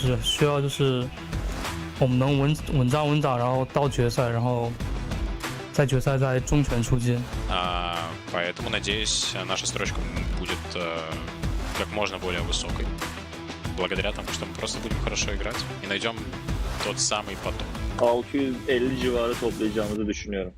只需要就是我们能稳扎，然后到决赛，然后在决赛再重拳出击。Поэтому, надеюсь, наша строчка будет как можно более высокой. Благодаря тому, что мы просто будем хорошо играть и найдем tот самый поток. 650 civarı toplayacağımızı düşünüyorum.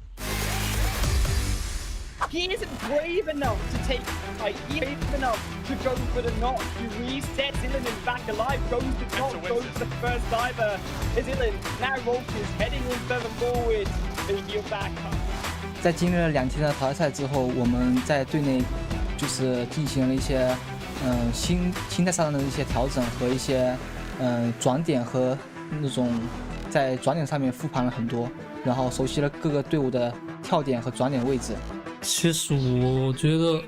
He isn't brave enough to take the fight. He isn't brave enough to go for the knock. He resets. Ilin is back alive. Goes to top. Goes to the first diver. Is Ilin now Roach getting in further forward. He'll back up. 在经历了2天的淘汰赛之后，我们在队内就是进行了一些心态上的一些调整和一些转点和那种在转点上面复盘了很多，然后熟悉了各个队伍的跳点和转点位置。其实我觉得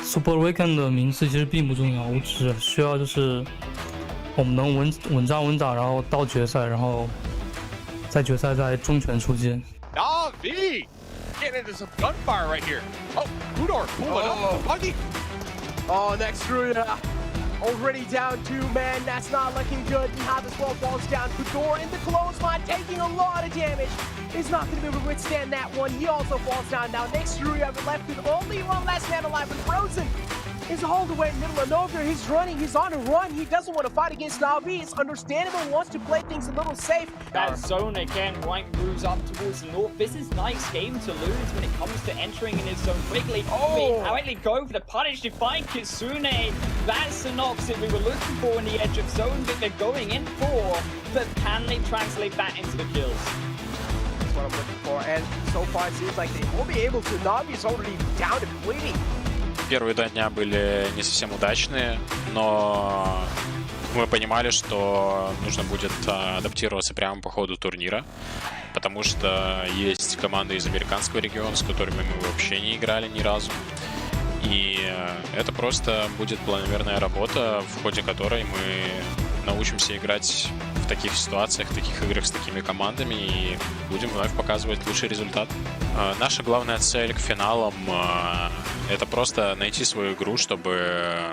Super Weekend 的名次其实并不重要，我只需要就是我们能稳扎，然后到决赛，然后在决赛再重拳出击。V getting into some gunfire right here. Oh, Udor pulling up. Buggy. Oh, next Ruda. Already down 2 men. That's not looking good. Behind as well falls down. Fedor in the clothesline, taking a lot of damage. He's not going to be able to withstand that one. He also falls down. Now next Ruda left with only one last man alive. And Frozen is all the way in the middle of nowhere. He's running. He's on a run. He doesn't want to fight against Navi. It's understandable. He wants to play things a little safe. That zone again, White moves up towards the north. This is nice game to lose when it comes to entering in his zone quickly. Quickly go for the punish to find Kitsune. That's the knocks that we were looking for in the edge of zone that they're going in for. But can they translate that into the kills? That's what I'm looking for. And so far it seems like they will be able to. Navi's already down and bleeding. Первые 2 дня были не совсем удачные, но мы понимали, что нужно будет адаптироваться прямо по ходу турнира, потому что есть команды из американского региона, с которыми мы вообще не играли ни разу. И это просто будет планомерная работа, в ходе которой мы научимся играть в таких ситуациях, в таких играх с такими командами и будем вновь показывать лучший результат. Наша главная цель к финалам — это просто найти свою игру, чтобы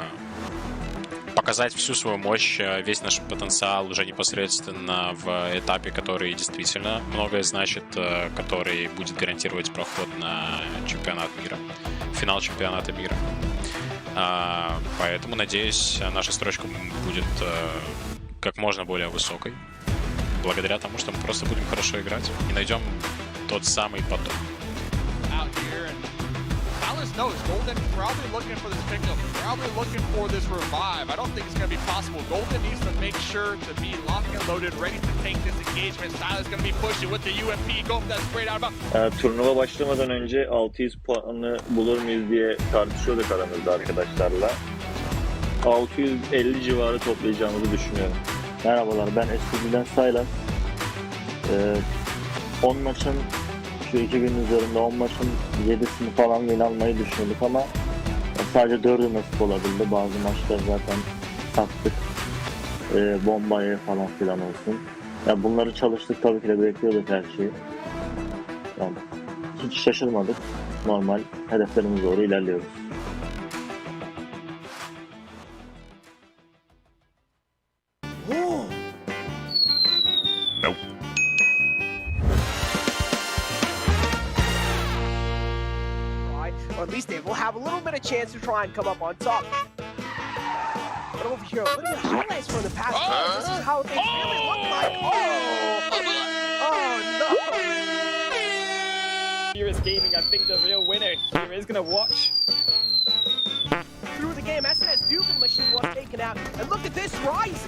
показать всю свою мощь, весь наш потенциал уже непосредственно в этапе, который действительно многое значит, который будет гарантировать проход на чемпионат мира, финал чемпионата мира. Поэтому, надеюсь, наша строчка будет как можно более высокой, благодаря тому, что мы просто будем хорошо играть и найдем тот самый поток. Analyst knows Golden probably looking for this pickup, probably looking for this revive. I don't think it's going to be possible. Golden needs to make sure to be locked and loaded, ready to take this engagement. Style's going to be pushing with the UMP. Go for that straight out of. Turnuva başlamadan önce 600 puanı bulur muyuz diye tartışıyorduk aramızda arkadaşlarla. 650 civarı toplayacağımızı düşünüyorum. Merhabalar, ben SPG'den Saylan. 10 maçın şu 2 gün üzerinde 10 maçın 7'sini falan win almayı düşündük ama sadece 4'ü nasip olabildi. Bazı maçlar zaten sattık. Bombayı falan filan olsun. Ya bunları çalıştık, tabii ki de bekliyorduk her şeyi. Yani hiç şaşırmadık. Normal hedeflerimize doğru ilerliyoruz. Or at least they will have a little bit of chance to try and come up on top. But over here, a little bit of highlights from the past. This is how things really look like. Oh no! Here is gaming. I think the real winner here is going to watch. Through the game, SNS Dugan machine was taken out. And look at this rise!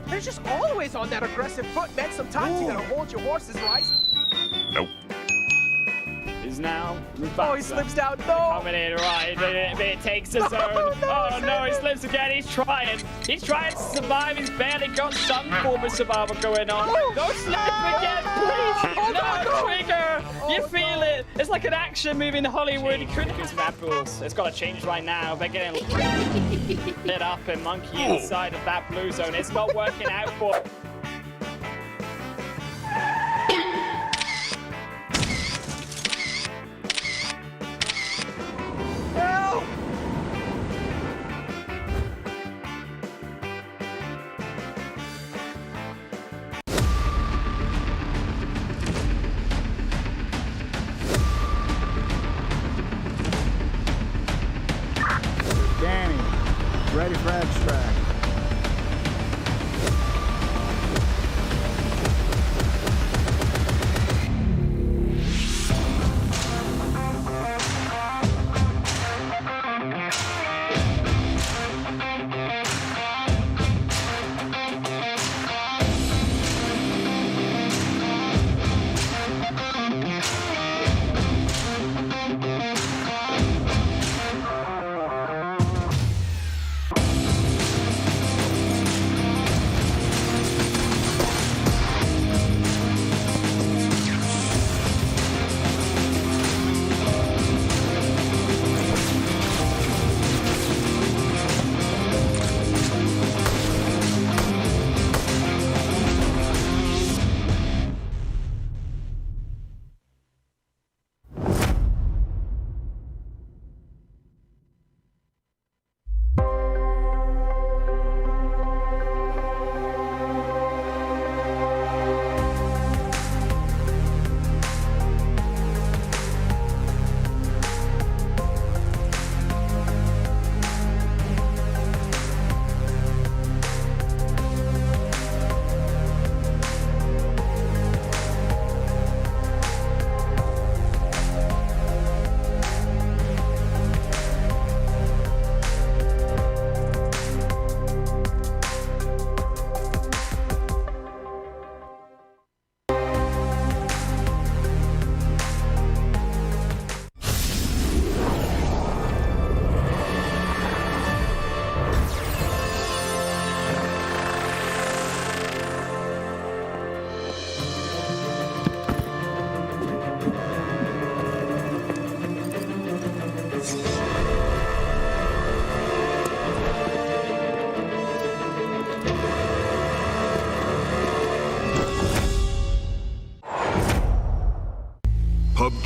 They're just always on that aggressive foot, man. Sometimes you gotta hold your horses, Rise. Nope. Is now. Oh, he slips down. No! Coming in right, but it takes the zone. Oh no, he slips again. He's trying. He's trying to survive. He's barely got some form of survival going on. Don't slip again, please. No, Trigger. You feel it. It's like an action movie in Hollywood. He couldn't use map rules. It's got to change right now. They're getting lit up and monkey inside of that blue zone. It's not working out for.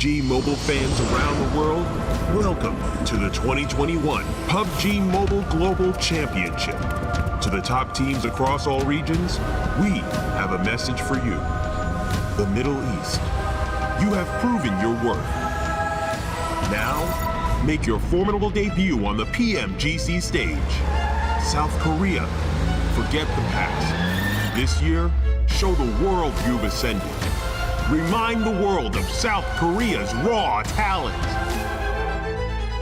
PUBG Mobile fans around the world, welcome to the 2021 PUBG Mobile Global Championship. To the top teams across all regions, we have a message for you. The Middle East, you have proven your worth. Now, make your formidable debut on the PMGC stage. South Korea, forget the past. This year, show the world you've ascended. Remind the world of South Korea's raw talent.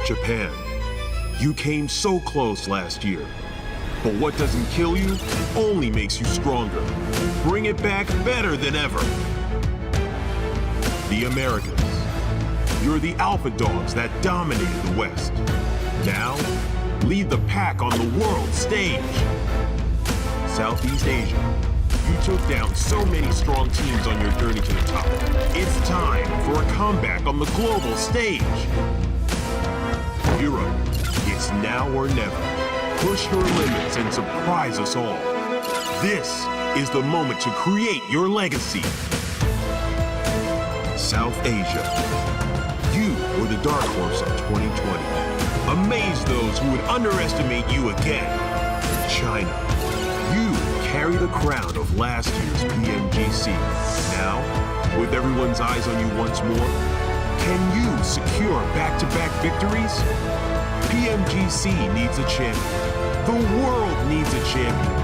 Japan, you came so close last year. But what doesn't kill you only makes you stronger. Bring it back better than ever. The Americas, you're the alpha dogs that dominated the West. Now, lead the pack on the world stage. Southeast Asia, you took down so many strong teams on your journey to the top. It's time for a comeback on the global stage. Europe, it's now or never. Push your limits and surprise us all. This is the moment to create your legacy. South Asia, you were the dark horse of 2020. Amaze those who would underestimate you again. China, you carry the crown of last year's PMGC. Now, with everyone's eyes on you once more, can you secure back-to-back victories? PMGC needs a champion. The world needs a champion.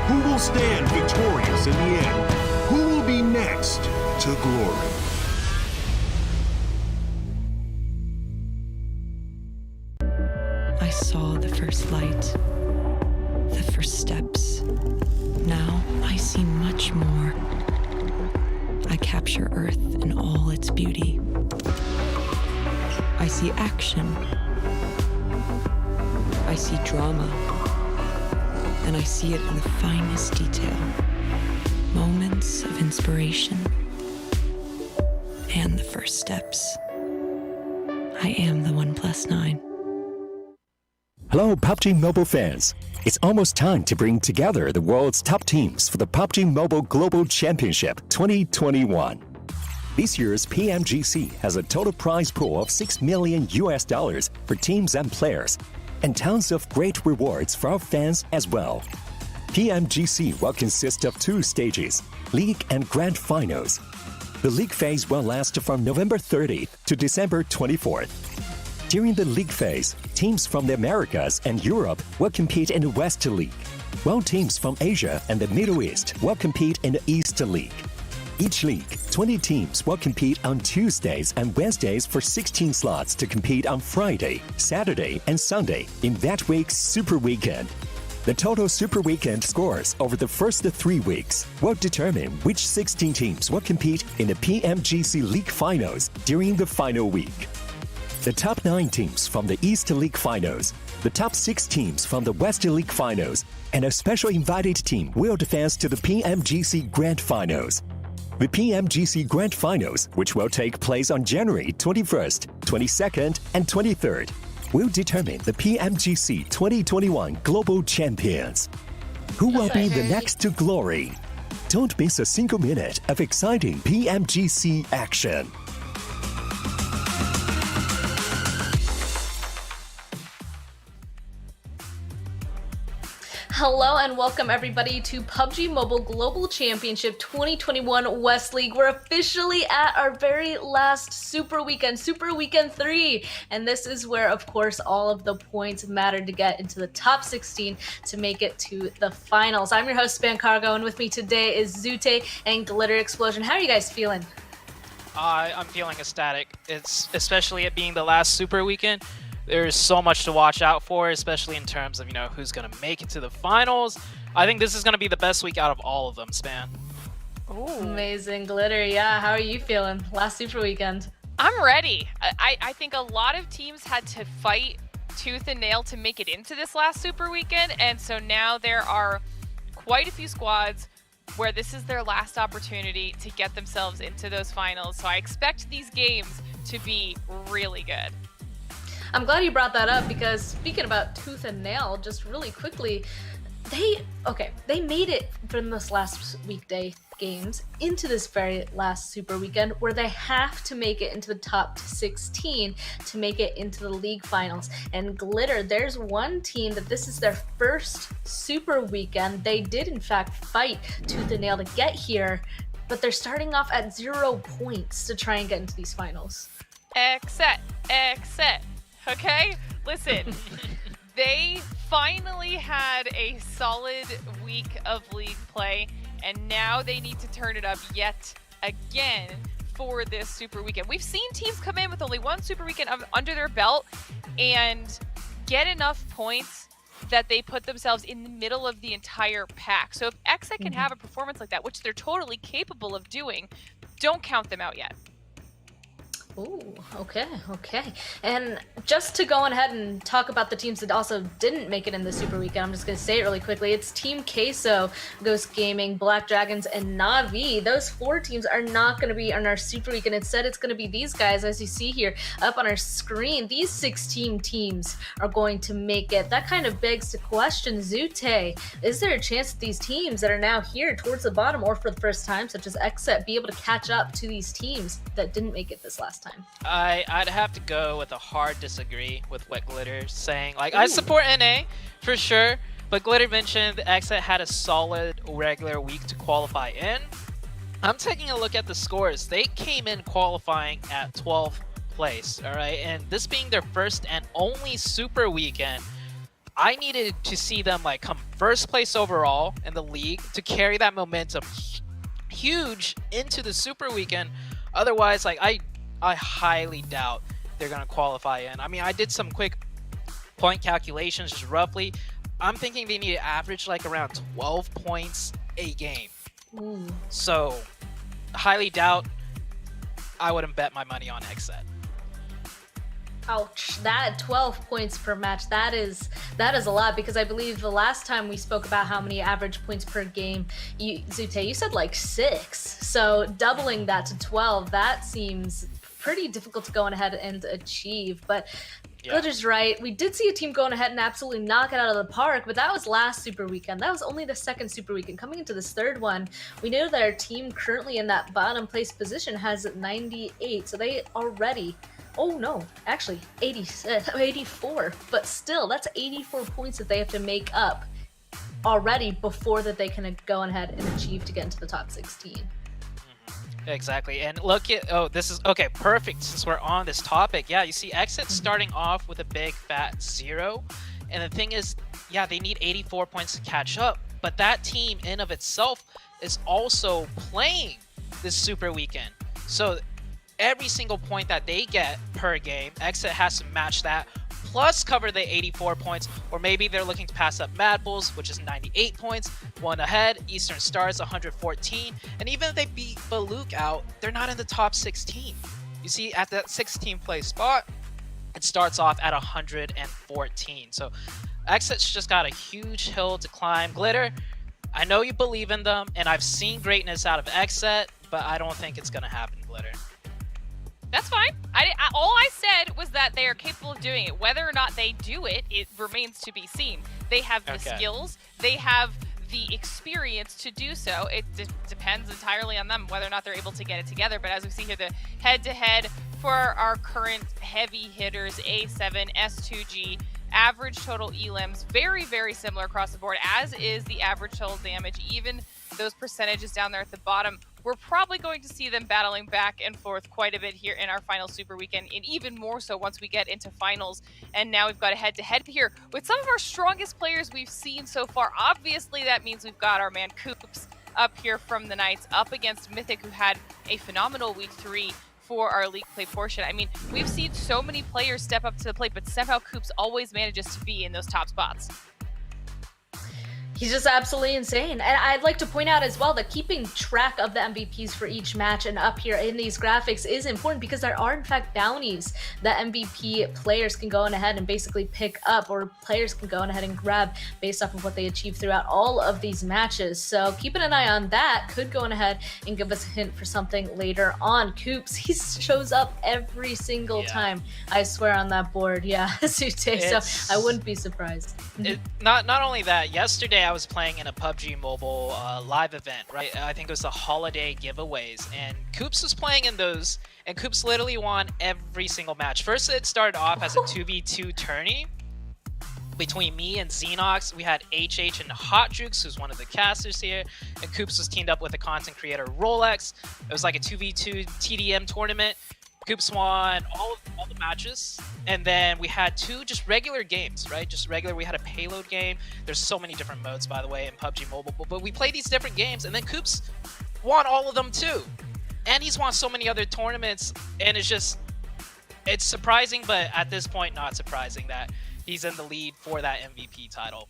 Who will stand victorious in the end? Who will be next to glory? I saw the first light, the first steps. Now I see much more. I capture Earth in all its beauty. I see action. I see drama. And I see it in the finest detail. Moments of inspiration. And the first steps. I am the 1+9. Hello, PUBG Mobile fans. It's almost time to bring together the world's top teams for the PUBG Mobile Global Championship 2021. This year's PMGC has a total prize pool of $6 million for teams and players, and tons of great rewards for our fans as well. PMGC will consist of 2 stages, League and Grand Finals. The League phase will last from November 30th to December 24th. During the League phase, teams from the Americas and Europe will compete in the West League, while teams from Asia and the Middle East will compete in the East League. Each league, 20 teams will compete on Tuesdays and Wednesdays for 16 slots to compete on Friday, Saturday, and Sunday in that week's Super Weekend. The total Super Weekend scores over the first 3 weeks will determine which 16 teams will compete in the PMGC League Finals during the final week. The top 9 teams from the East League Finals, the top 6 teams from the West League Finals, and a special invited team will advance to the PMGC Grand Finals. The PMGC Grand Finals, which will take place on January 21st, 22nd, and 23rd, will determine the PMGC 2021 Global Champions. Who will be the next to glory? Don't miss a single minute of exciting PMGC action. Hello and welcome everybody to PUBG Mobile Global Championship 2021 West League. We're officially at our very last Super Weekend 3. And this is where, of course, all of the points matter to get into the top 16 to make it to the finals. I'm your host, Spancargo, and with me today is Zute and Glitter Explosion. How are you guys feeling? I'm feeling ecstatic. It's especially it being the last Super Weekend. There's so much to watch out for, especially in terms of, who's going to make it to the finals. I think this is going to be the best week out of all of them, Span. Ooh. Amazing, Glitter. Yeah, how are you feeling? Last Super Weekend. I'm ready. I think a lot of teams had to fight tooth and nail to make it into this last Super Weekend, and so now there are quite a few squads where this is their last opportunity to get themselves into those finals. So I expect these games to be really good. I'm glad you brought that up because speaking about tooth and nail, just really quickly, they made it from this last weekday games into this very last super weekend where they have to make it into the top 16 to make it into the league finals. And Glitter, there's one team that this is their first super weekend. They did in fact fight tooth and nail to get here, but they're starting off at 0 points to try and get into these finals. Except, okay? Listen, they finally had a solid week of league play, and now they need to turn it up yet again for this super weekend. We've seen teams come in with only one super weekend under their belt and get enough points that they put themselves in the middle of the entire pack. So if Exit can have a performance like that, which they're totally capable of doing, don't count them out yet. Ooh, okay. And just to go ahead and talk about the teams that also didn't make it in the Super Weekend, I'm just going to say it really quickly. It's Team Queso, Ghost Gaming, Black Dragons, and Na'Vi. Those 4 teams are not going to be on our Super Weekend. Instead, it's going to be these guys, as you see here up on our screen. These 16 teams are going to make it. That kind of begs the question, Zute, is there a chance that these teams that are now here towards the bottom or for the first time, such as Exet, be able to catch up to these teams that didn't make it this last time? I'd have to go with a hard disagree with what Glitter's saying. Like, I support NA for sure, but Glitter mentioned Exit had a solid regular week to qualify in. I'm taking a look at the scores. They came in qualifying at 12th place, all right? And this being their first and only super weekend, I needed to see them like come first place overall in the league to carry that momentum huge into the super weekend. Otherwise, like I highly doubt they're going to qualify in. I mean, I did some quick point calculations just roughly. I'm thinking they need to average like around 12 points a game. Ooh. So, highly doubt. I wouldn't bet my money on Exet. Ouch, that 12 points per match, that is a lot, because I believe the last time we spoke about how many average points per game, Zute, you said like 6. So doubling that to 12, that seems pretty difficult to go on ahead and achieve. But Glitter's right. We did see a team going ahead and absolutely knock it out of the park, but that was last Super Weekend. That was only the second Super Weekend. Coming into this third one, we know that our team currently in that bottom place position has 98, so they already... Oh no, actually 84, but still that's 84 points that they have to make up already before that they can go ahead and achieve to get into the top 16. Exactly, and look at, oh, this is, okay, perfect, since we're on this topic. Yeah, you see Exit starting off with a big fat 0, and the thing is, yeah, they need 84 points to catch up, but that team in of itself is also playing this super weekend. So every single point that they get per game, Exit has to match that, plus cover the 84 points, or maybe they're looking to pass up Mad Bulls, which is 98 points, one ahead, Eastern Stars 114, and even if they beat Baluk out, they're not in the top 16. You see, at that 16th place spot, it starts off at 114. So Exit's just got a huge hill to climb. Glitter, I know you believe in them, and I've seen greatness out of Exit, but I don't think it's gonna happen, Glitter. That's fine. All I said was that they are capable of doing it. Whether or not they do it, it remains to be seen. They have the skills. They have the experience to do so. It depends entirely on them whether or not they're able to get it together. But as we see here, the head-to-head for our current heavy hitters, A7, S2G, average total elims, very, very similar across the board, as is the average total damage. Even those percentages down there at the bottom, we're probably going to see them battling back and forth quite a bit here in our final super weekend, and even more so once we get into finals. And now we've got a head-to-head here with some of our strongest players we've seen so far. Obviously, that means we've got our man Coops up here from the Knights up against Mythic, who had a phenomenal week 3 for our league play portion. I mean, we've seen so many players step up to the plate, but somehow Coops always manages to be in those top spots. He's just absolutely insane. And I'd like to point out as well that keeping track of the MVPs for each match and up here in these graphics is important, because there are in fact bounties that MVP players can go on ahead and basically pick up, or players can go on ahead and grab based off of what they achieve throughout all of these matches. So keeping an eye on that could go on ahead and give us a hint for something later on. Coops, he shows up every single time, I swear, on that board. Yeah, Zute, so I wouldn't be surprised. Not only that, yesterday I was playing in a PUBG Mobile live event, right? I think it was the holiday giveaways, and Koops was playing in those, and Koops literally won every single match. First, it started off as a 2v2 tourney between me and Xenox. We had HH and Hot Jukes, who's one of the casters here, and Koops was teamed up with the content creator Rolex. It was like a 2v2 TDM tournament. Koops won all the matches, and then we had 2 just regular games, right? Just regular. We had a payload game. There's so many different modes, by the way, in PUBG Mobile, but we played these different games, and then Koops won all of them too. And he's won so many other tournaments, and it's surprising, but at this point, not surprising that he's in the lead for that MVP title.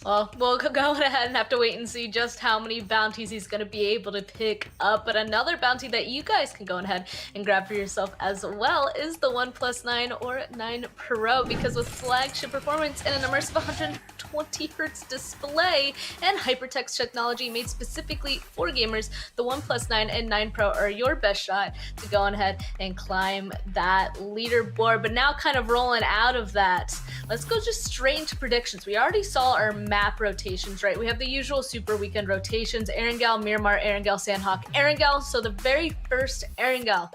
Well, we'll go ahead and have to wait and see just how many bounties he's going to be able to pick up. But another bounty that you guys can go ahead and grab for yourself as well is the 1+9 or 9 Pro, because with flagship performance and an immersive 120 Hz display and hypertext technology made specifically for gamers, the 1+9 and 9 Pro are your best shot to go ahead and climb that leaderboard. But now, kind of rolling out of that, let's go just straight into predictions. We already saw our map rotations, right? We have the usual Super Weekend rotations: Erangel, Miramar, Erangel, Sanhok, Erangel. So the very first Erangel,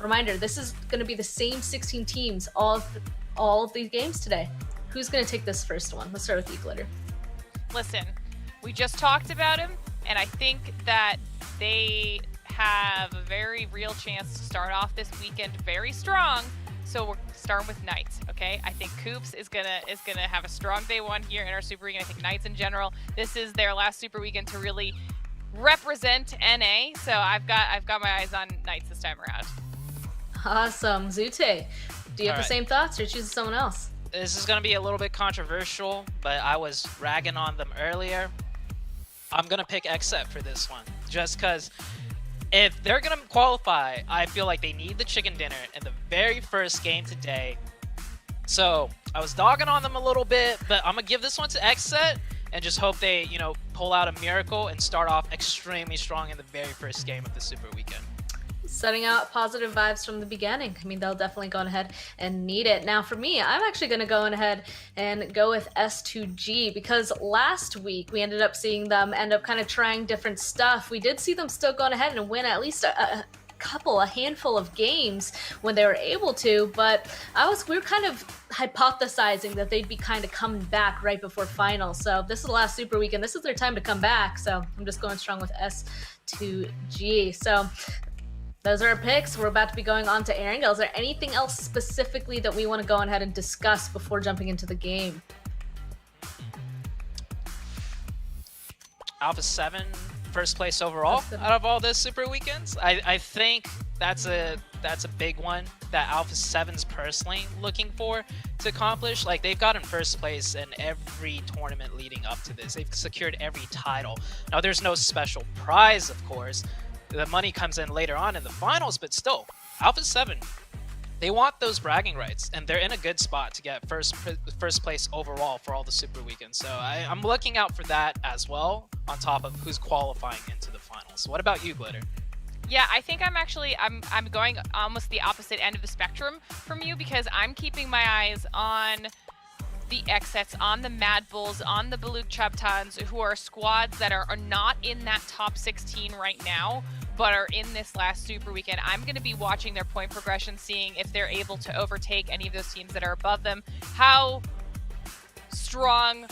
reminder, this is going to be the same 16 teams all of these games today. Who's going to take this first one? Let's start with you, Glitter. Listen, we just talked about him, and I think that they have a very real chance to start off this weekend very strong. So we're starting with Knights, okay? I think Koops is gonna have a strong day one here in our Super Weekend. I think Knights in general, this is their last Super Weekend to really represent NA. So I've got my eyes on Knights this time around. Awesome. Zute, do you have the same thoughts, or choosing someone else? This is going to be a little bit controversial, but I was ragging on them earlier. I'm going to pick Xset for this one, just because if they're going to qualify, I feel like they need the chicken dinner in the very first game today. So I was dogging on them a little bit, but I'm going to give this one to Xset and just hope they, pull out a miracle and start off extremely strong in the very first game of the Super Weekend. Setting out positive vibes from the beginning. I mean, they'll definitely go ahead and need it. Now for me, I'm actually going to go ahead and go with S2G, because last week we ended up seeing them end up kind of trying different stuff. We did see them still going ahead and win at least a handful of games when they were able to, but we were kind of hypothesizing that they'd be kind of coming back right before finals. So this is the last Super Weekend. This is their time to come back. So I'm just going strong with S2G. So those are our picks. We're about to be going on to Erangel. Is there anything else specifically that we want to go ahead and discuss before jumping into the game? Alpha 7, first place overall out of all the Super Weekends. I think that's a big one that Alpha 7's personally looking for to accomplish. Like, they've gotten first place in every tournament leading up to this. They've secured every title. Now, there's no special prize, of course. The money comes in later on in the finals, but still, Alpha 7, they want those bragging rights, and they're in a good spot to get first place overall for all the Super Weekends. So I'm looking out for that as well, on top of who's qualifying into the finals. What about you, Glitter? Yeah, I think I'm going almost the opposite end of the spectrum from you, because I'm keeping my eyes on the Xsets, on the Mad Bulls, on the Baluk Chaptans, who are squads that are not in that top 16 right now, but are in this last Super Weekend. I'm going to be watching their point progression, seeing if they're able to overtake any of those teams that are above them. How strong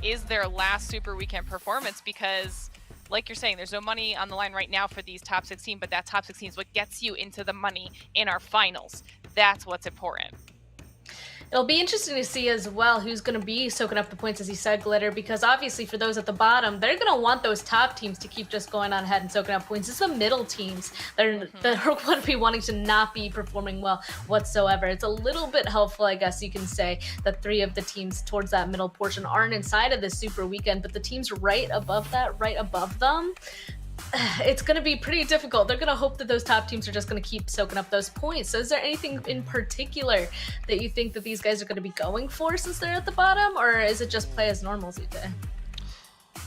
is their last Super Weekend performance? Because, like you're saying, there's no money on the line right now for these top 16, but that top 16 is what gets you into the money in our finals. That's what's important. It'll be interesting to see as well who's going to be soaking up the points, as you said, Glitter, because obviously for those at the bottom, they're going to want those top teams to keep just going on ahead and soaking up points. It's the middle teams that are going to be wanting to not be performing well whatsoever. It's a little bit helpful, I guess you can say, that 3 of the teams towards that middle portion aren't inside of this Super Weekend, but the teams right above that, right above them, it's going to be pretty difficult. They're going to hope that those top teams are just going to keep soaking up those points. So is there anything in particular that you think that these guys are going to be going for since they're at the bottom, or is it just play as normal, Zute?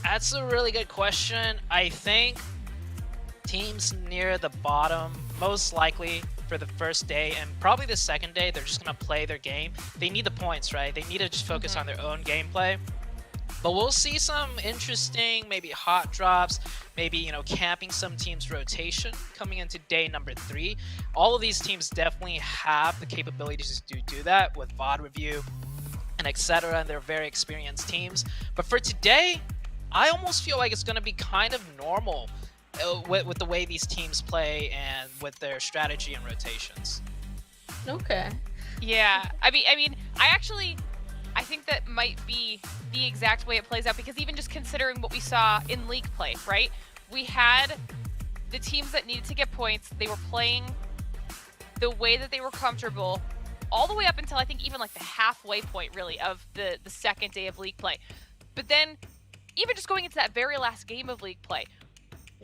That's a really good question. I think teams near the bottom, most likely for the first day and probably the second day, they're just going to play their game. They need the points, right? They need to just focus on their own gameplay. But we'll see some interesting, maybe hot drops, maybe, you know, camping some teams' rotation coming into day number 3. All of these teams definitely have the capabilities to do that with VOD review and etc. And they're very experienced teams. But for today, I almost feel like it's going to be kind of normal with the way these teams play and with their strategy and rotations. Okay. Yeah, I mean, I think that might be the exact way it plays out, because even just considering what we saw in league play, right? We had the teams that needed to get points. They were playing the way that they were comfortable all the way up until I think even like the halfway point really of the second day of league play. But then even just going into that very last game of league play,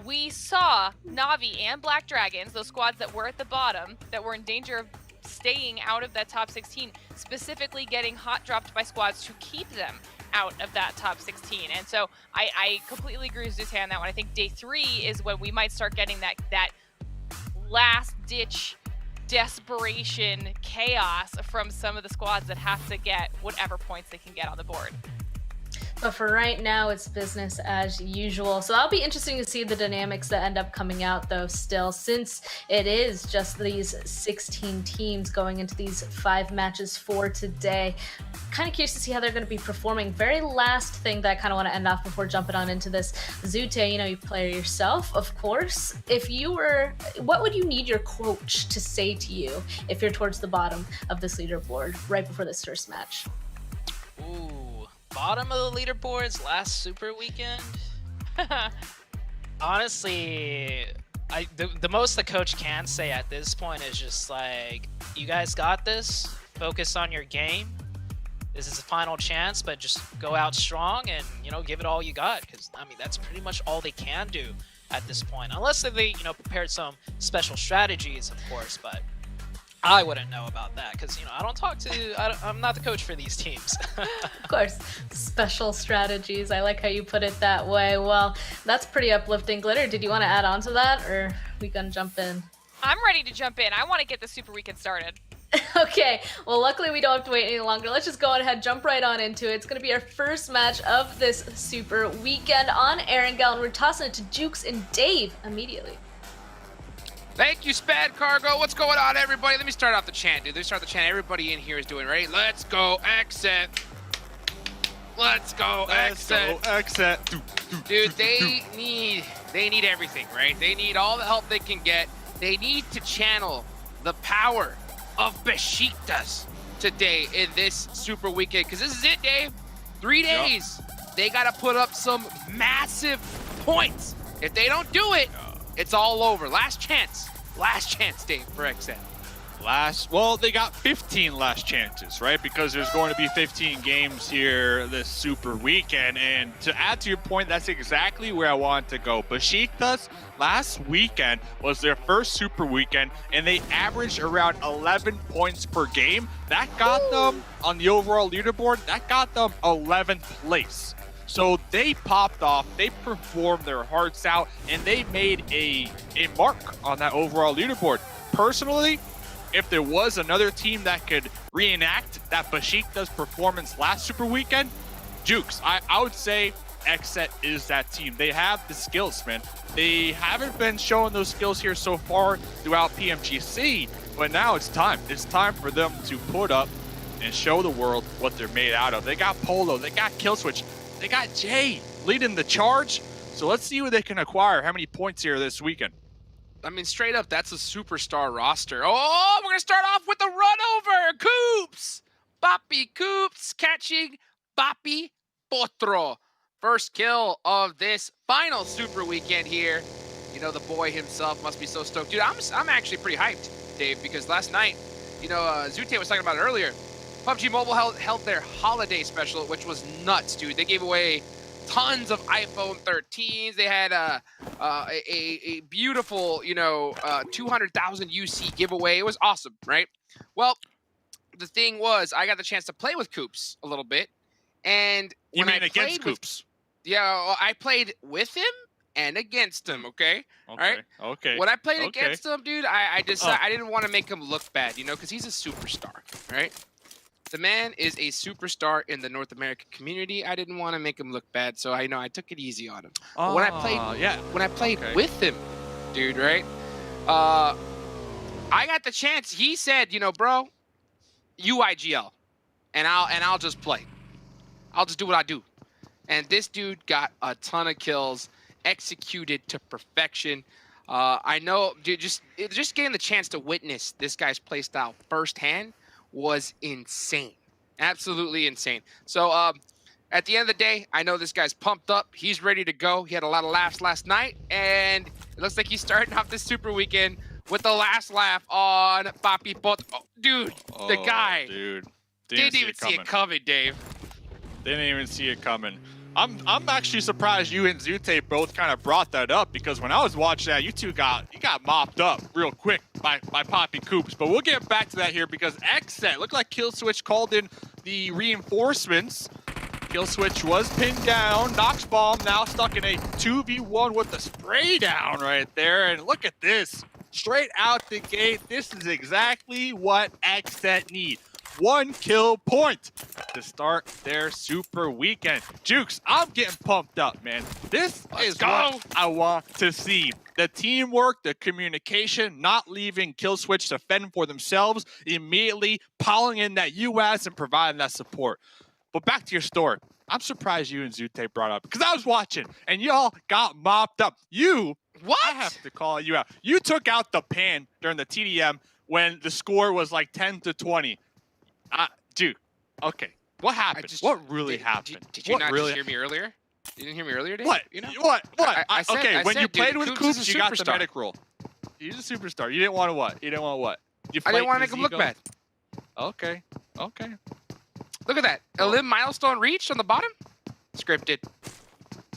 we saw Na'Vi and Black Dragons, those squads that were at the bottom, that were in danger of staying out of that top 16, specifically getting hot dropped by squads to keep them out of that top 16. And so I completely agree with Zute on that one. I think day 3 is when we might start getting that last ditch desperation chaos from some of the squads that have to get whatever points they can get on the board. But for right now, it's business as usual. So that'll be interesting to see the dynamics that end up coming out, though, still, since it is just these 16 teams going into these 5 matches for today. Kind of curious to see how they're going to be performing. Very last thing that I kind of want to end off before jumping on into this. Zute, you know, you play yourself, of course. If you were, what would you need your coach to say to you if you're towards the bottom of this leaderboard right before this first match? Ooh. Bottom of the leaderboards last Super Weekend? Honestly, the most the coach can say at this point is just like, you guys got this, focus on your game. This is a final chance, but just go out strong and, you know, give it all you got, because I mean that's pretty much all they can do at this point, unless they, you know, prepared some special strategies, of course. But I wouldn't know about that because, you know, I don't talk to, I'm not the coach for these teams. Of course, special strategies. I like how you put it that way. Well, that's pretty uplifting. Glitter, did you want to add on to that, or we gonna jump in? I'm ready to jump in. I want to get the Super Weekend started. Okay, well, luckily we don't have to wait any longer. Let's just go ahead, jump right on into it. It's going to be our first match of this Super Weekend on Erangel, and we're tossing it to Jukes and Dave immediately. Thank you, Spad Cargo. What's going on, everybody? Let me start off the chant, dude. Let me start the chant. Everybody in here is doing ready. Let's go, exit. Let's go, exit. Exit. Dude, they need everything, right? They need all the help they can get. They need to channel the power of Besiktas today in this Super Weekend, because this is it, Dave. 3 days. Yep. They got to put up some massive points. If they don't do it, it's all over. Last chance, Dave, for XN. Well, they got 15 last chances, right? Because there's going to be 15 games here this Super Weekend. And to add to your point, that's exactly where I wanted to go. Besiktas last weekend was their first Super Weekend, and they averaged around 11 points per game. That got them on the overall leaderboard. That got them 11th place. So they popped off, they performed their hearts out, and they made a mark on that overall leaderboard. Personally, if there was another team that could reenact that Besiktas performance last Super Weekend, Jukes, I would say XSET is that team. They have the skills, man. They haven't been showing those skills here so far throughout PMGC, but now it's time. It's time for them to put up and show the world what they're made out of. They got Polo, they got Killswitch, they got Jay leading the charge. So let's see what they can acquire. How many points here this weekend? I mean, straight up, that's a superstar roster. Oh, we're going to start off with the run over. Coops. Papi Coops catching Papi Potro. First kill of this final Super Weekend here. You know, the boy himself must be so stoked. Dude, I'm actually pretty hyped, Dave, because last night, you know, Zute was talking about it earlier. PUBG Mobile held their holiday special, which was nuts, dude. They gave away tons of iPhone 13s. They had a beautiful, you know, 200,000 UC giveaway. It was awesome, right? Well, the thing was, I got the chance to play with Coops a little bit, and you mean against Coops? Yeah, well, I played with him and against him. Okay, all right. Okay. When I played against him, dude, I decided I didn't want to make him look bad, you know, because he's a superstar, right? The man is a superstar in the North American community. I didn't want to make him look bad, so I took it easy on him. But when I played with him, dude, right? I got the chance. He said, you know, bro, UIGL, and I'll just play. I'll just do what I do. And this dude got a ton of kills, executed to perfection. I know, dude, just getting the chance to witness this guy's playstyle firsthand was insane. Absolutely insane. So at the end of the day, I know this guy's pumped up. He's ready to go. He had a lot of laughs last night, and it looks like he's starting off this super weekend with the last laugh on Papi Potro. Oh, dude, the guy didn't even see it coming, Dave. Didn't even see it coming. I'm actually surprised you and Zute both kind of brought that up, because when I was watching that, you got mopped up real quick by Poppy Coops. But we'll get back to that here, because Xset looked like Killswitch called in the reinforcements. Killswitch was pinned down. Nox Bomb now stuck in a 2v1 with the spray down right there. And look at this. Straight out the gate, this is exactly what Xset need. 1 kill point to start their super weekend. Jukes, I'm getting pumped up, man. This is what I want to see. The teamwork, the communication, not leaving Killswitch to fend for themselves, immediately piling in that US and providing that support. But back to your story. I'm surprised you and Zute brought up, because I was watching and y'all got mopped up. I have to call you out. You took out the pan during the TDM when the score was like 10-20. Dude, okay. What happened? What really happened? Did you not just hear me earlier? You didn't hear me earlier, Dave? What? You know? What? I said, when you played with Coops Coops, is a you got the superstar. medic role. He's a superstar. You didn't want to what? You didn't want what? I didn't want to make him look bad. Okay. Look at that. A limb milestone reached on the bottom? Scripted.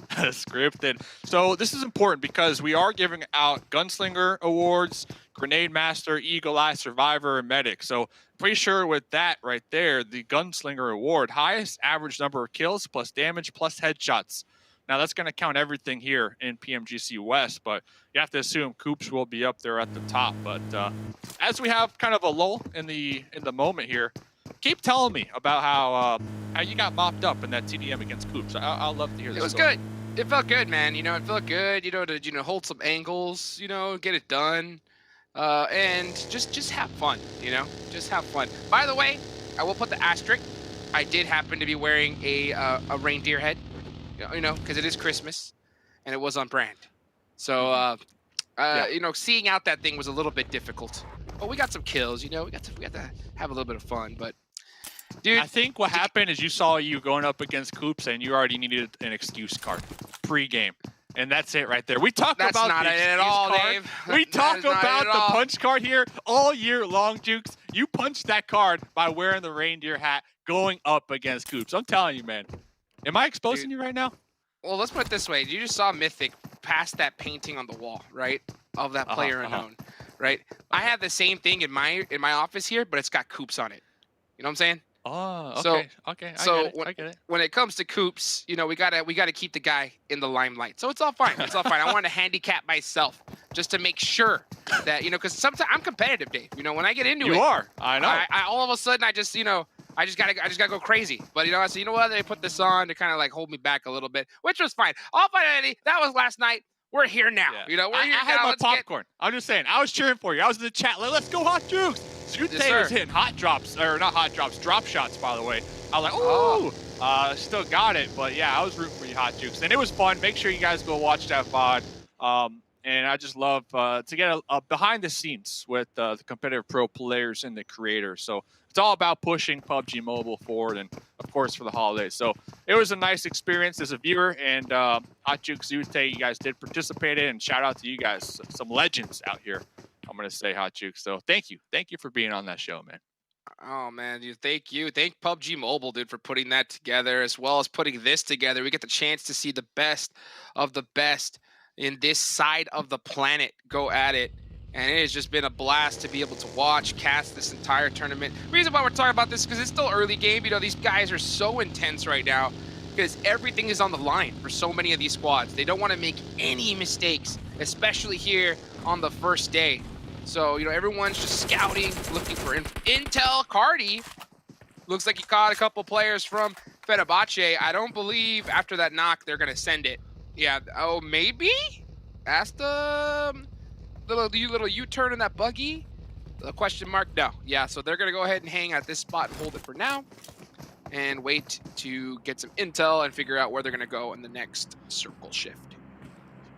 Scripted. So this is important, because we are giving out Gunslinger Awards, Grenade Master, Eagle Eye, Survivor, and Medic. So pretty sure with that right there, the Gunslinger Award, highest average number of kills plus damage plus headshots. Now that's going to count everything here in PMGC West, but you have to assume Coops will be up there at the top. But as we have kind of a lull in the moment here, keep telling me about how you got mopped up in that TDM against Coops. I'll love to hear this. It was good. It felt good, man. You know, it felt good. You know, to hold some angles. You know, get it done, and just have fun. You know, just have fun. By the way, I will put the asterisk. I did happen to be wearing a reindeer head. You know, because it is Christmas, and it was on brand. So, you know, seeing out that thing was a little bit difficult. But we got some kills. You know, we got to have a little bit of fun, but. Dude, I think what happened is you saw you going up against Coops and you already needed an excuse card pre-game. And that's it right there. We talk about not the it excuse at all, card. Dave. We talk about the punch card here all year long, Jukes. You punched that card by wearing the reindeer hat going up against Coops. I'm telling you, man. Am I exposing you right now? Well, let's put it this way. You just saw Mythic pass that painting on the wall, right? Of that player unknown, right? I have the same thing in my office here, but it's got Coops on it. You know what I'm saying? Oh, okay. Okay. I get it. When it comes to Coops, you know, we gotta keep the guy in the limelight. So it's all fine. It's all fine. I want to handicap myself just to make sure that, you know, because sometimes I'm competitive, Dave. You know, when I get into it, you are. I know. I all of a sudden I just, you know, I just gotta go crazy. But you know, I said, you know what? They put this on to kind of like hold me back a little bit, which was fine. All fine, Eddie. That was last night. We're here now. Yeah. You know, we're here I now. had my popcorn. I'm just saying. I was cheering for you. I was in the chat. Let's go, Hot Jukes. Zute was hitting hot drops, or not hot drops, drop shots, by the way. I was like, ooh, still got it. But yeah, I was rooting for you, Hot Jukes. And it was fun. Make sure you guys go watch that VOD. And I just love to get a behind the scenes with the competitive pro players and the creators. So it's all about pushing PUBG Mobile forward, and of course for the holidays. So it was a nice experience as a viewer, and Hot Jukes, Zute, you guys did participate in, and shout out to you guys, some legends out here. I'm gonna say, Hot Jukes. So thank you for being on that show, man. Oh man, dude, thank you. Thank PUBG Mobile, dude, for putting that together, as well as putting this together. We get the chance to see the best of the best in this side of the planet go at it. And it has just been a blast to be able to watch, cast this entire tournament. The reason why we're talking about this is because it's still early game. You know, these guys are so intense right now because everything is on the line for so many of these squads. They don't want to make any mistakes, especially here on the first day. So, you know, everyone's just scouting, looking for intel. Cardi Looks like he caught a couple players from Fenerbahce. I don't believe after that knock they're gonna send it. Yeah. Oh, maybe. Ask the little U-turn in that buggy. The question mark. No. Yeah. So they're gonna go ahead and hang at this spot and hold it for now, and wait to get some intel and figure out where they're gonna go in the next circle shift.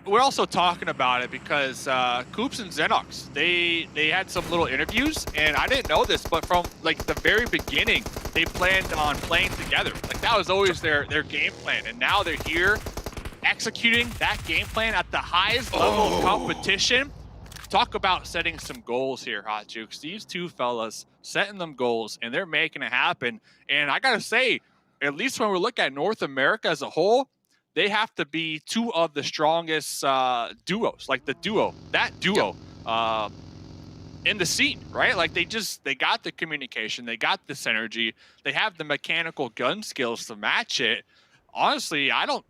We're also talking about it because Koops and Xenox, they had some little interviews, and I didn't know this, but from like the very beginning, they planned on playing together. Like that was always their game plan, and now they're here executing that game plan at the highest level of competition. Talk about setting some goals here, Hot Jukes. These two fellas setting them goals, and they're making it happen. And I gotta say, at least when we look at North America as a whole, they have to be two of the strongest duos, like that duo in the scene, right? Like they got the communication, they got the synergy, they have the mechanical gun skills to match it. Honestly, I don't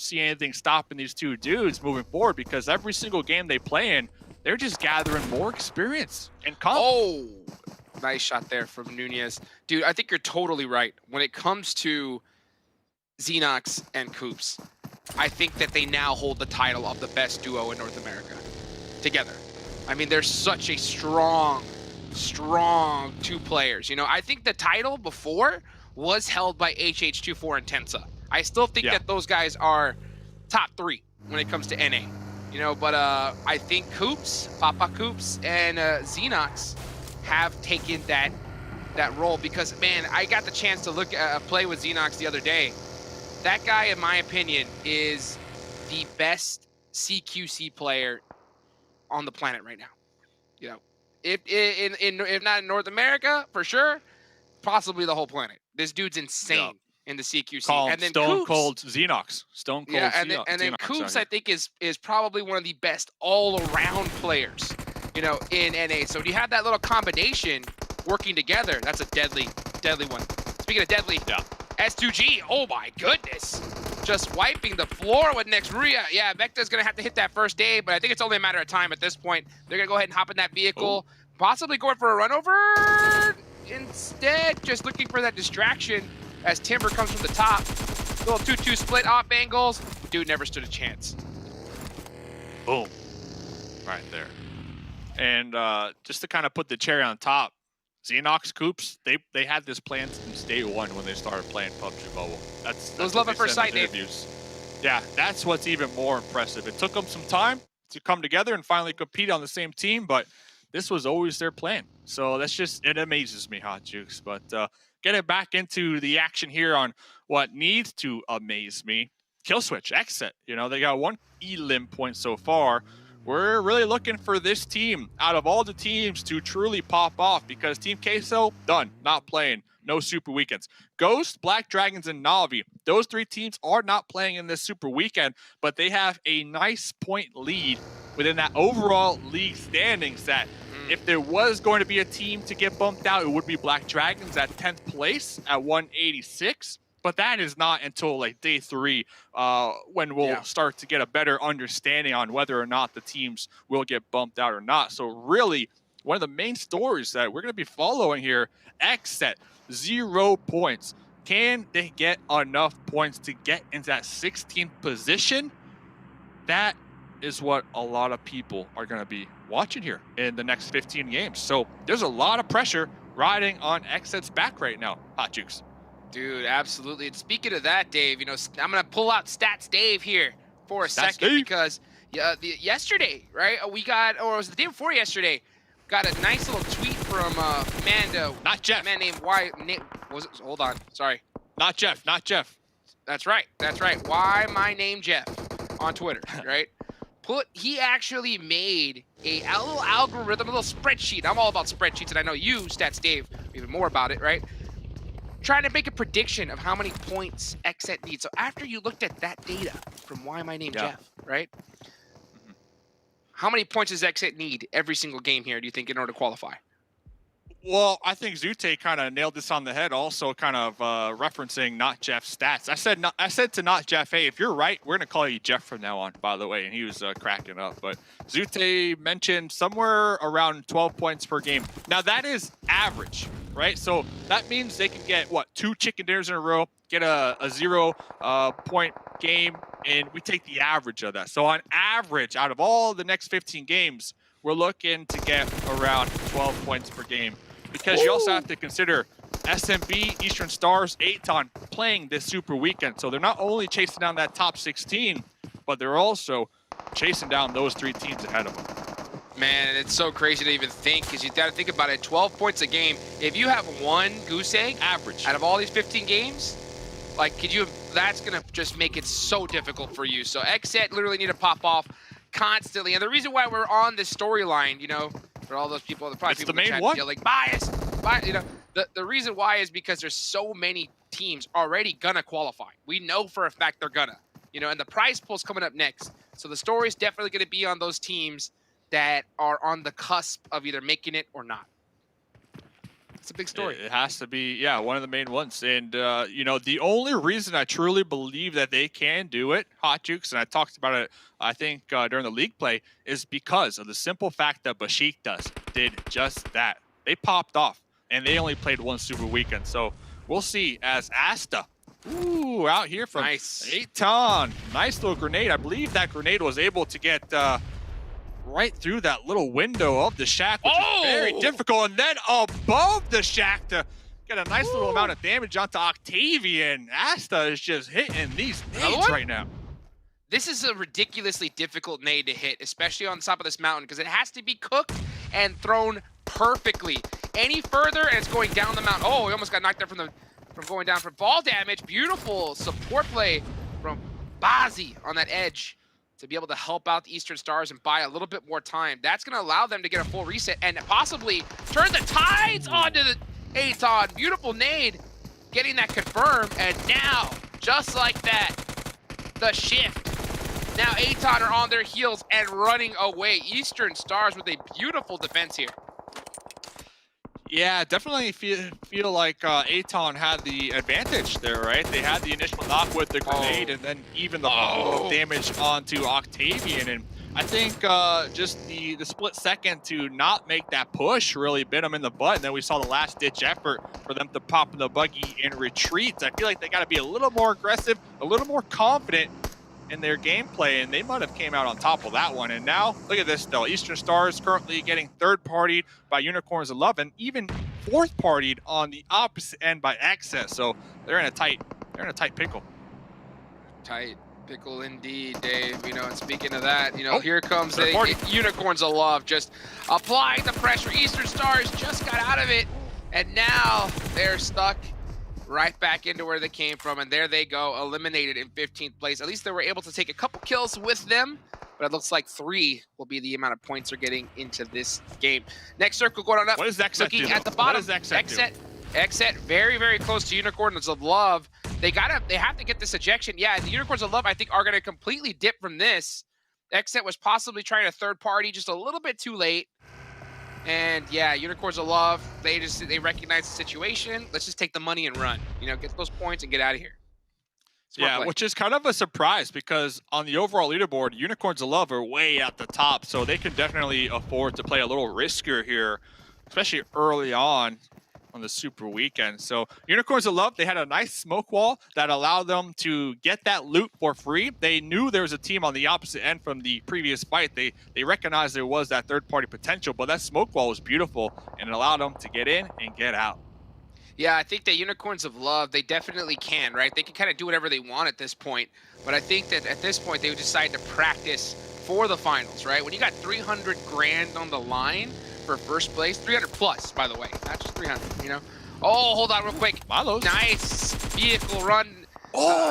see anything stopping these two dudes moving forward, because every single game they play in, they're just gathering more experience and Oh, nice shot there from Nunez. Dude, I think you're totally right. When it comes to Xenox and Koops, I think that they now hold the title of the best duo in North America together. I mean, they're such a strong two players. You know, I think the title before was held by HH24 and Tensa. I still think that those guys are top 3 when it comes to NA. You know, but I think Papa Koops and Xenox have taken that role, because, man, I got the chance to play with Xenox the other day. That guy, in my opinion, is the best CQC player on the planet right now. You know, if not in North America, for sure, possibly the whole planet. This dude's insane in the CQC. And then Stone Cold Xenox. Stone Cold Xenox. And then Koops, I think, is probably one of the best all-around players, you know, in NA. So you have that little combination working together. That's a deadly one. Speaking of deadly, S2G, oh my goodness. Just wiping the floor with Nexruya. Yeah, Vecta's gonna have to hit that first aid, but I think it's only a matter of time at this point. They're gonna go ahead and hop in that vehicle, possibly going for a run over. Instead, just looking for that distraction as Timber comes from the top. Little 2-2 split off angles. Dude never stood a chance. Boom. Right there. And just to kind of put the cherry on top, Xenox Koops, they had this plan since day one when they started playing PUBG Mobile. That's those love at first sight, Dave. Yeah, that's what's even more impressive. It took them some time to come together and finally compete on the same team, but this was always their plan. So it amazes me, Hot Jukes. But getting back into the action here on what needs to amaze me, Killswitch, Exit. You know, they got 1 elim point so far. We're really looking for this team out of all the teams to truly pop off, because Team Queso, done, not playing, no Super Weekends. Ghost, Black Dragons, and Navi, those 3 teams are not playing in this Super Weekend, but they have a nice point lead within that overall league standings that if there was going to be a team to get bumped out, it would be Black Dragons at 10th place at 186. But that is not until like day 3 when we'll start to get a better understanding on whether or not the teams will get bumped out or not. So really, one of the main stories that we're going to be following here, Exit, 0 points. Can they get enough points to get into that 16th position? That is what a lot of people are going to be watching here in the next 15 games. So there's a lot of pressure riding on Exit's back right now, Hot Jukes. Dude, absolutely. And speaking of that, Dave, you know, I'm going to pull out Stats Dave here for a second, because yesterday, right, we got, or it was the day before yesterday, got a nice little tweet from not Jeff. A man named hold on, sorry. Not Jeff. That's right. Why my name Jeff on Twitter, right? He actually made a little algorithm, a little spreadsheet. I'm all about spreadsheets, and I know you, Stats Dave, even more about it, right? Trying to make a prediction of how many points Exit needs. So after you looked at that data from Why My Name Jeff, right? How many points does Exit need every single game here, do you think, in order to qualify? Well, I think Zute kind of nailed this on the head, also kind of referencing Not Jeff's stats. I said to Not Jeff, hey, if you're right, we're going to call you Jeff from now on, by the way, and he was cracking up. But Zute mentioned somewhere around 12 points per game. Now, that is average. right? So that means they can get, what, 2 chicken dinners in a row, get a 0-point game, and we take the average of that. So on average, out of all the next 15 games, we're looking to get around 12 points per game. Because you also have to consider SMB, Eastern Stars, Aton playing this super weekend. So they're not only chasing down that top 16, but they're also chasing down those 3 teams ahead of them. Man, it's so crazy to even think, because you got to think about it. 12 points a game. If you have 1 goose egg average out of all these 15 games, like, could you? That's gonna just make it so difficult for you. So XSET literally need to pop off constantly. And the reason why we're on this storyline, you know, for all those people, the probably people in the chat yelling bias, you know, the reason why is because there's so many teams already gonna qualify. We know for a fact they're gonna, you know, and the prize pool's coming up next. So the story is definitely gonna be on those teams that are on the cusp of either making it or not. It's a big story. It has to be, yeah, one of the main ones. And, you know, the only reason I truly believe that they can do it, Hot Jukes, and I talked about it, I think, during the league play, is because of the simple fact that Besiktas did just that. They popped off, and they only played 1 super weekend. So we'll see as Asta, ooh, out here from Aton. Nice little grenade. I believe that grenade was able to get right through that little window of the shack, which is very difficult. And then above the shack to get a nice little amount of damage onto Octavian. Asta is just hitting these nades right now. This is a ridiculously difficult nade to hit, especially on top of this mountain, because it has to be cooked and thrown perfectly. Any further, and it's going down the mountain. Oh, he almost got knocked out from going down from fall damage. Beautiful support play from Bazi on that edge to be able to help out the Eastern Stars and buy a little bit more time. That's going to allow them to get a full reset and possibly turn the tides onto the Aton. Beautiful nade, getting that confirmed. And now, just like that, the shift. Now Aton are on their heels and running away. Eastern Stars with a beautiful defense here. Yeah, definitely feel like Aton had the advantage there, right? They had the initial knock with the grenade and then even the follow-up damage onto Octavian. And I think just the split second to not make that push really bit them in the butt. And then we saw the last-ditch effort for them to pop in the buggy and retreat. I feel like they got to be a little more aggressive, a little more confident in their gameplay, and they might have came out on top of that one. And now, look at this though. Eastern Stars currently getting third-partied by Unicorns 11, even fourth-partied on the opposite end by Access. So they're in a tight pickle. Tight pickle indeed, Dave. You know, and speaking of that, you know, here comes the Unicorns of Love, just applying the pressure. Eastern Stars just got out of it, and now they're stuck right back into where they came from, and there they go, eliminated in 15th place. At least they were able to take a couple kills with them, but it looks like 3 will be the amount of points they're getting into this game. Next circle going on up. What does XSET looking do, at the though? bottom. What does XSET do? XSET very, very close to Unicorns of Love. They have to get this ejection. Yeah, the Unicorns of Love, I think, are going to completely dip from this. XSET was possibly trying a third party just a little bit too late. And yeah, Unicorns of Love, they recognize the situation. Let's just take the money and run. You know, get those points and get out of here. Smart play. Which is kind of a surprise because on the overall leaderboard, Unicorns of Love are way at the top, so they can definitely afford to play a little riskier here, especially early on the super weekend. So Unicorns of Love, they had a nice smoke wall that allowed them to get that loot for free. They knew there was a team on the opposite end from the previous fight. They recognized there was that third-party potential, but that smoke wall was beautiful and it allowed them to get in and get out. Yeah, I think that Unicorns of Love, they definitely can, right? They can kind of do whatever they want at this point, but I think that at this point they would decide to practice for the finals, right? When you got 300 grand on the line for first place, 300 plus, by the way, not just 300, you know? Oh, hold on real quick. Milo's. Nice vehicle run.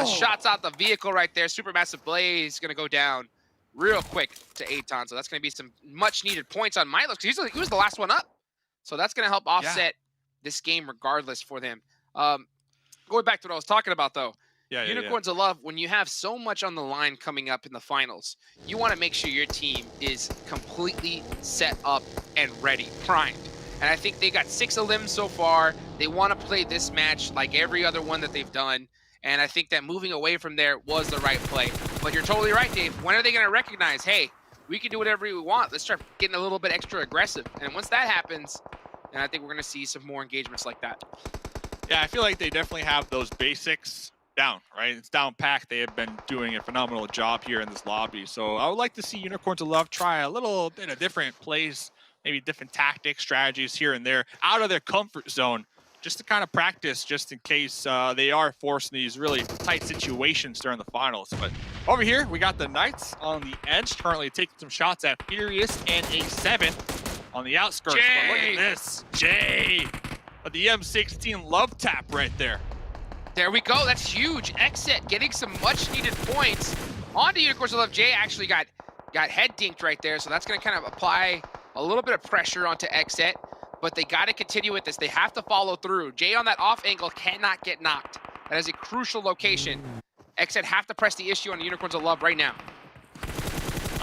Shots out the vehicle right there. Supermassive Blaze going to go down real quick to Aton. So that's going to be some much needed points on Milo's because he was the last one up. So that's going to help offset this game regardless for them. Going back to what I was talking about though, Unicorns of Love, when you have so much on the line coming up in the finals, you want to make sure your team is completely set up and ready, primed. And I think they got 6 elims so far. They want to play this match like every other one that they've done. And I think that moving away from there was the right play. But you're totally right, Dave. When are they going to recognize, hey, we can do whatever we want. Let's start getting a little bit extra aggressive. And once that happens, And I think we're going to see some more engagements like that. Yeah, I feel like they definitely have those basics down, right? It's down packed. They have been doing a phenomenal job here in this lobby. So I would like to see Unicorns of Love try a little bit of different plays, maybe different tactics, strategies here and there, out of their comfort zone, just to kind of practice, just in case they are forced in these really tight situations during the finals. But over here, we got the Knights on the edge, currently taking some shots at Furious and A7 on the outskirts. But look at this, Jay, with the M16 love tap right there. There we go. That's huge. Exit getting some much-needed points. On to Unicorns of Love. Jay actually got head dinked right there, so that's going to kind of apply a little bit of pressure onto Exit. But they got to continue with this. They have to follow through. Jay on that off angle cannot get knocked. That is a crucial location. Exit have to press the issue on the Unicorns of Love right now.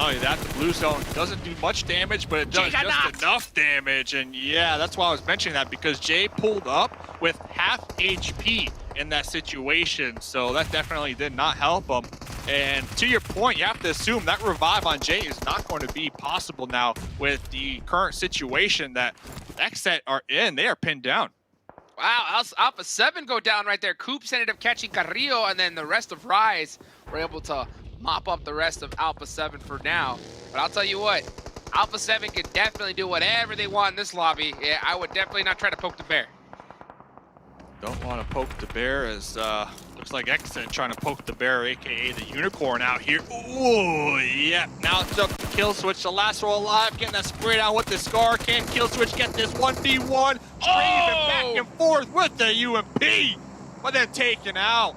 Oh, that the blue zone doesn't do much damage, but it does just enough damage. And yeah, that's why I was mentioning that, because Jay pulled up with half HP in that situation, so that definitely did not help him. And to your point, you have to assume that revive on Jay is not going to be possible now with the current situation that Exet are in. They are pinned down. Wow, Alpha 7 go down right there. Coops ended up catching Carrillo, and then the rest of Rise were able to mop up the rest of Alpha 7 for now. But I'll tell you what, Alpha 7 can definitely do whatever they want in this lobby. Yeah, I would definitely not try to poke the bear. Don't want to poke the bear, as looks like Exit trying to poke the bear, aka the Unicorn out here. Ooh, yeah. Now it's up to Kill Switch, the last one alive, getting that spray down with the Scar. Can Kill Switch get this 1v1? Straight back and forth with the UMP, but then taken out.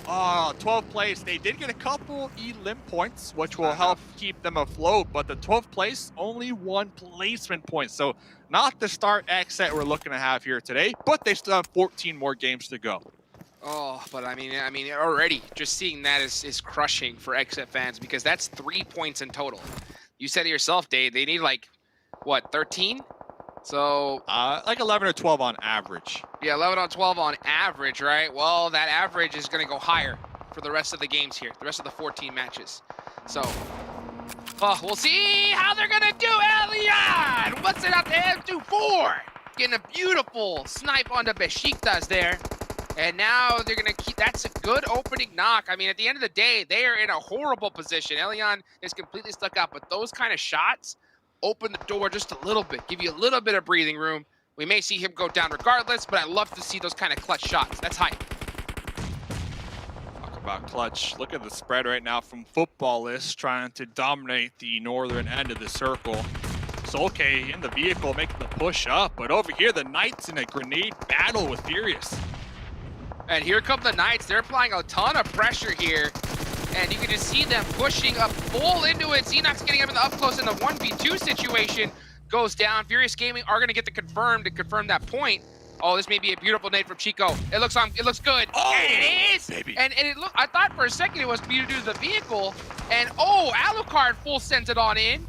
12th place. They did get a couple elim points, which will help keep them afloat, but the 12th place, only 1 placement point. So not the start Exit we're looking to have here today, but they still have 14 more games to go. Oh, but I mean, already just seeing that is crushing for Exit fans, because that's 3 points in total. You said it yourself, Dave. They need like, what, 13? So like 11 or 12 on average. Yeah, 11 on 12 on average, right? Well, that average is going to go higher for the rest of the games here, the rest of the 14 matches. So, we'll see how they're going to do, Elian! What's it out to M24? Getting a beautiful snipe onto Besiktas there. And now they're going to keep, that's a good opening knock. I mean, at the end of the day, they are in a horrible position. Elian is completely stuck out, but those kind of shots open the door just a little bit, give you a little bit of breathing room. We may see him go down regardless, but I love to see those kind of clutch shots. That's hype. Talk about clutch. Look at the spread right now from Footballist, trying to dominate the northern end of the circle. Solke in the vehicle making the push up, but over here the Knights in a grenade battle with Furious. And here come the Knights. They're applying a ton of pressure here. And you can just see them pushing up full into it. Xenox getting up in the up close in the 1v2 situation. Goes down. Furious Gaming are going to get the confirm to confirm that point. Oh, this may be a beautiful nade from Chico. It looks good. Oh, and it is. Baby. And it look. I thought for a second it was to do the vehicle. And oh, Alucard full sends it on in.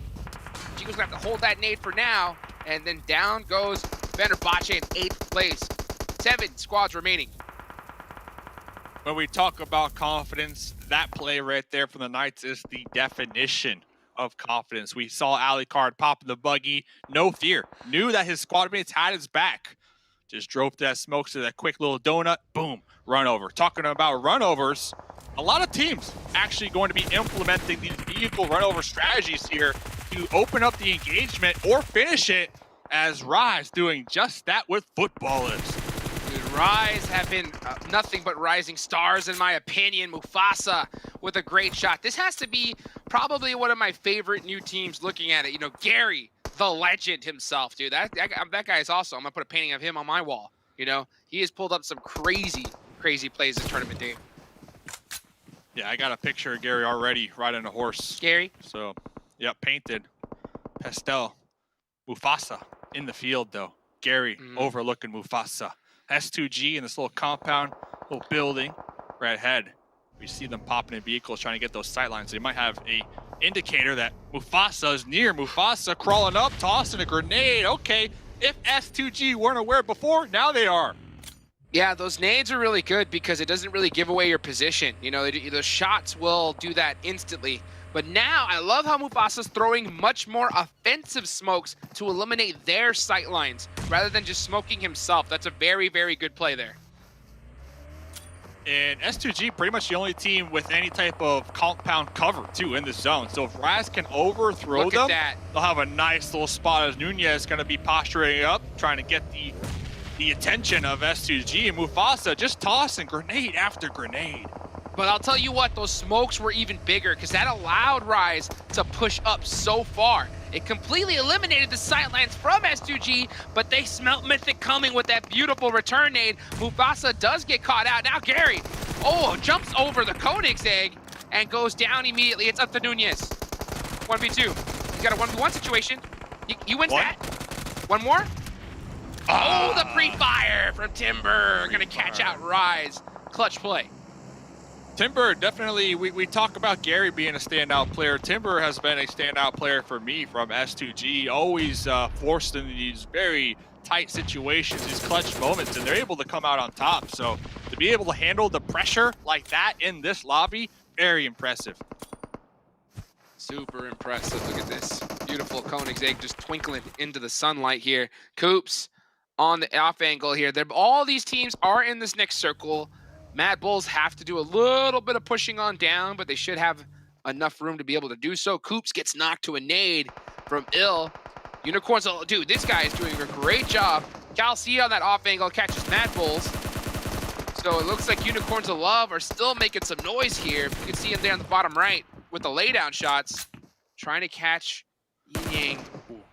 Chico's going to have to hold that nade for now. And then down goes Fenerbahce in 8th place. 7 squads remaining. When we talk about confidence, that play right there from the Knights is the definition of confidence. We saw Alucard pop in the buggy, no fear. Knew that his squad mates had his back. Just drove to that smoke to that quick little donut, boom, run over. Talking about runovers, a lot of teams actually going to be implementing these vehicle runover strategies here to open up the engagement or finish it, as Rise doing just that with Footballers. Rise have been nothing but rising stars, in my opinion. Mufasa with a great shot. This has to be probably one of my favorite new teams looking at it. You know, Gary, the legend himself, dude. That guy is awesome. I'm going to put a painting of him on my wall. You know, he has pulled up some crazy plays this tournament, Dave. Yeah, I got a picture of Gary already riding a horse. Gary? So, yep, painted. Pastel. Mufasa in the field, though. Gary overlooking Mufasa. S2G in this little compound, little building right ahead. We see them popping in vehicles trying to get those sight lines. They might have a indicator that Mufasa is near. Mufasa crawling up, tossing a grenade. Okay, if S2G weren't aware before, now they are. Yeah, those nades are really good because it doesn't really give away your position. You know, those shots will do that instantly. But now I love how Mufasa's throwing much more offensive smokes to eliminate their sight lines rather than just smoking himself. That's a very, very good play there. And S2G pretty much the only team with any type of compound cover too in this zone. So if Raz can overthrow Look them, at that. they'll have a nice little spot as Nunez is going to be posturing up, trying to get the attention of S2G, and Mufasa just tossing grenade after grenade. But I'll tell you what, those smokes were even bigger because that allowed Rise to push up so far. It completely eliminated the sightlines from S2G, but they smelt Mythic coming with that beautiful return nade. Mufasa does get caught out. Now Gary, jumps over the Koenigsegg and goes down immediately. It's up to Nunez. 1v2. He's got a 1v1 situation. He wins that. One more. Oh, the pre-fire from Timber. Gonna catch out Rise. Clutch play. Timber, definitely, we talk about Gary being a standout player. Timber has been a standout player for me from S2G, always forced in these very tight situations, these clutch moments, and they're able to come out on top. So to be able to handle the pressure like that in this lobby, very impressive. Super impressive. Look at this. Beautiful Koenigsegg just twinkling into the sunlight here. Coops on the off angle here. All these teams are in this next circle. Mad Bulls have to do a little bit of pushing on down, but they should have enough room to be able to do so. Coops gets knocked to a nade from Ill. Unicorns, dude, this guy is doing a great job. Calcia on that off angle catches Mad Bulls. So it looks like Unicorns of Love are still making some noise here. You can see him there on the bottom right with the laydown shots, trying to catch Yin Yang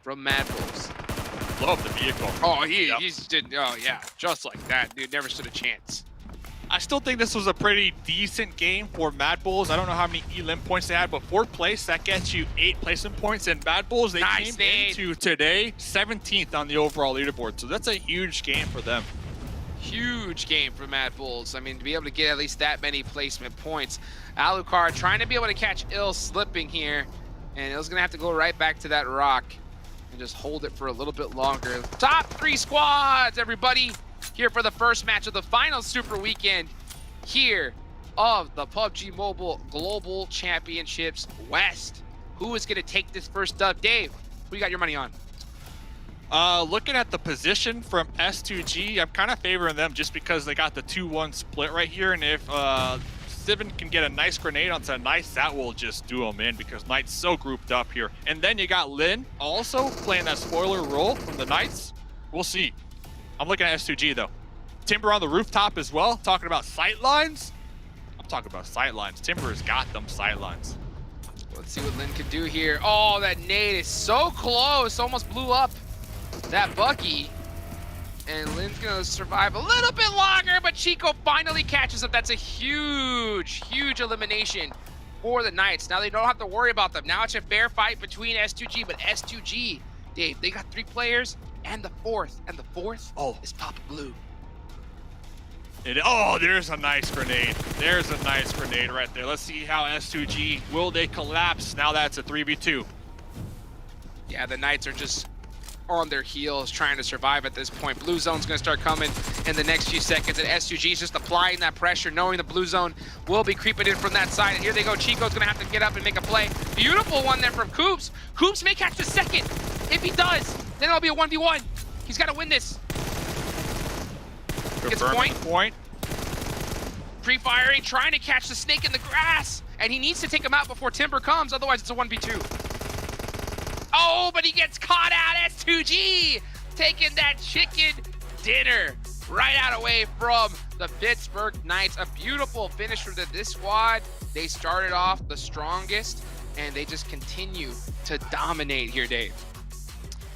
from Mad Bulls. Love the vehicle. Oh, he's yeah, just like that, dude. Never stood a chance. I still think this was a pretty decent game for Mad Bulls. I don't know how many elim points they had, but 4th place, that gets you 8 placement points. And Mad Bulls, they came into today 17th on the overall leaderboard. So that's a huge game for them. Huge game for Mad Bulls. I mean, to be able to get at least that many placement points. Alucard trying to be able to catch Ill slipping here. And Ill's going to have to go right back to that rock and just hold it for a little bit longer. Top 3 squads, everybody. Here for the first match of the final Super Weekend here of the PUBG Mobile Global Championships West. Who is going to take this first dub? Dave, who you got your money on? Looking at the position from S2G, I'm kind of favoring them just because they got the 2-1 split right here. And if Sivin can get a nice grenade onto Knights, that will just do them in because Knights so grouped up here. And then you got Lin also playing that spoiler role from the Knights. We'll see. I'm looking at S2G though. Timber on the rooftop as well, talking about sight lines. I'm talking about sight lines. Timber has got them sight lines. Let's see what Lin can do here. Oh, that nade is so close. Almost blew up that Bucky. And Lin's gonna survive a little bit longer, but Chico finally catches up. That's a huge, huge elimination for the Knights. Now they don't have to worry about them. Now it's a fair fight between S2G, but S2G, Dave, they got 3 players. And the fourth is Papa Blue. There's a nice grenade. There's a nice grenade right there. Let's see how S2G, will they collapse? Now that's a 3v2. Yeah, the Knights are just on their heels trying to survive at this point. Blue zone's gonna start coming in the next few seconds, and S2G is just applying that pressure, knowing the blue zone will be creeping in from that side. And here they go. Chico's gonna have to get up and make a play. Beautiful one there from Coops. Coops may catch the second. If he does, then it'll be a 1v1. He's got to win this. Gets a point. Pre-firing, trying to catch the snake in the grass. And he needs to take him out before Timber comes, otherwise it's a 1v2. Oh, but he gets caught out. S2G taking that chicken dinner right out away from the Pittsburgh Knights. A beautiful finish for this squad. They started off the strongest, and they just continue to dominate here, Dave.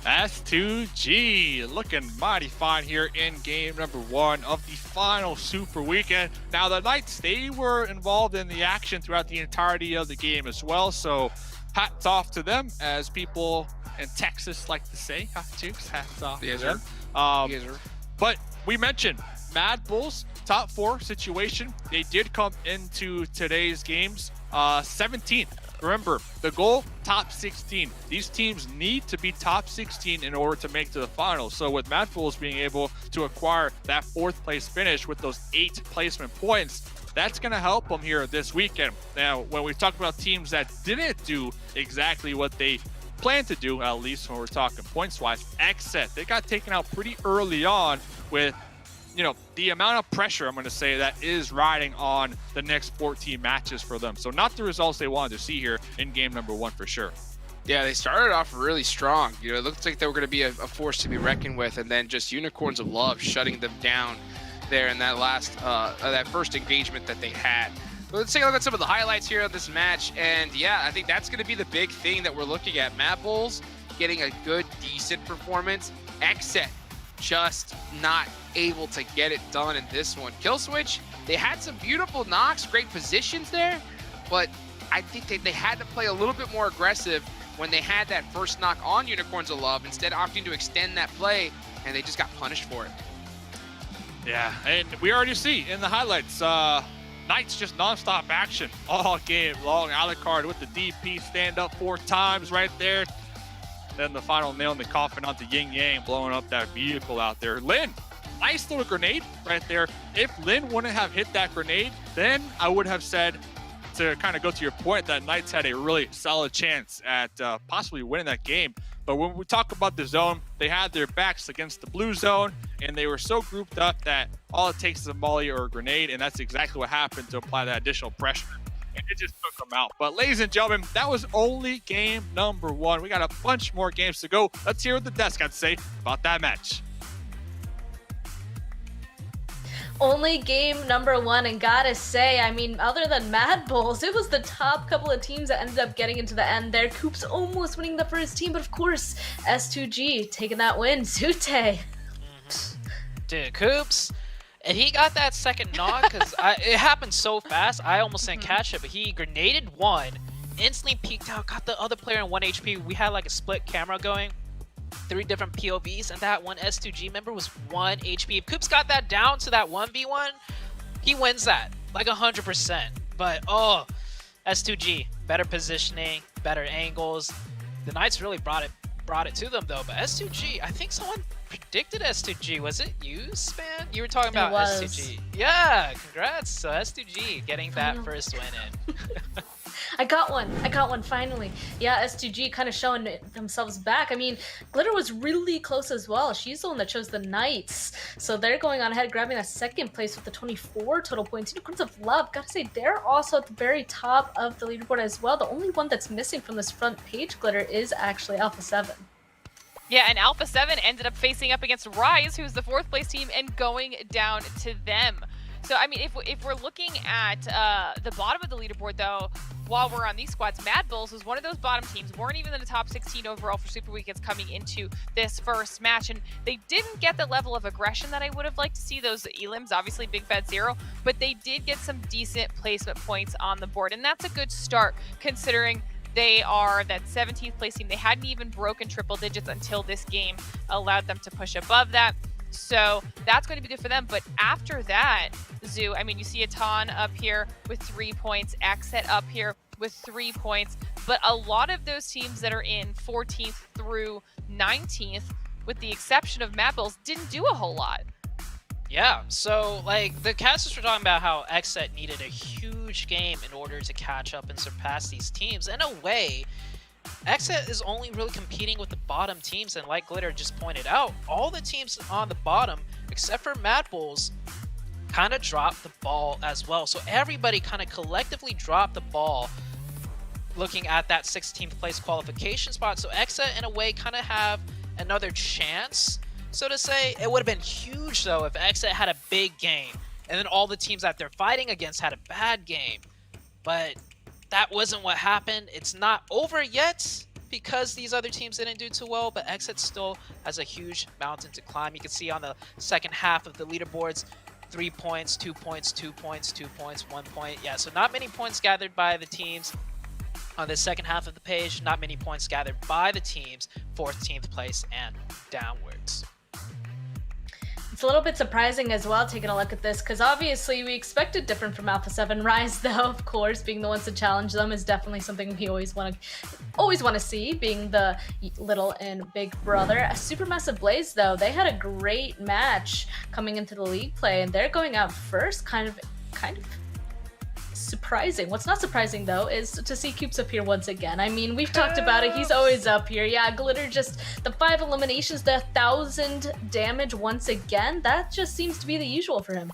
S2G looking mighty fine here in game number 1 of the final Super Weekend. Now the Knights, they were involved in the action throughout the entirety of the game as well, so hats off to them, as people in Texas like to say. Hats off to them. But we mentioned Mad Bulls top 4 situation. They did come into today's games 17th. Remember, the goal, top 16. These teams need to be top 16 in order to make to the finals. So with Mad Bulls being able to acquire that 4th place finish with those 8 placement points, that's going to help them here this weekend. Now, when we talk about teams that didn't do exactly what they planned to do, at least when we're talking points-wise, XSET, they got taken out pretty early on with, you know, the amount of pressure, I'm going to say, that is riding on the next 14 matches for them. So not the results they wanted to see here in game number 1 for sure. Yeah, they started off really strong. You know, it looked like they were going to be a force to be reckoned with, and then just Unicorns of Love shutting them down there in that last, that first engagement that they had. But let's take a look at some of the highlights here of this match, and yeah, I think that's going to be the big thing that we're looking at. Mad Bulls getting a good, decent performance. XSET just not able to get it done in this one. Killswitch, they had some beautiful knocks, great positions there, but I think they had to play a little bit more aggressive when they had that first knock on Unicorns of Love, instead opting to extend that play, and they just got punished for it. Yeah, and we already see in the highlights, Knights just non-stop action all game long. Alucard with the DP stand up 4 times right there. Then the final nail in the coffin onto Yin Yang, blowing up that vehicle out there. Lin, nice little grenade right there. If Lin wouldn't have hit that grenade, then I would have said, to kind of go to your point, that Knights had a really solid chance at possibly winning that game. But when we talk about the zone, they had their backs against the blue zone, and they were so grouped up that all it takes is a molly or a grenade, and that's exactly what happened to apply that additional pressure. And it just took them out. But ladies and gentlemen, that was only game number 1. We got a bunch more games to go. Let's hear what the desk had to say about that match. Only game number 1, and gotta say, I mean, other than Mad Bulls, it was the top couple of teams that ended up getting into the end there. Coops almost winning the first team, but of course, S2G taking that win. Zute. Dude, Coops, and he got that second knock because it happened so fast. I almost didn't catch it, but he grenaded one, instantly peeked out, got the other player in 1 HP. We had like a split camera going, 3 different POVs, and that one S2G member was 1 HP. If Coops got that down to that 1v1, he wins that like 100%. But oh, S2G, better positioning, better angles. The Knights really brought it to them though. But S2G, I think someone predicted S2G. Was it you, Span? You were talking about S2G. Yeah, congrats. So S2G getting that first win in. I got one finally. Yeah, S2G kind of showing themselves back. I mean, Glitter was really close as well. She's the one that chose the Knights. So they're going on ahead, grabbing that second place with the 24 total points. Unicorns of Love, gotta say, they're also at the very top of the leaderboard as well. The only one that's missing from this front page, Glitter, is actually Alpha 7. Yeah, and Alpha 7 ended up facing up against Rise, who's the 4th place team, and going down to them. So, I mean, if we're looking at the bottom of the leaderboard, though, while we're on these squads, Mad Bulls was one of those bottom teams, weren't even in the top 16 overall for Super Weekends coming into this first match, and they didn't get the level of aggression that I would have liked to see. Those elims, obviously Big Bad Zero, but they did get some decent placement points on the board, and that's a good start considering they are that 17th place team. They hadn't even broken triple digits until this game allowed them to push above that. So that's going to be good for them. But after that, Zoo, I mean, you see Atan up here with 3 points, XSET up here with 3 points. But a lot of those teams that are in 14th through 19th, with the exception of Mad Bulls, didn't do a whole lot. Yeah, so like the casters were talking about how XSET needed a huge game in order to catch up and surpass these teams. In a way, XSET is only really competing with the bottom teams, and like Glitter just pointed out, all the teams on the bottom, except for Mad Bulls, kind of dropped the ball as well. So everybody kind of collectively dropped the ball looking at that 16th place qualification spot. So XSET, in a way, kind of have another chance, so to say. It would have been huge, though, if XSET had a big game, and then all the teams that they're fighting against had a bad game. But that wasn't what happened. It's not over yet because these other teams didn't do too well, but XSET still has a huge mountain to climb. You can see on the second half of the leaderboards, 3 points, 2 points, 2 points, 2 points, 1 point. Yeah, so not many points gathered by the teams on the second half of the page. Not many points gathered by the teams 14th place and downwards. It's a little bit surprising as well, taking a look at this, because obviously we expected different from Alpha 7. Rise, though, of course, being the ones to challenge them is definitely something we always want to see, being the little and big brother. A Supermassive Blaze, though, they had a great match coming into the league play, and they're going out first, kind of surprising. What's not surprising though is to see Coops up here once again. I mean, we've talked about it. He's always up here. Yeah, Glitter just the 5 eliminations, the 1,000 damage once again. That just seems to be the usual for him.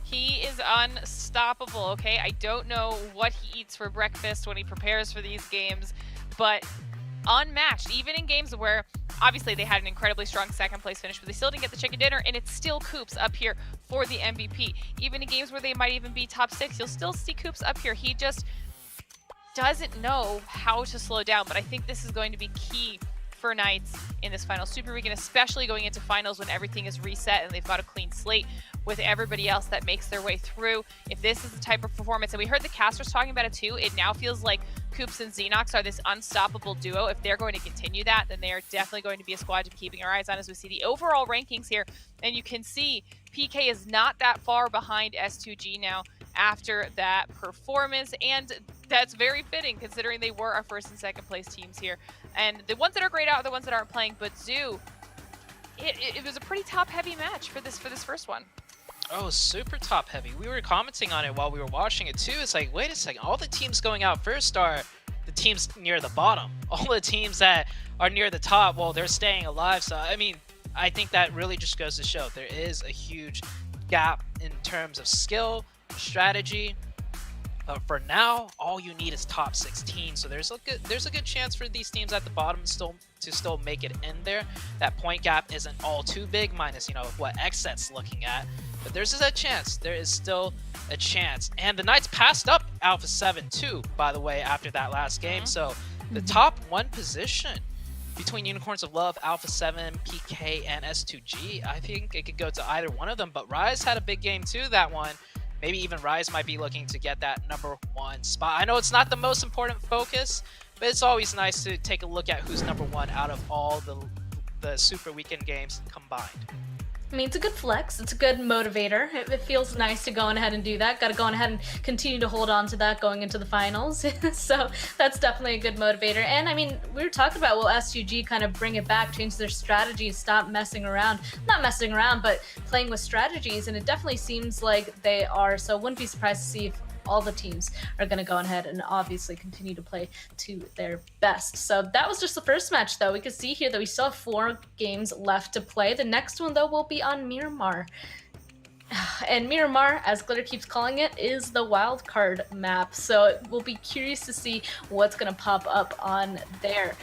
He is unstoppable, okay? I don't know what he eats for breakfast when he prepares for these games, but unmatched, even in games where obviously they had an incredibly strong second place finish, but they still didn't get the chicken dinner, and it's still Coops up here for the MVP. Even in games where they might even be top 6, you'll still see Coops up here. He just doesn't know how to slow down, but I think this is going to be key for Knights in this final Super Weekend, especially going into finals when everything is reset and they've got a clean slate with everybody else that makes their way through. If this is the type of performance, and we heard the casters talking about it too, it now feels like Coops and Xenox are this unstoppable duo. If they're going to continue that, then they are definitely going to be a squad to be keeping our eyes on as we see the overall rankings here. And you can see PK is not that far behind S2G now after that performance, and that's very fitting considering they were our first and second place teams here. And the ones that are grayed out are the ones that aren't playing, but Zoo, it was a pretty top-heavy match for this first one. Oh, super top heavy. We were commenting on it while we were watching it too. It's like, wait a second, all the teams going out first are the teams near the bottom. All the teams that are near the top, well, they're staying alive. So, I mean, I think that really just goes to show there is a huge gap in terms of skill, strategy. But for now, all you need is top 16. So there's a good chance for these teams at the bottom to still make it in there. That point gap isn't all too big, minus, you know, what XSET's looking at. But there's a chance. There is still a chance. And the Knights passed up Alpha 7 too, by the way, after that last game. So the top 1 position between Unicorns of Love, Alpha 7, PK, and S2G, I think it could go to either one of them. But Rise had a big game too, that one. Maybe even Rise might be looking to get that #1 spot. I know it's not the most important focus, but it's always nice to take a look at who's #1 out of all the Super Weekend games combined. I mean, it's a good flex. It's a good motivator. It feels nice to go on ahead and do that. Got to go on ahead and continue to hold on to that going into the finals. So that's definitely a good motivator. And I mean, we were talking about, will SUG kind of bring it back, change their strategies, stop messing around. Not messing around, but playing with strategies. And it definitely seems like they are. So wouldn't be surprised to see if all the teams are going to go ahead and obviously continue to play to their best. So that was just the first match, though. We can see here that we still have 4 games left to play. The next one, though, will be on Miramar. And Miramar, as Glitter keeps calling it, is the wildcard map. So we'll be curious to see what's going to pop up on there.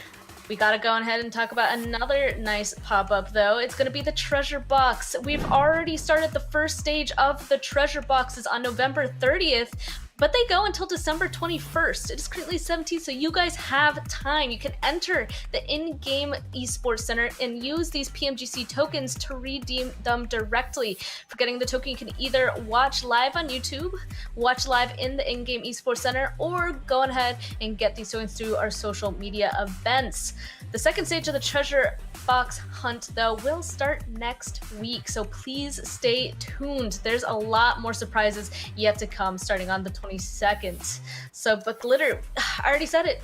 We gotta go ahead and talk about another nice pop-up though. It's gonna be the treasure box. We've already started the first stage of the treasure boxes on November 30th, but they go until December 21st. It is currently 17th, so you guys have time. You can enter the in-game esports center and use these PMGC tokens to redeem them directly. For getting the token, you can either watch live on YouTube, watch live in the in-game esports center, or go ahead and get these tokens through our social media events. The second stage of the treasure box hunt, though, will start next week, so please stay tuned. There's a lot more surprises yet to come starting on the 22nd. So, but Glitter, I already said it.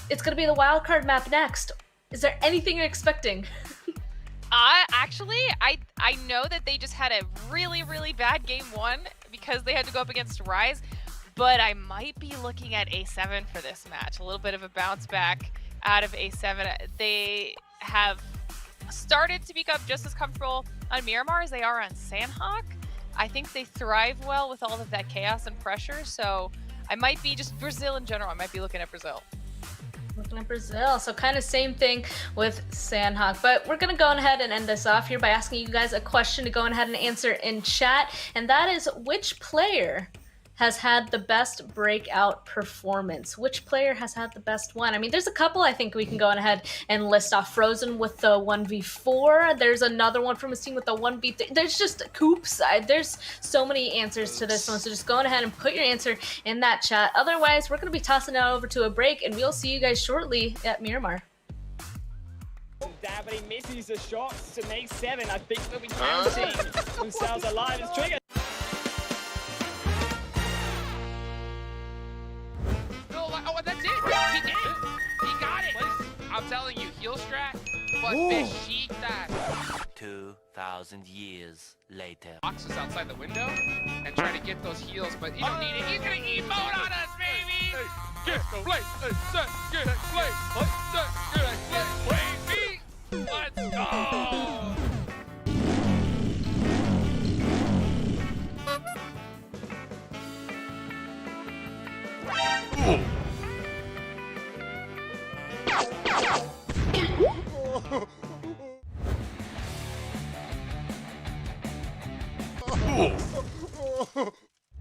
It's going to be the wildcard map next. Is there anything you're expecting? I know that they just had a really bad game 1 because they had to go up against Rise, but I might be looking at A7 for this match. A little bit of a bounce back out of A7. They have started to become just as comfortable on Miramar as they are on Sanhok. I think they thrive well with all of that chaos and pressure, so I might be just Brazil in general. I might be looking at Brazil. Looking at Brazil, so kind of same thing with Sanhok. But we're gonna go ahead and end this off here by asking you guys a question to go ahead and answer in chat, and that is, which player has had the best breakout performance? Which player has had the best one? I mean, there's a couple I think we can go on ahead and list off. Frozen with the 1v4. There's another one from a team with the 1v3. There's just Coops. There's so many answers to this one, so just go on ahead and put your answer in that chat. Otherwise, we're going to be tossing it over to a break, and we'll see you guys shortly at Miramar. But he misses the shots to make 7. I think they'll be counting themselves alive. It's Trigger. Oh, that's it. He did. He got it. I'm telling you, heal strat But Vegeta 2,000 years later. boxes outside the window and try to get those heals, but you don't need it. He's gonna emote on us, baby! Get play, set, get play, set, get play, baby! Let's go!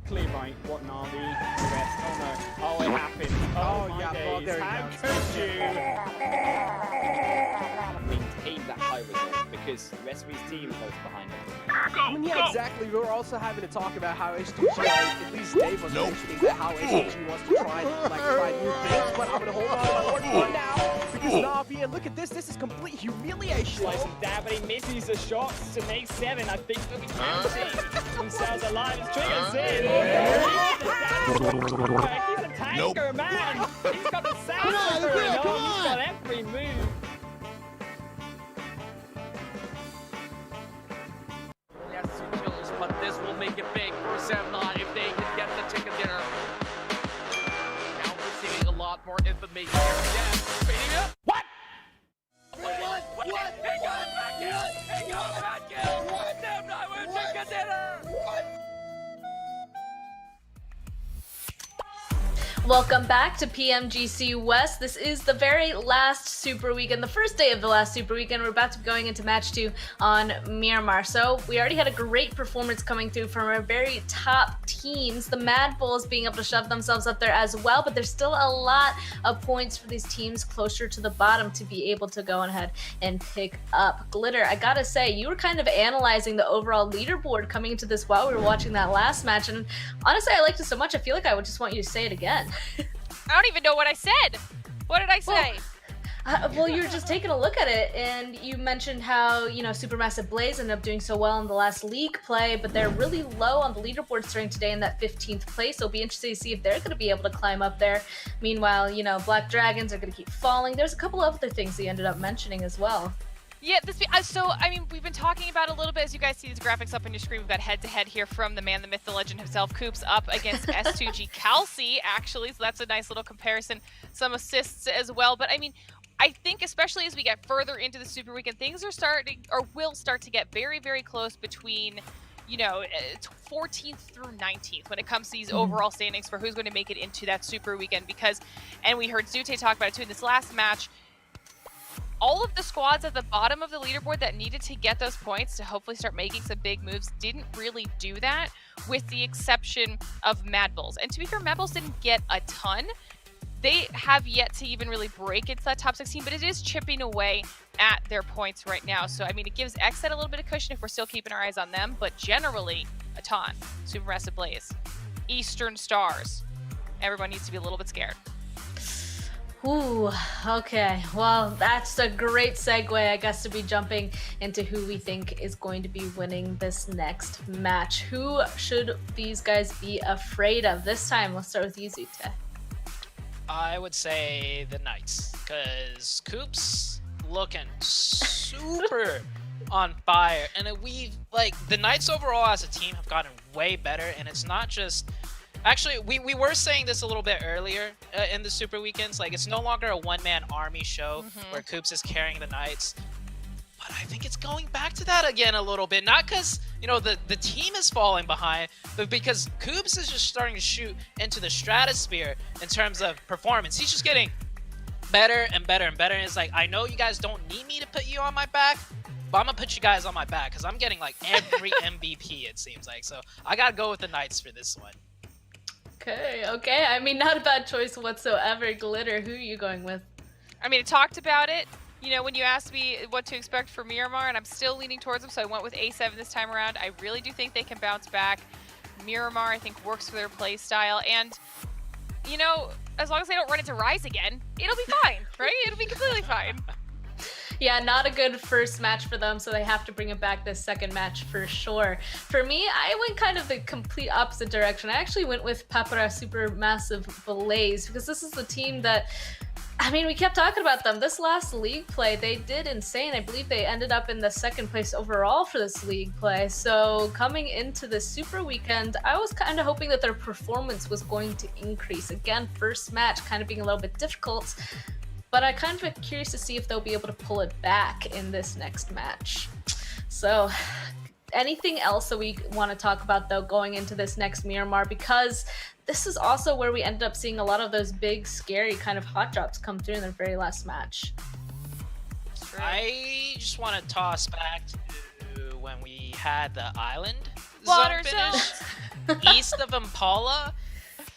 Clear right, what Navi, the rest. Oh no. Oh, it happened. Oh, my days. there he How goes. could you? Maintain that high result because the rest of his team is close behind him. I mean, yeah, exactly. We were also having to talk about how H2G, at least Dave was mentioning that how H2G wants to try new things, but I'm gonna hold on to my word now because Navi, and look at this is complete humiliation. Slice him down, but he misses the shots to make 7. I think they'll be counting themselves alive as triggers in. He's a tanker, man. He's got the sound going on. He's got every move. But this will make it big for Sanhok if they can get the chicken dinner. Now we're seeing a lot more information here. Yes, speeding up. What? What? He got back in! He got back in! Damn, now we're chicken dinner! Welcome back to PMGC West. This is the very last Super Weekend, the first day of the last Super Weekend. We're about to be going into match 2 on Miramar. So we already had a great performance coming through from our very top teams. The Mad Bulls being able to shove themselves up there as well, but there's still a lot of points for these teams closer to the bottom to be able to go ahead and pick up. Glitter, I gotta say, you were kind of analyzing the overall leaderboard coming into this while we were watching that last match, and honestly, I liked it so much, I feel like I would just want you to say it again. I don't even know what I said. What did I say? Well, you were just taking a look at it, and you mentioned how, you know, Supermassive Blaze ended up doing so well in the last league play, but they're really low on the leaderboard starting today in that 15th place, so it'll be interesting to see if they're going to be able to climb up there. Meanwhile, you know, Black Dragons are going to keep falling. There's a couple of other things he ended up mentioning as well. Yeah, so, I mean, we've been talking about a little bit, as you guys see these graphics up on your screen. We've got head-to-head here from the man, the myth, the legend himself, Coops, up against S2G Kelsey, actually, so that's a nice little comparison. Some assists as well, but I mean, I think especially as we get further into the Super Weekend, things are starting, or will start to get very, very close between, you know, 14th through 19th when it comes to these overall standings for who's going to make it into that Super Weekend, because, and we heard Zute talk about it too in this last match, all of the squads at the bottom of the leaderboard that needed to get those points to hopefully start making some big moves didn't really do that, with the exception of Mad Bulls. And to be fair, Mad Bulls didn't get a ton. They have yet to even really break into that top 16, but it is chipping away at their points right now. So, I mean, it gives Xset a little bit of cushion if we're still keeping our eyes on them, but generally, a ton. Supermassive Blaze, Eastern Stars. Everyone needs to be a little bit scared. Ooh, okay. Well, that's a great segue, I guess, to be jumping into who we think is going to be winning this next match. Who should these guys be afraid of? This time, let's start with you, Zute. I would say the Knights, because Coops looking super on fire. And we've, like, the Knights overall as a team have gotten way better, and it's not just... Actually, we were saying this a little bit earlier in the Super Weekends. Like, it's no longer a one-man army show where Coops is carrying the Knights. But I think it's going back to that again a little bit. Not because, you know, the team is falling behind, but because Coops is just starting to shoot into the stratosphere in terms of performance. He's just getting better and better and better. And it's like, I know you guys don't need me to put you on my back, but I'm going to put you guys on my back because I'm getting, like, every MVP, it seems like. So I got to go with the Knights for this one. Okay. I mean, not a bad choice whatsoever. Glitter, who are you going with? I mean, I talked about it, you know, when you asked me what to expect for Miramar, and I'm still leaning towards them, so I went with A7 this time around. I really do think they can bounce back. Miramar, I think, works for their play style, and, you know, as long as they don't run into Rise again, it'll be fine, right? It'll be completely fine. Yeah, not a good first match for them, so they have to bring it back this second match for sure. For me, I went kind of the complete opposite direction. I actually went with Papara Supermassive Blaze, because this is the team that I mean, we kept talking about them. This last league play, they did insane. I believe they ended up in the 2nd place overall for this league play. So coming into the Super Weekend, I was kind of hoping that their performance was going to increase. Again, first match kind of being a little bit difficult, but I kind of am curious to see if they'll be able to pull it back in this next match. So anything else that we want to talk about though going into this next Miramar, because this is also where we ended up seeing a lot of those big, scary kind of hot drops come through in their very last match. I just want to toss back to when we had the island Water zone finish east of Impala.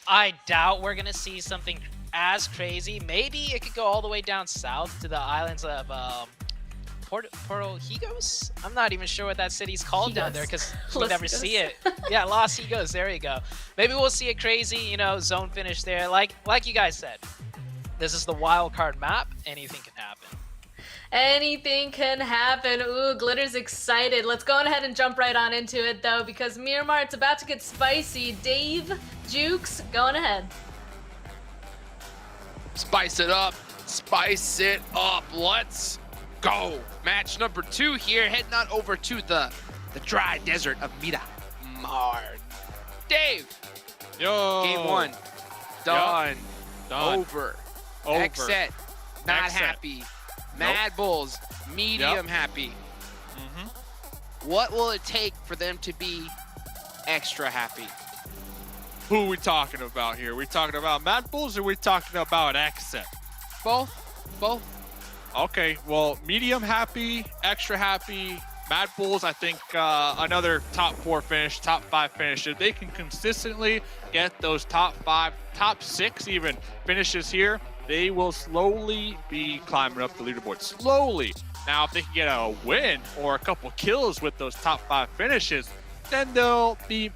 I doubt we're going to see something as crazy. Maybe it could go all the way down south to the islands of Porto Higos? I'm not even sure what that city's called down there because we never see it. Yeah, Los Higos, there you go. Maybe we'll see a crazy, you know, zone finish there. Like you guys said, this is the wild card map. Anything can happen. Anything can happen. Ooh, Glitter's excited. Let's go ahead and jump right on into it though, because Miramar, it's about to get spicy. Dave, Jukes, going ahead. Spice it up. Spice it up. Let's go. Match number 2 here, heading on over to the dry desert of Miramar. Dave. Yo. Game 1. Done. Yep. Done. Over. Over. Next set. Not Next set. happy. Mad Bulls. Medium happy. What will it take for them to be extra happy? Who are we talking about here? We talking about Mad Bulls or we talking about X-Set? Both. Both. Okay, well, medium happy, extra happy, Mad Bulls, I think another top 4 finish, top 5 finish. If they can consistently get those top 5, top 6 even finishes here, they will slowly be climbing up the leaderboard. Slowly. Now, if they can get a win or a couple kills with those top 5 finishes, then they'll be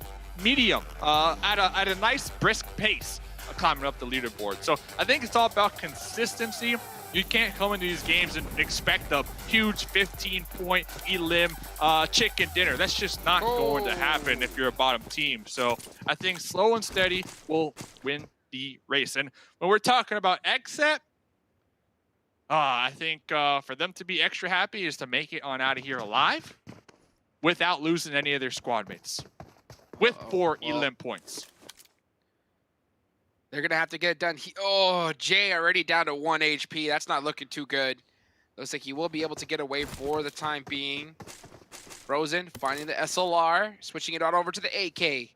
medium at a nice brisk pace climbing up the leaderboard. So I think it's all about consistency. You can't come into these games and expect a huge 15-point elim chicken dinner. That's just not going to happen if you're a bottom team. So I think slow and steady will win the race. And when we're talking about X-Set, I think for them to be extra happy is to make it on out of here alive without losing any of their squad mates with 4 elim points. They're going to have to get it done. Oh, Jay already down to 1 HP. That's not looking too good. Looks like he will be able to get away for the time being. Frozen finding the SLR, switching it on over to the AK.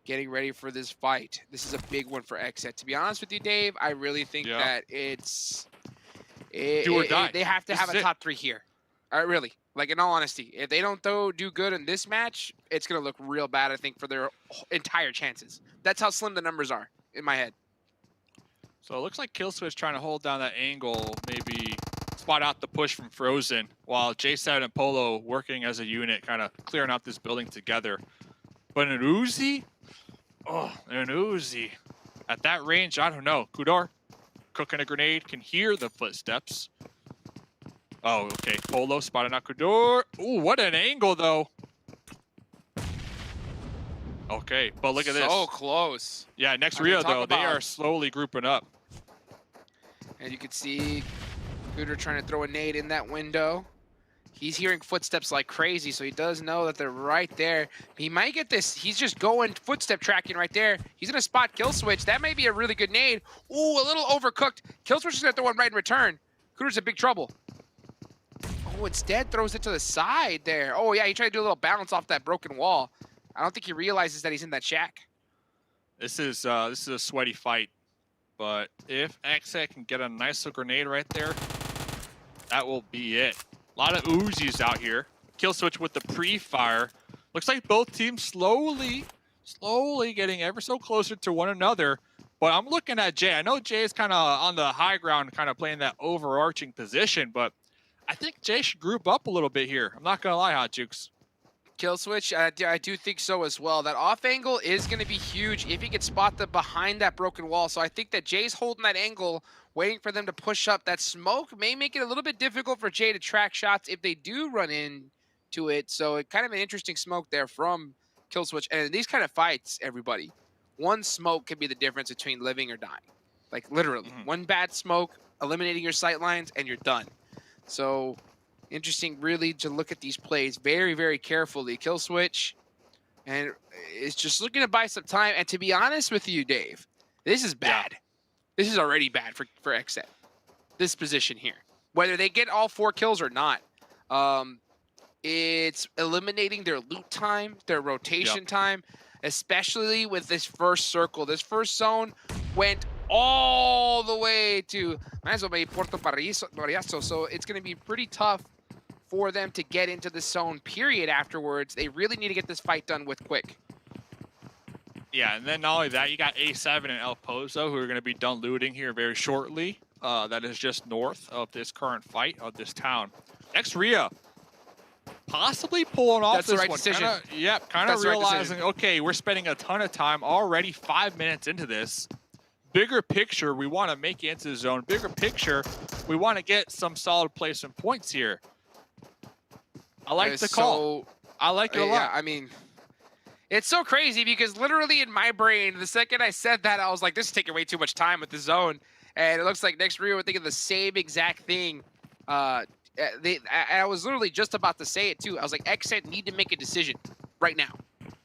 Getting ready for this fight. This is a big one for X-Set. To be honest with you, Dave, I really think that it's... do or die. They have to have a top 3 here. Really. Like, in all honesty, if they don't do good in this match, it's going to look real bad, I think, for their entire chances. That's how slim the numbers are in my head. So it looks like Killswitch trying to hold down that angle, maybe spot out the push from Frozen, while J7 and Polo working as a unit, kind of clearing out this building together. But an Uzi? Oh, an Uzi. At that range, I don't know. Kudor, cooking a grenade, can hear the footsteps. Oh, okay. Polo spotted out Kudor. Ooh, what an angle, though. Okay, but look at this. So close. Yeah, next Rio, though, they are slowly grouping up. And you can see Kudor trying to throw a nade in that window. He's hearing footsteps like crazy, so he does know that they're right there. He might get this. He's just going footstep tracking right there. He's going to spot Killswitch. That may be a really good nade. Ooh, a little overcooked. Killswitch is going to throw one right in return. Kudor's in big trouble. Oh, instead throws it to the side there. Oh, yeah, he tried to do a little bounce off that broken wall. I don't think he realizes that he's in that shack. This is a sweaty fight, but if X-Set can get a nice little grenade right there, that will be it. A lot of Uzis out here. Killswitch with the pre-fire. Looks like both teams slowly getting ever so closer to one another. But I'm looking at Jay. I know Jay is kind of on the high ground, kind of playing that overarching position, but I think Jay should group up a little bit here. I'm not going to lie, Hot Jukes. Killswitch, I do think so as well. That off angle is going to be huge if he can spot the behind that broken wall. So I think that Jay's holding that angle, waiting for them to push up. That smoke may make it a little bit difficult for Jay to track shots if they do run into it. So it kind of an interesting smoke there from Killswitch. And in these kind of fights, everybody, one smoke can be the difference between living or dying. Like literally, one bad smoke, eliminating your sight lines, and you're done. So interesting, really, to look at these plays very, very carefully. Kill switch, and it's just looking to buy some time. And to be honest with you, Dave, this is bad. Yeah. This is already bad for XZ. This position here, whether they get all 4 kills or not, it's eliminating their loot time, their rotation time, especially with this first circle. This first zone went all the way to Puerto Pariaso, so it's going to be pretty tough for them to get into the zone, period, afterwards. They really need to get this fight done with quick. Yeah, and then not only that, you got A7 and El Pozo, who are going to be done looting here very shortly. That is just north of this current fight of this town. Next, Rhea. Possibly pulling off That's this the right one. decision. Kind of realizing, okay, we're spending a ton of time already 5 minutes into this. Bigger picture, we want to make it into the zone. Bigger picture, we want to get some solid placement points here. I like the call. I like it a lot. Yeah, I mean, it's so crazy because literally in my brain, the second I said that, I was like, this is taking way too much time with the zone. And it looks like next Rio would think of the same exact thing. I was literally just about to say it too. I was like, XZ need to make a decision right now.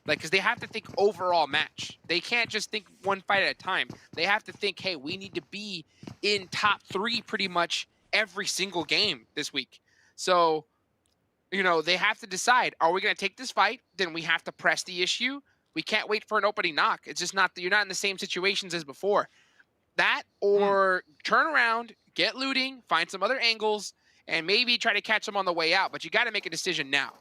Like, because they have to think overall match. They can't just think one fight at a time. They have to think, hey, we need to be in top 3 pretty much every single game this week. So, you know, they have to decide, are we going to take this fight? Then we have to press the issue. We can't wait for an opening knock. It's just not, you're not in the same situations as before. That or turn around, get looting, find some other angles, and maybe try to catch them on the way out. But you got to make a decision now.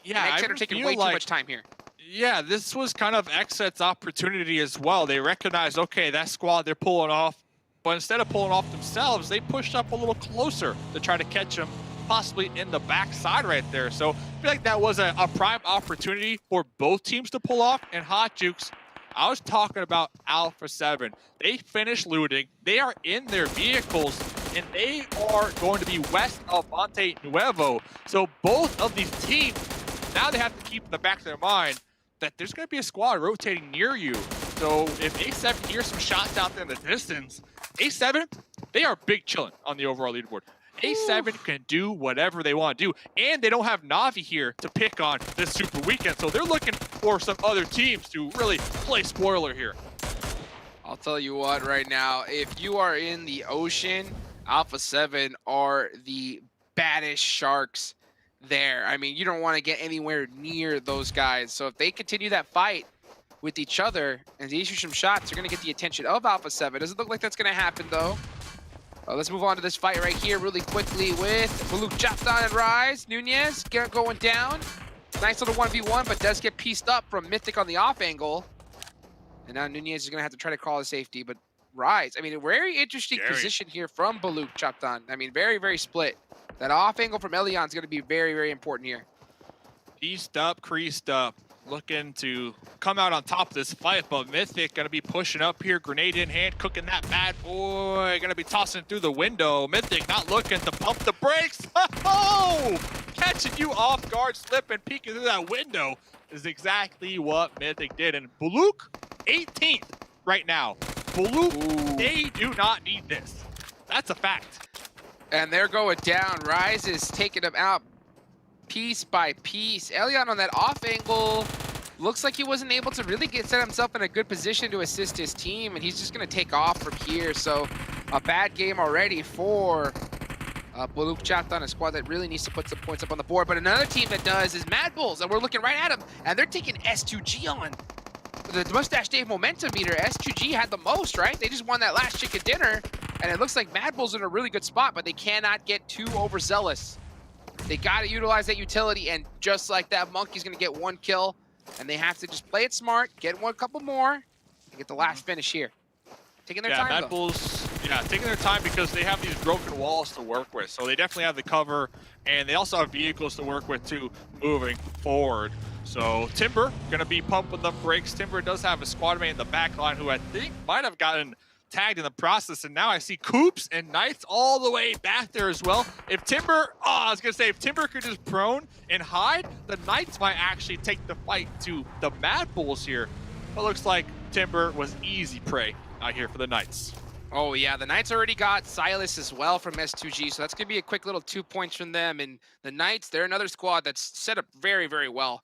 Yeah, XZ are taking way too much time here. Yeah, this was kind of XZ's opportunity as well. They recognized, okay, that squad they're pulling off, but instead of pulling off themselves, they pushed up a little closer to try to catch them, possibly in the backside right there. So I feel like that was a prime opportunity for both teams to pull off. And Hot Jukes, I was talking about Alpha 7. They finished looting. They are in their vehicles, and they are going to be west of Monte Nuevo. So both of these teams, now they have to keep in the back of their mind that there's going to be a squad rotating near you. So if A7 hears some shots out there in the distance, A7, they are big chilling on the overall leaderboard. A7 can do whatever they want to do, and they don't have Na'Vi here to pick on this Super Weekend, so they're looking for some other teams to really play spoiler here. I'll tell you what right now, if you are in the ocean, Alpha 7 are the baddest sharks there. I mean, you don't want to get anywhere near those guys, so if they continue that fight with each other and they issue some shots, they're going to get the attention of Alpha 7. Doesn't look like that's going to happen, though. Let's move on to this fight right here really quickly with Baluk Chapdan and Rise. Nunez going down. Nice little 1v1, but does get pieced up from Mythic on the off angle. And now Nunez is going to have to try to call a safety, but Rise, I mean, a very interesting position here from Baluk Chapdan. I mean, very, very split. That off angle from Elion is going to be very, very important here. Pieced up, creased up. Looking to come out on top of this fight, but Mythic gonna be pushing up here, grenade in hand, cooking that bad boy, gonna be tossing through the window. Mythic not looking to pump the brakes. Oh! Catching you off guard, slipping, peeking through that window is exactly what Mythic did. And Baluk, 18th right now. Baluk, they do not need this. That's a fact. And they're going down. Rise is taking them out piece by piece. Elion on that off angle looks like he wasn't able to really set himself in a good position to assist his team, and he's just going to take off from here. So a bad game already for Baluk Chapdan, a squad that really needs to put some points up on the board. But another team that does is Mad Bulls, and we're looking right at them, and they're taking S2G on. The Mustache Dave momentum meter, S2G had the most, right? They just won that last chicken dinner, and it looks like Mad Bulls are in a really good spot, but they cannot get too overzealous. They got to utilize that utility, and just like that, Monkey's going to get 1 kill, and they have to just play it smart, get couple more, and get the last finish here. Taking their time, Mad Bulls, taking their time because they have these broken walls to work with, so they definitely have the cover, and they also have vehicles to work with, too, moving forward. So Timber going to be pumping the brakes. Timber does have a squad mate in the back line who I think might have gotten tagged in the process, and now I see Coops and Knights all the way back there as well. If Timber, if Timber could just prone and hide, the Knights might actually take the fight to the Mad Bulls here. But looks like Timber was easy prey out here for the Knights. Oh yeah, the Knights already got Silas as well from S2G, so that's gonna be a quick little 2 points from them. And the Knights, they're another squad that's set up very, very well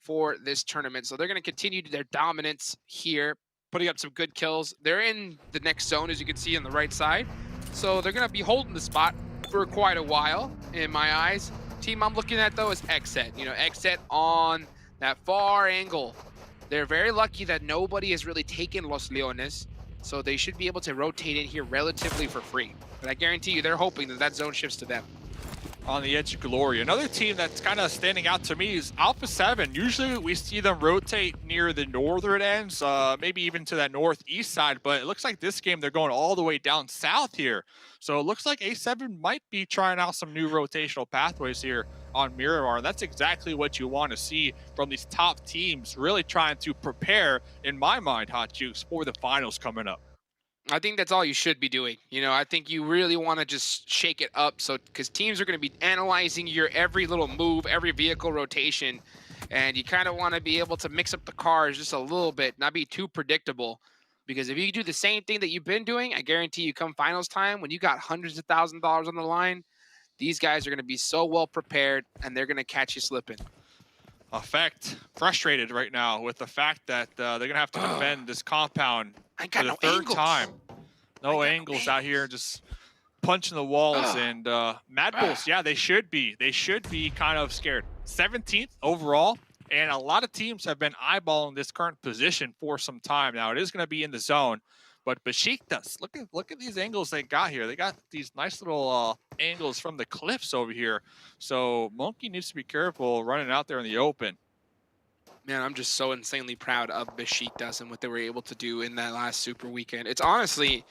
for this tournament. So they're gonna continue their dominance here, putting up some good kills. They're in the next zone, as you can see on the right side. So they're gonna be holding the spot for quite a while, in my eyes. Team I'm looking at though is Xset. You know, Xset on that far angle. They're very lucky that nobody has really taken Los Leones. So they should be able to rotate in here relatively for free. But I guarantee you they're hoping that that zone shifts to them. On the edge of glory. Another team that's kind of standing out to me is Alpha 7. Usually we see them rotate near the northern ends, maybe even to that northeast side, but it looks like this game they're going all the way down south here. So it looks like A7 might be trying out some new rotational pathways here on Miramar. That's exactly what you want to see from these top teams, really trying to prepare, in my mind, Hot Juice, for the finals coming up. I think that's all you should be doing. You know, I think you really want to just shake it up, so because teams are going to be analyzing your every little move, every vehicle rotation, and you kind of want to be able to mix up the cars just a little bit, not be too predictable. Because if you do the same thing that you've been doing, I guarantee you come finals time, when you got hundreds of thousands of dollars on the line, these guys are going to be so well prepared, and they're going to catch you slipping. Effect frustrated right now with the fact that they're going to have to defend this compound for the third time. No angles out here, just punching the walls. And Mad Bulls, yeah, they should be. They should be kind of scared. 17th overall. And a lot of teams have been eyeballing this current position for some time now. It is going to be in the zone, but Besiktas, look at these angles they got here. They got these nice little angles from the cliffs over here. So Monkey needs to be careful running out there in the open. Man, I'm just so insanely proud of Besiktas and what they were able to do in that last Super Weekend. It's honestly,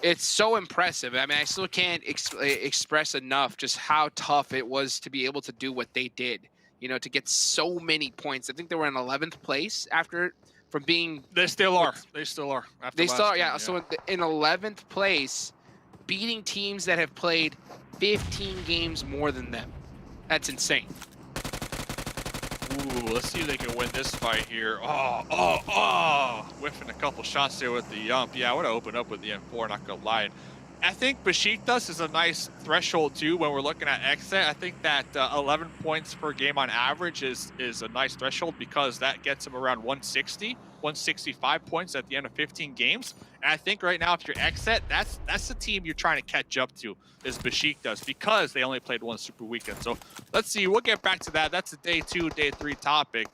it's so impressive. I mean, I still can't express enough just how tough it was to be able to do what they did. You know, to get so many points. I think they were in 11th place after from being. They still are. They still are. They still are. Yeah. So in 11th place, beating teams that have played 15 games more than them. That's insane. Ooh, let's see if they can win this fight here. Whiffing a couple shots there with the Yump. Yeah, I would have opened up with the M4, not gonna lie. I think Besiktas is a nice threshold too when we're looking at Xset. I think that 11 points per game on average is a nice threshold because that gets them around 160, 165 points at the end of 15 games. And I think right now, if you're Xset, that's the team you're trying to catch up to is Besiktas because they only played one Super Weekend. So let's see, we'll get back to that. That's a day 2, day 3 topic.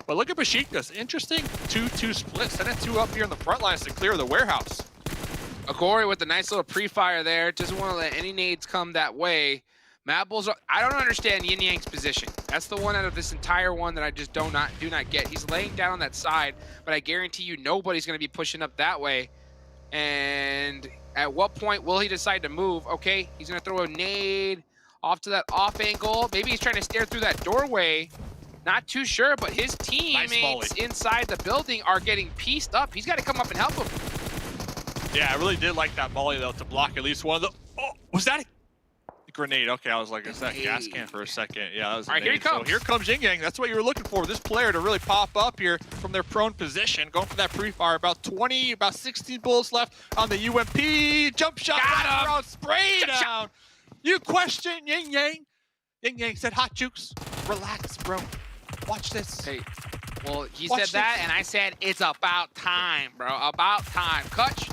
But look at Besiktas, interesting 2-2 split. Sending 2 up here in the front lines to clear the warehouse. Agori with a nice little pre-fire there. Doesn't want to let any nades come that way. Mad Bulls, I don't understand Yin Yang's position. That's the one out of this entire one that I just do not get. He's laying down on that side, but I guarantee you nobody's going to be pushing up that way. And at what point will he decide to move? Okay, he's going to throw a nade off to that off angle. Maybe he's trying to stare through that doorway. Not too sure, but his teammates inside the building are getting pieced up. He's got to come up and help him. Yeah, I really did like that volley, though, to block at least one of the... Oh, was that a grenade? Okay, I was like, is that a gas can for a second? Yeah, that was a All right, here he comes. So here comes Yin Yang. That's what you were looking for. This player to really pop up here from their prone position. Going for that pre-fire. About 16 bullets left on the UMP. Jump shot. Got him. Spray down. You question Yin Yang. Yin Yang said, Hot Jukes, relax, bro. Watch this. Hey. Well, he said that, and I said, it's about time, bro. About time. Clutch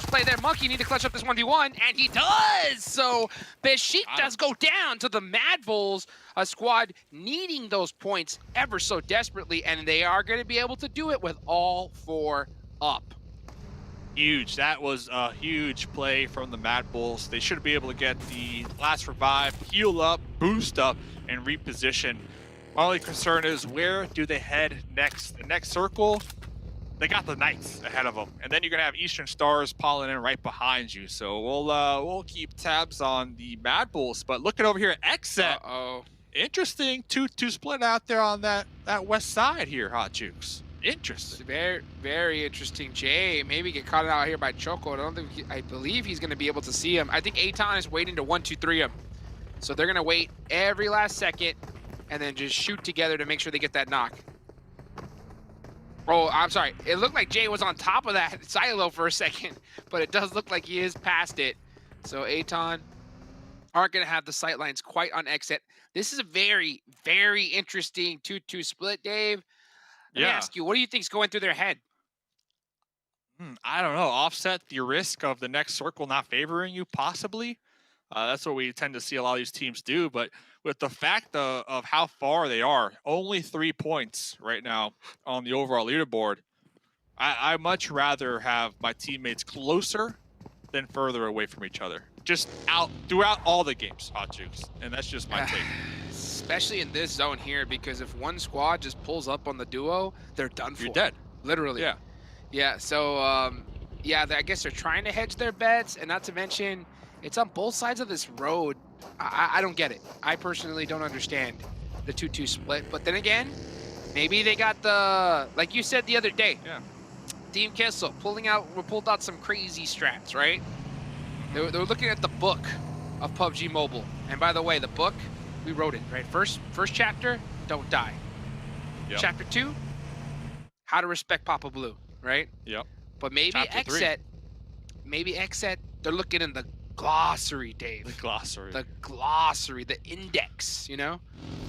play there. Monkey need to clutch up this 1v1, and he does! So, Besiktas go down to the Mad Bulls, a squad needing those points ever so desperately, and they are going to be able to do it with all 4 up. Huge. That was a huge play from the Mad Bulls. They should be able to get the last revive, heal up, boost up, and reposition. My only concern is where do they head next? The next circle, they got the Knights ahead of them, and then you're gonna have Eastern Stars piling in right behind you. So we'll keep tabs on the Mad Bulls. But looking over here at Xset, interesting 2-2 split out there on that west side here, Hot Jukes. Interesting. Very, very interesting. Jay maybe get caught out here by Choco. I believe he's gonna be able to see him. I think Aton is waiting to 1-2-3 him. So they're gonna wait every last second and then just shoot together to make sure they get that knock. Oh, I'm sorry. It looked like Jay was on top of that silo for a second, but it does look like he is past it. So Aton aren't going to have the sight lines quite on exit. This is a very, very interesting 2-2 split, Dave. Let me ask you, what do you think's going through their head? I don't know. Offset the risk of the next circle not favoring you, possibly. That's what we tend to see a lot of these teams do. But with the fact of how far they are, only 3 points right now on the overall leaderboard, I much rather have my teammates closer than further away from each other. Just out throughout all the games, Hot Jukes. And that's just my take. Especially in this zone here, because if one squad just pulls up on the duo, they're done for. You're dead. Literally. Yeah. Yeah, so, yeah, I guess they're trying to hedge their bets, and not to mention, it's on both sides of this road. I don't get it. I personally don't understand the 2-2 split. But then again, maybe they got the, like you said the other day, Team Kessel pulled out some crazy strats, right? They were looking at the book of PUBG Mobile. And by the way, the book, we wrote it, right? First chapter, don't die. Yep. Chapter 2, how to respect Papa Blue, right? Yep. But maybe Xset, they're looking in the glossary, Dave. The glossary. The glossary, the index, you know?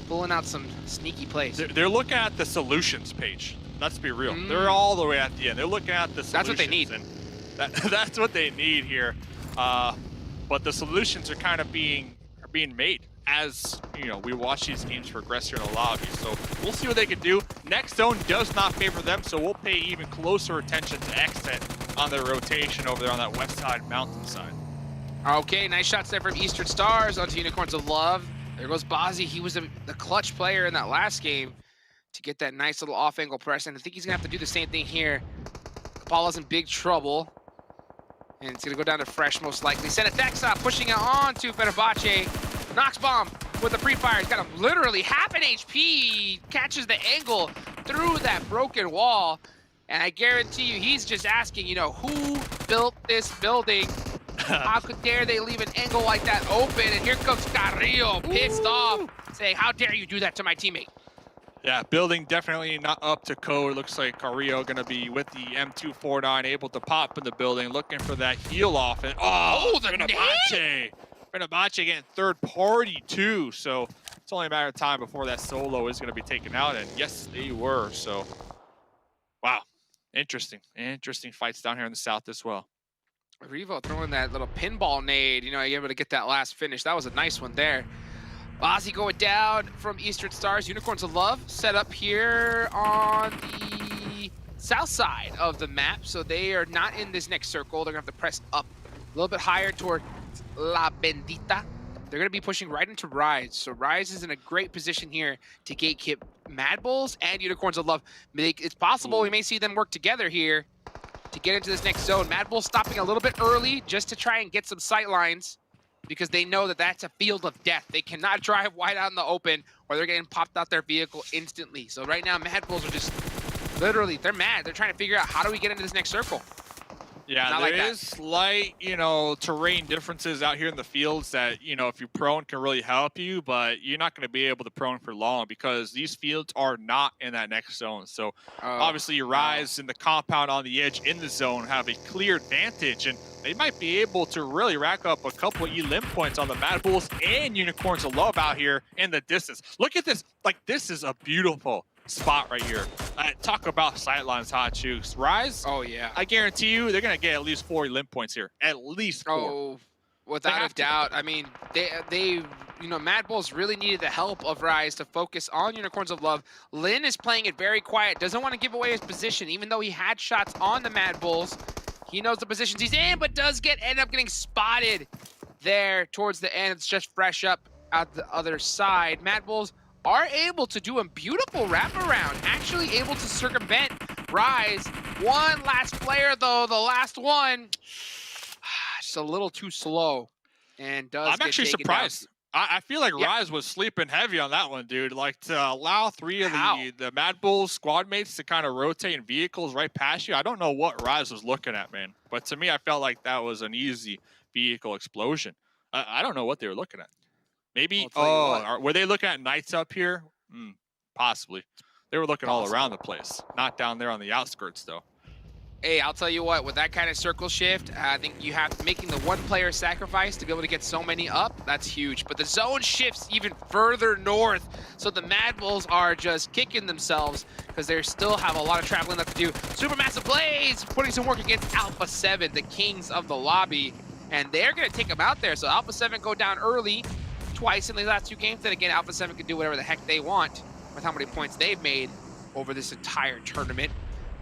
Pulling out some sneaky plays. They're looking at the solutions page. Let's be real. They're all the way at the end. They're looking at the solutions. That's what they need. And that's what they need here. But the solutions are kind of being made as, you know, we watch these teams progress here in the lobby. So we'll see what they can do. Next zone does not favor them, so we'll pay even closer attention to Xset on their rotation over there on that west side mountainside. Okay, nice shots there from Eastern Stars onto Unicorns of Love. There goes Bozzy. He was the clutch player in that last game to get that nice little off-angle press, and I think he's going to have to do the same thing here. Kapala's in big trouble, and it's going to go down to Fresh most likely. Senetexa pushing it on to Fenerbahce. Nox Bomb with the pre-fire. He's got a literally half an HP. Catches the angle through that broken wall, and I guarantee you he's just asking, you know, who built this building? How could dare they leave an angle like that open? And here comes Carrillo, pissed off, saying, how dare you do that to my teammate? Yeah, building definitely not up to code. Looks like Carrillo going to be with the M249, able to pop in the building, looking for that heal off. And the Fenerbahce getting third party too. So it's only a matter of time before that solo is going to be taken out. And yes, they were. So, wow, interesting fights down here in the south as well. Revo throwing that little pinball nade, you know, able to get that last finish. That was a nice one there. Bozzy going down from Eastern Stars. Unicorns of Love set up here on the south side of the map, so they are not in this next circle. They're going to have to press up a little bit higher toward La Bendita. They're going to be pushing right into Rise. So Rise is in a great position here to gatekeep Mad Bulls and Unicorns of Love. It's possible we may see them work together here to get into this next zone. Mad Bull stopping a little bit early just to try and get some sight lines because they know that that's a field of death. They cannot drive wide out in the open or they're getting popped out their vehicle instantly. So right now, Mad Bulls are just literally, they're mad. They're trying to figure out how do we get into this next circle. Yeah, there is slight, you know, terrain differences out here in the fields that, you know, if you're prone can really help you, but you're not going to be able to prone for long because these fields are not in that next zone. So obviously your Rise in the compound on the edge in the zone have a clear advantage, and they might be able to really rack up a couple of limb points on the Mad Bulls and Unicorns of Love out here in the distance. Look at this. Like, this is a beautiful spot right here. Talk about sightlines, Hot Jukes. Rise, oh yeah, I guarantee you they're gonna get at least 4 limb points here. At least 4. Oh, without a doubt. I mean, they you know, Mad Bulls really needed the help of Rise to focus on Unicorns of Love. Lin is playing it very quiet, doesn't want to give away his position, even though he had shots on the Mad Bulls. He knows the positions he's in, but does end up getting spotted there towards the end. It's just Fresh up at the other side. Mad Bulls are able to do a beautiful wraparound, actually able to circumvent Rise. One last player, though, the last one, just a little too slow, and does I'm actually surprised. I feel like Rise was sleeping heavy on that one, dude. Like, to allow 3 of the Mad Bulls squad mates to kind of rotate in vehicles right past you, I don't know what Rise was looking at, man. But to me, I felt like that was an easy vehicle explosion. I don't know what they were looking at. Maybe, were they looking at Knights up here? Possibly. They were looking all around the place, not down there on the outskirts, though. Hey, I'll tell you what, with that kind of circle shift, I think you have making the one player sacrifice to be able to get so many up, that's huge. But the zone shifts even further north, so the Mad Bulls are just kicking themselves because they still have a lot of traveling left to do. Supermassive Blaze putting some work against Alpha 7, the kings of the lobby, and they're going to take them out there. So Alpha 7 go down early twice in the last 2 games. Then again, Alpha 7 can do whatever the heck they want with how many points they've made over this entire tournament.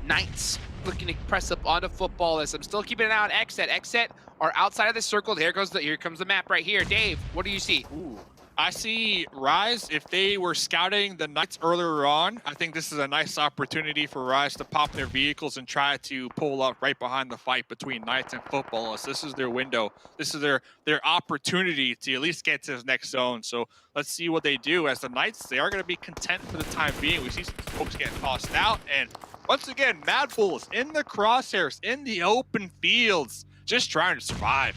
Knights looking to press up onto Footballists. I'm still keeping an eye on Xset. Xset are outside of the circle. Here comes the map right here. Dave, what do you see? Ooh. I see Rise. If they were scouting the Knights earlier on, I think this is a nice opportunity for Rise to pop their vehicles and try to pull up right behind the fight between Knights and Footballists. This is their window. This is their opportunity to at least get to this next zone. So let's see what they do. As the Knights, they are going to be content for the time being. We see some folks getting tossed out, and once again, Mad Bulls in the crosshairs, in the open fields, just trying to survive.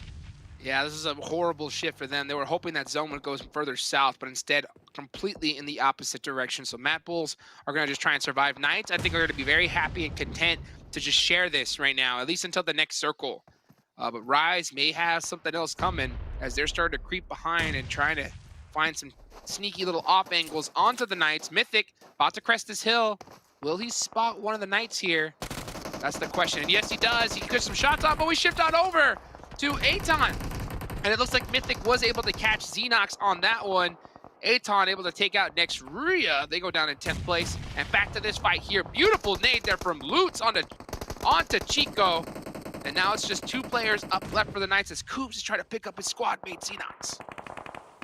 Yeah, this is a horrible shift for them. They were hoping that zone would go further south, but instead completely in the opposite direction. So Mad Bulls are going to just try and survive. Knights, I think, are going to be very happy and content to just share this right now, at least until the next circle. But Rise may have something else coming as they're starting to creep behind and trying to find some sneaky little off angles onto the Knights. Mythic about to crest this hill. Will he spot one of the Knights here? That's the question. And yes, he does. He gets some shots on, but we shift on over to Aton. And it looks like Mythic was able to catch Xenox on that one. Aton able to take out Nexria. They go down in 10th place. And back to this fight here. Beautiful nade there from Lutz onto Chico. And now it's just 2 players up left for the Knights as Coops is trying to pick up his squad mate Xenox.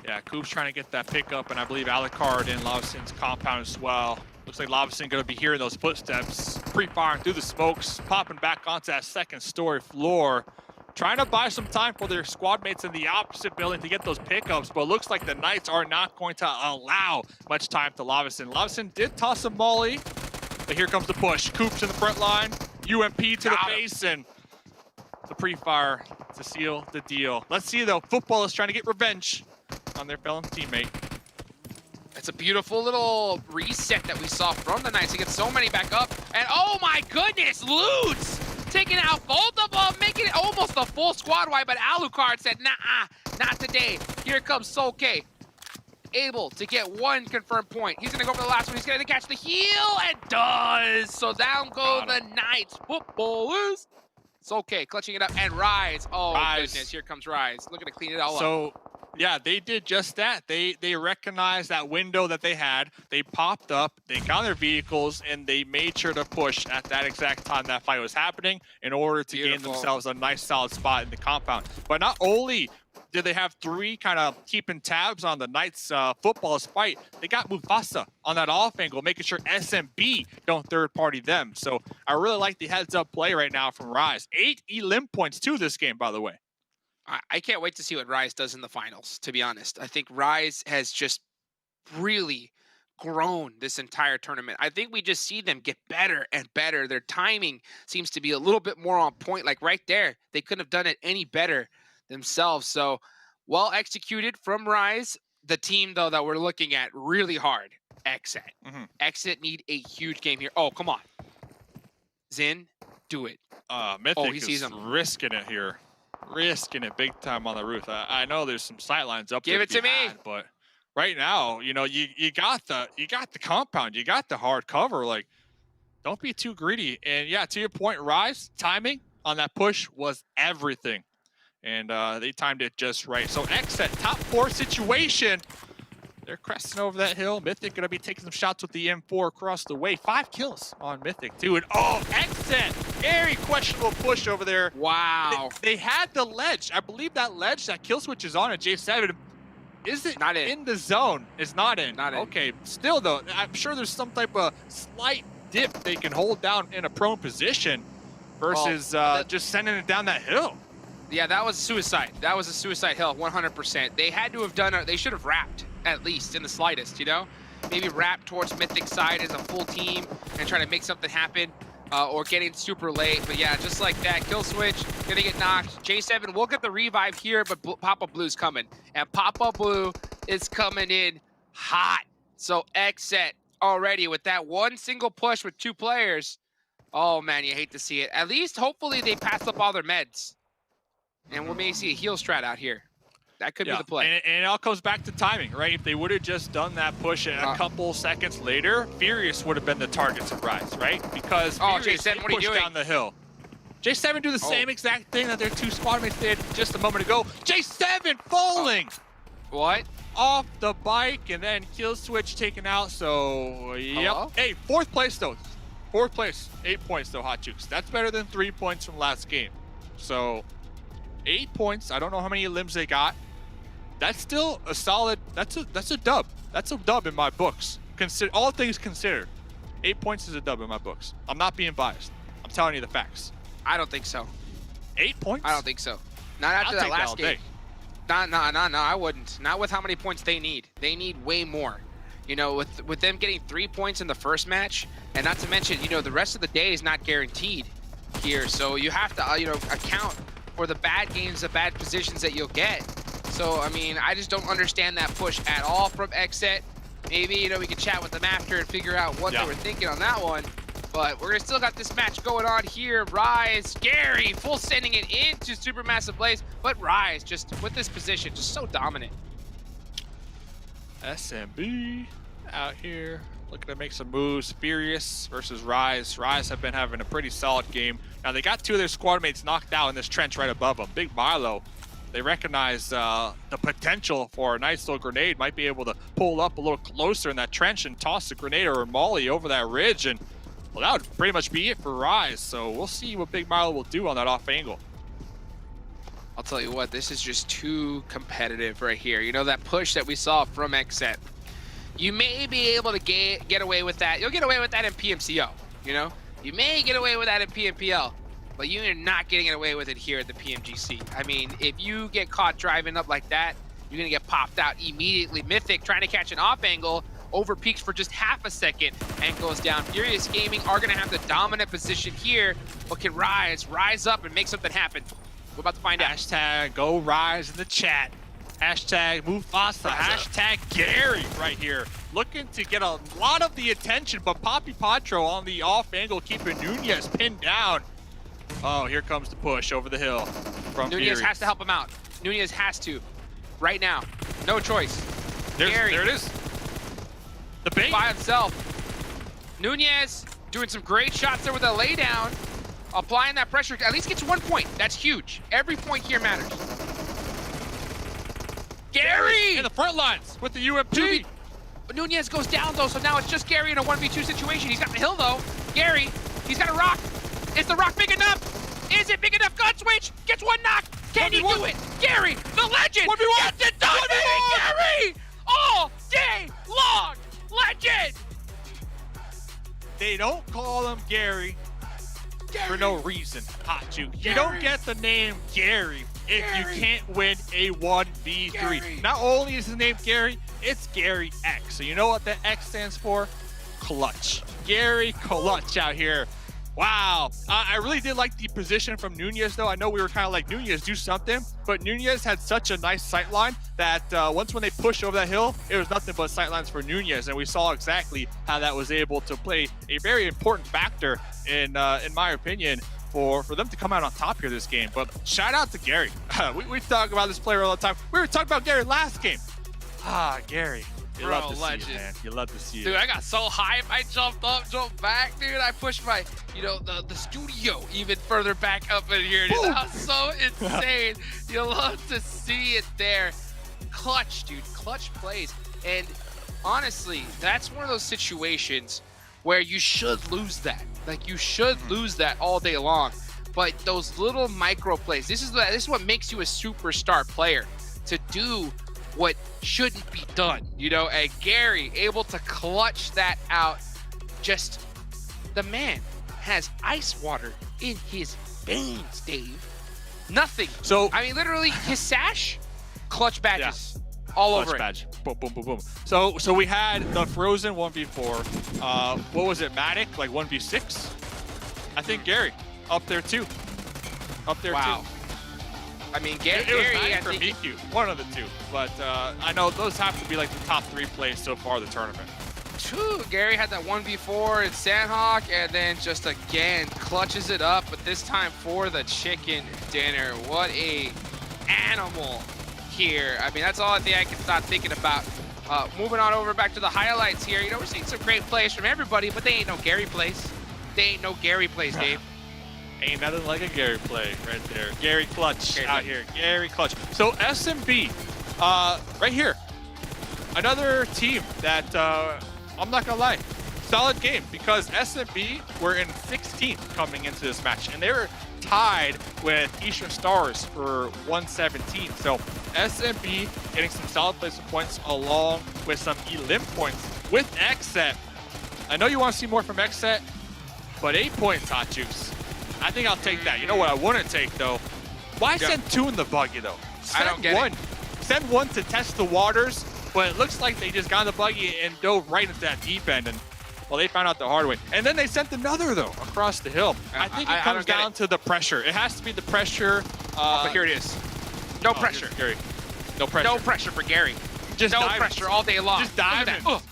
Yeah, Coops trying to get that pickup, and I believe Alucard in Lavison's compound as well. Looks like Lavison going to be hearing those footsteps, pre-firing through the smokes, popping back onto that 2nd story floor, trying to buy some time for their squad mates in the opposite building to get those pickups, but it looks like the Knights are not going to allow much time to Lavison. Lavison did toss a molly, but here comes the push. Coops in the front line, UMP to the face, and the pre-fire to seal the deal. Let's see, though. Football is trying to get revenge on their fellow teammate. It's a beautiful little reset that we saw from the Knights. He gets so many back up. And oh my goodness, Lutz taking out both of them, making it almost a full squad wipe. But Alucard said, nah, not today. Here comes Soke. Able to get 1 confirmed point. He's going to go for the last one. He's going to catch the heel and does. So down go the Knights. Footballers. Soke clutching it up and Rise. Oh, Rise. Goodness. Here comes Rise. Looking to clean it all up. So, yeah, they did just that. They recognized that window that they had. They popped up, they got their vehicles, and they made sure to push at that exact time that fight was happening in order to gain themselves a nice solid spot in the compound. But not only did they have 3 kind of keeping tabs on the Knights Footballist fight, they got Mufasa on that off angle, making sure SMB don't third party them. So I really like the heads up play right now from Rise. 8 elim points to this game, by the way. I can't wait to see what Rise does in the finals, to be honest. I think Rise has just really grown this entire tournament. I think we just see them get better and better. Their timing seems to be a little bit more on point. Like right there, they couldn't have done it any better themselves. So well executed from Rise. The team, though, that we're looking at really hard, Xset. Xset need a huge game here. Oh, come on. Zin, do it. Mythic he sees is him. risking it here. Risking it big time on the roof. I know there's some sightlines up there. Give it to me. But right now, you know, you got the compound, you got the hard cover. Like, don't be too greedy. And yeah, to your point, Rise, timing on that push was everything. And they timed it just right. So Xset, top 4 situation. They're cresting over that hill. Mythic gonna be taking some shots with the M4 across the way. 5 kills on Mythic too. And oh, Xset, very questionable push over there. Wow. They had the ledge. I believe that ledge, that kill switch is on at J7. Is it not in the zone? It's not in. Not in. Okay, still though, I'm sure there's some type of slight dip they can hold down in a prone position versus just sending it down that hill. Yeah, that was suicide. That was a suicide hill, 100%. They had to have done it. They should have wrapped, at least, in the slightest, you know? Maybe wrap towards Mythic side as a full team and try to make something happen, or getting super late. But yeah, just like that, kill switch, gonna get knocked. J7 will get the revive here, but Papa Blue's coming. And Papa Blue is coming in hot. So Xset already with that one single push with 2 players. Oh man, you hate to see it. At least, hopefully, they pass up all their meds. And we may see a heal strat out here. That could be the play. And it all comes back to timing, right? If they would have just done that push a couple seconds later, Furious would have been the target to Rise, right? Because Furious J7, what are you doing? down the hill. J7 do the same exact thing that their 2 squad mates did just a moment ago. J7 falling! What? Off the bike, and then kill switch taken out, so yep. Hey, 4th place though. 4th place, 8 points though, Hot Jukes. That's better than 3 points from last game. So 8 points. I don't know how many limbs they got. That's still a solid, that's a dub. That's a dub in my books. All things considered. 8 points is a dub in my books. I'm not being biased. I'm telling you the facts. I don't think so. 8 points? I don't think so. Not after that last game. No, I wouldn't. Not with how many points they need. They need way more. You know, with them getting 3 points in the first match, and not to mention, you know, the rest of the day is not guaranteed here. So you have to, you know, account for the bad games, the bad positions that you'll get. So, I mean, I just don't understand that push at all from Xset. Maybe, you know, we can chat with them after and figure out what they were thinking on that one. But we're gonna still got this match going on here. Rise, Gary, full sending it into Supermassive Blaze, but Rise just with this position, just so dominant. SMB out here looking to make some moves. Furious versus Rise. Rise have been having a pretty solid game. Now they got 2 of their squad mates knocked out in this trench right above them. Big Milo, they recognize the potential for a nice little grenade. Might be able to pull up a little closer in that trench and toss a grenade or a molly over that ridge. And well, that would pretty much be it for Rise. So we'll see what Big Milo will do on that off angle. I'll tell you what, this is just too competitive right here. You know, that push that we saw from Xset. You may be able to get away with that. You'll get away with that in PMCO, you know? You may get away with that in PMPL, but you're not getting away with it here at the PMGC. I mean, if you get caught driving up like that, you're gonna get popped out immediately. Mythic trying to catch an off angle, over peaks for just half a second and goes down. Furious Gaming are gonna have the dominant position here, but can rise up and make something happen. We're about to find out. Hashtag go Rise in the chat. Hashtag Mufasa. Hashtag Gary right here. Looking to get a lot of the attention, but Poppy Patro on the off angle, keeping Nunez pinned down. Oh, here comes the push over the hill from Nunez Furious. has to help him out. Nunez has to. Right now. No choice. Gary. There it is. The bait. By himself. Nunez doing some great shots there with a laydown. Applying that pressure. At least gets 1 point. That's huge. Every point here matters. Gary! In the front lines with the UMP. Nunez goes down though, so now it's just Gary in a 1v2 situation. He's got the hill though. Gary, he's got a rock. Is the rock big enough? Is it big enough? Gun switch. Gets 1 knock. Can he do it? Gary, the legend. Gets it done. Gary! All day long. Legend! They don't call him Gary for no reason, Hot Juke. You don't get the name Gary if you can't win a 1v3. Not only is his name Gary, it's Gary X. So you know what the X stands for? Clutch. Gary Clutch out here. Wow. I really did like the position from Nunez, though. I know we were kind of like, Nunez, do something. But Nunez had such a nice sightline that once when they pushed over that hill, it was nothing but sightlines for Nunez. And we saw exactly how that was able to play a very important factor, in my opinion, for them to come out on top here this game. But shout out to Gary. we talk about this player all the time. We were talking about Gary last game. Gary. You love to see it, man. You love to see it. Dude, I got so hyped. I jumped up, jumped back, dude. I pushed my, you know, the studio even further back up in here. Dude. That was so insane. You love to see it there. Clutch, dude. Clutch plays. And honestly, that's one of those situations where you should lose that. Like, you should lose that all day long. But those little micro plays, this is what makes you a superstar player. To do what shouldn't be done, you know, and Gary able to clutch that out. Just, the man has ice water in his veins, Dave. Nothing. So, I mean, literally, his sash, clutch badges all clutch over badge. Boom, boom, boom, boom. So we had the Frozen 1v4. What was it, Matic? Like 1v6? I think Gary up there too. Up there too. I mean, Gary, it was I for think BQ, one of the two. But I know those have to be like the top 3 plays so far of the tournament. Whew, Gary had that 1v4 in Sanhok, and then just again clutches it up, but this time for the chicken dinner. What a animal here. I mean, that's all I think I can start thinking about. Moving on over back to the highlights here. You know, we're seeing some great plays from everybody, but they ain't no Gary plays. They ain't no Gary plays, Dave. Ain't nothing like a Gary play right there. Gary Clutch out here. Gary Clutch. So SMB, right here. Another team that, I'm not gonna lie, solid game, because SMB were in 16th coming into this match, and they were tied with Eastern Stars for 117. So SMB getting some solid placement points along with some elim points with Xset. I know you want to see more from Xset, but 8 points, Hot Juice. I think I'll take that. You know what I wouldn't take though? Why send 2 in the buggy though? Send I don't get one. it. Send 1 to test the waters, but it looks like they just got in the buggy and dove right into that deep end, and well, they found out the hard way. And then they sent another though across the hill. I think it comes down to the pressure. It has to be the pressure. But here it is. No pressure. Gary. No pressure. No pressure for Gary. Just no dive pressure it. all day long. Just dive it. What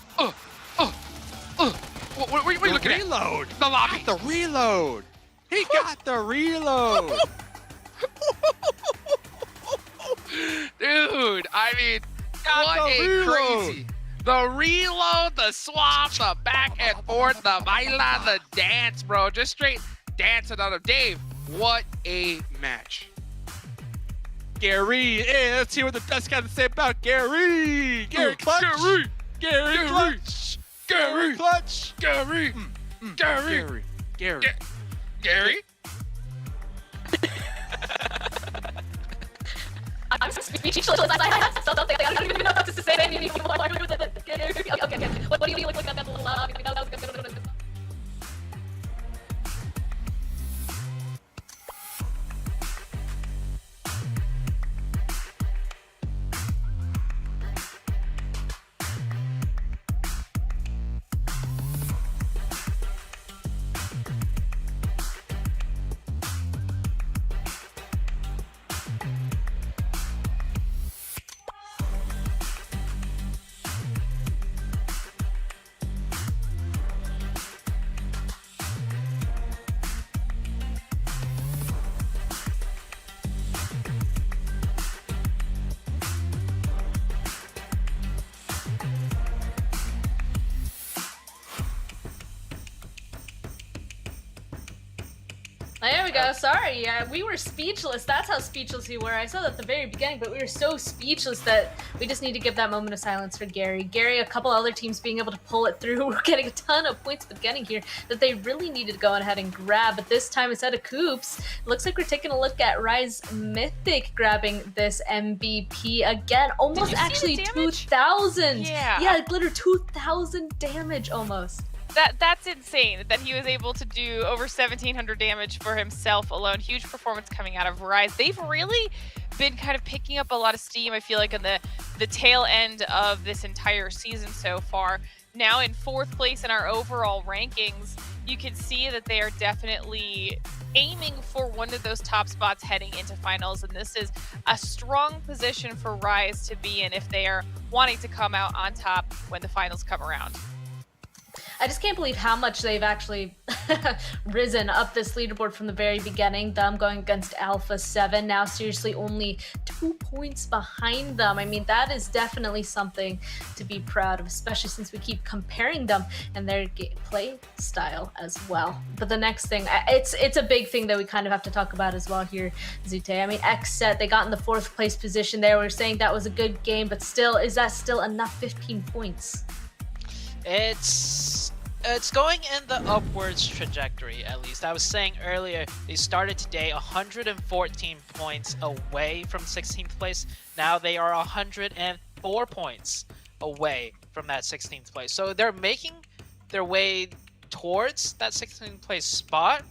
are you looking at? Reload. The lobby. Got the reload. He got the reload. Dude, I mean, what a reload. crazy. The reload, the swap, the back and forth, the baila, the dance, bro. Just straight dancing on him. Dave, what a match. Gary, hey, let's hear what the Dust got to say about Gary. Gary Clutch. Gary Clutch. Gary Clutch. Gary. Gary. Gary. I'm speechless. I have something. I don't even know what to say anymore. Okay. What do you think? That little log. There we go. Sorry, we were speechless. That's how speechless we were. I saw that at the very beginning, but we were so speechless that we just need to give that moment of silence for Gary. Gary, a couple other teams being able to pull it through. We're getting a ton of points at the beginning here that they really needed to go ahead and grab. But this time, instead of Coops, it looks like we're taking a look at Rise Mythic grabbing this MVP again. Almost actually 2,000. Yeah, it glittered 2,000 damage almost. That's insane that he was able to do over 1,700 damage for himself alone. Huge performance coming out of Rise. They've really been kind of picking up a lot of steam, I feel like, in the tail end of this entire season so far. Now in 4th place in our overall rankings, you can see that they are definitely aiming for one of those top spots heading into finals, and this is a strong position for Rise to be in if they are wanting to come out on top when the finals come around. I just can't believe how much they've actually risen up this leaderboard from the very beginning. Them going against Alpha 7, now seriously only 2 points behind them. I mean, that is definitely something to be proud of, especially since we keep comparing them and their play style as well. But the next thing, it's a big thing that we kind of have to talk about as well here, Zute. I mean, Xset, they got in the 4th place position there. We're saying that was a good game, but still, is that still enough 15 points? It's going in the upwards trajectory, at least. I was saying earlier, they started today 114 points away from 16th place. Now they are 104 points away from that 16th place. So they're making their way towards that 16th place spot.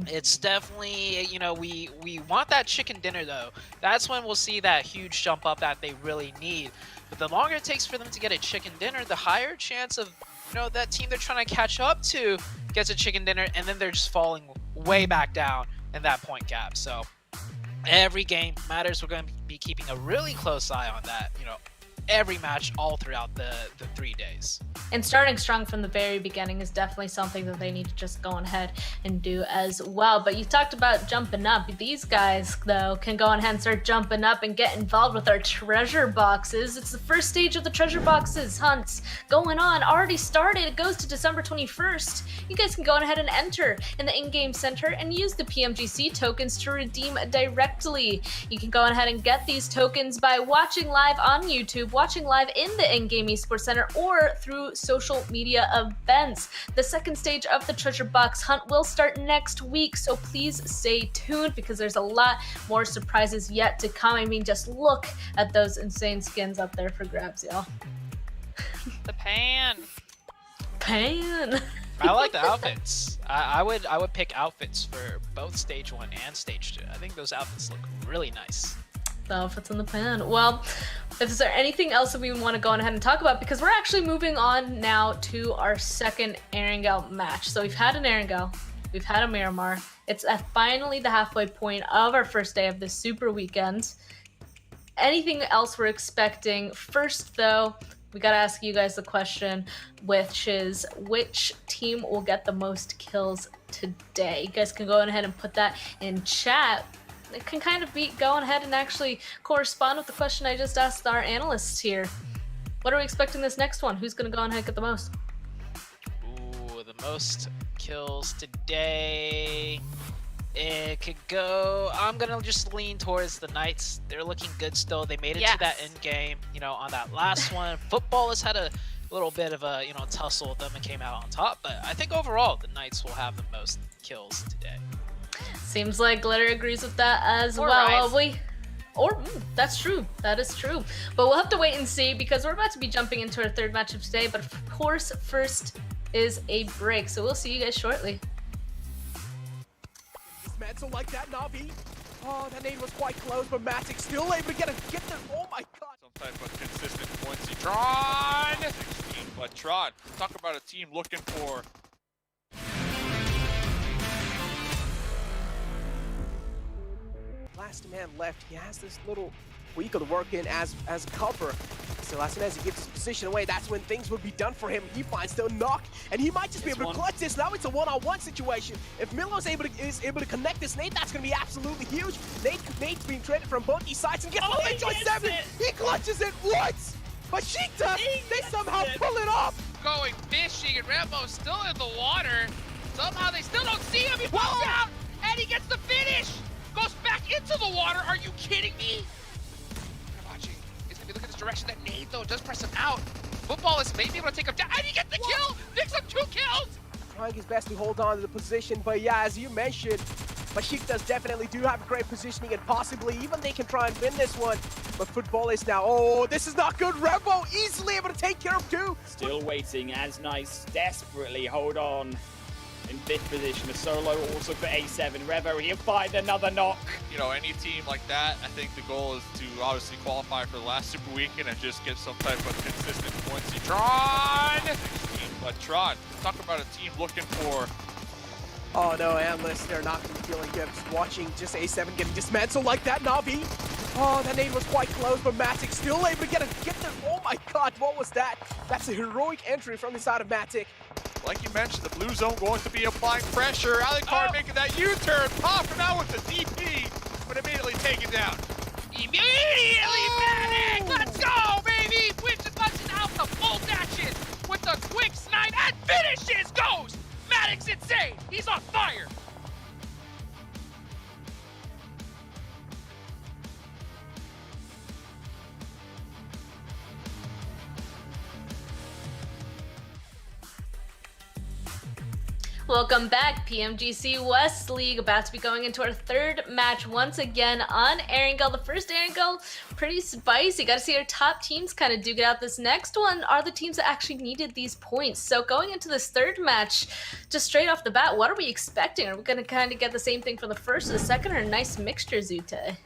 It's definitely, you know, we want that chicken dinner though. That's when we'll see that huge jump up that they really need. But the longer it takes for them to get a chicken dinner, the higher chance of, you know, that team they're trying to catch up to gets a chicken dinner, and then they're just falling way back down in that point gap. So every game matters. We're going to be keeping a really close eye on that, you know, every match all throughout the 3 days. And starting strong from the very beginning is definitely something that they need to just go ahead and do as well. But you talked about jumping up. These guys, though, can go ahead and start jumping up and get involved with our treasure boxes. It's the first stage of the treasure boxes hunts going on. Already started. It goes to December 21st. You guys can go ahead and enter in the in-game center and use the PMGC tokens to redeem directly. You can go ahead and get these tokens by watching live on YouTube, watching live in the in-game esports center, or through social media events. The second stage of the treasure box hunt will start next week, so please stay tuned because there's a lot more surprises yet to come. I mean, just look at those insane skins up there for grabs, y'all. The pan. I like the outfits. I would pick outfits for both stage 1 and stage 2. I think those outfits look really nice. The outfits in the pan. Well, is there anything else that we want to go on ahead and talk about? Because we're actually moving on now to our second Erangel match. So we've had an Erangel, we've had a Miramar. It's finally the halfway point of our first day of this super weekend. Anything else we're expecting? First, though, we gotta ask you guys the question, which is which team will get the most kills today? You guys can go ahead and put that in chat. It can kind of be going ahead and actually correspond with the question I just asked our analysts here. What are we expecting this next one? Who's gonna go ahead and get the most? Ooh, the most kills today. It could go. I'm gonna just lean towards the Knights. They're looking good still. They made it to that end game. You know, on that last one, Football has had a little bit of a tussle with them and came out on top. But I think overall, the Knights will have the most kills today. Seems like Glitter agrees with that as Or well. Rise. That's true. That is true. But we'll have to wait and see because we're about to be jumping into our third match of today. But of course, first is a break. So we'll see you guys shortly. Dismantle like that, Navi. Oh, that nade was quite close, but Matic still able to get there. Oh my god. Some type of consistent points. Tron! 16, but Tron, talk about a team looking for last man left. He has this little vehicle to work in as cover. So as soon as he gives his position away, that's when things would be done for him. He finds the knock, and he might just be able to clutch this. Now it's a one-on-one situation. If Milo's is able to connect this nade, that's going to be absolutely huge. Nade's being traded from both these sides and gets the Joy 7. He clutches it once, but Sheikta, they somehow pull it off. Going fishing, and Rambo's still in the water. Somehow they still don't see him. He pops out, and he gets the finish. Goes back into the water. Are you kidding me? Watching. He's gonna be looking this direction. That nade though does press him out. Football is maybe able to take him down, and he gets the kill. Picks up 2 kills. Trying his best to hold on to the position, but yeah, as you mentioned, Besiktas definitely do have great positioning, and possibly even they can try and win this one. But Football is now, oh, this is not good. Rambo easily able to take care of 2. Still waiting as Nice desperately hold on in 5th position. A solo also for A7. Revo, he'll find another knock. you know, any team like that, I think the goal is to obviously qualify for the last Super Weekend and just get some type of consistent points. Tron! But Tron, talk about a team looking for... Oh no, Analyst, they're not going to be feeling good. Just watching just A7 getting dismantled like that, Navi. Oh, that nade was quite close, but Matic still able to get there. Oh my god, what was that? That's a heroic entry from the side of Matic. Like you mentioned, the blue zone going to be applying pressure. Alucard making that U-turn, popping out with the DP, but immediately taken down. Immediately, Matic! Let's go, baby! Witches punches out the full dashes with the quick snipe and finishes! Goes! Matic's insane! He's on fire! Welcome back, PMGC West League, about to be going into our third match once again on Erangel. The first Erangel, pretty spicy. Got to see our top teams kind of duke it out. This next one are the teams that actually needed these points. So going into this third match, just straight off the bat, what are we expecting? Are we going to kind of get the same thing from the first or the second, or a nice mixture, Zute?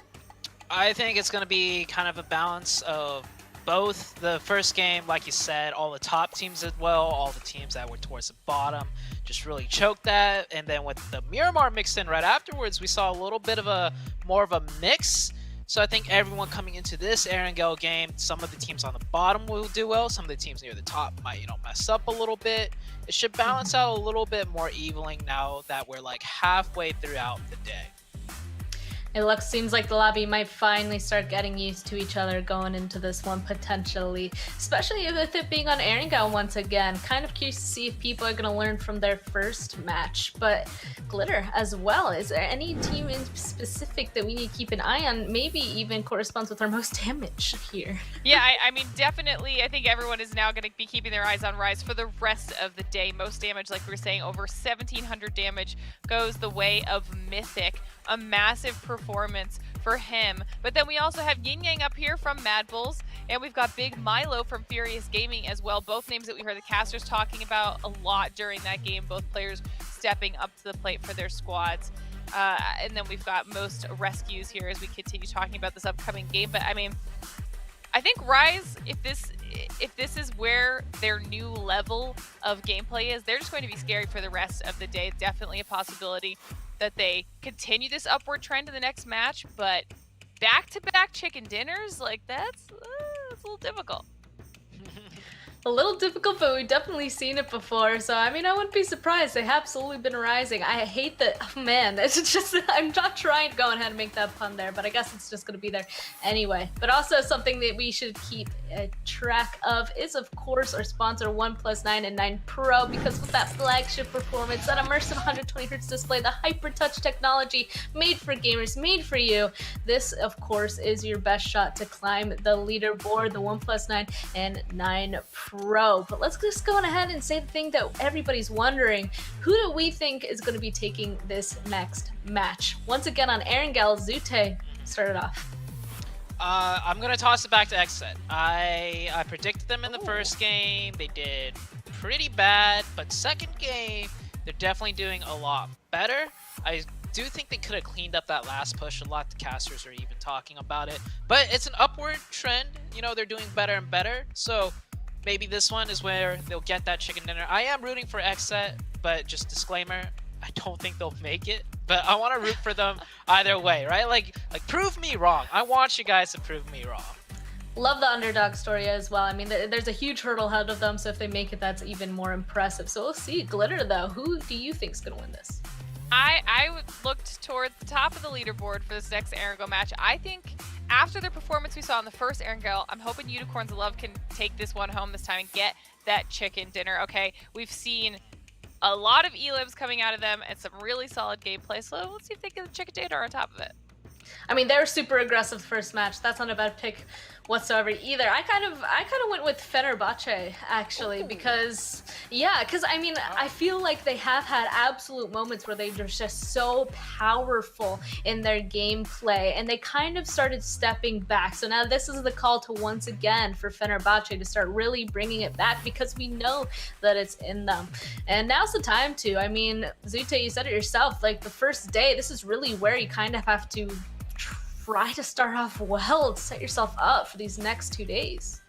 I think it's going to be kind of a balance of both. The first game, like you said, all the top teams as well, all the teams that were towards the bottom just really choked that. And then with the Miramar mixed in right afterwards, we saw a little bit of more of a mix So I think everyone coming into this Erangel game, some of the teams on the bottom will do well, some of the teams near the top might, mess up a little bit. It should balance out a little bit more evening now that we're like halfway throughout the day. It seems like the lobby might finally start getting used to each other going into this one potentially, especially with it being on Erangel once again. Kind of curious to see if people are going to learn from their first match, but Glitter as well. Is there any team in specific that we need to keep an eye on? Maybe even corresponds with our most damage here. Yeah, I mean, definitely, I think everyone is now going to be keeping their eyes on Rise for the rest of the day. Most damage, like we were saying, over 1,700 damage goes the way of Mythic. A massive performance for him. But then we also have Yin Yang up here from Mad Bulls, and we've got Big Milo from Furious Gaming as well. Both names that we heard the casters talking about a lot during that game. Both players stepping up to the plate for their squads. And then we've got most rescues here as we continue talking about this upcoming game. But I mean, I think Rise, if this is where their new level of gameplay is, they're just going to be scary for the rest of the day. It's definitely a possibility that they continue this upward trend in the next match, but back-to-back chicken dinners, like that's a little difficult. A little difficult, but we've definitely seen it before, so I mean, I wouldn't be surprised. They've absolutely been rising. I hate that, oh man, it's just, I'm not trying to go ahead and make that pun there, but I guess it's just going to be there anyway. But also something that we should keep track of is, of course, our sponsor, 1+9 and 9 Pro, because with that flagship performance, that immersive 120Hz display, the hyper touch technology made for gamers, made for you, this, of course, is your best shot to climb the leaderboard, the 1+9 and 9 Pro. But let's just go on ahead and say the thing that everybody's wondering. Who do we think is going to be taking this next match? Once again on Erangel, Zute started off. I'm going to toss it back to Xset. I predicted them in the first game. They did pretty bad, but second game, they're definitely doing a lot better. I do think they could have cleaned up that last push. A lot of the casters are even talking about it. But it's an upward trend. They're doing better and better. So maybe this one is where they'll get that chicken dinner. I am rooting for Xset, but just disclaimer, I don't think they'll make it. But I want to root for them either way, right? Like prove me wrong. I want you guys to prove me wrong. Love the underdog story as well. I mean, there's a huge hurdle ahead of them, so if they make it, that's even more impressive. So we'll see. Glitter, though, who do you think is going to win this? I looked towards the top of the leaderboard for this next Erangel match. I think after the performance we saw in the first Erangel, I'm hoping Unicorns of Love can take this one home this time and get that chicken dinner. Okay, we've seen a lot of elims coming out of them and some really solid gameplay, so let's see if they get the chicken dinner on top of it. I mean, they were super aggressive first match. That's not a bad pick whatsoever either. I kind of went with Fenerbahce actually, because I mean, I feel like they have had absolute moments where they're just so powerful in their gameplay, and they kind of started stepping back. So now this is the call to once again for Fenerbahce to start really bringing it back, because we know that it's in them. And now's the time to. I mean, Zute, you said it yourself. Like the first day, this is really where you kind of have to try to start off well to set yourself up for these next 2 days.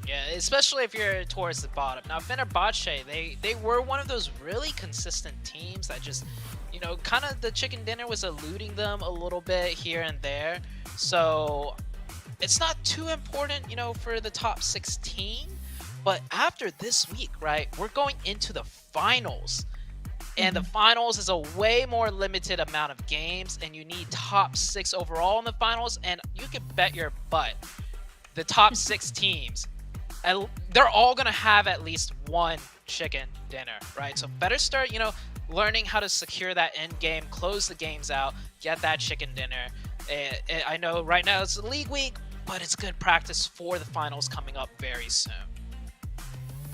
Yeah, especially if you're towards the bottom. Now, Fenerbahce, they were one of those really consistent teams that just, kind of the chicken dinner was eluding them a little bit here and there. So it's not too important, for the top 16. But after this week, right, we're going into the finals. And the finals is a way more limited amount of games, and you need top 6 overall in the finals, and you can bet your butt the top 6 teams, they're all going to have at least one chicken dinner, right? So better start, learning how to secure that end game, close the games out, get that chicken dinner. I know right now it's the league week, but it's good practice for the finals coming up very soon.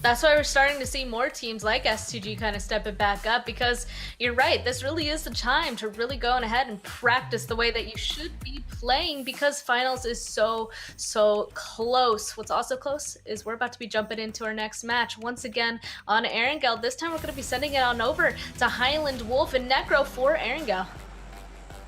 That's why we're starting to see more teams like S2G kind of step it back up, because you're right, this really is the time to really go on ahead and practice the way that you should be playing, because finals is so close. What's also close is we're about to be jumping into our next match once again on Erangel. This time we're going to be sending it on over to Highland Wolf and Necro for Erangel.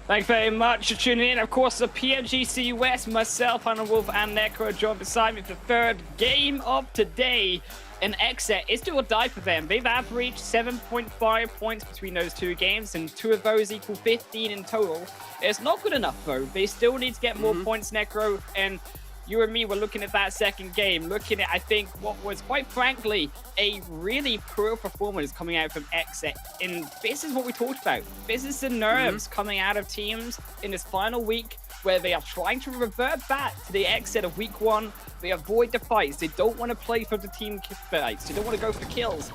Thanks very much for tuning in. Of course, the PMGC West, myself, Hunter Wolf, and Necro joined beside me for the third game of today. And Xset is do or die for them. They've averaged 7.5 points between those two games, and 2 of those equal 15 in total. It's not good enough, though. They still need to get more points, Necro, and you and me were looking at that second game, looking at, I think, what was, quite frankly, a really poor performance coming out from Xset. And this is what we talked about. This is the nerves coming out of teams in this final week where they are trying to revert back to the Xset of week 1. They avoid the fights. They don't want to play for the team fights. They don't want to go for kills.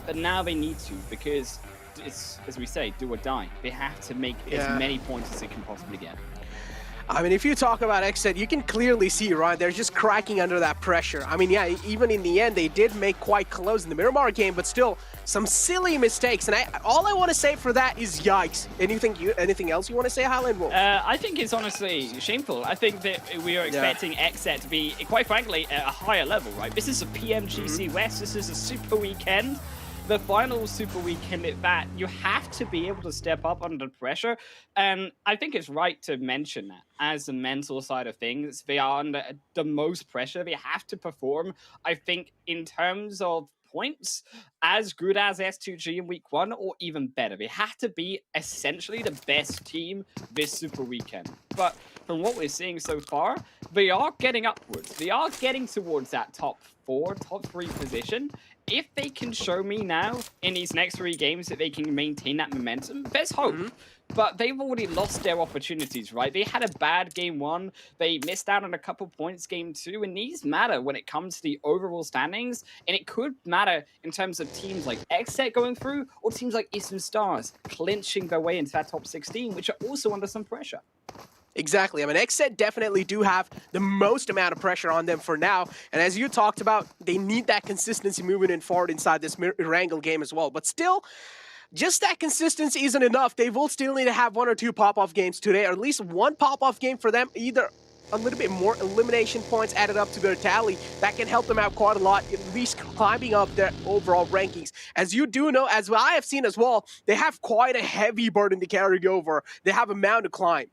But now they need to, because it's, as we say, do or die. They have to make as many points as they can possibly get. I mean, if you talk about Xset, you can clearly see, right? They're just cracking under that pressure. I mean, yeah, even in the end, they did make quite close in the Miramar game, but still, some silly mistakes. And all I want to say for that is yikes. Anything else you want to say, Highland Wolf? I think it's honestly shameful. I think that we are expecting Xset to be, quite frankly, at a higher level, right? This is a PMGC West. This is a super weekend. The final super weekend at that, you have to be able to step up under pressure. And I think it's right to mention that as the mental side of things, they are under the most pressure. They have to perform, I think, in terms of points, as good as S2G in week 1 or even better. They have to be essentially the best team this super weekend. But from what we're seeing so far, they are getting upwards. They are getting towards that top 4, top 3 position. If they can show me now in these next 3 games that they can maintain that momentum, there's hope. But they've already lost their opportunities, right? They had a bad game 1. They missed out on a couple points game 2. And these matter when it comes to the overall standings. And it could matter in terms of teams like Xset going through or teams like Eastern Stars clinching their way into that top 16, which are also under some pressure. Exactly. I mean, Xset definitely do have the most amount of pressure on them for now. And as you talked about, they need that consistency moving in forward inside this Erangel game as well. But still, just that consistency isn't enough. They will still need to have 1 or 2 pop-off games today, or at least 1 pop-off game for them, either a little bit more elimination points added up to their tally. That can help them out quite a lot, at least climbing up their overall rankings. As you do know, as I have seen as well, they have quite a heavy burden to carry over. They have a mountain to climb.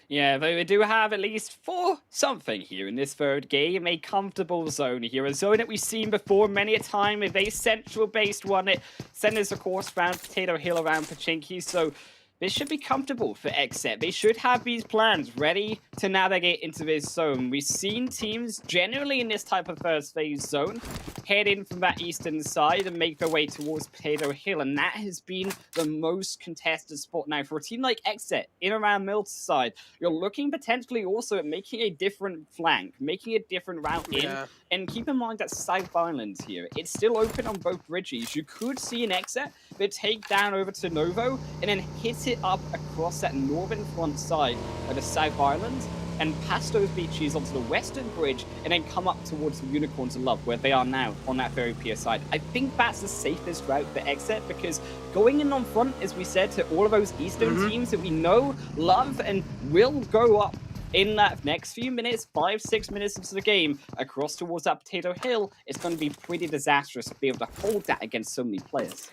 Yeah, they do have at least for something here in this third game, a comfortable zone here, a zone that we've seen before many a time, a very central-based one. It centers, of course, around Potato Hill, around Pachinki, so this should be comfortable for Xset. They should have these plans ready to navigate into this zone. We've seen teams generally in this type of first phase zone head in from that eastern side and make their way towards Potato Hill, and that has been the most contested spot now for a team like Xset in around Mills side. You're looking potentially also at making a different flank, making a different route in, and keep in mind that South Island here, it's still open on both bridges. You could see an Xset that take down over to Novo and then hit it up across that northern front side of the South Island and past those beaches onto the western bridge and then come up towards the Unicorns of Love where they are now on that very pier side. I think that's the safest route for Xset because going in on front, as we said, to all of those eastern teams that we know, love, and will go up in that next few minutes, 5-6 minutes into the game, across towards that Potato Hill, it's going to be pretty disastrous to be able to hold that against so many players.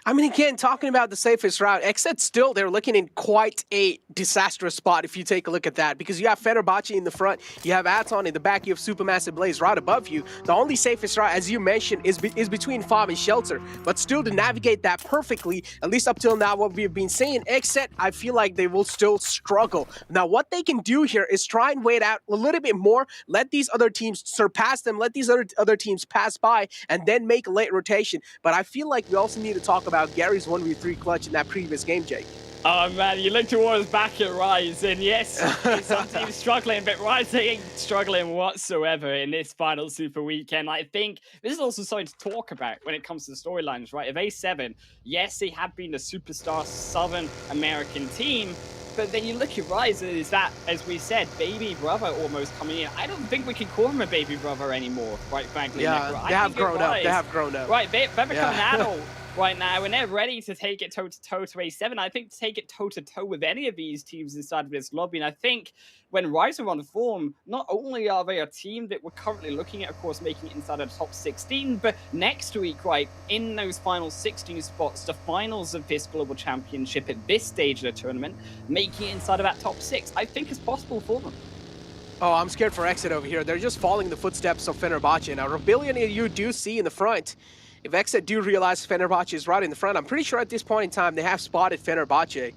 I mean, again, talking about the safest route, Xset still, they're looking in quite a disastrous spot if you take a look at that, because you have Fenerbahce in the front, you have Aton in the back, you have Supermassive Blaze right above you. The only safest route, as you mentioned, is between Fob and Shelter, but still to navigate that perfectly, at least up till now, what we've been saying, Xset, I feel like they will still struggle. Now, what they can do here is try and wait out a little bit more, let these other teams surpass them, let these other teams pass by, and then make a late rotation. But I feel like we also need to talk about Gary's 1v3 clutch in that previous game, Jake. Oh man, you look towards back at Rise, and yes, some teams struggling, but Rise ain't struggling whatsoever in this final super weekend. I think this is also something to talk about when it comes to the storylines, right? Of A7, yes, they have been the superstar Southern American team, but then you look at Rise, is that, as we said, baby brother almost coming in. I don't think we can call him a baby brother anymore, quite frankly. Yeah, they have grown up. They have grown up. Right, they've become an adult. right now, and they're ready to take it toe-to-toe to A7. I think to take it toe-to-toe with any of these teams inside of this lobby, and I think when Rise are on form, not only are they a team that we're currently looking at, of course, making it inside of the top 16, but next week, right, in those final 16 spots, the finals of this Global Championship at this stage of the tournament, making it inside of that top 6, I think is possible for them. Oh, I'm scared for Exit over here. They're just following the footsteps of Fenerbahce. Now, Rebellion you do see in the front. If Exit do realize Fenerbahce is right in the front, I'm pretty sure at this point in time they have spotted Fenerbahce.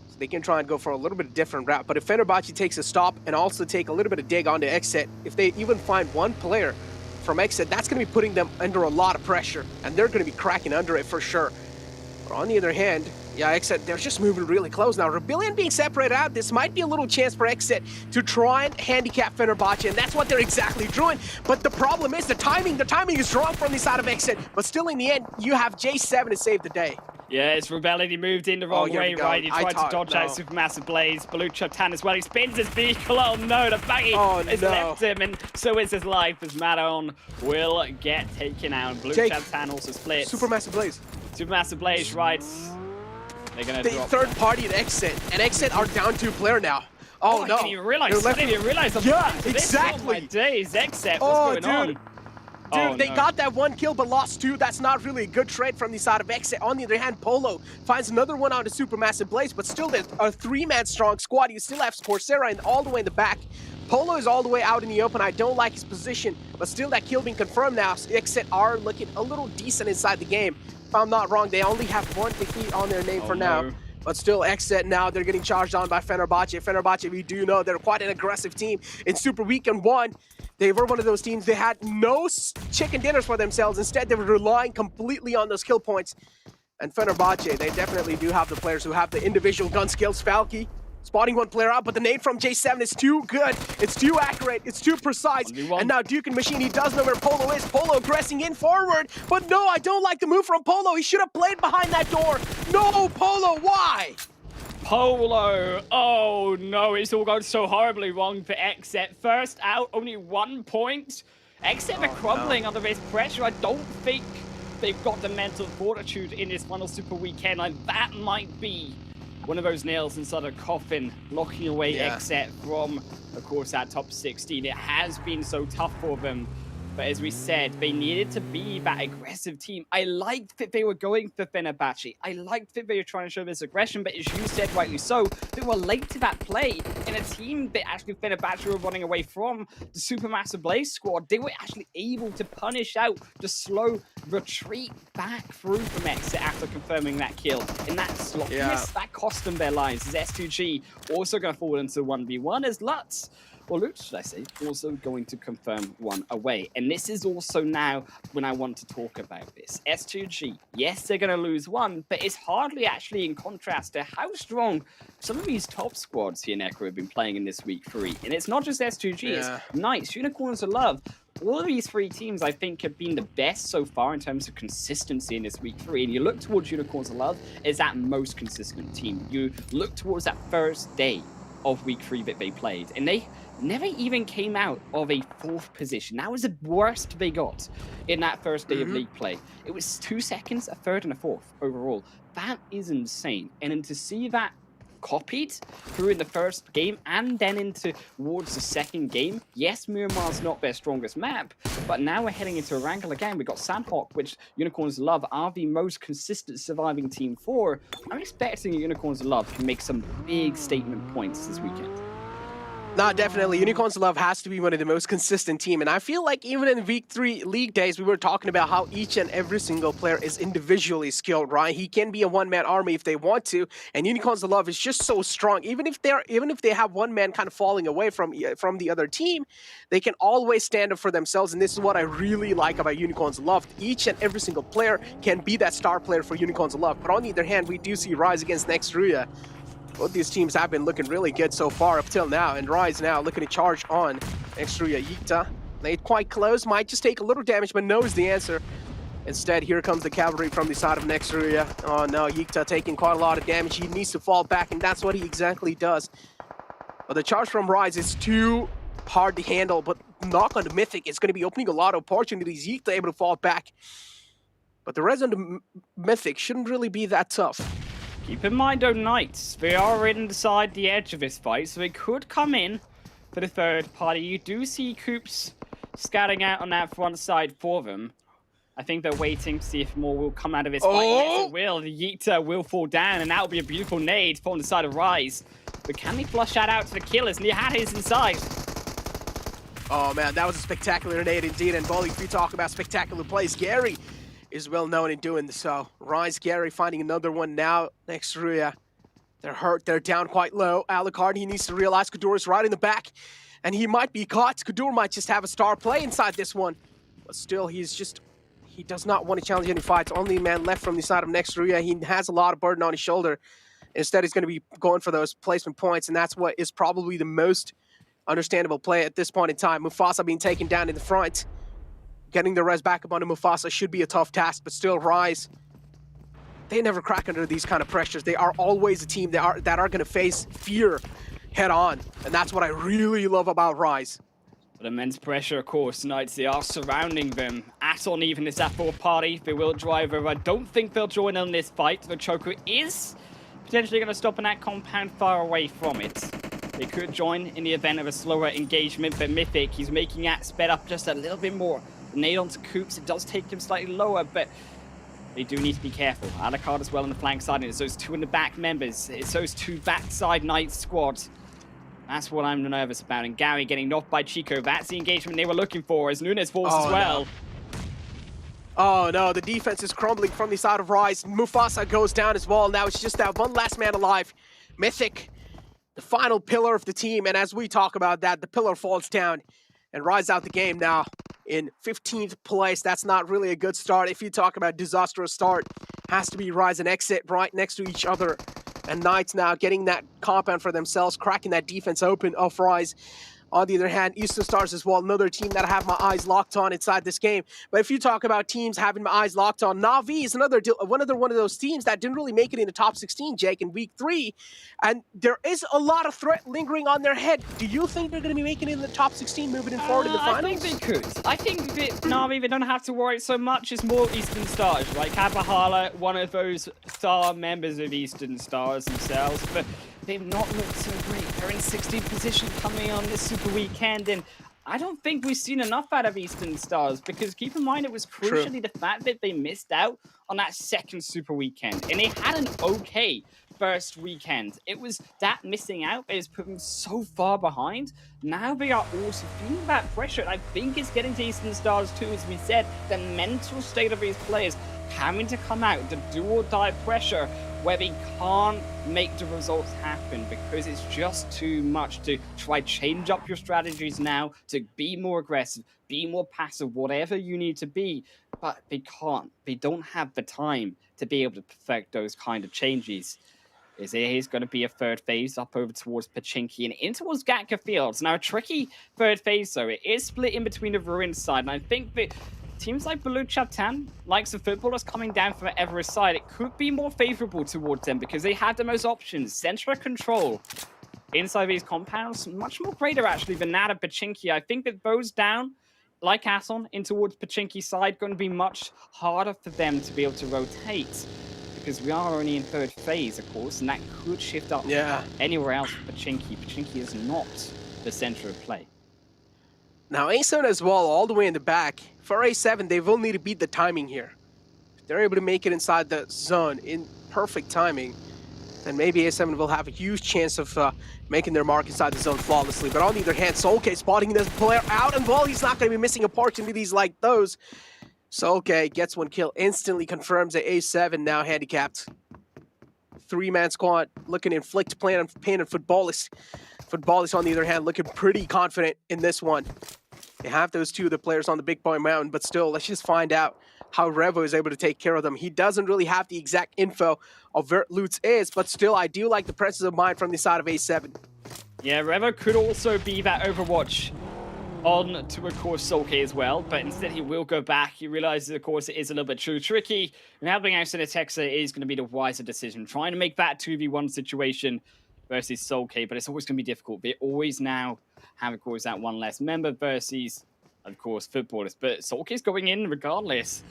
So they can try and go for a little bit of different route. But if Fenerbahce takes a stop and also take a little bit of dig onto Exit, if they even find one player from Exit, that's going to be putting them under a lot of pressure. And they're going to be cracking under it for sure. But on the other hand, yeah, Exit, they're just moving really close now. Rebellion being separated out, this might be a little chance for Exit to try and handicap Fenerbahce, and that's what they're exactly doing. But the problem is the timing is wrong from the side of Exit. But still, in the end, you have J7 to save the day. Yeah, it's Rebellion. He moved in the wrong way, right? He tried to dodge out Supermassive Blaze. Baluch as well. He spins his vehicle. Oh no, the baggy has left him, and so is his life as Maron will get taken out. Baluch also split. Supermassive Blaze. Supermassive Blaze, right. They're gonna drop third party at Exit, and Exit are down 2 player now. Oh no! I didn't even realize. Yeah, exactly. Oh my days, Exit. What's going on? Dude, they got that 1 kill but lost 2. That's not really a good trade from the side of Exit. On the other hand, Polo finds another one out of Supermassive Blaze, but still there's a 3-man strong squad. You still have Coursera all the way in the back. Polo is all the way out in the open. I don't like his position, but still that kill being confirmed now. So Exit are looking a little decent inside the game. If I'm not wrong, they only have 1 defeat on their name for now. But still, Exit now, they're getting charged on by Fenerbahce. Fenerbahce, we do know they're quite an aggressive team. In Super Weekend 1, they were one of those teams, they had no chicken dinners for themselves. Instead, they were relying completely on those kill points. And Fenerbahce, they definitely do have the players who have the individual gun skills. Falky spotting 1 player out, but the nade from J7 is too good. It's too accurate. It's too precise. And now Duke and Machine, he does know where Polo is. Polo aggressing in forward. But no, I don't like the move from Polo. He should have played behind that door. No, Polo, why? Polo, oh no, it's all going so horribly wrong for Exit. First out, only 1 point. Exit are crumbling under this pressure. I don't think they've got the mental fortitude in this final Super Weekend, and that might be one of those nails inside a coffin, locking away Exit from, of course, that top 16. It has been so tough for them. But as we said, they needed to be that aggressive team. I liked that they were going for Fenerbahce. I liked that they were trying to show this aggression, but as you said rightly so, they were late to that play. In a team that actually Fenerbahce were running away from, the Supermassive Blaze squad, they were actually able to punish out the slow retreat back through from Exit after confirming that kill. And that sloppiness, that cost them their lives. As S2G also going to fall into 1v1 as Lutz, or Lutz, should I say, also going to confirm 1 away. And this is also now when I want to talk about this. S2G, yes, they're going to lose 1, but it's hardly actually in contrast to how strong some of these top squads here in Echo have been playing in this week 3. And it's not just S2G, it's Knights, Unicorns of Love. All of these 3 teams, I think, have been the best so far in terms of consistency in this week 3. And you look towards Unicorns of Love as that most consistent team. You look towards that first day of week 3 that they played, and they never even came out of a 4th position. That was the worst they got in that first day of league play. It was 2 seconds, a 3rd and a 4th overall. That is insane. And then to see that copied through in the first game and then into towards the second game. Yes, Miramar's not their strongest map, but now we're heading into Erangel again. We've got Sanhok, which Unicorns of Love are the most consistent surviving team for. I'm expecting Unicorns of Love can make some big statement points this weekend. No, definitely. Unicorns of Love has to be one of the most consistent team. And I feel like even in week 3 league days, we were talking about how each and every single player is individually skilled, right? He can be a one-man army if they want to. And Unicorns of Love is just so strong. Even if they have one man kind of falling away from the other team, they can always stand up for themselves. And this is what I really like about Unicorns of Love. Each and every single player can be that star player for Unicorns of Love. But on the other hand, we do see Rise against Nextruya. Both these teams have been looking really good so far up till now, and Rise now looking to charge on Nextruya. Yikta laid quite close, might just take a little damage, but knows the answer. Instead, here comes the cavalry from the side of Nextruya. Oh no, Yikta taking quite a lot of damage. He needs to fall back, and that's what he exactly does. But the charge from Rise is too hard to handle, but knock on the Mythic is going to be opening a lot of opportunities. Yikta able to fall back. But the rest of the Mythic shouldn't really be that tough. Keep in mind, though, Knights, they are inside the edge of this fight, so they could come in for the third party. You do see Coops scouting out on that front side for them. I think they're waiting to see if more will come out of this fight. Yes, it will. The Yeeter will fall down, and that will be a beautiful nade from the side of Rise. But can they flush that out to the killers? And he had his inside. Oh man, that was a spectacular nade indeed. And Bolly, if you talk about spectacular plays, Gary is well known in doing so. Rise, Gary finding another one now next to Ruya. They're hurt, they're down quite low. Alucard, he needs to realize Kador is right in the back, and he might be caught. Kador might just have a star play inside this one. But still, he does not want to challenge any fights. Only man left from the side of next to Ruya. He has a lot of burden on his shoulder. Instead, he's going to be going for those placement points, and that's what is probably the most understandable play at this point in time. Mufasa being taken down in the front. Getting the res back up onto Mufasa should be a tough task, but still, Rise, they never crack under these kind of pressures. They are always a team that are going to face fear head on, and that's what I really love about Rise. But immense pressure, of course, Knights. They are surrounding them. Aton even is that fourth party. They will drive over. I don't think they'll join on this fight. The Choco is potentially going to stop in that compound far away from it. They could join in the event of a slower engagement, but Mythic, he's making that sped up just a little bit more. The nade onto Coops, it does take him slightly lower, but they do need to be careful. Alucard as well on the flank side, and it's those two in the back members. It's those two backside Knights squad. That's what I'm nervous about. And Gary getting knocked by Chico. That's the engagement they were looking for as Nunes falls as well. No. Oh no, the defense is crumbling from the side of Rise. Mufasa goes down as well. Now it's just that one last man alive. Mythic, the final pillar of the team. And as we talk about that, the pillar falls down and Rise out the game now in 15th place. That's not really a good start. If you talk about disastrous start, has to be Rise and Exit right next to each other. And Knights now getting that compound for themselves, cracking that defense open of Rise. On the other hand, Eastern Stars as well, another team that I have my eyes locked on inside this game. But if you talk about teams having my eyes locked on, Na'Vi is another one of those teams that didn't really make it in the top 16, Jake, in week 3. And there is a lot of threat lingering on their head. Do you think they're going to be making it in the top 16 moving forward in the finals? I think they could. I think that Na'Vi, they don't have to worry so much. It's more Eastern Stars, right? Kabahala, one of those star members of Eastern Stars themselves. But they've not looked so great. They're in 16th position coming on this Super Weekend, and I don't think we've seen enough out of Eastern Stars, because keep in mind it was crucially the fact that they missed out on that second Super Weekend, and they had an okay first weekend. It was that missing out that has put them so far behind. Now they are also feeling that pressure, and I think it's getting to Eastern Stars too, as we said, the mental state of these players having to come out, the do-or-die pressure, where they can't make the results happen because it's just too much to try change up your strategies now, to be more aggressive, be more passive, whatever you need to be, but they can't. They don't have the time to be able to perfect those kind of changes. There is going to be a third phase up over towards Pachinki and in towards Gatka Fields. Now, a tricky third phase, though. It is split in between the Ruin side, and I think that teams like Balut Chaptan, likes of footballers coming down from Everest side, it could be more favorable towards them because they have the most options. Central control inside these compounds, much more greater actually than that of Pachinki. I think that those down, like Aton, in towards Pachinki side, going to be much harder for them to be able to rotate because we are only in third phase, of course, and that could shift up anywhere else for Pachinki. Pachinki is not the center of play. Now, A7 as well, all the way in the back. For A7, they will need to beat the timing here. If they're able to make it inside the zone in perfect timing, then maybe A7 will have a huge chance of making their mark inside the zone flawlessly. But on the other hand, Solke spotting this player out, and well, he's not going to be missing opportunities like those. Solke gets one kill, instantly confirms that A7 now handicapped. 3-man squad looking to inflict pain on Footballist. Footballist, on the other hand, looking pretty confident in this one. They have those two of the players on the Big Boy Mountain, but still, let's just find out how Revo is able to take care of them. He doesn't really have the exact info of where Lutz is, but still, I do like the presence of mind from the side of A7. Yeah, Revo could also be that Overwatch on to, of course, Solke as well, but instead he will go back. He realizes, of course, it is a little bit too tricky, and helping out Cinetexa is going to be the wiser decision. Trying to make that 2v1 situation versus Solke, but it's always going to be difficult. They always now have, of course, that one less member versus, of course, Footballers. But Solke's going in regardless.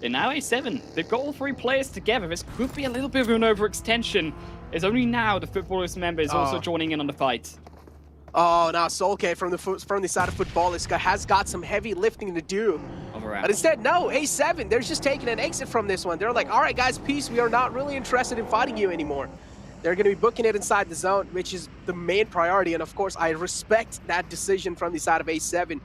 And now A7, they've got all 3 players together. This could be a little bit of an overextension. It's only now the Footballers member is also joining in on the fight. Oh, now Solke from the side of Footballers has got some heavy lifting to do. But instead, no, A7, they're just taking an exit from this one. They're like, all right, guys, peace. We are not really interested in fighting you anymore. They're going to be booking it inside the zone, which is the main priority. And of course, I respect that decision from the side of A7.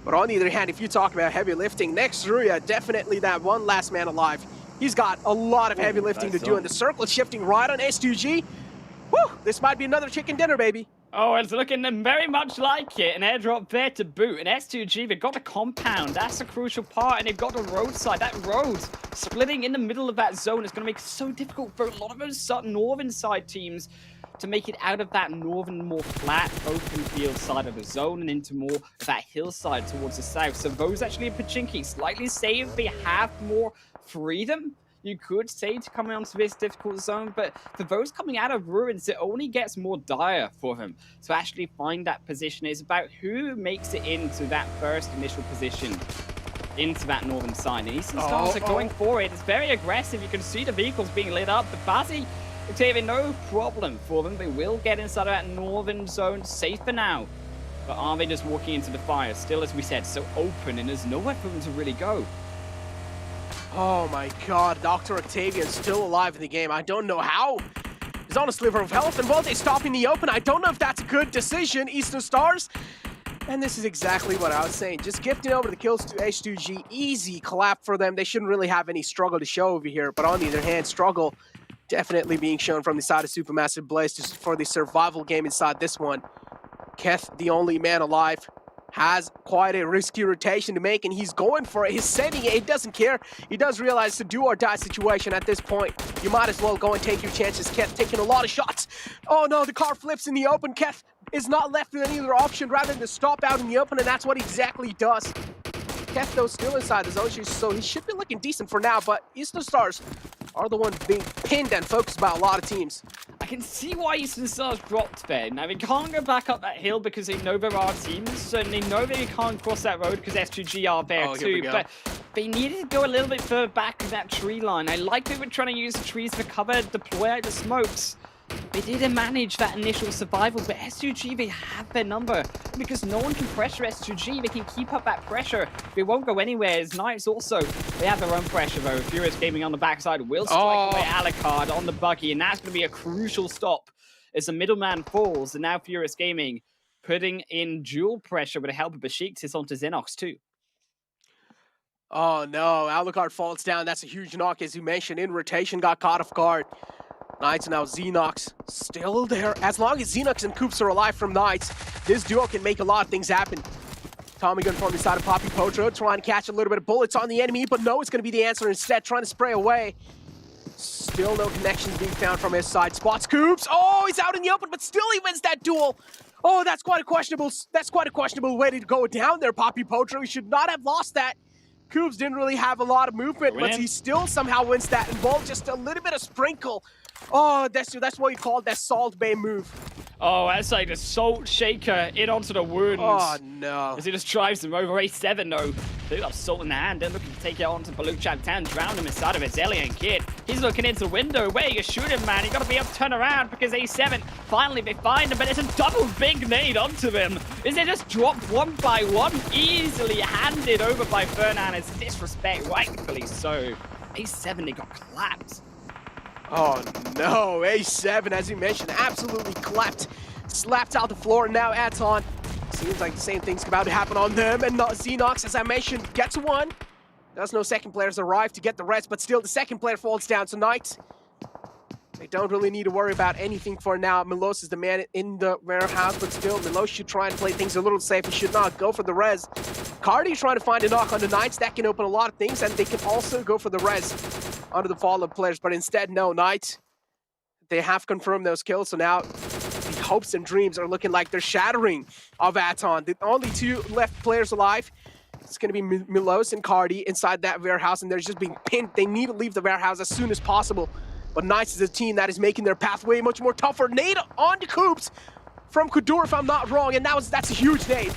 But on the other hand, if you talk about heavy lifting, next Ruya, definitely that one last man alive. He's got a lot of heavy lifting to do, and the circle is shifting right on S2G. Whew, this might be another chicken dinner, baby. Oh, it's looking very much like it. An airdrop there to boot. And S2G, they've got a compound. That's a crucial part. And they've got a roadside. That road splitting in the middle of that zone is going to make it so difficult for a lot of those northern side teams to make it out of that northern, more flat, open field side of the zone and into more of that hillside towards the south. So those actually in Pachinki slightly saved. They have more freedom, you could say, to come onto this difficult zone, but for those coming out of Ruins, it only gets more dire for them to actually find that position. It's about who makes it into that first initial position into that northern side. And Eastern Stars are going for it. It's very aggressive. You can see the vehicles being lit up. The Bazzi, Octavia, no problem for them. They will get inside of that northern zone safe for now. But are they just walking into the fire? Still, as we said, so open, and there's nowhere for them to really go. Oh my god, Dr. Octavian's still alive in the game. I don't know how. He's on a sliver of health, and while they stop in the open, I don't know if that's a good decision, Eastern Stars. And this is exactly what I was saying. Just gifting over the kills to H2G. Easy clap for them. They shouldn't really have any struggle to show over here. But on the other hand, struggle definitely being shown from the side of Supermassive Blaze for the survival game inside this one. Keth, the only man alive, has quite a risky rotation to make, and he's going for it. He's sending it. He doesn't care. He does realize it's a do-or-die situation at this point. You might as well go and take your chances. Keth taking a lot of shots. Oh no, the car flips in the open. Keth is not left with any other option rather than to stop out in the open, and that's what exactly he does. Keth, though, still inside the zone, so he should be looking decent for now, but Eastern Stars are the ones being pinned and focused by a lot of teams. I can see why Eastern Stars dropped there. Now, they can't go back up that hill because they know there are teams, and they know they can't cross that road because S2G are there too, but they needed to go a little bit further back in that tree line. I like they were trying to use the trees for cover, deploy out the smokes. They didn't manage that initial survival, but S2G, they have their number. Because no one can pressure S2G, they can keep up that pressure. They won't go anywhere. As Knights also, they have their own pressure though. Furious Gaming on the backside will strike away Alucard on the buggy, and that's going to be a crucial stop as the middleman falls. And now Furious Gaming putting in dual pressure with the help of Besiktas onto Xenox too. Oh no, Alucard falls down. That's a huge knock, as you mentioned. In rotation, got caught off guard. Knights, now Xenox still there. As long as Xenox and Coops are alive from Knights, this duo can make a lot of things happen. Tommy gun from the side of Poppy Potro, trying to catch a little bit of bullets on the enemy, but no, it's going to be the answer instead, trying to spray away. Still no connections being found from his side. Spots Coops. Oh, he's out in the open, but still he wins that duel. Oh, that's quite a questionable way to go down there, Poppy Potro. He should not have lost that. Coops didn't really have a lot of movement, but he still somehow wins that involved just a little bit of sprinkle. Oh, that's what you call that Salt Bay move. Oh, that's like the Salt Shaker in onto the wounds. Oh, no. As he just drives them over. A7, though. They've got Salt in the hand. They're looking to take it onto Baluch Town, drown him inside of it. Zelian Kid. He's looking into the window. Where you shoot him, man? You got to be able to turn around because A7, finally they find him, but it's a double big nade onto them. Is they just dropped one by one, easily handed over by Fernan. It's disrespect, rightfully so. A7, they got clapped. Oh no, A7, as you mentioned, absolutely clapped. Slapped out the floor, and now Aton. Seems like the same thing's about to happen on them, and Xenox, as I mentioned, gets one. There's no second players arrive to get the rest, but still the second player falls down tonight. They don't really need to worry about anything for now. Milos is the man in the warehouse, but still, Milos should try and play things a little safe. He should not go for the res. Cardi trying to find a knock on the Knights. That can open a lot of things, and they can also go for the res under the fallen players, but instead, no, Knights. They have confirmed those kills, so now the hopes and dreams are looking like they're shattering of Aton. The only two left players alive, it's going to be Milos and Cardi inside that warehouse, and they're just being pinned. They need to leave the warehouse as soon as possible. But Knights is a team that is making their pathway much more tougher. Nade on the Coops from Kudur, if I'm not wrong, and that's a huge nade.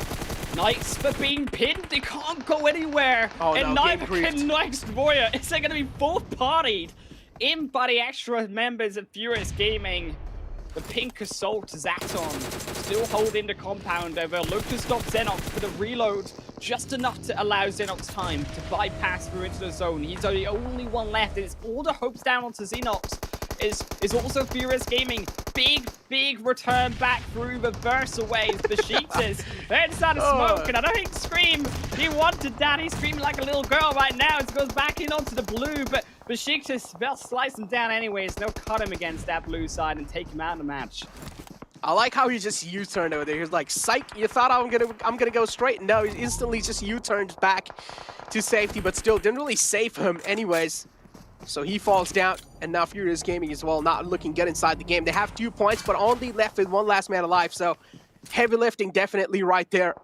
Knights for being pinned. They can't go anywhere. Oh, and no, neither can Next Warrior. Is there going to be fourth partied in by the extra members of Furious Gaming? The pink assault is Aton, still holding the compound over. Look to stop Xenox for the reload, just enough to allow Xenox time to bypass through into the zone. He's the only one left, and it's all the hopes down onto Xenox. Is also Furious Gaming. Big return back through reversal waves. Besiktas inside of smoke, and I don't think Scream, he wanted that. He's screaming like a little girl right now as he goes back in onto the blue, but Besiktas, they'll slice him down anyways. They'll cut him against that blue side and take him out of the match. I like how he just U-turned over there. He's like, psych, you thought I'm gonna go straight? No, he instantly just U-turned back to safety, but still didn't really save him anyways. So he falls down, and now Furious Gaming as well, not looking good inside the game. They have 2 points, but only left with one last man alive, so heavy lifting definitely right there.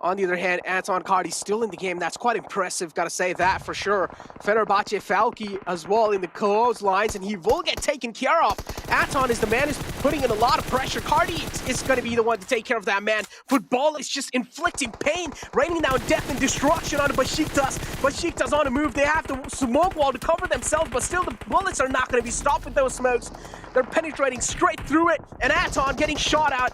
On the other hand, Anton Cardi still in the game. That's quite impressive, gotta say that for sure. Fenerbahce Falki as well in the clotheslines, and he will get taken care of. Anton is the man who's putting in a lot of pressure. Cardi is gonna be the one to take care of that man. Football is just inflicting pain, raining down death and destruction on the Besiktas. Besiktas on the move. They have the smoke wall to cover themselves, but still the bullets are not gonna be stopped with those smokes. They're penetrating straight through it, and Anton getting shot out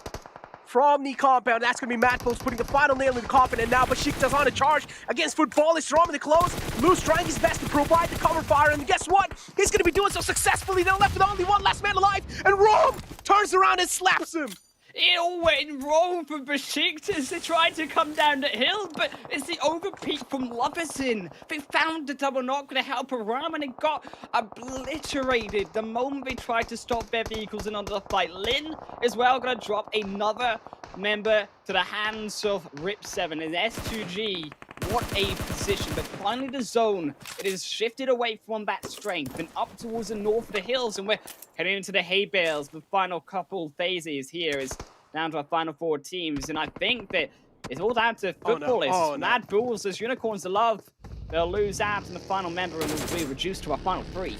from the compound. That's going to be Matt Bulls putting the final nail in the coffin, and now Besiktas on a charge against Footballist. Rom in the close. Lu's trying his best to provide the cover fire, and guess what? He's going to be doing so successfully. They're left with only one last man alive, and Rom turns around and slaps him. It all went wrong for Besiktas. They tried to come down the hill, but it's the overpeak from Lovison. They found the double knock to help Aram, and it got obliterated the moment they tried to stop their vehicles in under the fight. Lin as well going to drop another member to the hands of Rip7 and S2G. What a position, but finally the zone, it is shifted away from that strength and up towards the north of the hills, and we're heading into the hay bales. The final couple phases here is down to our final 4 teams, and I think that it's all down to Footballists. Mad Bulls as Unicorns of Love. They'll lose out in the final member and will be reduced to our final 3.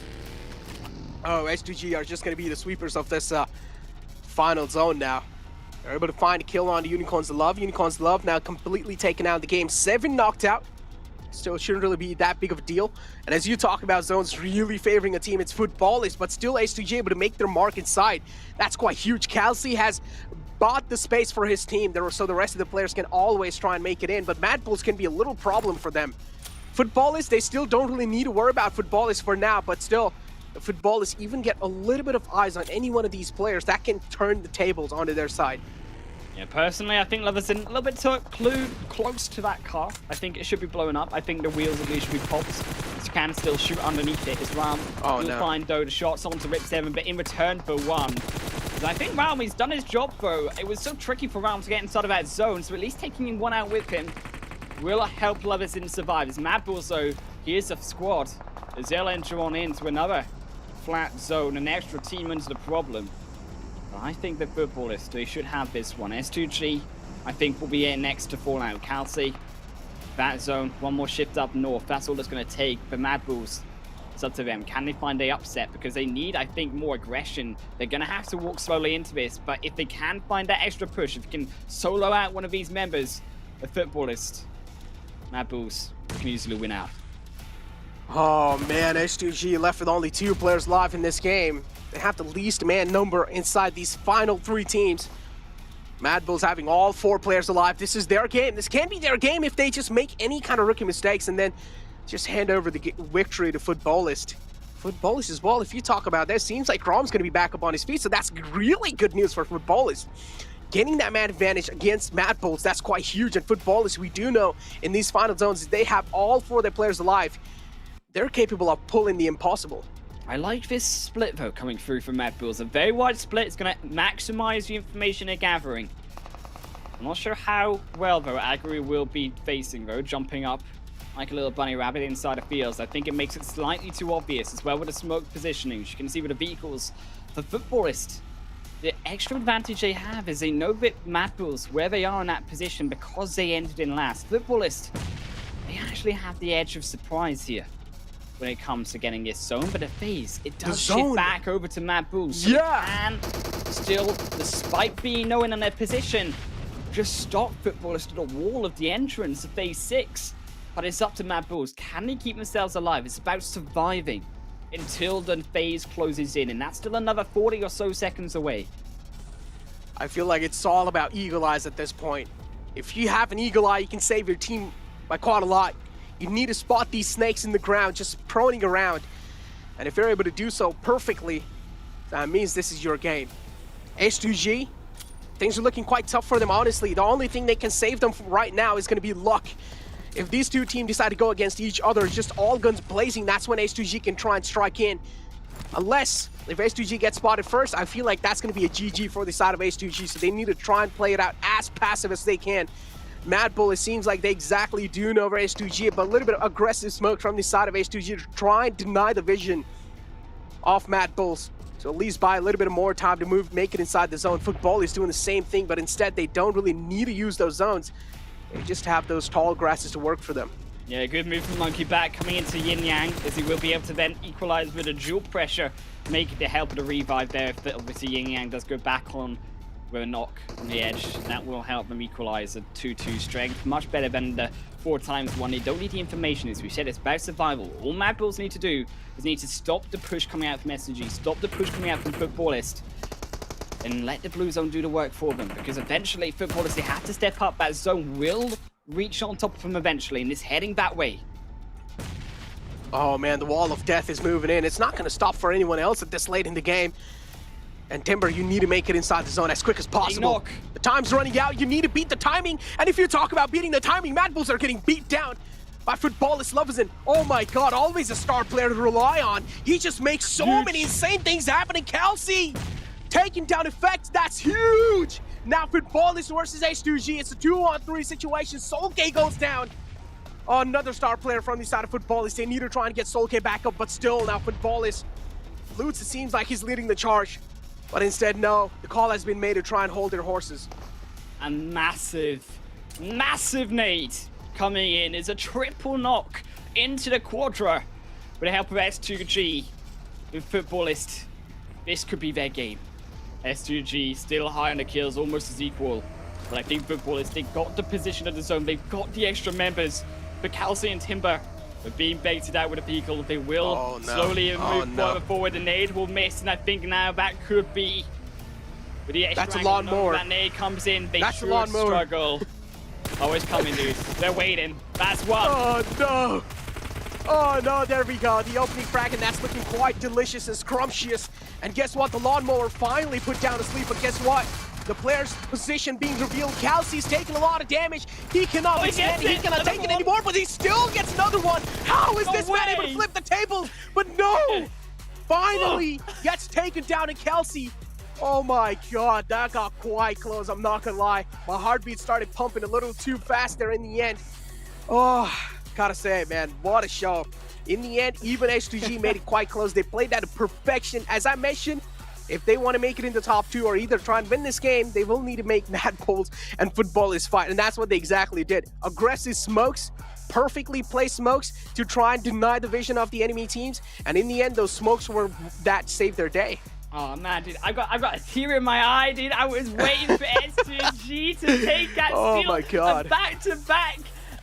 Oh, S2G are just going to be the sweepers of this final zone now. They're able to find a kill on the Unicorns of Love. Unicorns of Love now completely taken out of the game. 7 knocked out. Still shouldn't really be that big of a deal. And as you talk about zones really favoring a team, it's Footballists, but still S2G able to make their mark inside. That's quite huge. Kelsey has bought the space for his team, so the rest of the players can always try and make it in, but Mad Bulls can be a little problem for them. Footballists, they still don't really need to worry about Footballists for now, but still, the Footballists even get a little bit of eyes on any one of these players that can turn the tables onto their side. Yeah, personally, I think Leverson a little bit too close to that car. I think it should be blown up. I think the wheels at least should be popped. You can still shoot underneath it as Ram. You'll find, though, the shots onto Rip7, but in return for 1. I think Ram, he's done his job, though. It was so tricky for Ram to get inside of that zone, so at least taking 1 out with him will help Leverson survive. As Mad Bulls, though, here's a squad. As they'll enter on into another flat zone, an extra team into the problem. I think the Footballists, they should have this one. S2G, I think, will be in next to Fallout. Kelsey, that zone, 1 more shift up north. That's all it's going to take. For Mad Bulls, it's up to them. Can they find a upset? Because they need, I think, more aggression. They're going to have to walk slowly into this. But if they can find that extra push, if they can solo out one of these members, the Footballists, Mad Bulls can easily win out. Oh man, S2G left with only 2 players live in this game. They have the least man number inside these final 3 teams. Mad Bulls having all 4 players alive. This is their game. This can be their game if they just make any kind of rookie mistakes and then just hand over the victory to Footballist. Footballist as well, if you talk about that, seems like Rom's going to be back up on his feet, so that's really good news for Footballist. Getting that man advantage against Mad Bulls, that's quite huge. And Footballist, we do know in these final zones, they have all 4 of their players alive. They're capable of pulling the impossible. I like this split, though, coming through from Mad Bulls. A very wide split. It's going to maximize the information they're gathering. I'm not sure how well, though, Agri will be facing, though, jumping up like a little bunny rabbit inside of fields. I think it makes it slightly too obvious, as well with the smoke positioning. You can see with the vehicles. For Footballist, the extra advantage they have is they know that Mad Bulls, where they are in that position, because they ended in last. Footballist, they actually have the edge of surprise here when it comes to getting this zone, but a phase, it does shift back over to Mad Bulls. So and still, despite being known in their position, just stopped Footballers to the wall of the entrance of phase 6. But it's up to Mad Bulls. Can they keep themselves alive? It's about surviving until the phase closes in, and that's still another 40 or so seconds away. I feel like it's all about eagle eyes at this point. If you have an eagle eye, you can save your team by quite a lot. You need to spot these snakes in the ground, just proning around. And if you're able to do so perfectly, that means this is your game. H2G, things are looking quite tough for them, honestly. The only thing they can save them from right now is going to be luck. If these two teams decide to go against each other, just all guns blazing, that's when H2G can try and strike in. Unless, if H2G gets spotted first, I feel like that's going to be a GG for the side of H2G, so they need to try and play it out as passive as they can. Mad Bull, it seems like they exactly do know over H2G, but a little bit of aggressive smoke from the side of H2G to try and deny the vision of Mad Bulls. So at least buy a little bit more time to move, make it inside the zone. Football is doing the same thing, but instead they don't really need to use those zones. They just have those tall grasses to work for them. Yeah, good move from Monkey back coming into Yin Yang, as he will be able to then equalize with a dual pressure, make it the help of the revive there. If obviously Yin Yang does go back on with a knock on the edge, that will help them equalize a 2-2 strength. Much better than the 4x1. They don't need the information, as we said, it's about survival. All Mad Bulls need to do is need to stop the push coming out from SG, stop the push coming out from Footballist, and let the blue zone do the work for them, because eventually Footballist, they have to step up. That zone will reach on top of them eventually, and it's heading that way. Oh man, the wall of death is moving in. It's not going to stop for anyone else at this late in the game. And Timber, you need to make it inside the zone as quick as possible. The time's running out. You need to beat the timing. And if you talk about beating the timing, Mad Bulls are getting beat down by Footballist Lovezin. Oh my god, always a star player to rely on. He just makes so many insane things happen. And Kelsey taking down effects, that's huge. Now Footballist versus H2G. It's a 2-on-3 situation. Solke goes down. Oh, another star player from the side of Footballist. They need to try and get Solke back up, but still now Footballist. Lutz, it seems like he's leading the charge. But instead, no. The call has been made to try and hold their horses. A massive nade coming in is a triple knock into the Quadra with the help of S2G. With Footballist, this could be their game. S2G still high on the kills, almost as equal. But I think Footballist, they got the position of the zone, they've got the extra members. But Kelsey and Timber are being baited out with a vehicle. They will slowly move further forward. The nade will miss, and I think now that could be with the extra. That's a lawnmower. That nade comes in. They sure struggle. Oh, it's coming, dude. They're waiting. That's one. Oh no! Oh no! There we go. The opening frag, and that's looking quite delicious and scrumptious. And guess what? The lawnmower finally put down to sleep. But guess what? The player's position being revealed. Kelsey's taking a lot of damage. He cannot withstand it. He cannot take it anymore, but he still gets another one. How is this man able to flip the tables? But no! Finally gets taken down, and Kelsey. Oh my god, that got quite close. I'm not gonna lie. My heartbeat started pumping a little too fast there in the end. Oh, gotta say, man, what a show. In the end, even H2G made it quite close. They played that to perfection. As I mentioned, if they want to make it in the top 2 or either try and win this game, they will need to make Mad Bulls and Footballist fight. And that's what they exactly did. Aggressive smokes, perfectly placed smokes to try and deny the vision of the enemy teams. And in the end, those smokes were that saved their day. Oh man, dude, I got a tear in my eye, dude. I was waiting for S2G to take that my god. A back-to-back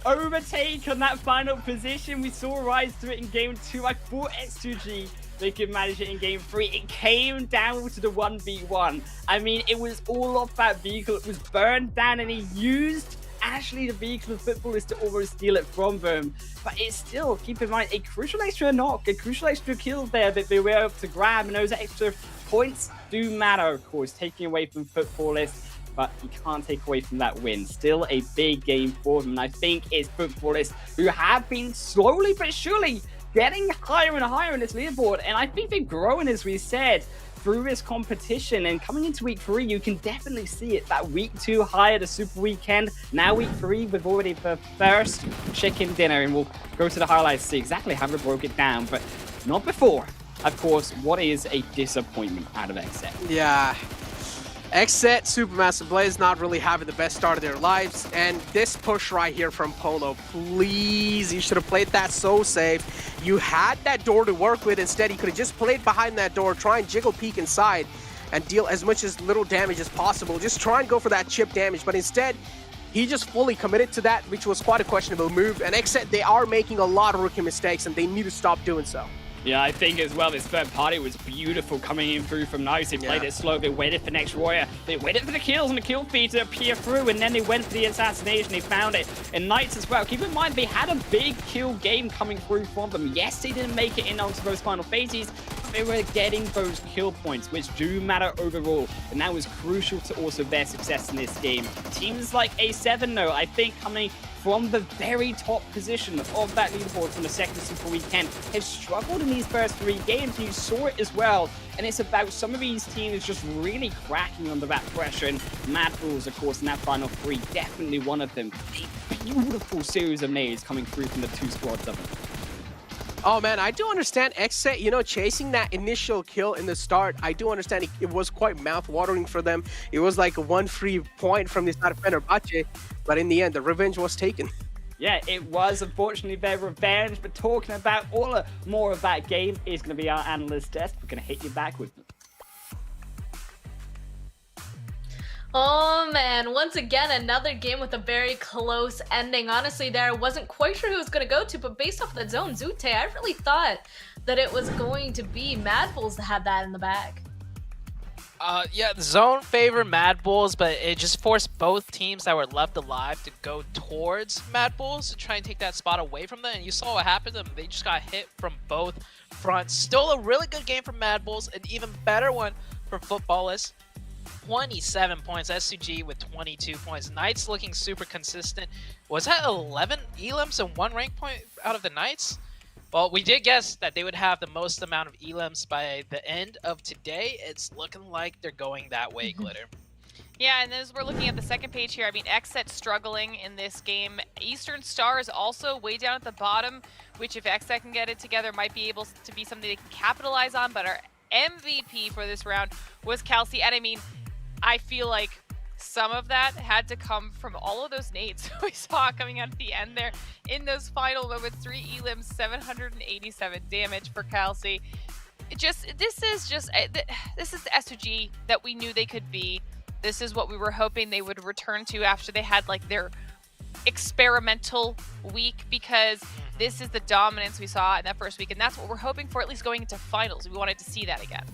overtake on that final position. We saw Rise do it in game 2. I thought S2G they could manage it in game 3. It came down to the 1v1. I mean, it was all off that vehicle. It was burned down, and he used actually the vehicle of Footballist to almost steal it from them. But it's still, keep in mind, a crucial extra knock, a crucial extra kill there that they were able to grab, and those extra points do matter, of course, taking away from Footballist, but you can't take away from that win. Still a big game for them, and I think it's Footballist who have been slowly but surely getting higher and higher in this leaderboard, and I think they've grown, as we said, through this competition. And coming into week 3, you can definitely see it. That week 2 high at the Super Weekend. Now week 3, we've already the first chicken dinner, and we'll go to the highlights to see exactly how they broke it down, but not before, of course, what is a disappointment out of XZ. Yeah. XZ, Supermassive Blaze not really having the best start of their lives, and this push right here from Polo, please, you should have played that so safe. You had that door to work with. Instead, you could have just played behind that door, try and jiggle peek inside. and deal as much as little damage as possible. Just try and go for that chip damage, but instead, he just fully committed to that, which was quite a questionable move. And Xset, they are making a lot of rookie mistakes, and they need to stop doing so. Yeah, I think as well, this third party was beautiful coming in through from Nice. They played it slow, they waited for next Warrior, they waited for the kills and the kill feed to appear through, and then they went for the assassination, they found it. And Knights as well, keep in mind, they had a big kill game coming through from them. Yes, they didn't make it in onto those final phases, but they were getting those kill points, which do matter overall, and that was crucial to also their success in this game. Teams like A7, though, I think coming from the very top position of that leaderboard from the second Super Weekend, have struggled in these first 3 games, and you saw it as well. And it's about some of these teams just really cracking under that pressure, and Mad Bulls, of course, in that final 3, definitely one of them. A beautiful series of nades coming through from the 2 squads of them. Oh man, I do understand Xset, you know, chasing that initial kill in the start. I do understand it was quite mouth-watering for them. It was like 1 free point from this side of Fenerbahce, but in the end, the revenge was taken. Yeah, it was unfortunately their revenge, but talking about all more of that game is going to be our analyst desk. We're going to hit you back with them. Oh man, once again, another game with a very close ending. Honestly, there I wasn't quite sure who it was going to go to, but based off of that zone, Zute, I really thought that it was going to be Mad Bulls that had that in the bag. Yeah, the zone favored Mad Bulls, but it just forced both teams that were left alive to go towards Mad Bulls to try and take that spot away from them. And you saw what happened to them. They just got hit from both fronts. Still a really good game for Mad Bulls, an even better one for Footballists. 27 points, SUG with 22 points. Knights looking super consistent. Was that 11 elims and 1 rank point out of the Knights? Well, we did guess that they would have the most amount of elims by the end of today. It's looking like they're going that way, Glitter. Yeah, and as we're looking at the second page here, I mean, Xset struggling in this game. Eastern Star is also way down at the bottom, which if Xset can get it together, might be able to be something they can capitalize on. But our MVP for this round was Kelsey, and I mean, I feel like some of that had to come from all of those nades we saw coming out at the end there in those final moments. 3 elims, 787 damage for Kelsey. This is the SOG that we knew they could be. This is what we were hoping they would return to after they had like their experimental week, because this is the dominance we saw in that first week, and that's what we're hoping for, at least going into finals. We wanted to see that again.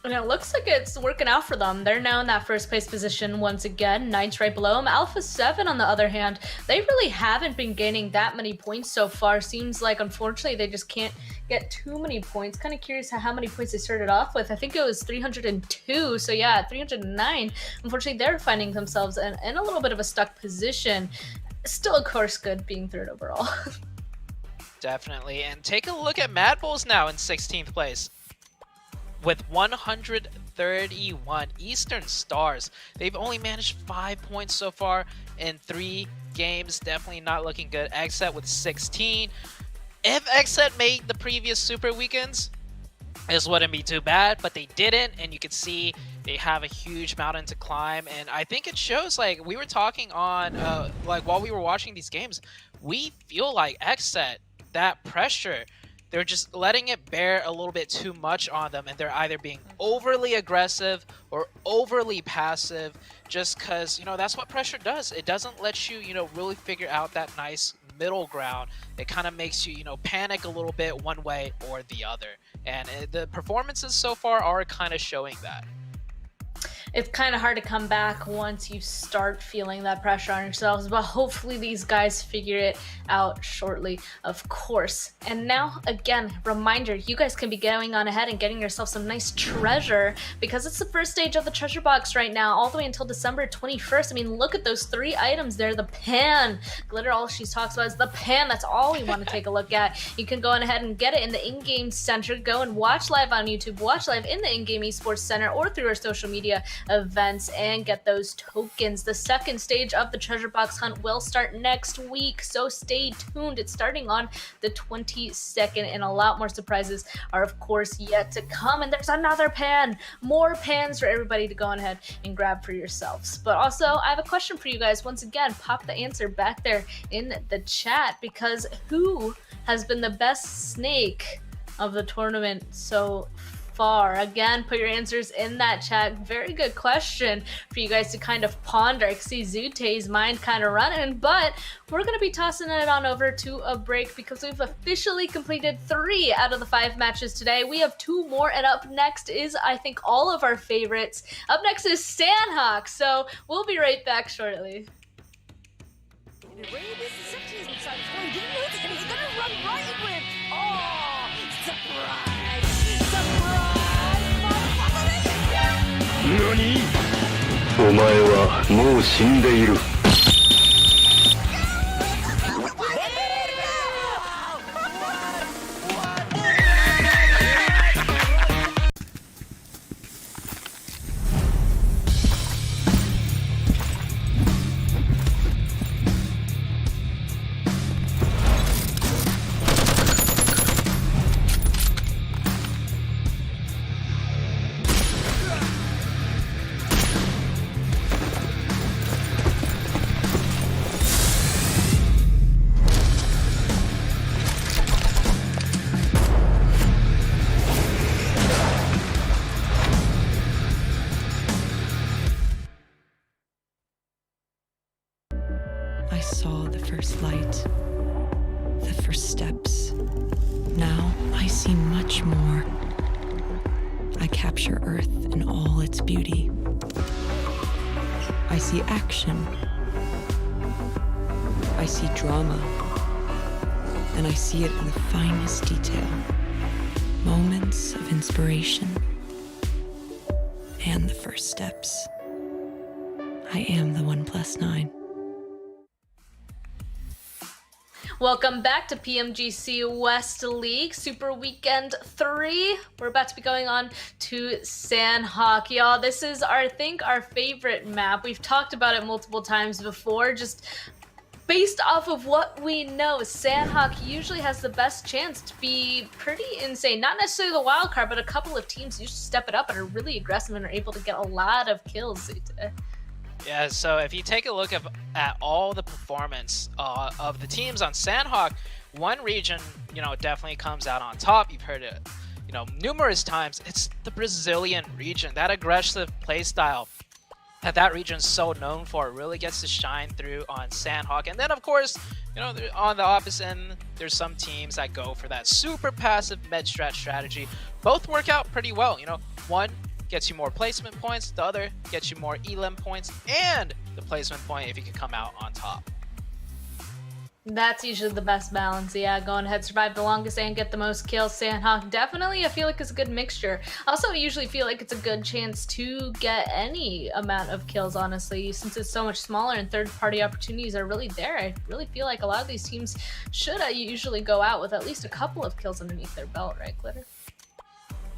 And it looks like it's working out for them. They're now in that first place position once again. Knights right below them. Alpha 7, on the other hand, they really haven't been gaining that many points so far. Seems like, unfortunately, they just can't get too many points. Kind of curious how many points they started off with. I think it was 302. So yeah, 309. Unfortunately, they're finding themselves in a little bit of a stuck position. Still, of course, good being third overall. Definitely. And take a look at Mad Bulls now in 16th place. With 131 Eastern Stars. They've only managed 5 points so far in 3 games. Definitely not looking good. Xset with 16. If Xset made the previous Super Weekends, this wouldn't be too bad, but they didn't, and you can see they have a huge mountain to climb. And I think it shows, like we were talking on, like while we were watching these games, we feel like Xset, that pressure, they're just letting it bear a little bit too much on them, and they're either being overly aggressive or overly passive, just because, you know, that's what pressure does. It doesn't let you, you know, really figure out that nice middle ground. It kind of makes you, you know, panic a little bit one way or the other. And the performances so far are kind of showing that. It's kind of hard to come back once you start feeling that pressure on yourselves, but hopefully these guys figure it out shortly, of course. And now, again, reminder, you guys can be going on ahead and getting yourself some nice treasure, because it's the first stage of the treasure box right now, all the way until December 21st. I mean, look at those 3 items there. The pan. Glitter, all she talks about is the pan. That's all we want to take a look at. You can go on ahead and get it in the in-game center. Go and watch live on YouTube. Watch live in the in-game esports center or through our social media events and get those tokens. The second stage of the treasure box hunt will start next week, so stay tuned. It's starting on the 22nd, and a lot more surprises are of course yet to come. And there's another pan, more pans for everybody to go on ahead and grab for yourselves. But also, I have a question for you guys. Once again, pop the answer back there in the chat, because who has been the best snake of the tournament so far? Again, put your answers in that chat. Very good question for you guys to kind of ponder. I can see Zute's mind kind of running, but we're going to be tossing it on over to a break because we've officially completed 3 out of the 5 matches today. We have 2 more, and up next is, I think, all of our favorites. Up next is Sanhok, so we'll be right back shortly. NANI?! お前はもう死んでいる。I saw the first light, the first steps. Now I see much more. I capture Earth in all its beauty. I see action. I see drama. And I see it in the finest detail. Moments of inspiration. And the first steps. I am the 1+9. Welcome back to PMGC West League Super Weekend 3. We're about to be going on to Sanhok, y'all. This is, I think, our favorite map. We've talked about it multiple times before, just based off of what we know. Sanhok usually has the best chance to be pretty insane. Not necessarily the wild card, but a couple of teams usually step it up and are really aggressive and are able to get a lot of kills. Yeah, so if you take a look at all the performance of the teams on Sanhok, one region, definitely comes out on top. You've heard it, numerous times. It's the Brazilian region. That aggressive playstyle that region's so known for really gets to shine through on Sanhok. And then, of course, on the opposite end, there's some teams that go for that super passive med strat strategy. Both work out pretty well. One gets you more placement points, the other gets you more elim points, and the placement point if you can come out on top. That's usually the best balance. Yeah, going ahead, survive the longest and get the most kills. Sanhok definitely, I feel like, is a good mixture. Also, I usually feel like it's a good chance to get any amount of kills, honestly, since it's so much smaller and third-party opportunities are really there. I really feel like a lot of these teams should usually go out with at least a couple of kills underneath their belt, right, Glitter?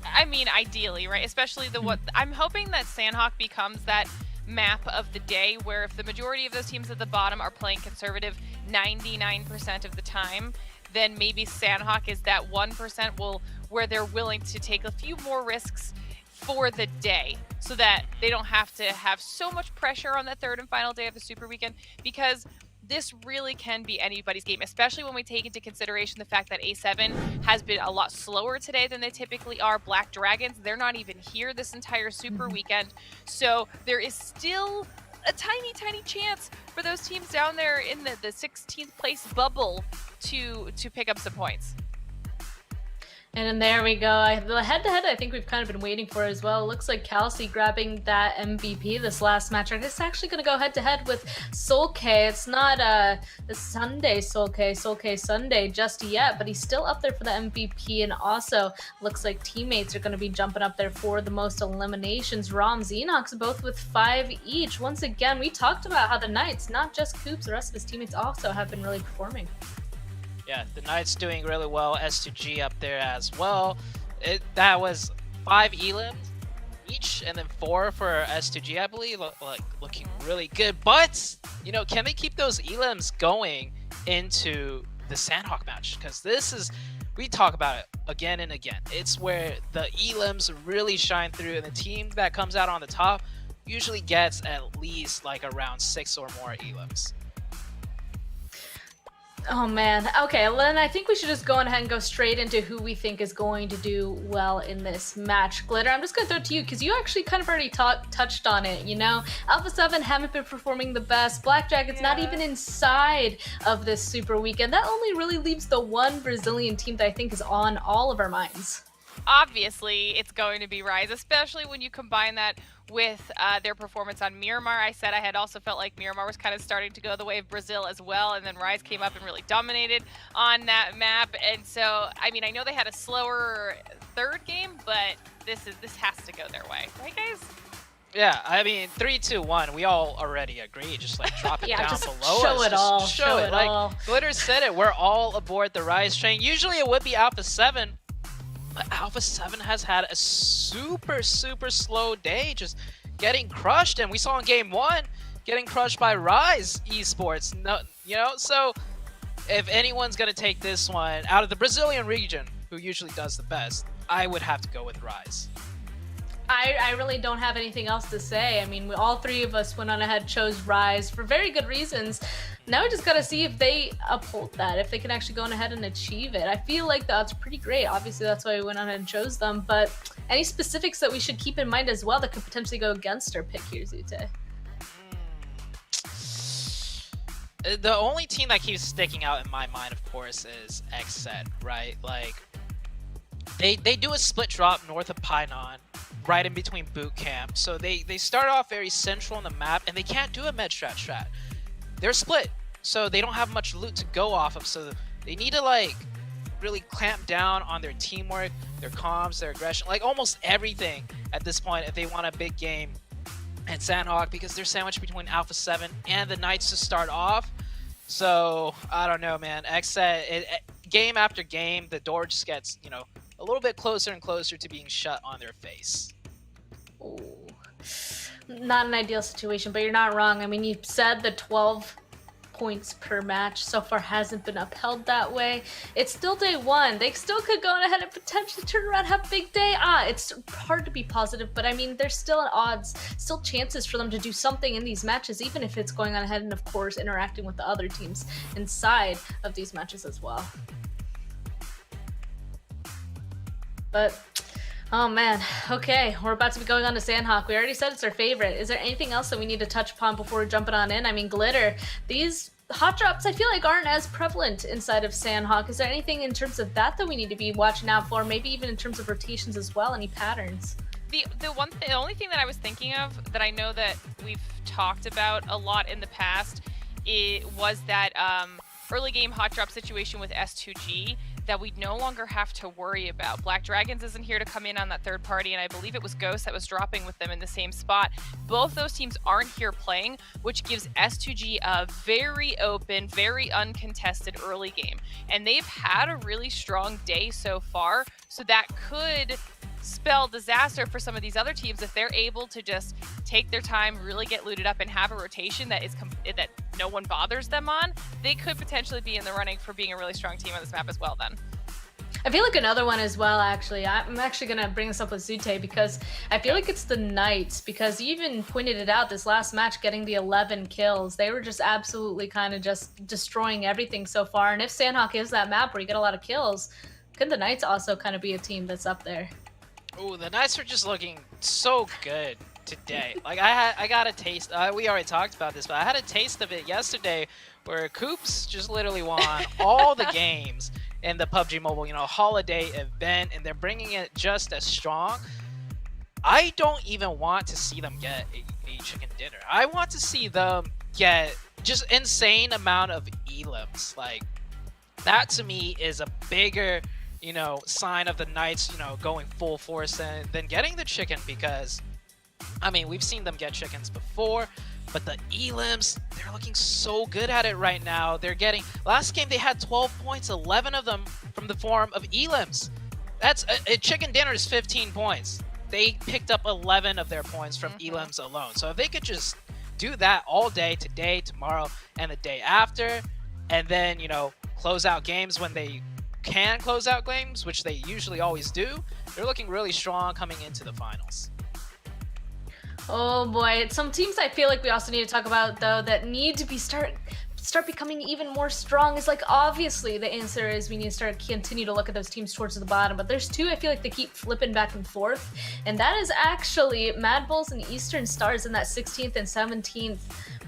I mean, ideally, right? Especially I'm hoping that Sanhok becomes that map of the day where if the majority of those teams at the bottom are playing conservative 99% of the time, then maybe Sanhok is that 1% where they're willing to take a few more risks for the day so that they don't have to have so much pressure on that third and final day of the Super Weekend, because this really can be anybody's game, especially when we take into consideration the fact that A7 has been a lot slower today than they typically are. Black Dragons, they're not even here this entire Super Weekend. So there is still a tiny, tiny chance for those teams down there in the 16th place bubble to pick up some points. And then there we go. The head-to-head I think we've kind of been waiting for as well. It looks like Kelsey grabbing that MVP this last match. It's actually going to go head-to-head with Solkay. It's not the Sunday Solkay Sunday just yet, but he's still up there for the MVP. And also looks like teammates are going to be jumping up there for the most eliminations. Rom, Xenox, both with 5 each. Once again, we talked about how the Knights, not just Coops, the rest of his teammates also have been really performing. Yeah, the Knights doing really well. S2G up there as well. That was 5 elims each, and then 4 for S2G, I believe. Looking really good. But, can they keep those elims going into the Sanhok match? Because this is, we talk about it again and again. It's where the elims really shine through, and the team that comes out on the top usually gets at least around 6 or more elims. Oh man. Okay, well then I think we should just go ahead and go straight into who we think is going to do well in this match. Glitter, I'm just gonna throw it to you because you actually kind of already touched on it, you know? Alpha 7 haven't been performing the best. Black Dragon's not even inside of this super weekend. That only really leaves the one Brazilian team that I think is on all of our minds. Obviously, it's going to be Rise, especially when you combine that with their performance on Miramar. I said I had also felt like Miramar was kind of starting to go the way of Brazil as well, and then Rise came up and really dominated on that map. And so, I mean, I know they had a slower third game, but this has to go their way, right, guys? Yeah, I mean, 3, 2, 1. We all already agree. Just like drop it Yeah, down just below show us. it all, Just show it like all. Glitter said it. We're all aboard the Rise train. Usually it would be Alpha 7. But Alpha 7 has had a super slow day, just getting crushed. And we saw in Game 1, getting crushed by Rise Esports. No, you know, so if anyone's going to take this one out of the Brazilian region, who usually does the best, I would have to go with Rise. I really don't have anything else to say. I mean, all three of us went on ahead, chose Rise for very good reasons. Now we just gotta see if they uphold that, if they can actually go on ahead and achieve it. I feel like that's pretty great. Obviously, that's why we went on ahead and chose them. But any specifics that we should keep in mind as well that could potentially go against our pick here, Zute? The only team that keeps sticking out in my mind, of course, is XZ, right? Like, they do a split drop north of Painan, right in between boot camp. So they start off very central on the map, and they can't do a med strat. They're split, so they don't have much loot to go off of. So they need to like really clamp down on their teamwork, their comms, their aggression, like almost everything at this point if they want a big game at Sanhok, because they're sandwiched between Alpha 7 and the Knights to start off. So I don't know, man. XZ, game after game, the door just gets, you know, a little bit closer and closer to being shut on their face. Ooh. Not an ideal situation, but you're not wrong. I mean, you said the 12 points per match so far hasn't been upheld that way. It's still day one. They still could go on ahead and potentially turn around, have a big day. It's hard to be positive, but I mean, there's still odds, still chances for them to do something in these matches, even if it's going on ahead and, of course, interacting with the other teams inside of these matches as well. But oh man, okay, we're about to be going on to Sanhok. We already said it's our favorite. Is there anything else that we need to touch upon before we're jumping on in? I mean, Glitter, these hot drops I feel like aren't as prevalent inside of Sanhok. Is there anything in terms of that we need to be watching out for? Maybe even in terms of rotations as well, any patterns? The only thing that I was thinking of that I know that we've talked about a lot in the past, it was that early game hot drop situation with S2G that we no longer have to worry about. Black Dragons isn't here to come in on that third party, and I believe it was Ghost that was dropping with them in the same spot. Both those teams aren't here playing, which gives S2G a very open, very uncontested early game. And they've had a really strong day so far, so that could spell disaster for some of these other teams if they're able to just take their time, really get looted up, and have a rotation that is that no one bothers them on. They could potentially be in the running for being a really strong team on this map as well then. I feel like another one as well, actually. I'm actually going to bring this up with Zute because I feel like it's the Knights, because you even pointed it out this last match, getting the 11 kills. They were just absolutely kind of just destroying everything so far. And if Sanhok is that map where you get a lot of kills, could the Knights also kind of be a team that's up there? Ooh, the Knights are just looking so good today. Like I got a taste. We already talked about this, but I had a taste of it yesterday, where Coops just literally won all the games in the PUBG Mobile, you know, holiday event, and they're bringing it just as strong. I don't even want to see them get a chicken dinner. I want to see them get just insane amount of elims. Like that to me is a bigger, you know, sign of the Knights, you know, going full force than getting the chicken, because I mean, we've seen them get chickens before, but the elims, they're looking so good at it right now. They're getting, last game they had 12 points, 11 of them from the form of elims. That's a chicken dinner is 15 points. They picked up 11 of their points from elims alone. So if they could just do that all day, today, tomorrow, and the day after, and then, you know, close out games when they can close out games, which they usually always do, they're looking really strong coming into the finals. Oh boy, some teams I feel like we also need to talk about though that need to be start start becoming even more strong? Is like, obviously the answer is we need to continue to look at those teams towards the bottom, but there's two I feel like they keep flipping back and forth, and that is actually Mad Bulls and Eastern Stars in that 16th and 17th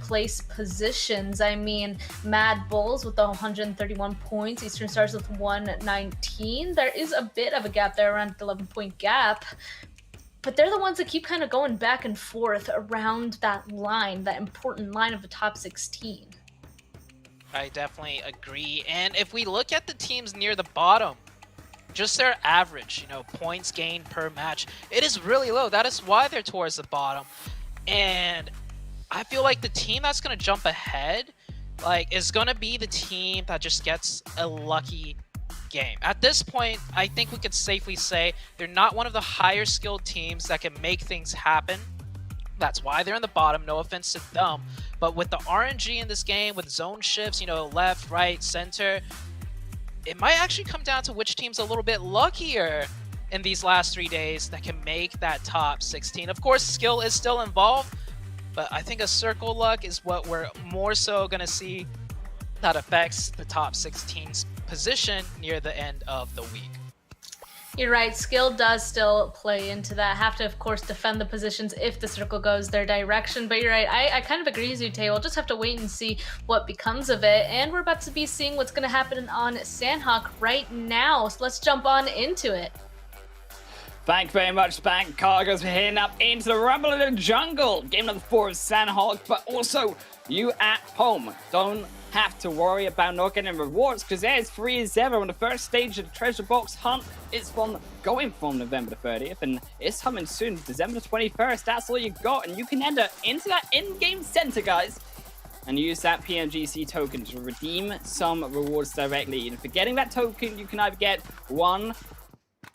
place positions. I mean, Mad Bulls with the 131 points, Eastern Stars with 119. There is a bit of a gap there, around 11-point gap, but they're the ones that keep kind of going back and forth around that line, that important line of the top 16. I definitely agree. And if we look at the teams near the bottom, just their average, points gained per match, it is really low. That is why they're towards the bottom. And I feel like the team that's going to jump ahead, is going to be the team that just gets a lucky game. At this point, I think we could safely say they're not one of the higher skilled teams that can make things happen. That's why they're in the bottom, no offense to them. But with the RNG in this game, with zone shifts, left, right, center, it might actually come down to which team's a little bit luckier in these last 3 days that can make that top 16. Of course, skill is still involved, but I think a circle luck is what we're more so going to see that affects the top 16's position near the end of the week. You're right, skill does still play into that. Have to, of course, defend the positions if the circle goes their direction. But you're right, I kind of agree with you, Tay. We'll just have to wait and see what becomes of it. And we're about to be seeing what's going to happen on Sanhok right now. So let's jump on into it. Thank you very much, Spank Cargos, for heading up into the Rumble in the Jungle. Game number 4 of Sanhok, but also you at home don't have to worry about not getting rewards, because there's free as ever on the first stage of the treasure box hunt. It's going from November the 30th, and it's coming soon, December the 21st. That's all you got, and you can enter into that in-game center, guys, and use that PMGC token to redeem some rewards directly. And for getting that token, you can either get one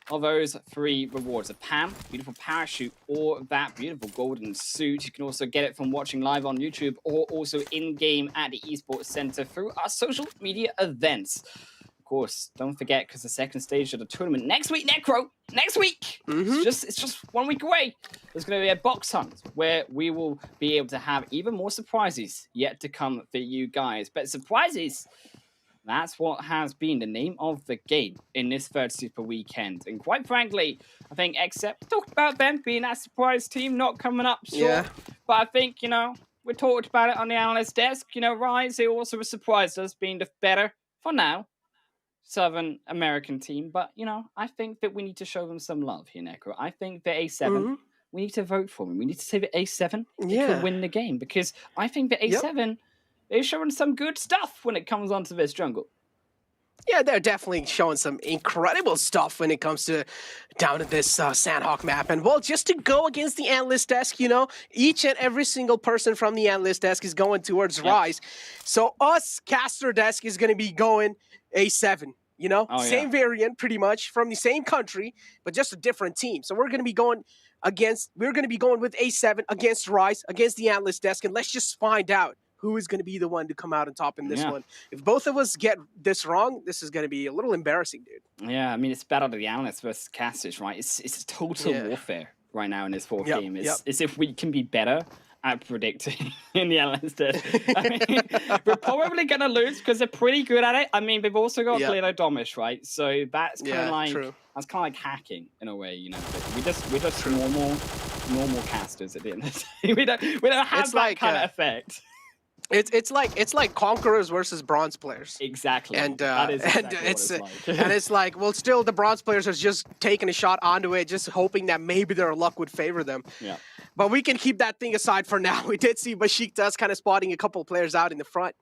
of those 3 rewards: a PAM, beautiful parachute, or that beautiful golden suit. You can also get it from watching live on YouTube, or also in-game at the Esports Center through our social media events. Of course, don't forget, because the second stage of the tournament next week, Necro, next week, it's just 1 week away. There's going to be a box hunt where we will be able to have even more surprises yet to come for you guys. But surprises, that's what has been the name of the game in this third super weekend. And quite frankly, I think except talked about them being that surprise team not coming up short. Yeah. But I think, we talked about it on the analyst desk. Rise, they also surprised us being the better, for now, Southern American team. But, I think that we need to show them some love here, Necro. I think that A7, we need to vote for them. We need to say that A7 could win the game, because I think that A7... they're showing some good stuff when it comes onto this jungle. Yeah, they're definitely showing some incredible stuff when it comes to down at this Sanhok map. And well, just to go against the analyst desk, each and every single person from the analyst desk is going towards Rise. So us, caster desk, is going to be going A7. Same variant pretty much from the same country, but just a different team. So we're going to be going with A7 against Rise, against the analyst desk, and let's just find out who is going to be the one to come out on top in this one. If both of us get this wrong, this is going to be a little embarrassing, dude. Yeah, I mean, it's battle of the analysts versus casters, right? It's total warfare right now in this fourth game. It's if we can be better at predicting in the analyst. I mean, we're probably going to lose because they're pretty good at it. I mean, they've also got Plano Domish, right? So that's kind of like that's kind of like hacking in a way, But we're just normal casters at the end of the day. We don't have that kind of effect. It's like Conquerors versus Bronze players. Exactly. And that is exactly it's what it's and it's like, well, still the Bronze players are just taking a shot onto it, just hoping that maybe their luck would favor them. Yeah. But we can keep that thing aside for now. We did see Besiktas kind of spotting a couple of players out in the front.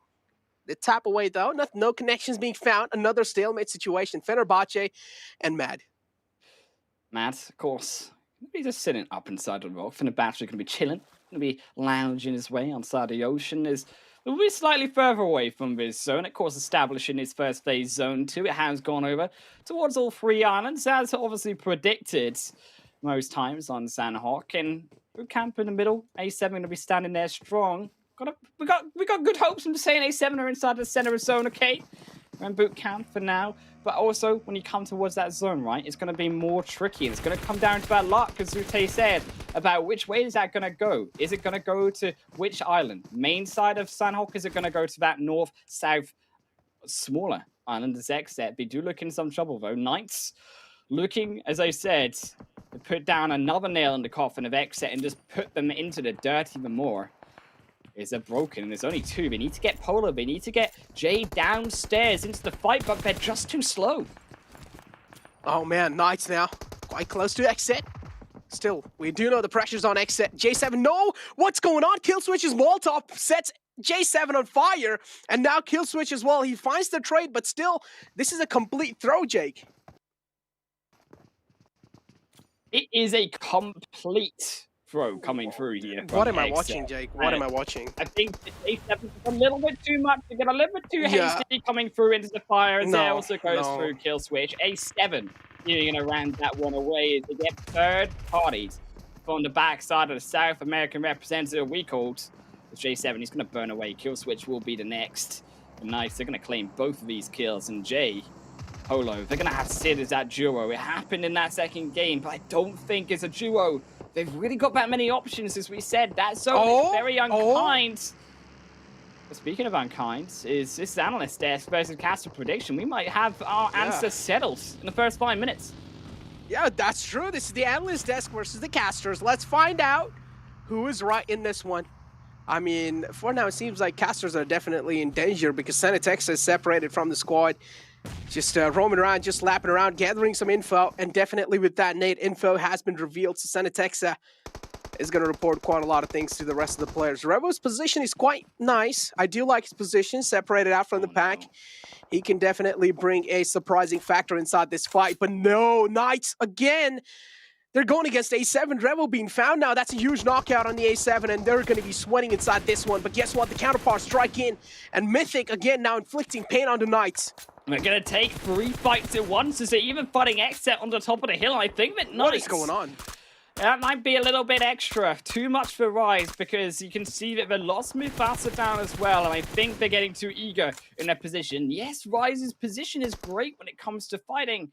They tap away though. No connections being found. Another stalemate situation. Fenerbahce and Mad. Mad, of course. He's just sitting up inside the rock. Fenerbahce going to be chilling. Going to be lounging his way outside the ocean. We'll be slightly further away from this zone. Of course, establishing his first phase zone 2. It has gone over towards all 3 islands, as obviously predicted most times on Sanhok. And we camp in the middle. A7 going to be standing there strong. We got good hopes. I'm just saying A7 are inside the center of zone, okay? We're in boot camp for now, but also when you come towards that zone, right, it's going to be more tricky. It's going to come down to that luck, as Zute said, about which way is that going to go. Is it going to go to which island? Main side of Sanhok? Is it going to go to that north, south, smaller island as Xset? They do look in some trouble, though. Knights looking, as I said, to put down another nail in the coffin of Xset and just put them into the dirt even more. Is a broken. There's only two. They need to get Polo. They need to get Jay downstairs into the fight, but they're just too slow. Oh man, Knights now quite close to Xset. Still, we do know the pressure's on Xset. J7, no! What's going on? Killswitch's Molotov sets J7 on fire, and now Killswitch as well. He finds the trade, but still, this is a complete throw, Jake. It is a complete throw coming through here. What am I watching, Jake? What am I watching? I think A7 is a little bit too much to get a little bit too hasty coming through into the fire, as there also goes through Killswitch. A7 getting around that one away as they get third parties from the backside of the South American representative we called. With J7, he's going to burn away. Killswitch will be the next. And nice, they're going to claim both of these kills. And Jay, Polo, they're going to have to sit as that duo. It happened in that second game, but I don't think it's a duo. They've really got that many options, as we said. That zone is very unkind. But speaking of unkind, is this Analyst desk versus Caster prediction? We might have our answer settled in the first 5 minutes. Yeah, that's true. This is the Analyst desk versus the Casters. Let's find out who is right in this one. I mean, for now, it seems like Casters are definitely in danger because Senatex is separated from the squad. Just roaming around, just lapping around, gathering some info, and definitely with that nade, info has been revealed. So Senatex is going to report quite a lot of things to the rest of the players. Revo's position is quite nice. I do like his position, separated out from the pack. He can definitely bring a surprising factor inside this fight. But no, Knights again. They're going against A7. Revo being found now. That's a huge knockout on the A7, and they're going to be sweating inside this one. But guess what? The counterpart strike in, and Mythic again now inflicting pain on the Knights. We're going to take 3 fights at once as they're even fighting Xset on the top of the hill. I think that Knights... What is going on? That might be a little bit extra. Too much for Rise, because you can see that they lost Mufasa down as well, and I think they're getting too eager in their position. Yes, Rise's position is great when it comes to fighting,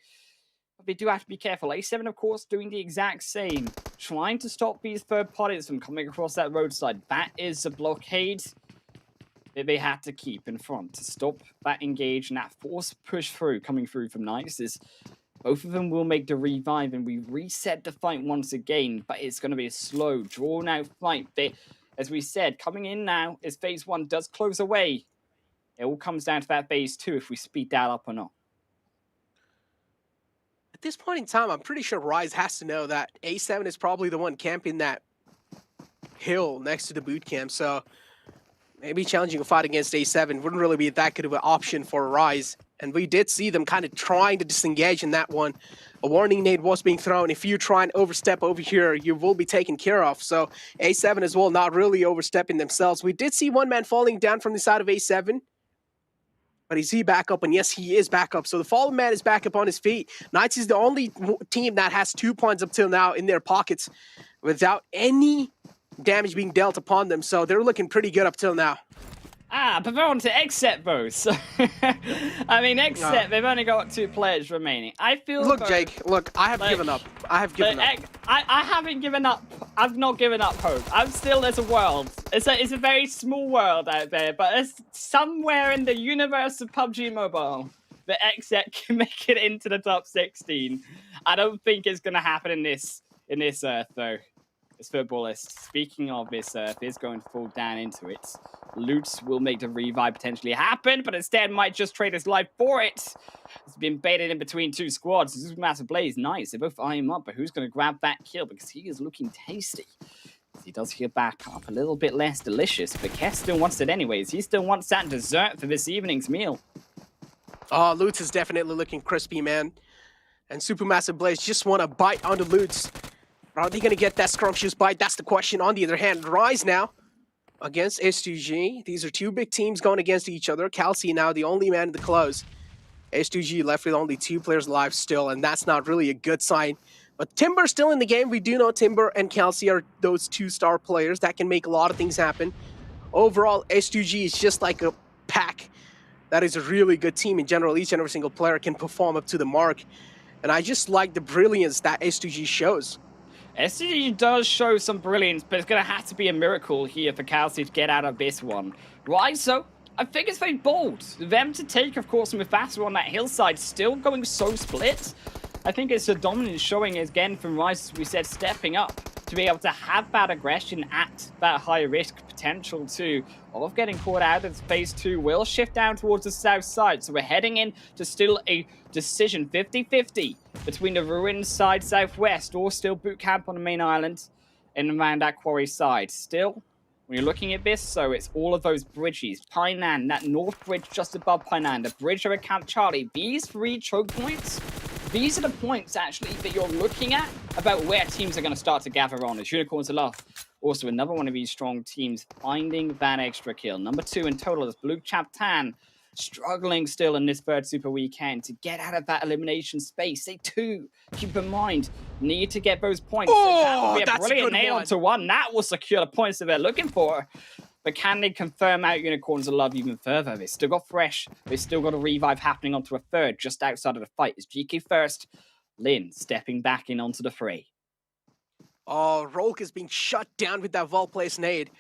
but they do have to be careful. A7, of course, doing the exact same, trying to stop these third parties from coming across that roadside. That is a blockade that they had to keep in front to stop that engage and that force push through coming through from Knights. Is both of them will make the revive and we reset the fight once again, but it's going to be a slow, drawn-out fight. They, as we said, coming in now as phase 1 does close away. It all comes down to that phase 2 if we speed that up or not. At this point in time, I'm pretty sure Rise has to know that A7 is probably the one camping that hill next to the boot camp, so maybe challenging a fight against A7 wouldn't really be that good of an option for Rise. And we did see them kind of trying to disengage in that one. A warning nade was being thrown. If you try and overstep over here, you will be taken care of. So A7 as well, not really overstepping themselves. We did see one man falling down from the side of A7. But is he back up? And yes, he is back up. So the fallen man is back up on his feet. Knights is the only team that has 2 points up till now in their pockets without any damage being dealt upon them. So they're looking pretty good up till now. But they're on to Xset both. So I mean, Xset, they've only got 2 players remaining. I feel... Look, Jake, look, I have given up. I have given up. I haven't given up. I've not given up hope. I'm still, there's a world. It's a very small world out there, but it's somewhere in the universe of PUBG Mobile that Xset can make it into the top 16. I don't think it's going to happen in this Earth, though. This footballist, speaking of this Earth, is going to fall down into it. Lutz will make the revive potentially happen, but instead might just trade his life for it. It's been baited in between 2 squads. This is Massive Blaze. Nice. They both eye him up, but who's going to grab that kill? Because he is looking tasty. He does heal back up. A little bit less delicious, but Kess still wants it anyways. He still wants that dessert for this evening's meal. Oh, Lutz is definitely looking crispy, man. And Supermassive Blaze just want to bite onto Lutz. Are they going to get that scrumptious bite? That's the question. On the other hand, Rise now against S2G. These are 2 big teams going against each other. Kelsey now the only man in the close. S2G left with only 2 players alive still, and that's not really a good sign. But Timber's still in the game. We do know Timber and Kelsey are those 2-star players that can make a lot of things happen. Overall, S2G is just like a pack that is a really good team in general. Each and every single player can perform up to the mark. And I just like the brilliance that S2G shows. SCG does show some brilliance, but it's going to have to be a miracle here for Kelsey to get out of this one. Right, so I think it's very bold. Them to take, of course, Mufasa on that hillside, still going so split. I think it's a dominance showing again from Rice, as we said, stepping up to be able to have that aggression at that high risk potential too of getting caught out as phase 2 will shift down towards the south side. So we're heading in to still a decision 50-50 between the ruined side southwest or still boot camp on the main island and around that quarry side. Still, when you're looking at this, so it's all of those bridges. Painan, that north bridge just above Painan, the bridge over Camp Charlie. These 3 choke points, these are the points actually that you're looking at about where teams are going to start to gather on. As Unicorns Aloft, also another one of these strong teams finding that extra kill. Number 2 in total is Blue Chaptan, struggling still in this third super weekend to get out of that elimination space. They too, keep in mind, need to get those points. Oh, that would be a that's brilliant a good nail one. onto one. That will secure the points that they're looking for. But can they confirm out Unicorns of Love even further? They've still got Fresh. They've still got a revive happening onto a third just outside of the fight. Is GK first. Lin stepping back in onto the fray. Oh, Rolk is being shut down with that well-placed nade.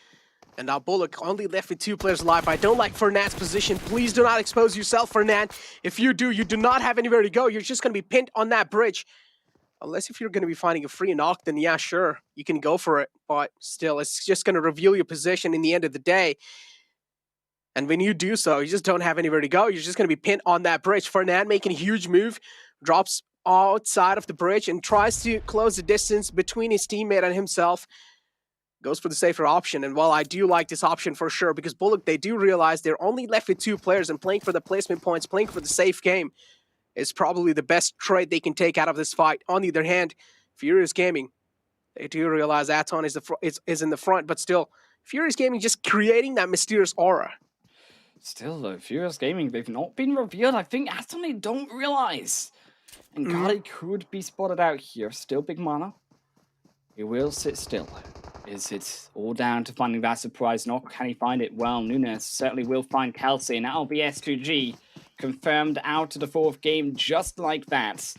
And now Bullock only left with 2 players alive. I don't like Fernand's position. Please do not expose yourself, Fernand. If you do, you do not have anywhere to go. You're just going to be pinned on that bridge. Unless if you're going to be finding a free knock, then yeah, sure, you can go for it. But still, it's just going to reveal your position in the end of the day. And when you do so, you just don't have anywhere to go. You're just going to be pinned on that bridge. Fernand making a huge move, drops outside of the bridge and tries to close the distance between his teammate and himself. Goes for the safer option. And while I do like this option for sure, because Bullock, they do realize they're only left with 2 players and playing for the placement points, playing for the safe game is probably the best trade they can take out of this fight. On the other hand, Furious Gaming, they do realize Aton is in the front, but still, Furious Gaming just creating that mysterious aura. Still though, Furious Gaming, they've not been revealed. I think Aton they don't realize. And Gali could be spotted out here. Still big mana. He will sit still. Is it all down to finding that surprise knock? Can he find it? Well, Nunes certainly will find Kelsey, and that'll be S2G confirmed out of the 4th game just like that.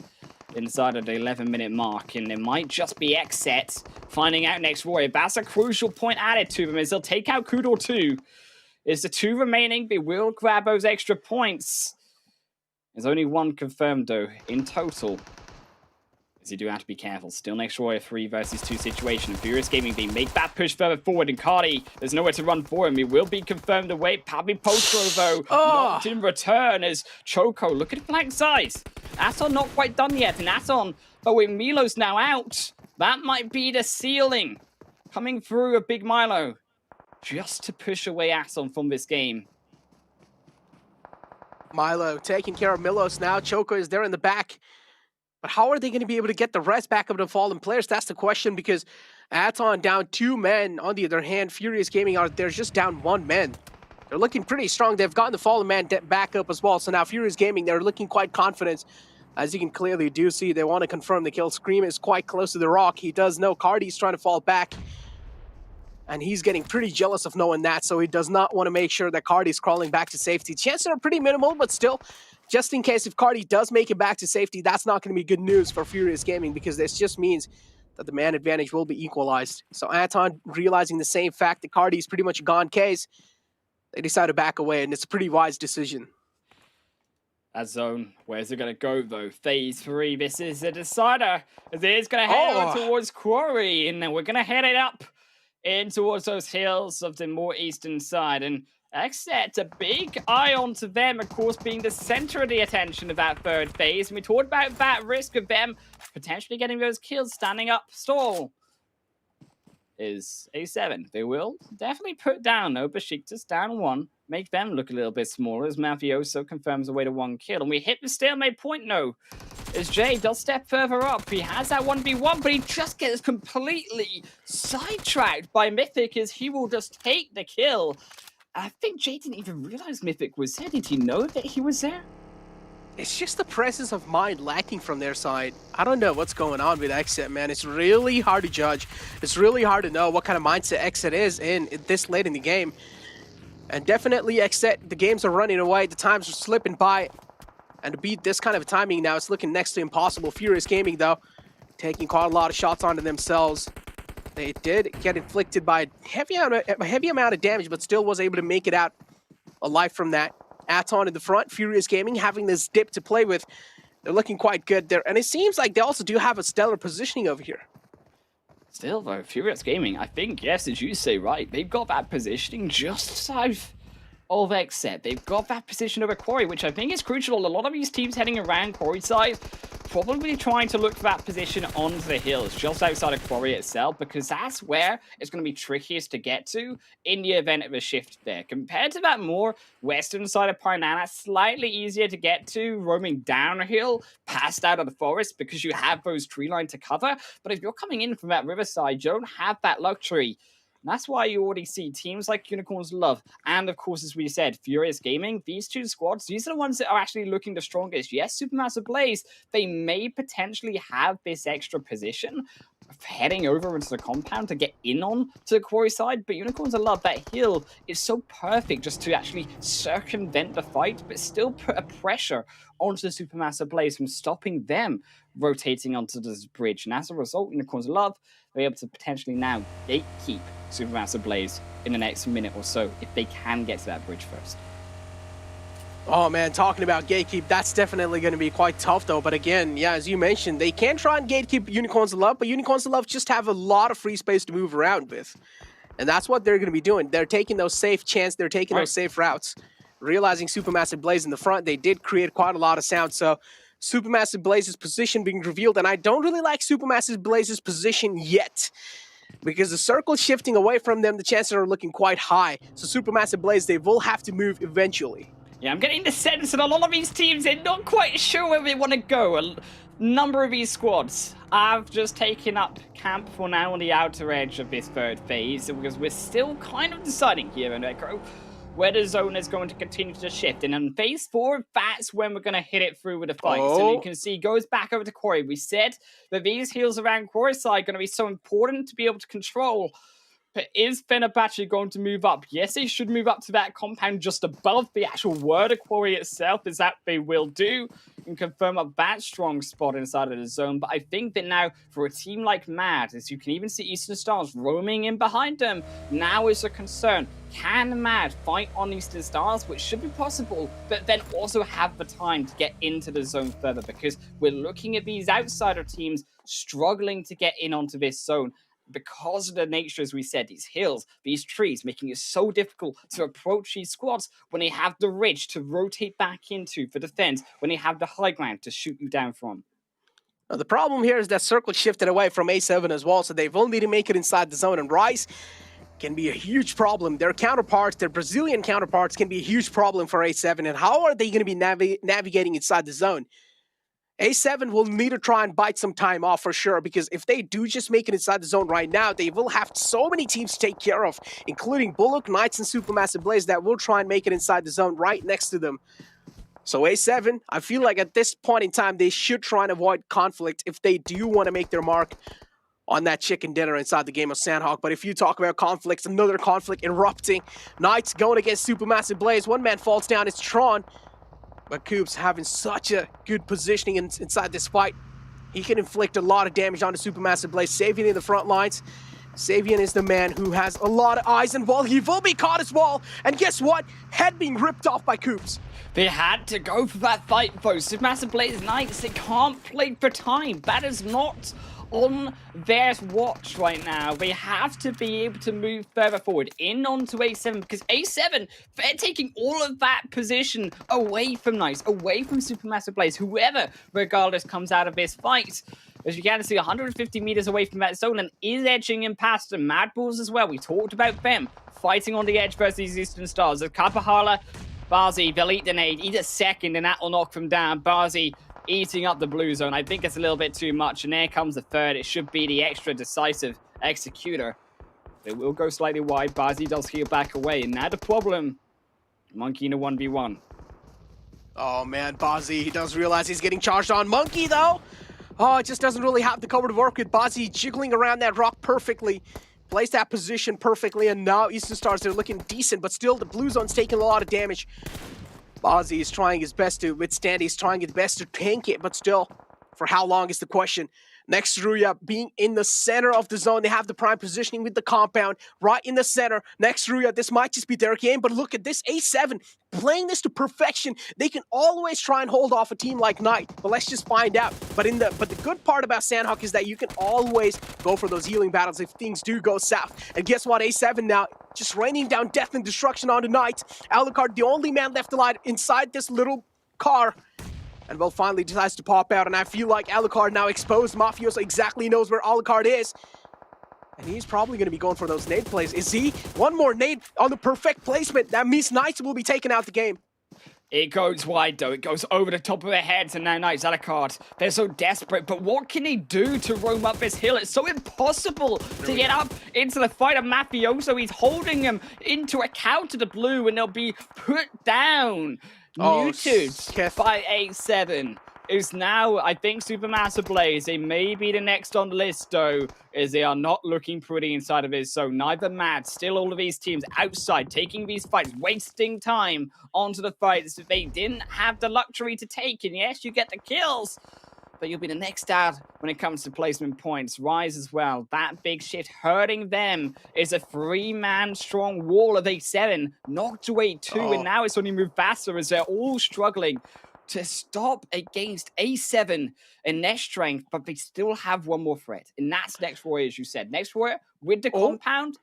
Inside of the 11-minute mark, and it might just be X-Set finding out next Warrior. That's a crucial point added to them as they'll take out Kudor 2. Is the 2 remaining, they will grab those extra points. There's only 1 confirmed though in total. As you do have to be careful. Still next Warrior 3 versus 2 situation. Furious Gaming, they make that push further forward, and Cardi, there's nowhere to run for him. He will be confirmed away. Pabi Potro though, not in return as Choco. Look at the flank side. Aton not quite done yet, and Aton, but with Milo's now out, that might be the ceiling. Coming through a big Milo. Just to push away Aton from this game. Milo taking care of Milos now. Choco is there in the back. But how are they going to be able to get the rest back of the fallen players? That's the question, because Aton down 2 men. On the other hand, Furious Gaming they're just down 1 man. They're looking pretty strong. They've gotten the fallen man back up as well. So now Furious Gaming, they're looking quite confident. As you can clearly do see, they want to confirm the kill. Scream is quite close to the rock. He does know Cardi's trying to fall back. And he's getting pretty jealous of knowing that, so he does not want to make sure that Cardi's crawling back to safety. Chances are pretty minimal, but still, just in case if Cardi does make it back to safety, that's not going to be good news for Furious Gaming, because this just means that the man advantage will be equalized. So Aton, realizing the same fact that Cardi is pretty much a gone case, they decide to back away, and it's a pretty wise decision. That zone, where's it going to go though? Phase 3, this is a decider. As it is going to head on towards Quarry, and then we're going to head it up in towards those hills of the more eastern side. And X-Set, a big eye onto them, of course, being the center of the attention of that 3rd phase. And we talked about that risk of them potentially getting those kills standing up. Stall is A7. They will definitely put down, though, Besiktas down 1. Make them look a little bit smaller as Mafioso confirms a way to 1 kill. And we hit the stalemate point, no. As Jay does step further up. He has that 1v1, but he just gets completely sidetracked by Mythic as he will just take the kill. I think Jay didn't even realize Mythic was there. Did he know that he was there? It's just the presence of mind lacking from their side. I don't know what's going on with X-Set, man. It's really hard to judge. It's really hard to know what kind of mindset X-Set is in this late in the game. And definitely the games are running away, the times are slipping by. And to beat this kind of timing now, it's looking next to impossible. Furious Gaming, though, taking quite a lot of shots onto themselves. They did get inflicted by a heavy amount of damage, but still was able to make it out alive from that. Aton in the front, Furious Gaming having this dip to play with. They're looking quite good there. And it seems like they also do have a stellar positioning over here. Still, though, Furious Gaming, I think, yes, as you say, right, they've got that positioning just south of Except. They've got that position over Quarry, which I think is crucial. A lot of these teams heading around Quarry side probably trying to look for that position onto the hills, just outside of Quarry itself, because that's where it's going to be trickiest to get to in the event of a shift there. Compared to that more western side of Paranana, slightly easier to get to, roaming downhill, past out of the forest, because you have those tree line to cover. But if you're coming in from that riverside, you don't have that luxury. And that's why you already see teams like Unicorns Love and, of course, as we said, Furious Gaming. These two squads, these are the ones that are actually looking the strongest. Yes, Supermassive Blaze, they may potentially have this extra position heading over into the compound to get in on to the Quarry side, but Unicorns Love, that hill is so perfect just to actually circumvent the fight, but still put a pressure onto the Supermassive Blaze from stopping them rotating onto this bridge. And as a result, Unicorns Love, they're able to potentially now gatekeep Supermassive Blaze in the next minute or so if they can get to that bridge first. Oh man, talking about gatekeep, that's definitely going to be quite tough though. But again, yeah, as you mentioned, they can try and gatekeep Unicorns Love, but Unicorns Love just have a lot of free space to move around with. And that's what they're going to be doing. They're taking those safe chances, they're taking those safe routes. Realizing Supermassive Blaze in the front, they did create quite a lot of sound. So Supermassive Blaze's position being revealed, and I don't really like Supermassive Blaze's position yet, because the circle shifting away from them, the chances are looking quite high. So Supermassive Blaze, they will have to move eventually. Yeah, I'm getting the sense that a lot of these teams, they're not quite sure where they want to go. A number of these squads have just taken up camp for now on the outer edge of this third phase, because we're still kind of deciding here in Echo where the zone is going to continue to shift. And in phase 4, that's when we're going to hit it through with a fight. So you can see, goes back over to Quarry. We said that these hills around Quarry side are going to be so important to be able to control. But is Fenerbahce going to move up? Yes, they should move up to that compound just above the actual Word Quarry itself, is that they will do, and confirm up that strong spot inside of the zone. But I think that now, for a team like Mad, as you can even see Eastern Stars roaming in behind them, now is a concern. Can Mad fight on Eastern Stars, which should be possible, but then also have the time to get into the zone further? Because we're looking at these outsider teams struggling to get in onto this zone, because of the nature, as we said, these hills, these trees, making it so difficult to approach these squads when they have the ridge to rotate back into for defense, when they have the high ground to shoot you down from. Now, the problem here is that circle shifted away from A7 as well, so they've only to make it inside the zone, and Rise can be a huge problem. Their counterparts, their Brazilian counterparts, can be a huge problem for A7, and how are they going to be navigating inside the zone? A7 will need to try and bite some time off for sure, because if they do just make it inside the zone right now, they will have so many teams to take care of, including Bullock, Knights, and Supermassive Blaze that will try and make it inside the zone right next to them. So A7, I feel like at this point in time, they should try and avoid conflict if they do want to make their mark on that chicken dinner inside the game of Sanhok. But if you talk about conflicts, another conflict erupting. Knights going against Supermassive Blaze. One man falls down, it's Tron. But Coops having such a good positioning inside this fight. He can inflict a lot of damage onto Supermassive Blaze. Savian in the front lines. Savian is the man who has a lot of eyes and well, he will be caught as well. And guess what? Head being ripped off by Coops. They had to go for that fight, though. Supermassive Blaze Knights, they can't play for time. That is not on their watch right now. They have to be able to move further forward in onto A7, because A7, they're taking all of that position away from Knights, away from Supermassive Blaze, whoever, regardless, comes out of this fight. As you can see, 150 meters away from that zone, and is edging in past the Mad Bulls as well. We talked about them fighting on the edge versus Eastern Stars. As Kapahala, Bazi, they'll eat the nade, eat a second, and that will knock them down. Bazi eating up the blue zone. I think it's a little bit too much, and there comes the third. It should be the extra decisive executor. It will go slightly wide. Bazi does heal back away, and now the problem, Monkey in a 1v1. Oh man, Bazi, he does realize he's getting charged on. Monkey though, oh, it just doesn't really have the cover to work with. Bazi jiggling around that rock perfectly. Plays that position perfectly, and now Eastern Stars, they're looking decent, but still the blue zone's taking a lot of damage. Ozzy is trying his best to withstand, he's trying his best to tank it, but still, for how long is the question. Next, Ruya being in the center of the zone. They have the prime positioning with the compound right in the center. Next, Ruya, this might just be their game, but look at this A7 playing this to perfection. They can always try and hold off a team like Knight, but let's just find out. But the good part about Sanhok is that you can always go for those healing battles if things do go south. And guess what? A7 now just raining down death and destruction onto Knight. Alucard, the only man left alive inside this little car. And well, finally decides to pop out, and I feel like Alucard now exposed. Mafioso exactly knows where Alucard is. And he's probably going to be going for those nade plays. Is he? One more nade on the perfect placement. That means Knights will be taking out the game. It goes wide, though. It goes over the top of their heads, and now Knights Alucard. They're so desperate, but what can he do to roam up this hill? It's so impossible to get up into the fight of Mafioso. He's holding them into account to the blue, and they'll be put down. Neutered by A7 is now, I think, Supermassive Blaze. They may be the next on the list, though, as they are not looking pretty inside of this zone. Neither Mad, still all of these teams outside, taking these fights, wasting time onto the fights that they didn't have the luxury to take. And yes, you get the kills, but you'll be the next out when it comes to placement points. Rise as well. That big shift hurting them is a 3-man strong wall of A7. Knocked away 2, and now it's only Mufasa as they're all struggling to stop against A7 in their strength, but they still have one more threat, and that's Next Warrior, as you said. Next Warrior with the compound,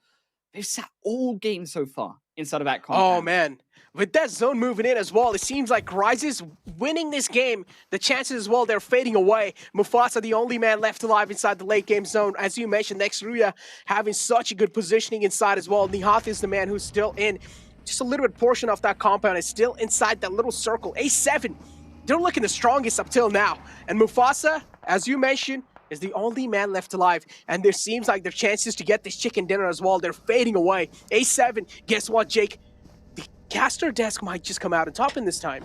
they've sat all game so far inside of that compound. Oh, man. With that zone moving in as well, it seems like Rise is winning this game. The chances as well, they're fading away. Mufasa, the only man left alive inside the late game zone. As you mentioned, Next Ruya having such a good positioning inside as well. Nihath is the man who's still in. Just a little bit portion of that compound is still inside that little circle. A7, they're looking the strongest up till now. And Mufasa, as you mentioned, is the only man left alive. And there seems like their chances to get this chicken dinner as well, they're fading away. A7, guess what, Jake? Caster desk might just come out on top in this time.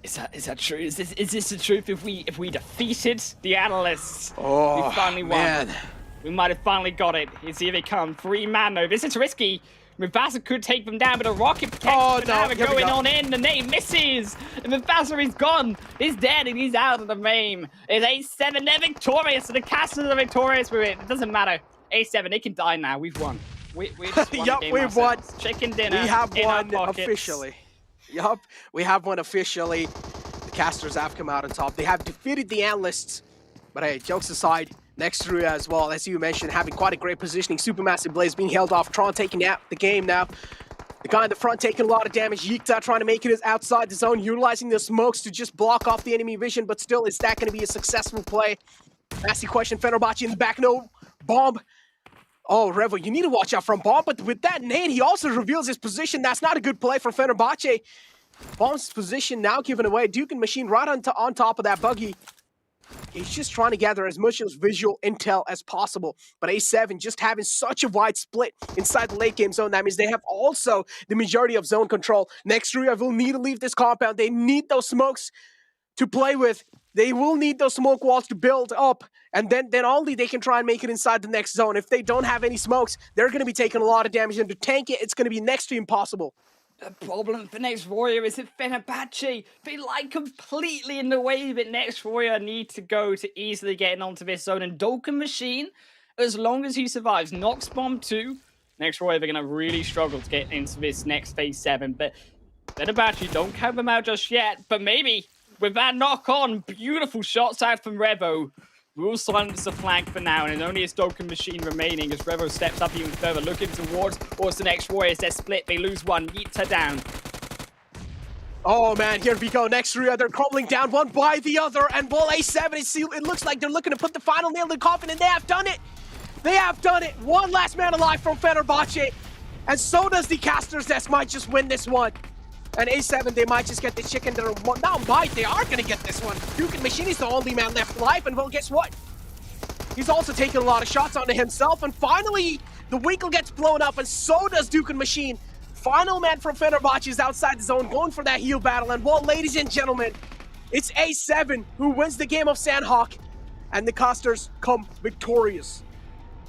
Is that true? Is this the truth? If we defeated the Analysts, oh, we finally won. Man. We might have finally got it. Here they come. 3-man though. This is risky. Mufasa could take them down, but a rocket protects going on in. The name misses. And Mufasa is gone. He's dead and he's out of the game. It's A7. They're victorious. And the casters are victorious with it. It doesn't matter. A7, they can die now. We've won. We just won the game we've won. Chicken dinner. We have in won our pockets. officially. Yup, we have won officially. The casters have come out on top. They have defeated the Analysts. But hey, jokes aside, Next Ruya as well, as you mentioned, having quite a great positioning. Supermassive Blaze being held off. Tron taking out the game now. The guy in the front taking a lot of damage. Yikta trying to make it outside the zone, utilizing the smokes to just block off the enemy vision. But still, is that going to be a successful play? Nasty question. Fenerbahce in the back. No bomb. Oh, Revo, you need to watch out from Bomb, but with that nade, he also reveals his position. That's not a good play for Fenerbahce. Bomb's position now given away. Duke and Machine right on top of that buggy. He's just trying to gather as much as visual intel as possible. But A7 just having such a wide split inside the late game zone. That means they have also the majority of zone control. Next, Ruya will need to leave this compound. They need those smokes to play with. They will need those smoke walls to build up, and then only they can try and make it inside the next zone. If they don't have any smokes, they're going to be taking a lot of damage, and to tank it, it's going to be next to impossible. The problem for Next Warrior is that Fenerbahce, they lie completely in the way that Next Warrior need to go to easily getting onto this zone. And Dolken Machine, as long as he survives Nox Bomb 2, Next Warrior, they're going to really struggle to get into this next phase 7. But Fenerbahce, don't count them out just yet, but maybe with that knock-on, beautiful shots out from Revo. We'll silence the flank for now, and only a Dolken Machine remaining as Revo steps up even further, looking towards the Next Warriors. They're split, they lose one, Yita down. Oh man, here we go. Next Ruya, they're crumbling down one by the other, and Ball A7, it looks like they're looking to put the final nail in the coffin, and they have done it! They have done it! One last man alive from Fenerbahce, and so does the Casters. That might just win this one. And A7, they might just get the chicken dinner. Not might, they are going to get this one. Duke and Machine is the only man left alive, and well, guess what? He's also taking a lot of shots onto himself, and finally, the Winkle gets blown up, and so does Duke and Machine. Final man from Fenerbahce is outside the zone, going for that heal battle, and well, ladies and gentlemen, it's A7 who wins the game of Sanhok, and the Casters come victorious.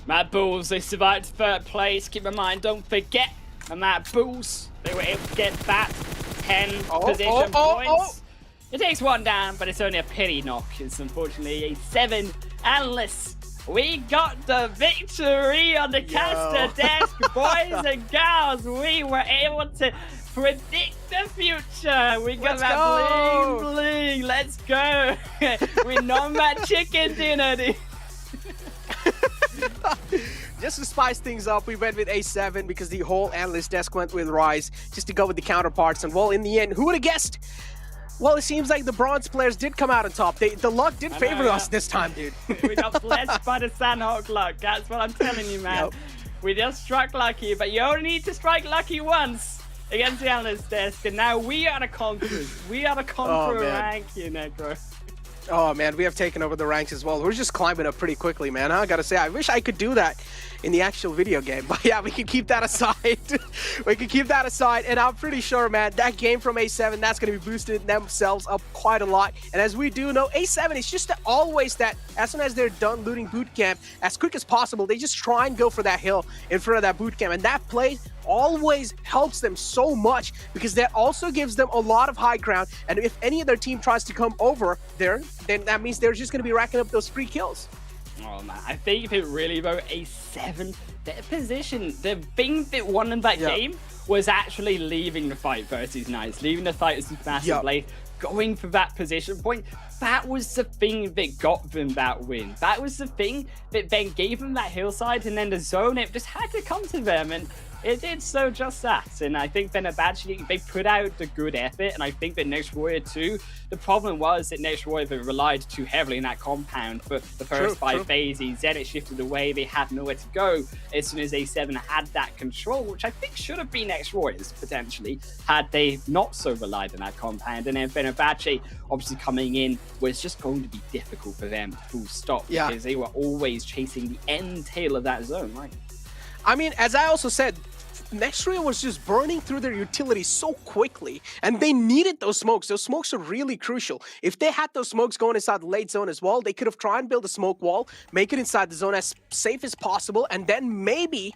Mad Bulls, they survived third place. Keep in mind, don't forget the Mad Bulls. They were able to get that 10 position points. It takes one down, but it's only a pity knock. It's unfortunately a 7 Analyst. We got the victory on the caster desk, boys and girls. We were able to predict the future. We got that bling bling. Let's go. We know that chicken dinner. Just to spice things up, we went with A7 because the whole Analyst desk went with Rise, just to go with the counterparts. And well, in the end, who would have guessed? Well, it seems like the bronze players did come out on top. The luck did favor us this time, dude. We got blessed by the Sanhok luck. That's what I'm telling you, man. We just struck lucky, but you only need to strike lucky once against the Analyst desk. And now we are the conquerors. We are the conqueror rank, you Negro. Oh, man, we have taken over the ranks as well. We're just climbing up pretty quickly, man. I gotta say, I wish I could do that in the actual video game. But yeah, we can keep that aside. We can keep that aside. And I'm pretty sure, man, that game from A7, that's going to be boosting themselves up quite a lot. And as we do know, A7 is just always that, as soon as they're done looting boot camp, as quick as possible, they just try and go for that hill in front of that boot camp. And that play always helps them so much because that also gives them a lot of high ground. And if any other team tries to come over there, then that means they're just going to be racking up those free kills. Oh man, I think if it really were A7, their position, the thing that won them that game was actually leaving the fight versus Nice, leaving the fight versus Massive Blade, going for that position point. That was the thing that got them that win. That was the thing that then gave them that hillside, and then the zone, it just had to come to them, and it did so just that. And I think Fenerbahce, they put out the good effort, and I think that Next Warrior too, the problem was that Next Warrior relied too heavily in that compound for the first 5 phases. Then it shifted away, they had nowhere to go as soon as A7 had that control, which I think should have been Next Warriors potentially, had they not so relied on that compound. And then Fenerbahce obviously coming in was just going to be difficult for them, full stop, because they were always chasing the end tail of that zone, right? I mean, as I also said, Nextria was just burning through their utility so quickly, and they needed those smokes. Those smokes are really crucial. If they had those smokes going inside the late zone as well, they could have tried and build a smoke wall, make it inside the zone as safe as possible, and then maybe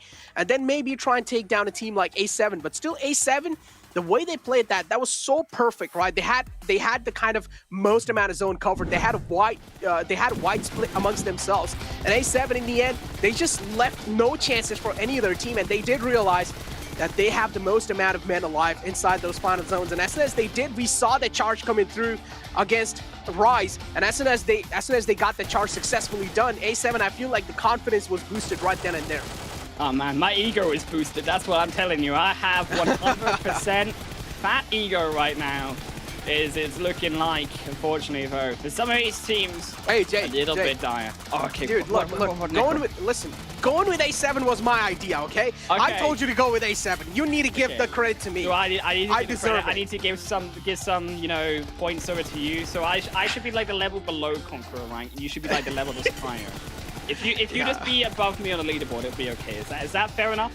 try and take down a team like A7. But still, A7, the way they played that was so perfect, right? They had the kind of most amount of zone covered. They had a wide split amongst themselves. And A7 in the end, they just left no chances for any other team, and they did realize that they have the most amount of men alive inside those final zones. And as soon as they did, we saw the charge coming through against Rise. And as soon as they got the charge successfully done, A7, I feel like the confidence was boosted right then and there. Oh man, my ego is boosted, that's what I'm telling you. I have 100% fat ego right now. It's looking like, unfortunately though, for some of these teams, a little bit dire. Oh, okay, dude, look, going with A7 was my idea, okay? I told you to go with A7. You need to give the credit to me. So I deserve it. I need to give some, you know, points over to you. So I should be like the level below Conqueror rank, and you should be like the level just higher. If you just be above me on the leaderboard, it'll be okay. Is that fair enough?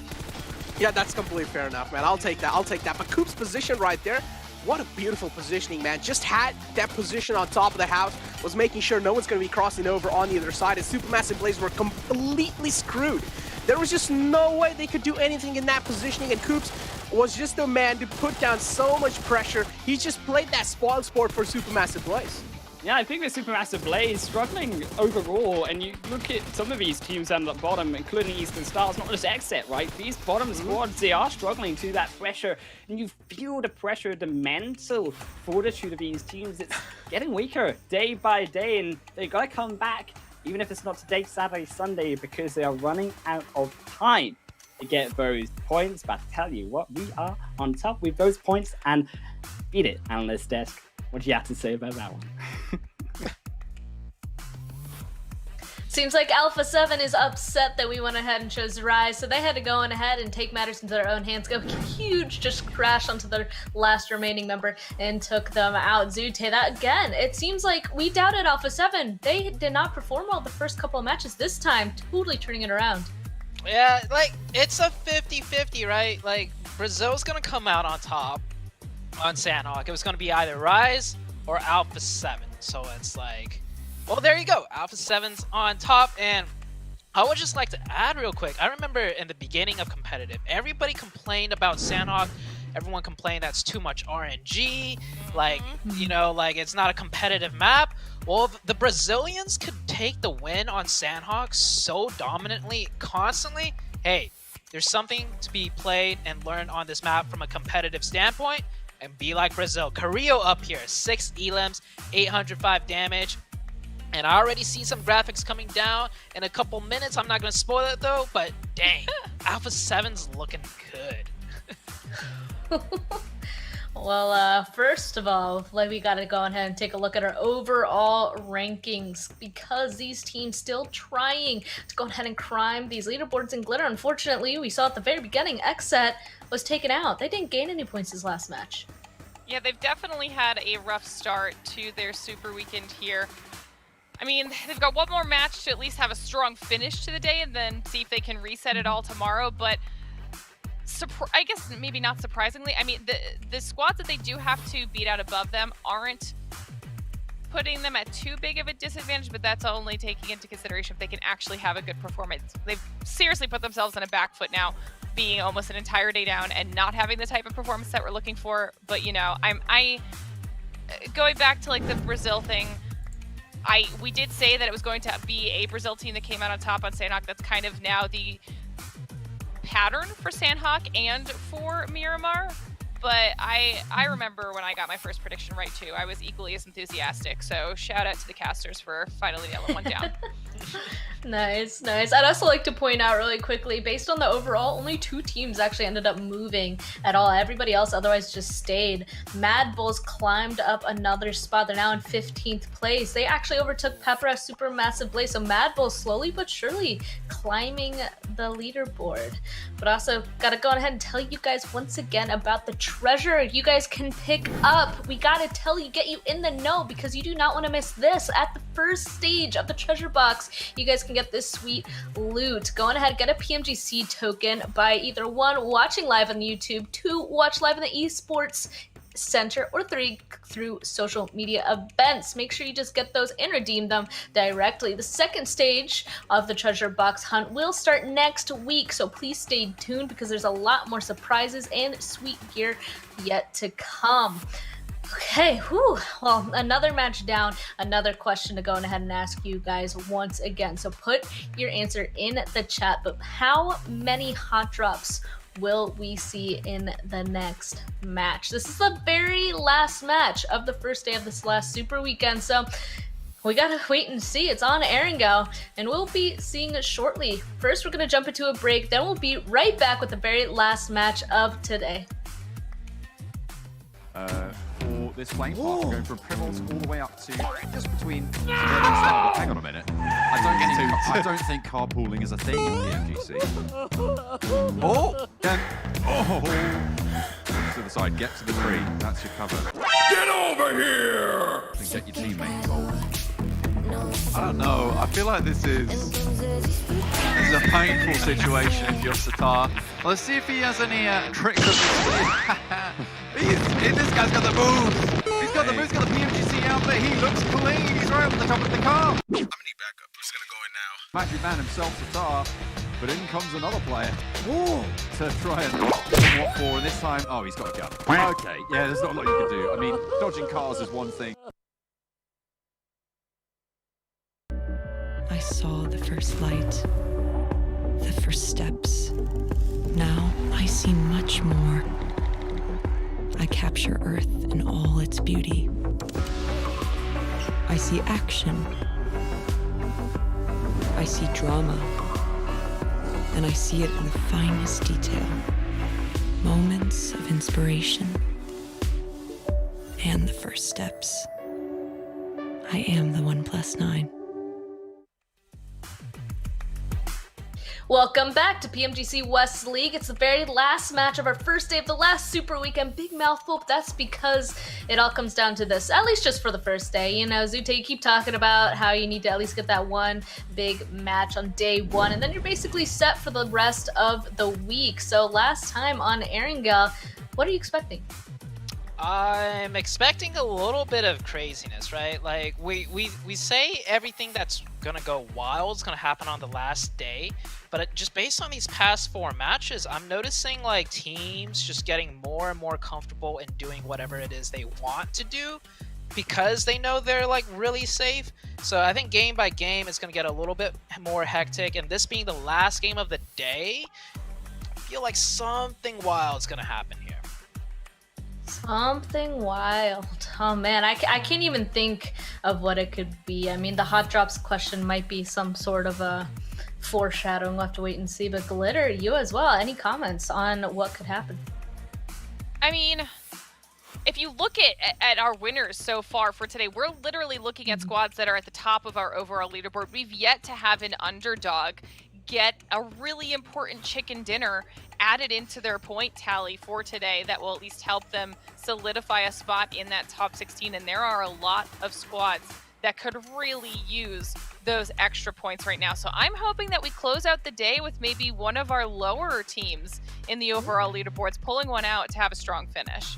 Yeah, that's completely fair enough, man. I'll take that. But Coop's position right there, what a beautiful positioning, man. Just had that position on top of the house, was making sure no one's going to be crossing over on the other side, and Supermassive Blaze were completely screwed. There was just no way they could do anything in that positioning, and Coops was just the man to put down so much pressure. He just played that spoil sport for Supermassive Blaze. Yeah, I think the Supermassive Blaze struggling overall, and you look at some of these teams down at the bottom, including Eastern Stars, not just Xset, right? These bottom squads, they are struggling to that pressure, and you feel the pressure, the mental fortitude of these teams. It's getting weaker day by day, and they gotta come back, even if it's not today, Saturday, Sunday, because they are running out of time to get those points. But I tell you what, we are on top with those points, and beat it, Analyst Desk. What do you have to say about that one? Seems like Alpha 7 is upset that we went ahead and chose Rise, so they had to go on ahead and take matters into their own hands, go huge, just crash onto their last remaining member and took them out. Zute, that again, it seems like we doubted Alpha 7. They did not perform well the first couple of matches. This time, totally turning it around. Yeah, like, it's a 50-50, right? Like, Brazil's gonna come out on top on Sanhok. It was gonna be either Rise or Alpha 7, so it's like, well, there you go. Alpha 7's on top, and I would just like to add real quick. I remember in the beginning of competitive, everybody complained about Sanhok. Everyone complained that's too much RNG. Like, you know, like it's not a competitive map. Well, the Brazilians could take the win on Sanhok so dominantly, constantly. Hey, there's something to be played and learned on this map from a competitive standpoint. And be like Brazil. Carrillo up here, 6 elims, 805 damage. And I already see some graphics coming down in a couple minutes. I'm not going to spoil it though, but dang, Alpha 7's looking good. Well, first of all, we gotta go ahead and take a look at our overall rankings because these teams still trying to go ahead and climb these leaderboards in glitter. Unfortunately, we saw at the very beginning, Xset was taken out. They didn't gain any points this last match. Yeah, they've definitely had a rough start to their super weekend here. I mean, they've got one more match to at least have a strong finish to the day and then see if they can reset it all tomorrow, but I guess maybe not surprisingly, I mean, the squads that they do have to beat out above them aren't putting them at too big of a disadvantage, but that's only taking into consideration if they can actually have a good performance. They've seriously put themselves on a back foot now, being almost an entire day down and not having the type of performance that we're looking for. But, you know, I going back to like the Brazil thing, we did say that it was going to be a Brazil team that came out on top on Sanhok. That's kind of now the pattern for Sanhok and for Miramar. But I remember when I got my first prediction right too. I was equally as enthusiastic. So shout out to the casters for finally nailing one down. Nice, nice. I'd also like to point out really quickly, based on the overall, only 2 teams actually ended up moving at all. Everybody else otherwise just stayed. Mad Bulls climbed up another spot. They're now in 15th place. They actually overtook Pepper at Supermassive Blaze. So Mad Bulls slowly but surely climbing the leaderboard. But also gotta go ahead and tell you guys once again about the treasure you guys can pick up. We gotta tell you, get you in the know, because you do not want to miss this. At the first stage of the treasure box, you guys can get this sweet loot. Go on ahead, get a PMGC token by either 1, watching live on YouTube, 2, watch live in the esports center, or 3, through social media events. Make sure you just get those and redeem them directly. The second stage of the treasure box hunt will start next week, so please stay tuned because there's a lot more surprises and sweet gear yet to come. Okay, whew. Well, another match down, another question to go ahead and ask you guys once again. So put your answer in the chat, but how many hot drops will we see in the next match? This is the very last match of the first day of this last super weekend, so we gotta wait and see. It's on Erangel, and we'll be seeing it shortly. First, we're gonna jump into a break, then we'll be right back with the very last match of today. For this flame path, going from Primals all the way up to just between hang on a minute. I don't think carpooling is a thing in PMGC. To the side, get to the tree. That's your cover. Get over here! And get your teammate involved. I don't know. I feel like this is a painful situation if you're Satar. Let's see if he has any tricks up his sleeve. This guy's got the moves. He's got the moves. Got the PMGC outfit. He looks clean. He's right up at the top of the car. I'm gonna need backup. Who's gonna go in now? Magic Man himself, Satar. But in comes another player to try and what for. And this time, oh, he's got a gun. Okay, yeah, there's not a lot you can do. I mean, dodging cars is one thing. I saw the first light, the first steps. Now I see much more. I capture Earth in all its beauty. I see action. I see drama. And I see it in the finest detail. Moments of inspiration. And the first steps. I am the 1+9. Welcome back to PMGC West League. It's the very last match of our first day of the last super weekend. Big mouthful, but that's because it all comes down to this, at least just for the first day. You know, Zute, you keep talking about how you need to at least get that one big match on day 1, and then you're basically set for the rest of the week. So last time on Erangel, what are you expecting? I'm expecting a little bit of craziness, right? Like we say everything that's gonna go wild. It's gonna happen on the last day. But just based on these past 4 matches, I'm noticing like teams just getting more and more comfortable in doing whatever it is they want to do because they know they're like really safe. So I think game by game it's gonna get a little bit more hectic, and this being the last game of the day, I feel like something wild's gonna happen here. Something wild. Oh man, I can't even think of what it could be. I mean, the hot drops question might be some sort of a foreshadowing. We'll have to wait and see. But Glitter, you as well. Any comments on what could happen? I mean, if you look at our winners so far for today, we're literally looking at squads that are at the top of our overall leaderboard. We've yet to have an underdog get a really important chicken dinner added into their point tally for today that will at least help them solidify a spot in that top 16. And there are a lot of squads that could really use those extra points right now. So I'm hoping that we close out the day with maybe one of our lower teams in the overall leaderboards pulling one out to have a strong finish.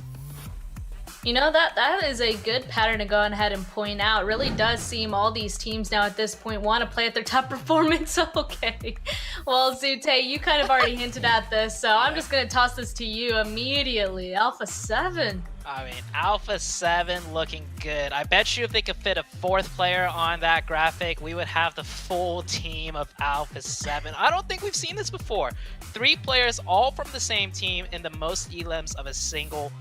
You know, that is a good pattern to go ahead and point out. It really does seem all these teams now at this point want to play at their top performance. Okay. Well, Zute, you kind of already hinted at this, so I'm just going to toss this to you immediately. Alpha 7. I mean, Alpha 7 looking good. I bet you if they could fit a 4th player on that graphic, we would have the full team of Alpha 7. I don't think we've seen this before. 3 players all from the same team in the most elims of a single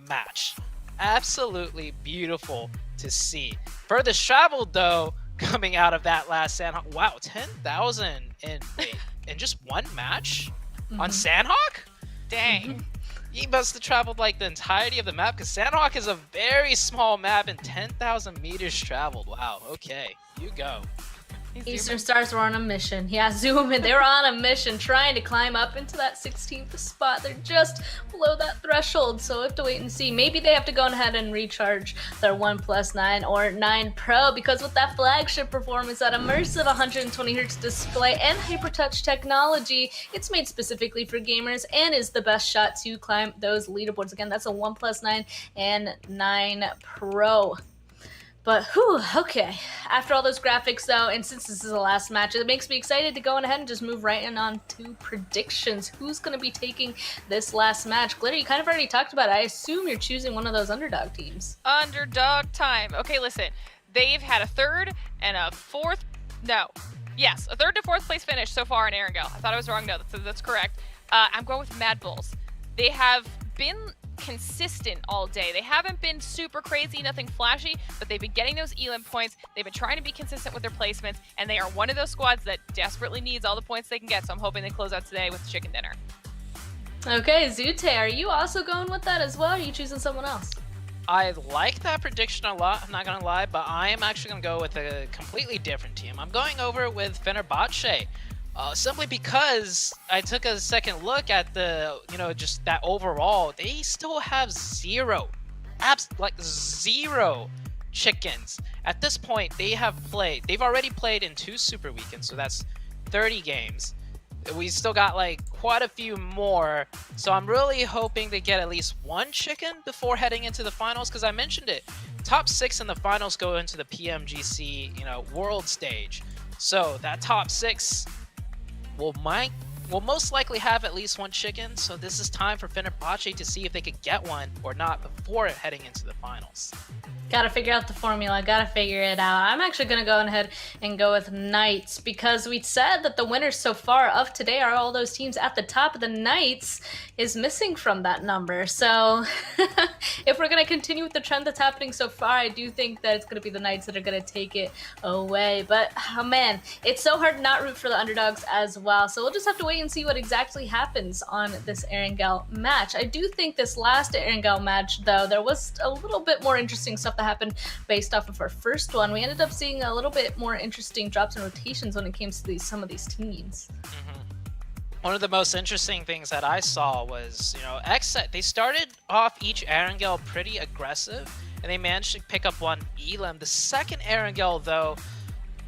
match. Absolutely beautiful to see. Furthest traveled though, coming out of that last Sanhok. Wow, 10,000 in just one match on Sanhok? Dang. He must have traveled like the entirety of the map because Sanhok is a very small map and 10,000 meters traveled. Wow, okay, you go. Eastern Stars were on a mission. Yeah, zoom in. They were on a mission trying to climb up into that 16th spot. They're just below that threshold, so we'll have to wait and see. Maybe they have to go ahead and recharge their 1+9 or 9 Pro, because with that flagship performance, that immersive 120Hz display and hypertouch technology, it's made specifically for gamers and is the best shot to climb those leaderboards. Again, that's a 1+9 and 9 Pro. But whew, okay. After all those graphics though, and since this is the last match, it makes me excited to go ahead and just move right in on to predictions. Who's going to be taking this last match? Glitter, you kind of already talked about it. I assume you're choosing one of those underdog teams. Underdog time. Okay, listen. They've had a 3rd and a 4th. No. Yes, a 3rd to 4th place finish so far in Erangel. I thought I was wrong. No, that's correct. I'm going with Mad Bulls. They have been consistent all day. They haven't been super crazy, nothing flashy, but they've been getting those elim points. They've been trying to be consistent with their placements, and they are one of those squads that desperately needs all the points they can get, so I'm hoping they close out today with chicken dinner. Okay, Zute, are you also going with that as well, or are you choosing someone else? I like that prediction a lot, I'm not going to lie, but I am actually going to go with a completely different team. I'm going over with Fenerbahce. Simply because I took a second look at the, just that overall, they still have zero chickens. At this point, they've already played in 2 Super Weekends, so that's 30 games. We still got like quite a few more, so I'm really hoping they get at least 1 chicken before heading into the finals, because I mentioned it. Top 6 in the finals go into the PMGC, world stage. So that top 6 will most likely have at least 1 chicken, so this is time for Fenerbahce to see if they could get one or not before heading into the finals. Gotta figure out the formula, gotta figure it out. I'm actually gonna go ahead and go with Knights, because we said that the winners so far of today are all those teams at the top. The Knights is missing from that number. So if we're gonna continue with the trend that's happening so far, I do think that it's gonna be the Knights that are gonna take it away. But oh man, it's so hard to not root for the underdogs as well. So we'll just have to wait and see what exactly happens on this Erangel match. I do think this last Erangel match, though, there was a little bit more interesting stuff that happened based off of our first one. We ended up seeing a little bit more interesting drops and rotations when it came to some of these teams. One of the most interesting things that I saw was, Xset. They started off each Erangel pretty aggressive, and they managed to pick up 1 elim. The second Erangel, though,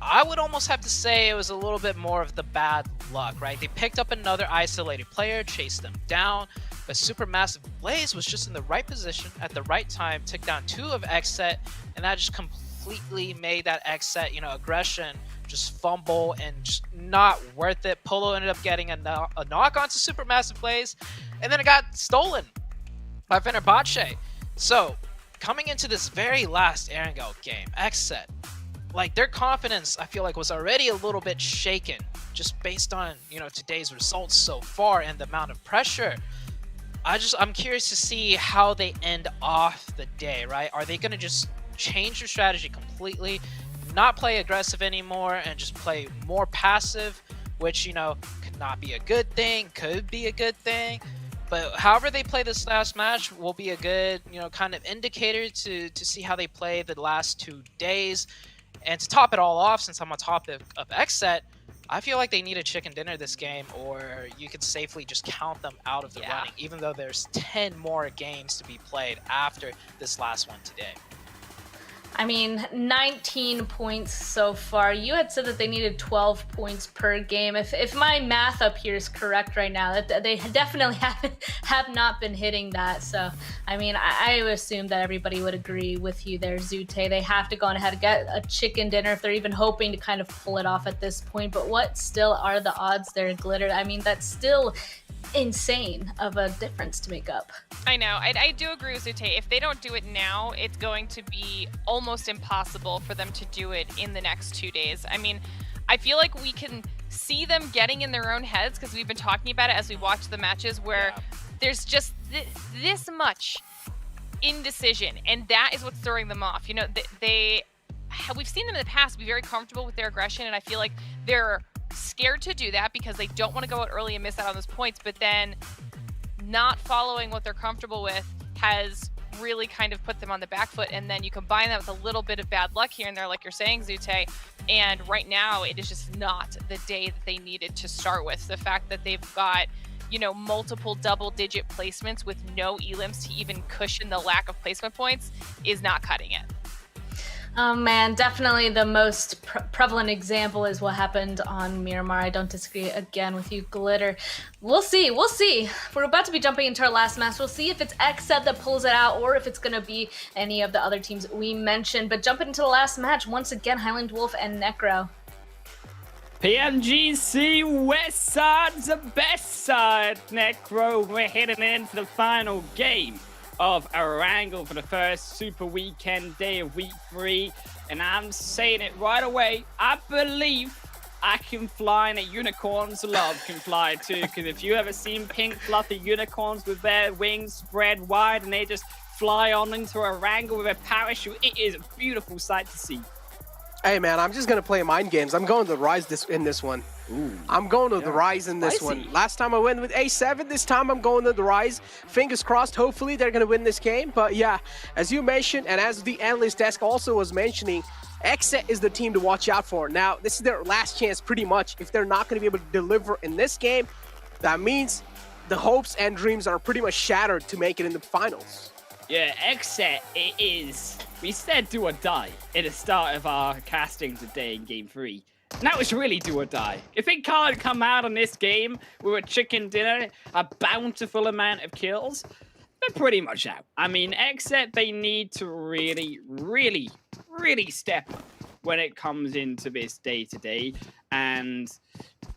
I would almost have to say it was a little bit more of the bad luck, right? They picked up another isolated player, chased them down, but Supermassive Blaze was just in the right position at the right time, took down 2 of Xset, and that just completely made that Xset, aggression just fumble and just not worth it. Polo ended up getting a knock onto Supermassive plays, and then it got stolen by Fenerbahce. So coming into this very last Erangel game, Xset, like their confidence, I feel like was already a little bit shaken just based on, you know, today's results so far and the amount of pressure. I'm curious to see how they end off the day, right? Are they going to just change their strategy completely, not play aggressive anymore, and just play more passive, which, you know, could not be a good thing, could be a good thing. But however they play this last match will be a good, you know, kind of indicator to see how they play the last 2 days. And to top it all off, since I'm on top of Xset, I feel like they need a chicken dinner this game, or you could safely just count them out of the running, even though there's 10 more games to be played after this last one today. I mean, 19 points so far. You had said that they needed 12 points per game. If my math up here is correct right now, that they definitely have not been hitting that. So, I mean, I assume that everybody would agree with you there, Zute. They have to go on ahead and get a chicken dinner if they're even hoping to kind of pull it off at this point. But what still are the odds there, Glitter? I mean, that's still insane of a difference to make up. I know. I do agree with Zute. If they don't do it now, it's going to be almost impossible for them to do it in the next 2 days. I mean, I feel like we can see them getting in their own heads because we've been talking about it as we watch the matches where there's just this much indecision, and that is what's throwing them off. You know, we've seen them in the past be very comfortable with their aggression, and I feel like they're scared to do that because they don't want to go out early and miss out on those points, but then not following what they're comfortable with has really kind of put them on the back foot. And then you combine that with a little bit of bad luck here and there, like you're saying, Zute, and right now it is just not the day that they needed to start with. The fact that they've got, you know, multiple double-digit placements with no elims to even cushion the lack of placement points is not cutting it. Oh man, definitely the most prevalent example is what happened on Miramar. I don't disagree again with you, Glitter. We'll see. We're about to be jumping into our last match. We'll see if it's Xset that pulls it out or if it's going to be any of the other teams we mentioned. But jumping into the last match, once again, Highland Wolf and Necro. PMGC West Side's the best side, Necro. We're heading into the final game of Erangel for the first Super Weekend day of Week 3. And I'm saying it right away, I believe I can fly and that unicorns love can fly too. Because if you ever seen pink fluffy unicorns with their wings spread wide and they just fly on into Erangel with a parachute, it is a beautiful sight to see. Hey man, I'm just gonna play mind games. I'm going to Rise in this one. Ooh. I'm going to the Rise in this one. Last time I went with A7, this time I'm going to the Rise. Fingers crossed, hopefully they're gonna win this game. But yeah, as you mentioned, and as the analyst desk also was mentioning, Xset is the team to watch out for. Now, this is their last chance pretty much. If they're not gonna be able to deliver in this game, that means the hopes and dreams are pretty much shattered to make it in the finals. Yeah, Xset, it is. We said do or die at the start of our casting today in Game 3. Now it's really do or die. If it can't come out on this game with a chicken dinner, a bountiful amount of kills, they're pretty much out. I mean, Xset, they need to really, really, really step up when it comes into this day today, and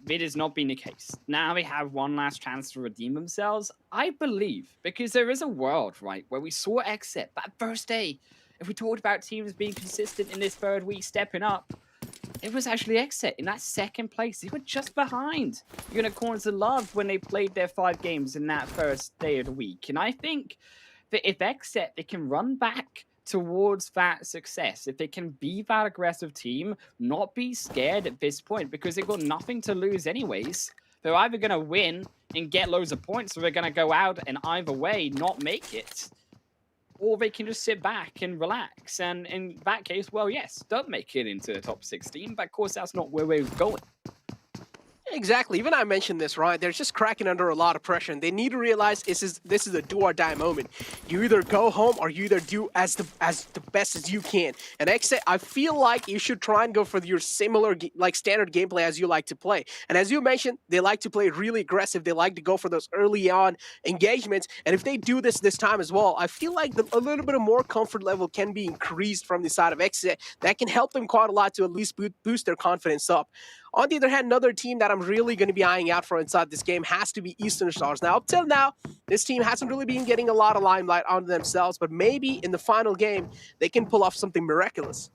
it has not been the case. Now they have one last chance to redeem themselves, I believe, because there is a world, right, where we saw Xset that first day. If we talked about teams being consistent in this third week, stepping up, it was actually Xset in that second place. They were just behind Unicorns of Love when they played their 5 games in that first day of the week. And I think that if Xset, they can run back towards that success, if they can be that aggressive team, not be scared at this point, because they've got nothing to lose anyways. They're either going to win and get loads of points, or they're going to go out and either way not make it. Or they can just sit back and relax. And in that case, well, yes, don't make it into the top 16. But of course, that's not where we're going. Exactly. Even I mentioned this, right? They're just cracking under a lot of pressure, and they need to realize this is a do or die moment. You either go home or you either do as the best as you can. And I feel like you should try and go for your similar standard gameplay as you like to play. And as you mentioned, they like to play really aggressive. They like to go for those early on engagements. And if they do this time as well, I feel like a little bit of more comfort level can be increased from the side of Exit. That can help them quite a lot to at least boost their confidence up. On the other hand, another team that I'm really going to be eyeing out for inside this game has to be Eastern Stars. Now, up till now, this team hasn't really been getting a lot of limelight on themselves, but maybe in the final game, they can pull off something miraculous.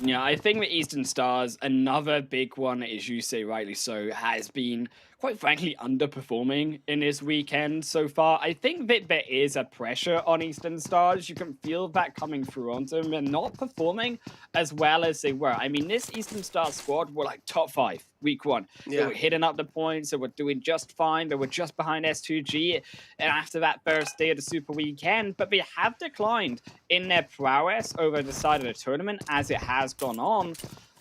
Yeah, I think the Eastern Stars, another big one, as you say rightly so, has been, quite frankly, underperforming in this weekend so far. I think that there is a pressure on Eastern Stars. You can feel that coming through onto them. They're not performing as well as they were. I mean, this Eastern Stars squad were like top 5 week 1. Yeah. They were hitting up the points. They were doing just fine. They were just behind S2G. And after that first day of the Super Weekend, but they have declined in their prowess over the side of the tournament as it has gone on.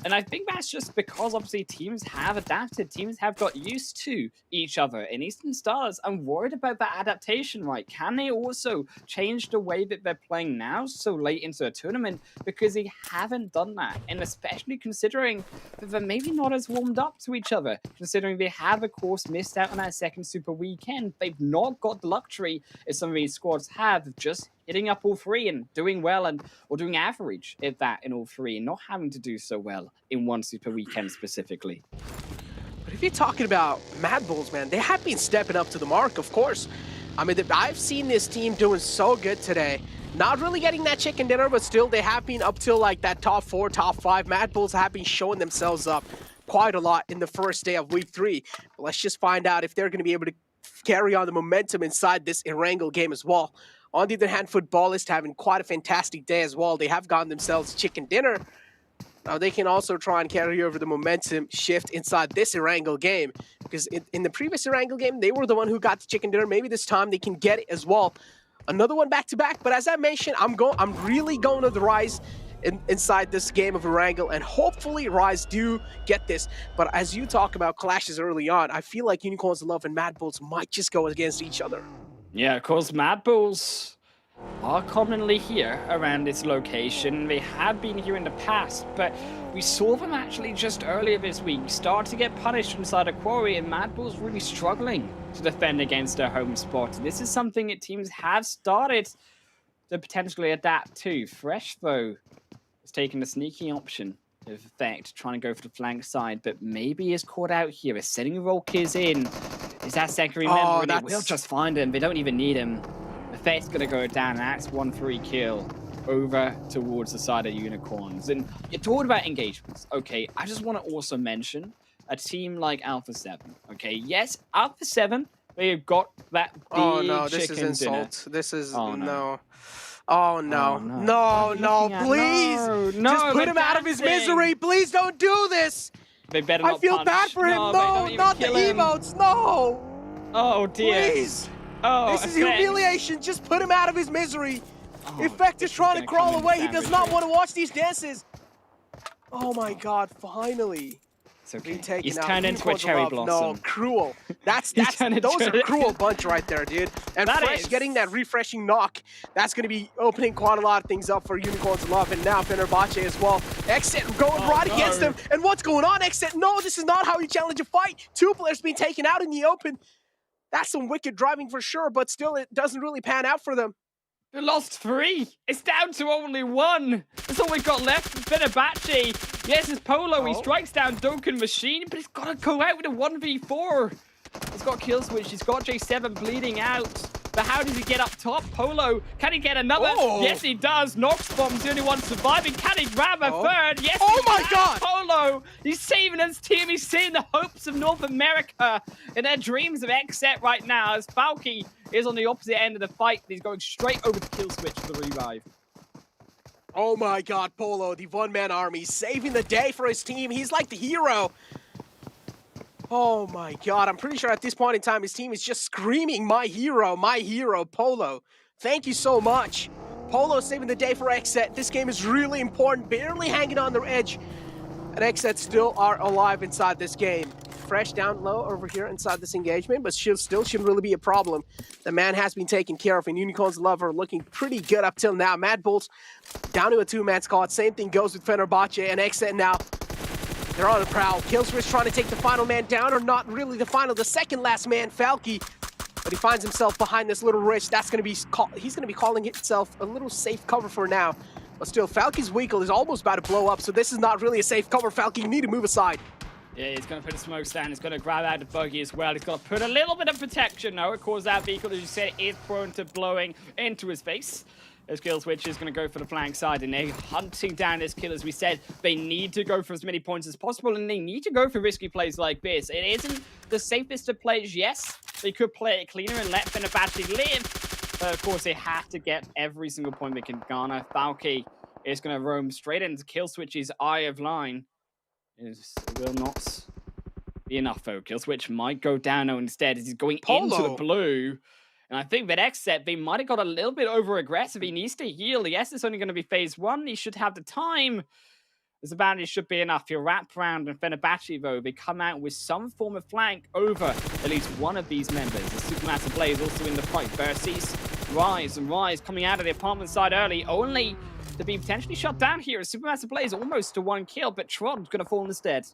And I think that's just because, obviously, teams have adapted. Teams have got used to each other. In Eastern Stars, I'm worried about that adaptation, right? Can they also change the way that they're playing now so late into a tournament? Because they haven't done that. And especially considering that they're maybe not as warmed up to each other. Considering they have, of course, missed out on that second Super Weekend. They've not got the luxury, as some of these squads have, of just hitting up all 3 and doing well, or doing average at that in all 3 and not having to do so well in one Super Weekend specifically. But if you're talking about Mad Bulls, man, they have been stepping up to the mark, of course. I mean, I've seen this team doing so good today. Not really getting that chicken dinner, but still they have been up till like that top 4, top 5. Mad Bulls have been showing themselves up quite a lot in the first day of week 3. But let's just find out if they're going to be able to carry on the momentum inside this Erangel game as well. On the other hand, Footballist having quite a fantastic day as well. They have gotten themselves chicken dinner. Now they can also try and carry over the momentum shift inside this Erangel game. Because in the previous Erangel game, they were the one who got the chicken dinner. Maybe this time they can get it as well. Another one back-to-back. But as I mentioned, I'm really going to the Rise inside this game of Erangel. And hopefully Rise do get this. But as you talk about clashes early on, I feel like Unicorns of Love and Mad Bulls might just go against each other. Yeah, of course, Mad Bulls are commonly here around this location. They have been here in the past, but we saw them actually just earlier this week start to get punished inside a quarry, and Mad Bulls really struggling to defend against their home spot. This is something that teams have started to potentially adapt to. Fresh, though, is taking the sneaky option of effect, trying to go for the flank side, but maybe is caught out here. Is setting Rolkers in. Is that secondary member? They will just find him. They don't even need him. Effect's going to go down, and that's 1-3 kill over towards the side of Unicorns. And you're talking about engagements. Okay, I just want to also mention a team like Alpha 7. Okay, yes, Alpha 7, they've got that big Oh no, this is insult. Dinner. This is no. Oh no. No, please. No, just put him out of his misery. Please don't do this. They better not I feel punch. bad for him. No, not the emotes. No. Oh dear. Please. Oh, this is humiliation. Just put him out of his misery. Effect is trying to crawl away. He does not want to watch these dances. Oh my God! Finally. It's okay. He's turned into a cherry blossom. No, cruel. Those are cruel bunch right there, dude. And Fresh getting that refreshing knock, that's going to be opening quite a lot of things up for Unicorns of Love, and now Fenerbahce as well. Exit going right against him. And what's going on, Exit? No, this is not how you challenge a fight. 2 players being taken out in the open. That's some wicked driving for sure, but still it doesn't really pan out for them. They lost 3. It's down to only 1. That's all we've got left from Fenerbahce. Yes, it's Polo. He strikes down Duncan Machine, but he's got to go out with a 1v4. He's got kill switch. He's got J7 bleeding out. But how does he get up top? Polo, can he get another? Oh. Yes, he does. Noxbomb's the only one surviving. Can he grab a third? Yes, oh he my can. God! Polo, he's saving his team. He's saving the hopes of North America and their dreams of Xset right now, as Falky is on the opposite end of the fight. He's going straight over the kill switch for the revive. Oh my God, Polo, the one-man army, saving the day for his team. He's like the hero. Oh my God, I'm pretty sure at this point in time, his team is just screaming, my hero, Polo. Thank you so much. Polo saving the day for Xset. This game is really important, barely hanging on their edge. And Xset still are alive inside this game. fresh down low over here inside this engagement, but still shouldn't really be a problem. The man has been taken care of, and Unicorn's Lover looking pretty good up till now. Mad Bulls down to a two-man squad. Same thing goes with Fenerbahce and Exet now. They're on the prowl. Killswitch trying to take the final man down, or not really the final, the second last man, Falky. But he finds himself behind this little ridge. That's going to be, he's going to be calling himself a little safe cover for now. But still, Falky's vehicle is almost about to blow up, so this is not really a safe cover. Falky, you need to move aside. Yeah, he's going to put a smoke stand. He's going to grab out the buggy as well. He's going to put a little bit of protection now. Of course, that vehicle, as you said, is prone to blowing into his face. As Killswitch is going to go for the flank side, and they're hunting down this kill. As we said, they need to go for as many points as possible, and they need to go for risky plays like this. It isn't the safest of plays, yes. They could play it cleaner and let Fenerbahce live. But of course, they have to get every single point they can garner. Falky is going to roam straight into Killswitch's eye of line. It will not be enough, though. Killswitch might go down now instead as he's going into the blue. And I think that Exet, they might have got a little bit over-aggressive. He needs to heal. Yes, it's only going to be phase 1. He should have the time. His advantage should be enough. He'll wrap around, and Fenerbahce, though, they come out with some form of flank over at least one of these members. The Supermassive Blaze also in the fight. Versus Rise, and Rise coming out of the apartment side early, only to be potentially shut down here. Supermassive Blaze almost to 1 kill, but Trod's going to fall instead.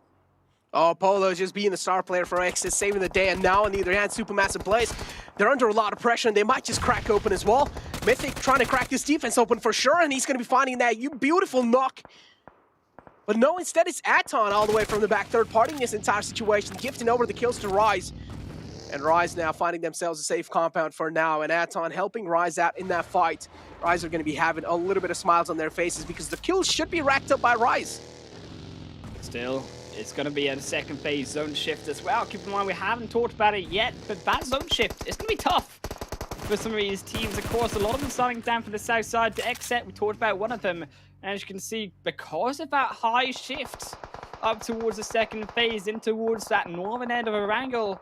Oh, Polo just being the star player for Exit, saving the day, and now on the other hand, Supermassive Blaze, they're under a lot of pressure, and they might just crack open as well. Mythic trying to crack this defense open for sure, and he's going to be finding that beautiful knock. But no, instead it's Aton all the way from the back, third-partying this entire situation, gifting over the kills to Rise. And Rise now finding themselves a safe compound for now, and Aton helping Rise out in that fight. Rise are going to be having a little bit of smiles on their faces because the kills should be racked up by Rise. Still, it's going to be a second phase zone shift as well. Keep in mind, we haven't talked about it yet, but that zone shift is going to be tough for some of these teams. Of course, a lot of them starting down from the south side to Exet. We talked about one of them. And as you can see, because of that high shift up towards the second phase, in towards that northern end of Erangel,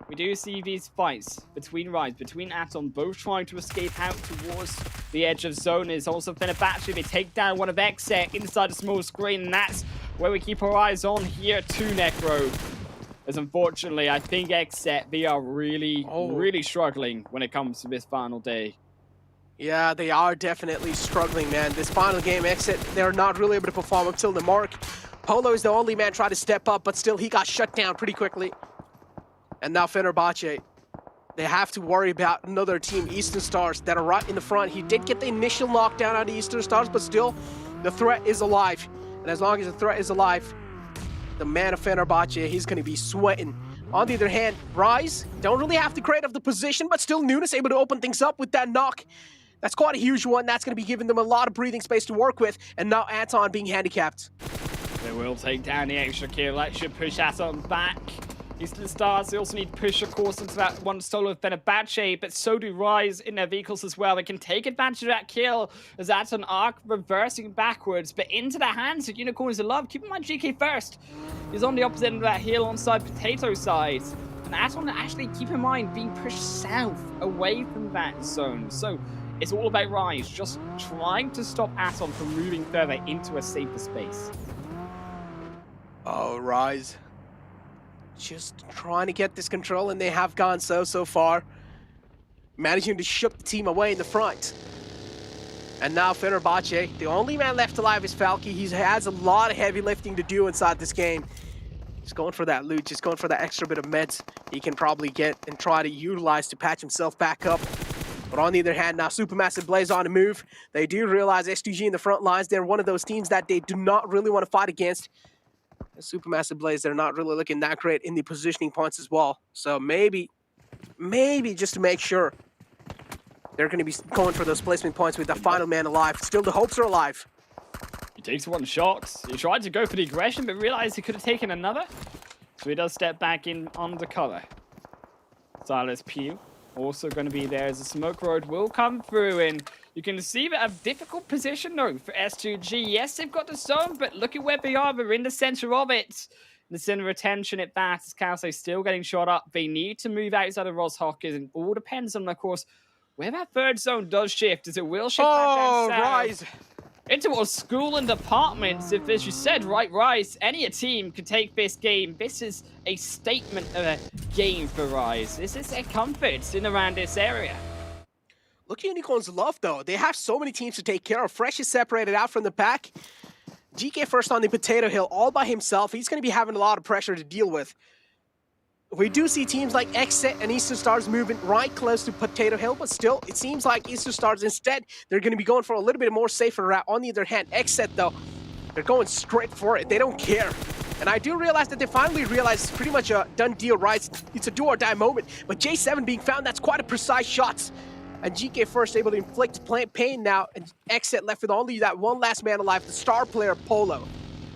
we do see these fights between Rise, between Atom, both trying to escape out towards the edge of zone. Is also Fenerbahce. They take down one of Exet inside a small screen, and that's where we keep our eyes on here to Necro. As unfortunately, I think Exet, they are really struggling when it comes to this final day. Yeah, they are definitely struggling, man. This final game, Exit, they're not really able to perform up till the mark. Polo is the only man trying to step up, but still he got shut down pretty quickly. And now Fenerbahce, they have to worry about another team, Eastern Stars, that are right in the front. He did get the initial knockdown on the Eastern Stars, but still, the threat is alive. And as long as the threat is alive, the man of Fenerbahce, he's going to be sweating. On the other hand, Rise don't really have to create up the position, but still Nunes able to open things up with that knock. That's quite a huge one. That's going to be giving them a lot of breathing space to work with. And now Aton being handicapped. They will take down the extra kill. That should push Aton back. Eastern Stars, they also need to push, of course, into that one solo of Fenerbahce, but so do Rise in their vehicles as well. They can take advantage of that kill as Aton arc reversing backwards, but into the hands of Unicorns of Love. Keep in mind GK first. He's on the opposite end of that hill on side Potato side. And Aton actually, keep in mind, being pushed south away from that zone. So it's all about Rise, just trying to stop Aton from moving further into a safer space. Oh, Rise. Just trying to get this control, and they have gone so far. Managing to ship the team away in the front. And now Fenerbahce, the only man left alive is Falky. He has a lot of heavy lifting to do inside this game. Just going for that loot, just going for that extra bit of meds he can probably get and try to utilize to patch himself back up. But on the other hand, now Supermassive Blaze on the move. They do realize S2G in the front lines, they're one of those teams that they do not really want to fight against. Supermassive Blaze, they're not really looking that great in the positioning points as well. So maybe just to make sure, they're going to be going for those placement points with the final man alive. Still, the hopes are alive. He takes one shot. He tried to go for the aggression, but realized he could have taken another. So he does step back in undercover. Silas Pew also going to be there as the smoke road will come through, and you can see that a difficult position though for S2G. Yes, they've got the zone, but look at where they are. They're in the center of it. The center of attention at that is Kalse still getting shot up. They need to move outside of Roshockers, and all depends on, of course, where that third zone does shift, as it will shift back down south. Rise! into our school and departments. If, as you said, right, Rise, any team could take this game. This is a statement of a game for Rise. This is their comfort in around this area. Look at Unicorn's love, though. They have so many teams to take care of. Fresh is separated out from the pack. GK first on the potato hill all by himself. He's going to be having a lot of pressure to deal with. We do see teams like Exit and Eastern Stars moving right close to Potato Hill, but still, it seems like Eastern Stars instead, they're going to be going for a little bit more safer route. On the other hand, Exit, though, they're going straight for it. They don't care. And I do realize that they finally realize it's pretty much a done deal, right? It's a do-or-die moment. But J7 being found, that's quite a precise shot. And GK first able to inflict pain now, and Exit left with only that one last man alive, the star player, Polo.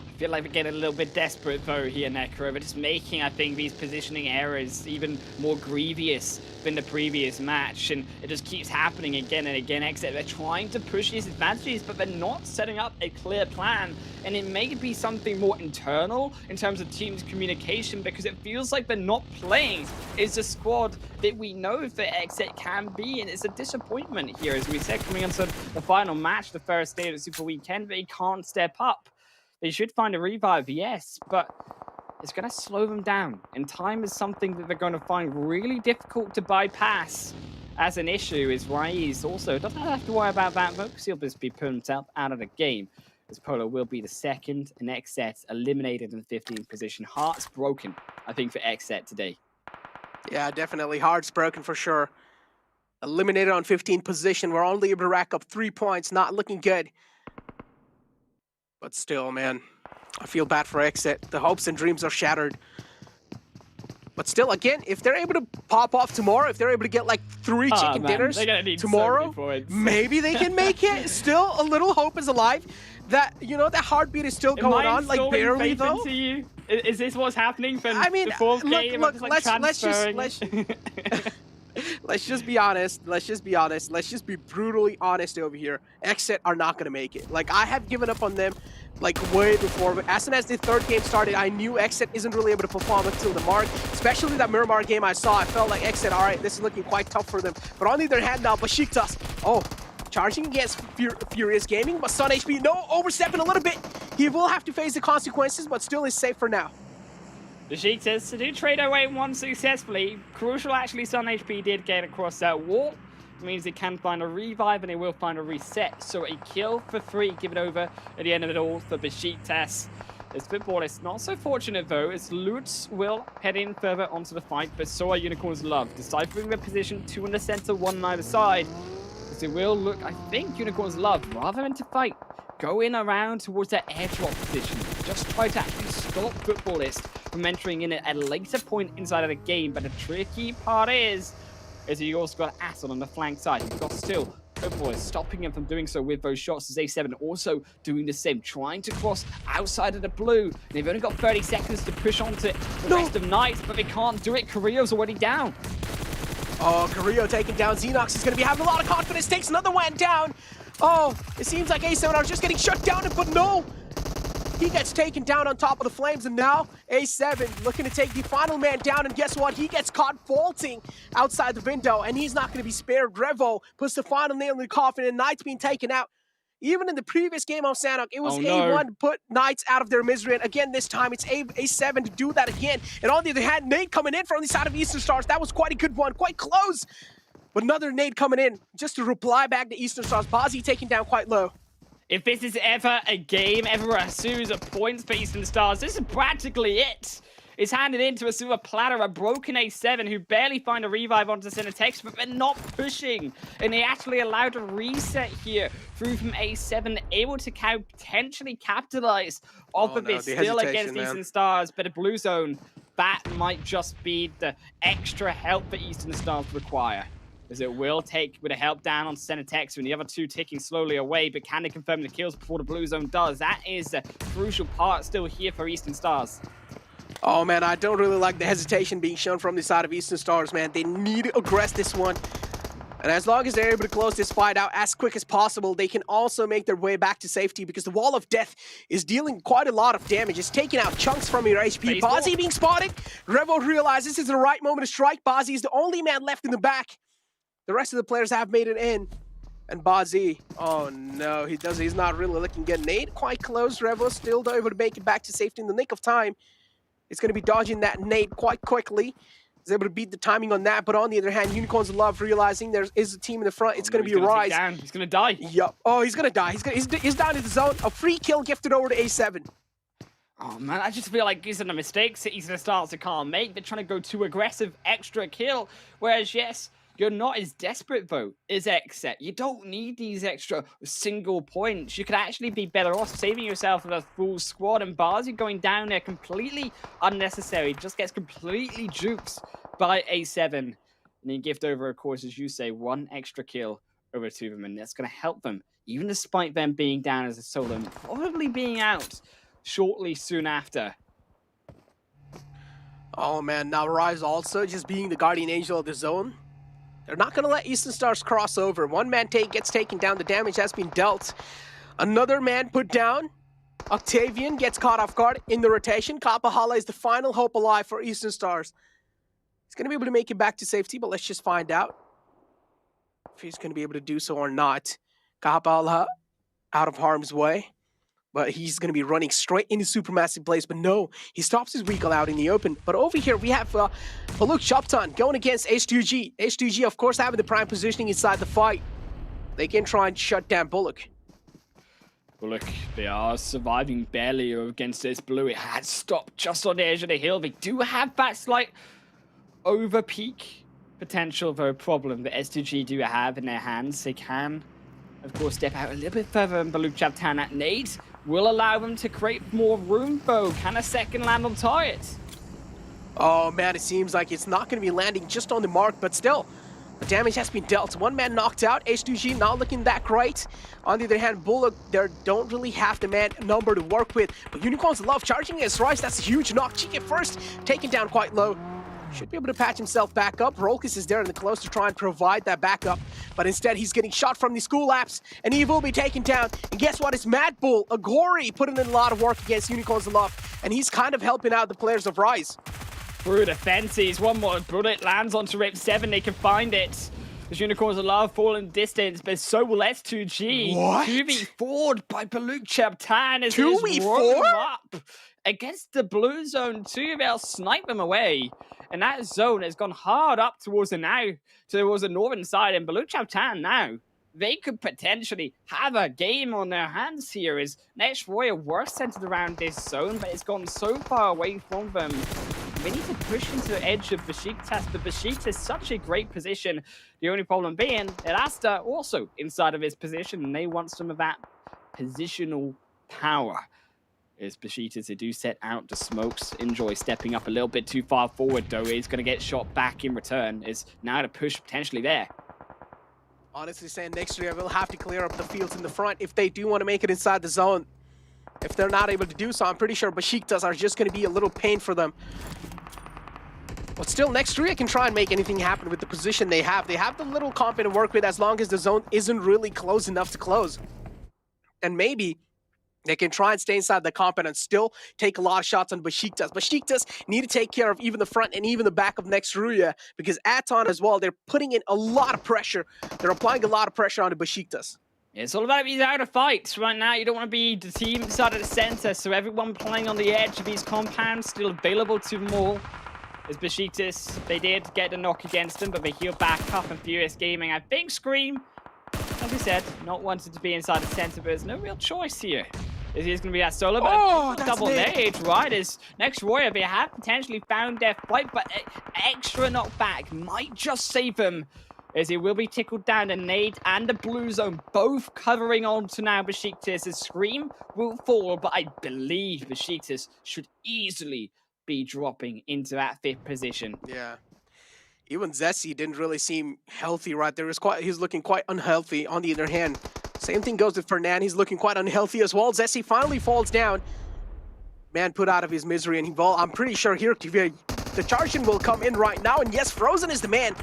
I feel like we're getting a little bit desperate though here, Necro, but it's making, I think, these positioning errors even more grievous than the previous match, and it just keeps happening again and again. Except they're trying to push these advantages, but they're not setting up a clear plan, and it may be something more internal in terms of teams' communication, because it feels like they're not playing as a squad that we know that Exit can be, and it's a disappointment here, as we said, coming into the final match, the first day of the Super Weekend, they can't step up. They should find a revive, yes, but it's going to slow them down. And time is something that they're going to find really difficult to bypass as an issue. Is Raiz also doesn't have to worry about that, though, because he'll just be putting himself out of the game. As Polo will be the second, and Exet eliminated in the 15th position. Hearts broken, I think, for Exet today. Yeah, definitely. Hearts broken for sure. Eliminated on 15th position. We're only able to rack up 3 points. Not looking good. But still, man, I feel bad for Exit. The hopes and dreams are shattered. But still, again, if they're able to pop off tomorrow, if they're able to get like 3 chicken dinners tomorrow, maybe they can make it. Still, a little hope is alive. That, you know, that heartbeat is still going on, like barely though. You? Is this what's happening from the fourth game? Look, let's just be honest. Let's just be honest. Let's just be brutally honest over here. Exit are not going to make it. Like, I have given up on them like way before, but as soon as the third game started, I knew Exit isn't really able to perform until the mark. Especially that Miramar game I saw, I felt like Exit, all right, this is looking quite tough for them. But on the other hand now, Besiktas, charging against Furious Gaming, but Sun HP, no, overstepping a little bit. He will have to face the consequences, but still is safe for now. Besiktas to do trade away one successfully. Crucial, actually, Sun HP did get across that wall. It means they can find a revive and they will find a reset. So a kill for 3 given over at the end of it all for Besiktas. This football is not so fortunate though, as Lutz will head in further onto the fight, but so are Unicorn's Love, deciphering their position, 2 in the center, 1 on either side. As it will look, I think, Unicorn's Love, rather than to fight, go in around towards that airdrop position. Just try to actually stop Footballist from entering in at a later point inside of the game. But the tricky part is you also got Aston on the flank side. You've got still Footballist stopping him from doing so with those shots, as A7 also doing the same, trying to cross outside of the blue. And they've only got 30 seconds to push on to the rest of Knights, but they can't do it. Carrillo's already down. Oh, Carrillo taking down Xenox is going to be having a lot of confidence, takes another one down. Oh, it seems like A7 are just getting shut down, but no! He gets taken down on top of the flames, and now A7 looking to take the final man down, and guess what? He gets caught vaulting outside the window, and he's not going to be spared. Revo puts the final nail in the coffin, and Knights being taken out. Even in the previous game on Sanhok, it was A1 to put Knights out of their misery, and again this time it's A7 to do that again. And on the other hand, nade coming in from the side of Eastern Stars. That was quite a good one, quite close. But another nade coming in just to reply back to Eastern Stars. Bazi taking down quite low. If this is ever a game, ever a series of points for Eastern Stars, this is practically it. It's handed into a silver platter, a broken A7 who barely find a revive onto center text, but they're not pushing. And they actually allowed a reset here through from A7, able to potentially capitalize off of this still against Eastern Stars. But a blue zone, that might just be the extra help that Eastern Stars require. As it will take with a help down on center text and the other 2 ticking slowly away, but can they confirm the kills before the blue zone does? That is a crucial part still here for Eastern Stars. Oh man, I don't really like the hesitation being shown from the side of Eastern Stars, man. They need to aggress this one. And as long as they're able to close this fight out as quick as possible, they can also make their way back to safety, because the Wall of Death is dealing quite a lot of damage. It's taking out chunks from your HP. Bazi being spotted. Revo realizes this is the right moment to strike. Bazi is the only man left in the back. The rest of the players have made it in. And Bazi, oh no, he's not really looking good. Nade quite close. Revo still able to make it back to safety in the nick of time. It's going to be dodging that nade quite quickly. He's able to beat the timing on that, but on the other hand, Unicorns Love realizing there is a team in the front. It's going to be a Rise. He's going to die. Yup. Oh, he's going to die. He's down in the zone. A free kill gifted over to A7. Oh man, I just feel like these are the mistakes City's the starts can't make. They're trying to go too aggressive, extra kill. Whereas, yes, you're not as desperate, though, as Xset. You don't need these extra single points. You could actually be better off saving yourself with a full squad, and Bazi going down there completely unnecessary. Just gets completely juked by A7. And then gift over, of course, as you say, one extra kill over to them, and that's going to help them, even despite them being down as a solo, and probably being out shortly soon after. Oh man, now Rise also just being the guardian angel of the zone. They're not going to let Eastern Stars cross over. One man gets taken down. The damage has been dealt. Another man put down. Octavian gets caught off guard in the rotation. Kapahala is the final hope alive for Eastern Stars. He's going to be able to make it back to safety, but let's just find out if he's going to be able to do so or not. Kapahala out of harm's way. But he's going to be running straight into Supermassive Blaze. But no, he stops his vehicle out in the open. But over here, we have Baluk Shopton going against H2G. H2G, of course, having the prime positioning inside the fight. They can try and shut down Bullock. Bullock, they are surviving barely against this blue. It had stopped just on the edge of the hill. They do have that slight over-peak potential, though, problem that S2G do have in their hands. They can, of course, step out a little bit further, and Baluk Shopton at nade will allow them to create more room, though. Can a second land on target? Oh man, it seems like it's not going to be landing just on the mark, but still, the damage has been dealt. One man knocked out. H2G not looking that great. On the other hand, Bullock, they don't really have the man number to work with. But Unicorns Love charging against Rise. That's a huge knock. Chicken first, taken down quite low. Should be able to patch himself back up. Rolkis is there in the close to try and provide that backup. But instead, he's getting shot from the school apps, and he will be taken down. And guess what? It's Mad Bull, Agori, putting in a lot of work against Unicorns Love. And he's kind of helping out the players of Rise. Through the fences, one more bullet lands onto Rip 7. They can find it. The Unicorns of Love falling distance, but so will S2G. What? 2v4'd by Baluk Shopton as 2v4 up against the blue zone too. They'll snipe them away. And that zone has gone hard up towards the northern side. And Baluk Shopton now, they could potentially have a game on their hands here as Next Warrior were centered around this zone, but it's gone so far away from them. We need to push into the edge of Besiktas, but Besiktas is such a great position. The only problem being that Asta also inside of his position, and they want some of that positional power. As Besiktas, they do set out the smokes. Enjoy stepping up a little bit too far forward, though. He's going to get shot back in return. Is now to push potentially there. Honestly saying, next year will have to clear up the fields in the front if they do want to make it inside the zone. If they're not able to do so, I'm pretty sure Besiktas are just going to be a little pain for them. But still, Nextria can try and make anything happen with the position they have. They have the little comp to work with as long as the zone isn't really close enough to close. And maybe they can try and stay inside the comp and still take a lot of shots on Besiktas. Besiktas need to take care of even the front and even the back of Nextria, because Aton as well, they're putting in a lot of pressure. They're applying a lot of pressure on the Besiktas. It's all about being out of fights right now. You don't want to be the team inside of the center, so everyone playing on the edge of these compounds still available to them all. As Besiktas, they did get a knock against them, but they heal back up, and Furious Gaming, I think Scream, as we said, not wanted to be inside the center, but there's no real choice here. Is he's going to be that solo, but double nade, right? As Next Warrior, they have potentially found their fight, but extra knockback might just save them. As he will be tickled down, the nade and the blue zone both covering onto now Besiktas. As Scream will fall, but I believe Besiktas should easily be dropping into that 5th position. Yeah. Even Zessi didn't really seem healthy right there. He's looking quite unhealthy. On the other hand, same thing goes with Fernand. He's looking quite unhealthy as well. Zessi finally falls down. Man put out of his misery, and I'm pretty sure here the charge-in will come in right now. And yes, Frozen is the man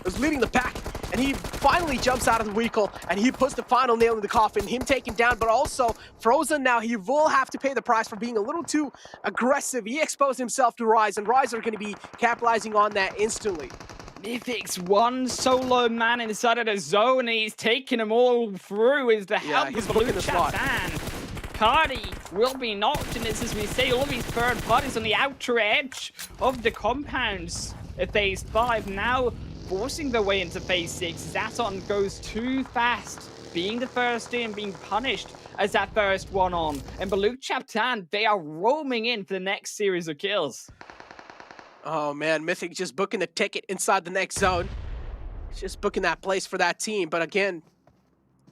who's leading the pack. And he finally jumps out of the vehicle, and he puts the final nail in the coffin. Him taken down, but also Frozen now, he will have to pay the price for being a little too aggressive. He exposed himself to Rise, and Rise are going to be capitalizing on that instantly. Mythic's one solo man inside of the zone, and he's taking them all through is the help he's of booking Blue the slot. Chapman. Cardi will be knocked, and it's, as we say, all these third parties on the outer edge of the compounds at phase 5, now forcing their way into phase 6. Zaton goes too fast, being the first in, being punished as that first one on. And Baluk Chaptan, they are roaming in for the next series of kills. Oh man, Mythic just booking the ticket inside the next zone. Just booking that place for that team. But again,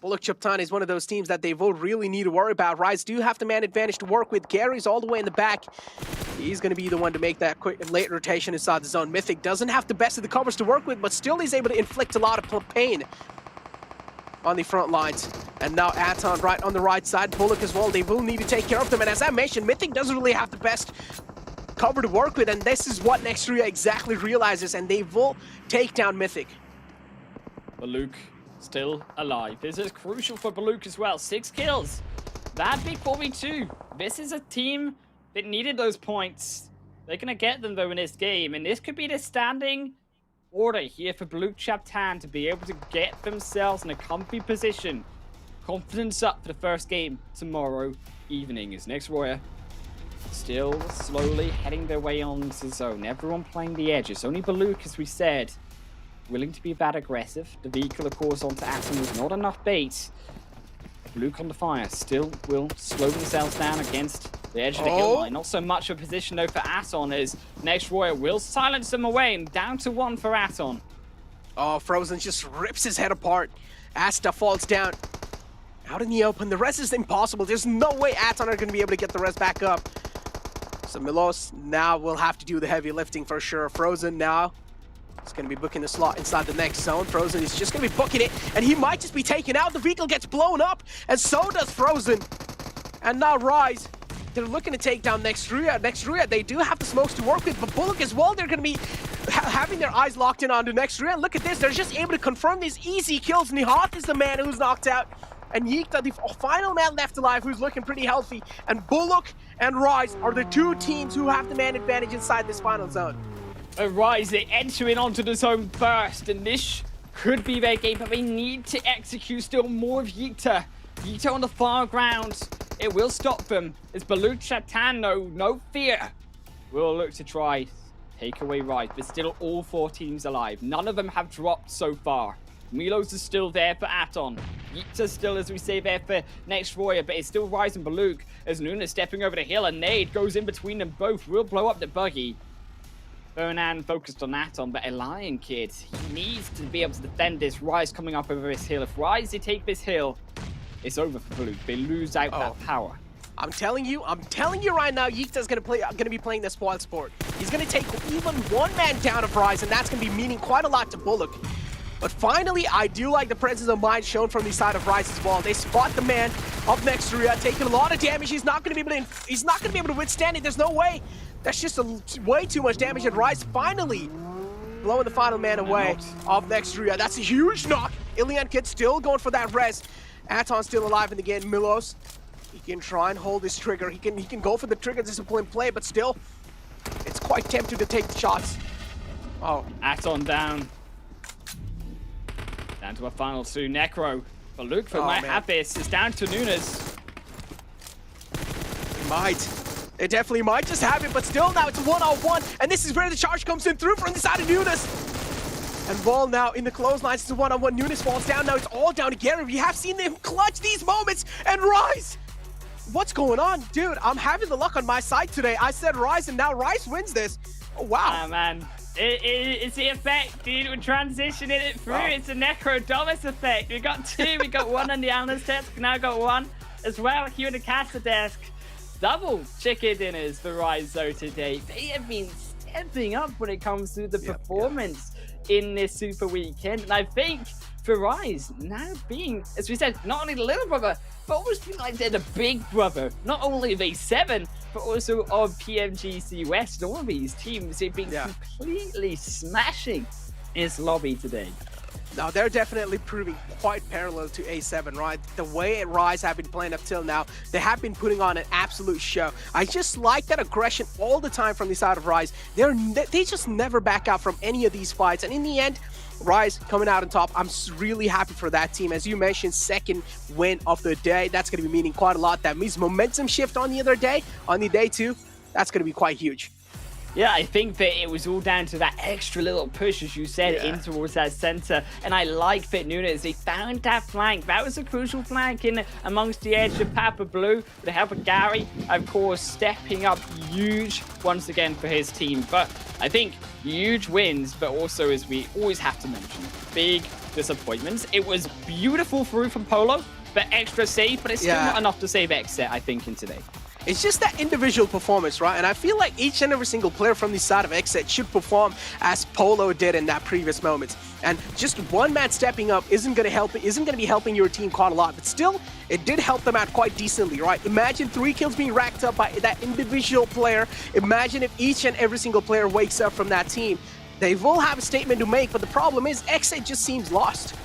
Baluk Chaptan is one of those teams that they will really need to worry about. Rise do have the man advantage to work with. Gary's all the way in the back. He's going to be the one to make that quick late rotation inside the zone. Mythic doesn't have the best of the covers to work with, but still he's able to inflict a lot of pain on the front lines. And now Aton right on the right side. Bullock as well. They will need to take care of them. And as I mentioned, Mythic doesn't really have the best cover to work with, and this is what Nextria exactly realizes, and they will take down Mythic. Baluk still alive. This is crucial for Baluk as well. 6 kills. That big 4v2. This is a team that needed those points. They're going to get them though in this game, and this could be the standing order here for Baluk Chaptan to be able to get themselves in a comfy position. Confidence up for the first game tomorrow evening as Next Royer still slowly heading their way onto the zone. Everyone playing the edges. Only Baluk, as we said, willing to be bad aggressive. The vehicle, of course, onto Atom was not enough bait. Baluk on the fire still will slow themselves down against the edge of the hill line. Not so much of a position, though, for Aton, as Next Royer will silence them away, and down to 1 for Aton. Oh, Frozen just rips his head apart. Asta falls down out in the open. The rest is impossible. There's no way Aton are going to be able to get the rest back up. So Milos now will have to do the heavy lifting for sure. Frozen now is going to be booking the slot inside the next zone. Frozen is just going to be booking it, and he might just be taken out. The vehicle gets blown up, and so does Frozen. And now Rise, they're looking to take down Nextria. Nextria, they do have the smokes to work with, but Bullock as well, they're going to be having their eyes locked in onto Nextria. Look at this, they're just able to confirm these easy kills. Nihat is the man who's knocked out, and Yikta, the final man left alive, who's looking pretty healthy. And Bullock and Rise are the 2 teams who have the man advantage inside this final zone. Rise, they enter in onto the zone first, and this could be their game, but they need to execute still more of Yikta. Yikta on the far ground. It will stop them. It's Baluk Chaptan, no fear. We'll look to try take away Rise, but still all 4 teams alive. None of them have dropped so far. Milos is still there for Aton. Yikta's still, as we say, there for Next Royer, but it's still Rise and Baluk as Nuna stepping over the hill. A nade goes in between them both. Will blow up the buggy. Fernan focused on Aton, but a Lion Kid, he needs to be able to defend this. Rise coming up over this hill. If Rise, they take this hill, it's over for Baluk. They lose out that power. I'm telling you right now, Yikta's gonna be playing this spoil sport. He's gonna take even 1 man down of Rise, and that's gonna be meaning quite a lot to Bullock. But finally, I do like the presence of mind shown from the side of Rise as well. They spot the man of Nextria, taking a lot of damage. He's not gonna be able to withstand it. There's no way. That's just way too much damage. And Rise finally blowing the final man away of Nextria. That's a huge knock. Ilian Kid still going for that res. Aton still alive in the game. Milos, he can try and hold his trigger. He can go for the trigger discipline play, but still, it's quite tempting to take the shots. Oh, Aton down. Down to a final 2. Necro. Baluk for might have this. It's down to Nunes. It might. It definitely might just have it, but still now it's a 1-on-1, and this is where the charge comes in through from the side of Nunes. And Vol now in the clotheslines. It's a 1-on-1. Nunes falls down. Now it's all down to Gary. We have seen him clutch these moments, and Rise. What's going on? Dude, I'm having the luck on my side today. I said Rise, and now Rise wins this. Oh, wow. Ah, man. It's the effect, dude. We're transitioning it through. Wow. It's a Necrodomus effect. We got 2. We got 1 on the Analyst desk. Now got 1 as well here in the caster desk. Double chicken dinners for Rise, though, today. They have been stepping up when it comes to the performance in this Super Weekend. And I think for Rise, now being, as we said, not only the little brother, but almost feel like they're the big brother. Not only of A7, but also of PMGC West. All of these teams have been completely smashing in this lobby today. Now, they're definitely proving quite parallel to A7, right? The way Rise have been playing up till now, they have been putting on an absolute show. I just like that aggression all the time from the side of Rise. They just never back out from any of these fights. And in the end, Rise coming out on top. I'm really happy for that team. As you mentioned, second win of the day. That's going to be meaning quite a lot. That means momentum shift on the other day, on the day two. That's going to be quite huge. Yeah, I think that it was all down to that extra little push, as you said, in towards that center. And I like that Nunes, they found that flank. That was a crucial flank in amongst the edge of Papa Blue. With the help of Gary, of course, stepping up huge once again for his team. But I think huge wins, but also, as we always have to mention, big disappointments. It was beautiful through from Polo, but extra save, but it's still not enough to save Xset, I think, in today. It's just that individual performance, right? And I feel like each and every single player from the side of Xset should perform as Polo did in that previous moment. And just one man stepping up isn't going to be helping your team quite a lot. But still, it did help them out quite decently, right? Imagine 3 kills being racked up by that individual player. Imagine if each and every single player wakes up from that team. They will have a statement to make, but the problem is Xset just seems lost.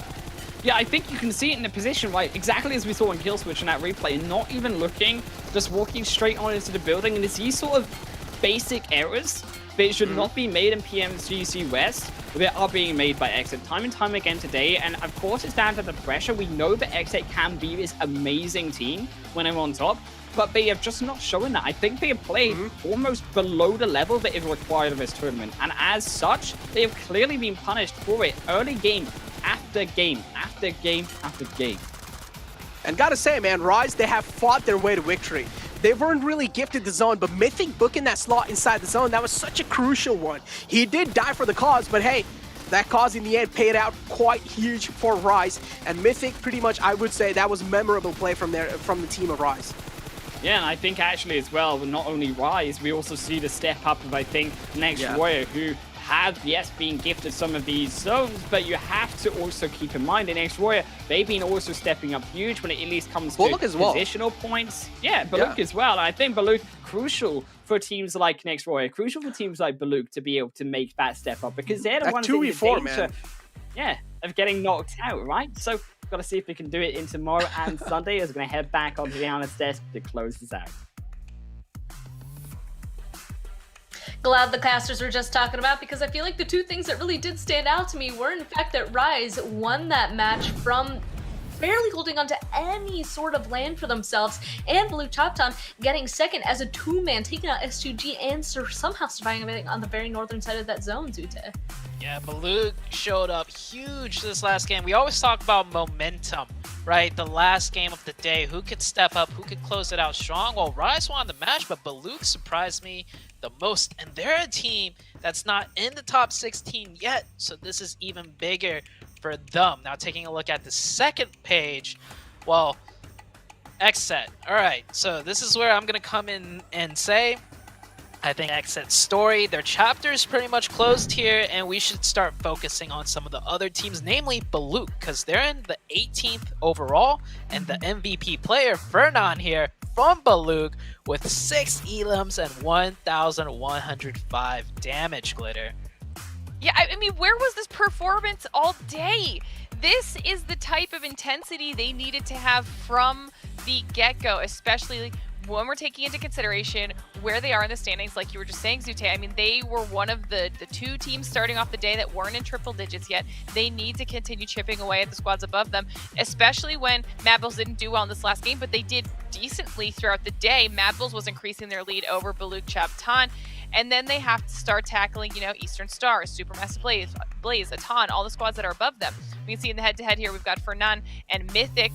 Yeah, I think you can see it in the position, right? Exactly as we saw in Kill Switch in that replay, not even looking, just walking straight on into the building. And it's these sort of basic errors that should not be made in PMGC West, that are being made by Xset time and time again today. And of course, it's down to the pressure. We know that Xset can be this amazing team when I'm on top, but they have just not shown that. I think they have played almost below the level that is required of this tournament. And as such, they have clearly been punished for it early game after game, after game, after game. And gotta say, man, Rise, they have fought their way to victory. They weren't really gifted the zone, but Mythic booking that slot inside the zone, that was such a crucial one. He did die for the cause, but hey, that cause in the end paid out quite huge for Rise. And Mythic, pretty much, I would say that was memorable play from the team of Rise. Yeah, and I think actually as well, not only Rise, we also see the step up of, I think, Next Warrior, who have, yes, been gifted some of these zones, but you have to also keep in mind in Next Warrior, they've been also stepping up huge when it at least comes to positional points. Yeah, Baluk as well. And I think Baluk, crucial for teams like Next Warrior, crucial for teams like Baluk to be able to make that step up, because they're the ones in the danger, of getting knocked out, right? So, got to see if we can do it in tomorrow and Sunday, as we're going to head back onto the Analyst desk to close this out. Glad the casters were just talking about, because I feel like the two things that really did stand out to me were in fact that Rise won that match from barely holding on to any sort of land for themselves, and Blue Chopton getting second as a 2-man, taking out S2G and somehow surviving on the very northern side of that zone, Zute. Yeah, Baluk showed up huge this last game. We always talk about momentum, right? The last game of the day, who could step up, who could close it out strong? Well, Rise won the match, but Baluk surprised me the most, and they're a team that's not in the top 16 yet, so this is even bigger for them. Now, taking a look at the second page, well, Xset. All right, so this is where I'm going to come in and say, I think Xset's story, their chapter is pretty much closed here, and we should start focusing on some of the other teams, namely Baluk, because they're in the 18th overall, and the MVP player, Fernan here, from Baluk, with 6 elims and 1,105 damage, Glitter. Yeah, I mean, where was this performance all day? This is the type of intensity they needed to have from the get-go, especially when we're taking into consideration where they are in the standings, like you were just saying, Zute. I mean, they were one of the 2 teams starting off the day that weren't in triple digits yet. They need to continue chipping away at the squads above them, especially when Mad Bulls didn't do well in this last game, but they did decently throughout the day. Mad Bulls was increasing their lead over Baluk Chaptan, and then they have to start tackling, you know, Eastern Star, Supermassive Blaze, Atan, all the squads that are above them. We can see in the head-to-head here, we've got Fernan and Mythic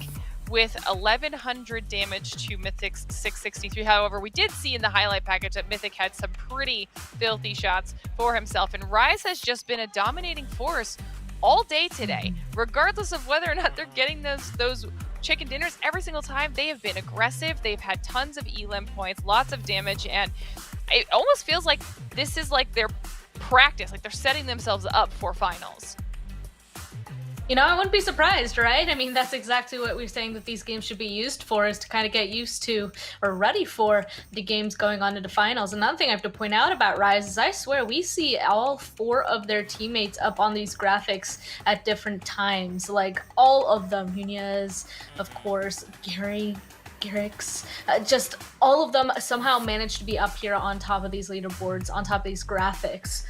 with 1,100 damage to Mythic's 663. However, we did see in the highlight package that Mythic had some pretty filthy shots for himself, and Rise has just been a dominating force all day today. Regardless of whether or not they're getting those chicken dinners, every single time they have been aggressive. They've had tons of elim points, lots of damage, and it almost feels like this is like their practice, like they're setting themselves up for finals. You know, I wouldn't be surprised, right? I mean, that's exactly what we're saying that these games should be used for, is to kind of get used to or ready for the games going on into finals. Another thing I have to point out about Rise is I swear we see all 4 of their teammates up on these graphics at different times. Like, all of them. Nunez, of course, Garrix, just all of them somehow managed to be up here on top of these leaderboards, on top of these graphics,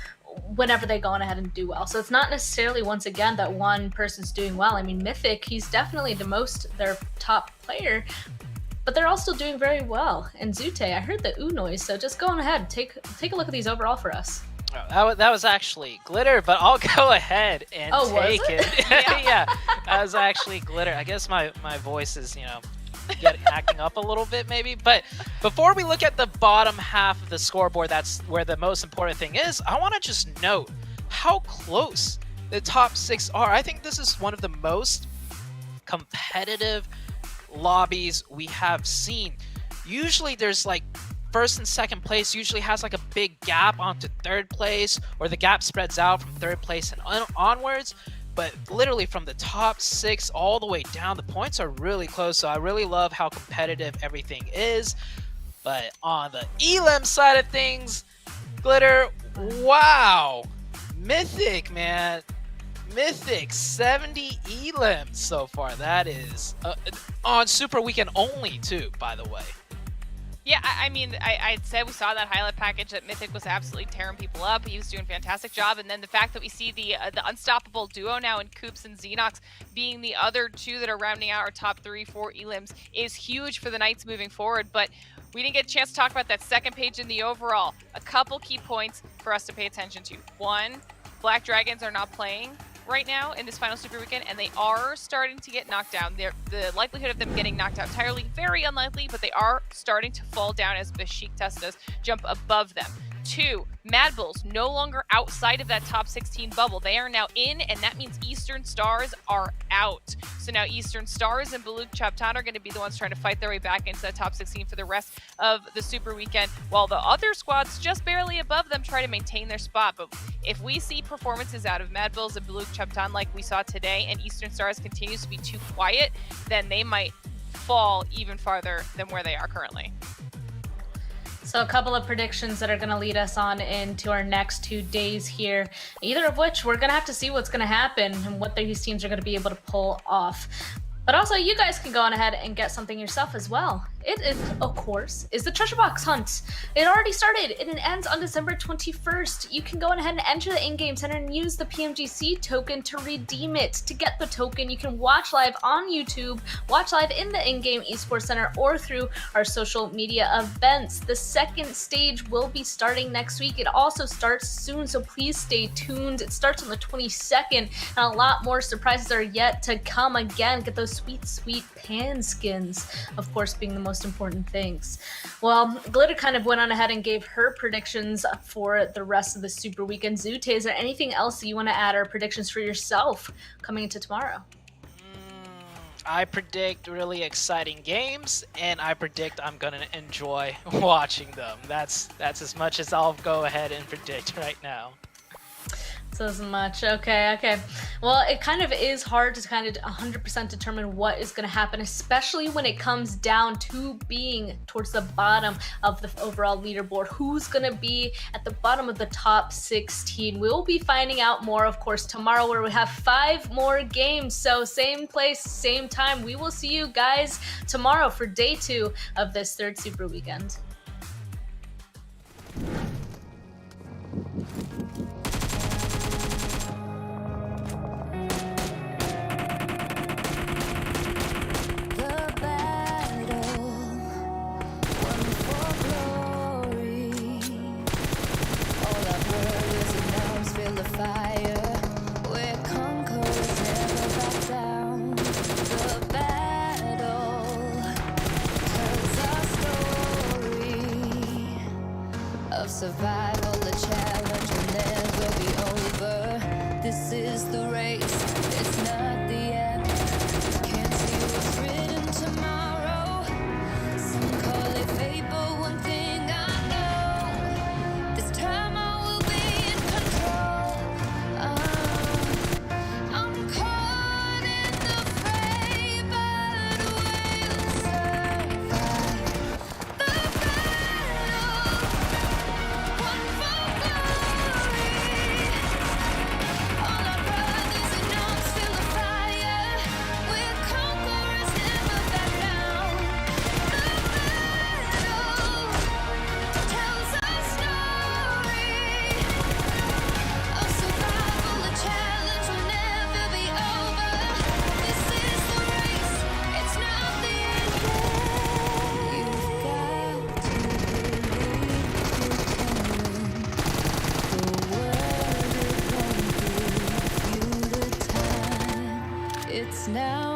whenever they go on ahead and do well. So it's not necessarily, once again, that one person's doing well. I mean, Mythic, he's definitely their top player, but they're all still doing very well. And Zute, I heard the ooh noise, so just go on ahead, take a look at these overall for us. Oh, that was actually Glitter, but I'll go ahead and take it. Yeah, that was actually Glitter. I guess my voice is, acting up a little bit maybe. But before we look at the bottom half of the scoreboard, that's where the most important thing is, I want to just note how close the top 6 are. I think this is one of the most competitive lobbies we have seen. Usually there's like first and second place usually has like a big gap onto third place, or the gap spreads out from third place and onwards. But literally from the top 6 all the way down, the points are really close. So I really love how competitive everything is. But on the Elim side of things, Glitter, wow. Mythic, man. Mythic, 70 Elims so far. That is on Super Weekend only too, by the way. Yeah, I mean, I'd say we saw that highlight package that Mythic was absolutely tearing people up. He was doing a fantastic job. And then the fact that we see the unstoppable duo now in Coops and Xenox being the other 2 that are rounding out our top 3-4 Elims is huge for the Knights moving forward. But we didn't get a chance to talk about that second page in the overall. A couple key points for us to pay attention to. 1, Black Dragons are not playing right now in this final Super Weekend, and they are starting to get knocked down. The likelihood of them getting knocked out entirely, very unlikely, but they are starting to fall down as Besiktas does jump above them. 2, Mad Bulls no longer outside of that top 16 bubble. They are now in, and that means Eastern Stars are out. So now Eastern Stars and Baluk Chaptan are going to be the ones trying to fight their way back into that top 16 for the rest of the Super Weekend, while the other squads just barely above them try to maintain their spot. But if we see performances out of Mad Bulls and Baluk Chaptan like we saw today, and Eastern Stars continues to be too quiet, then they might fall even farther than where they are currently. So a couple of predictions that are going to lead us on into our next 2 days here, either of which we're going to have to see what's going to happen and what these teams are going to be able to pull off. But also, you guys can go on ahead and get something yourself as well. It is, of course, is the treasure box hunt. It already started and it ends on December 21st. You can go on ahead and enter the in-game center and use the PMGC token to redeem it. To get the token, you can watch live on YouTube, watch live in the in-game esports center, or through our social media events. The second stage will be starting next week. It also starts soon, so please stay tuned. It starts on the 22nd, and a lot more surprises are yet to come. Again, get those sweet, sweet pan skins, of course, being the most important things. Well, Glitter kind of went on ahead and gave her predictions for the rest of the Super Weekend. Zute, is there anything else that you want to add, or predictions for yourself coming into tomorrow? I predict really exciting games, and I predict I'm going to enjoy watching them. That's as much as I'll go ahead and predict right now. So as much. Okay. Well, it kind of is hard to kind of 100% determine what is going to happen, especially when it comes down to being towards the bottom of the overall leaderboard. Who's going to be at the bottom of the top 16? We'll be finding out more, of course, tomorrow, where we have 5 more games. So same place, same time. We will see you guys tomorrow for day 2 of this 3rd Super Weekend. The battle tells our story. now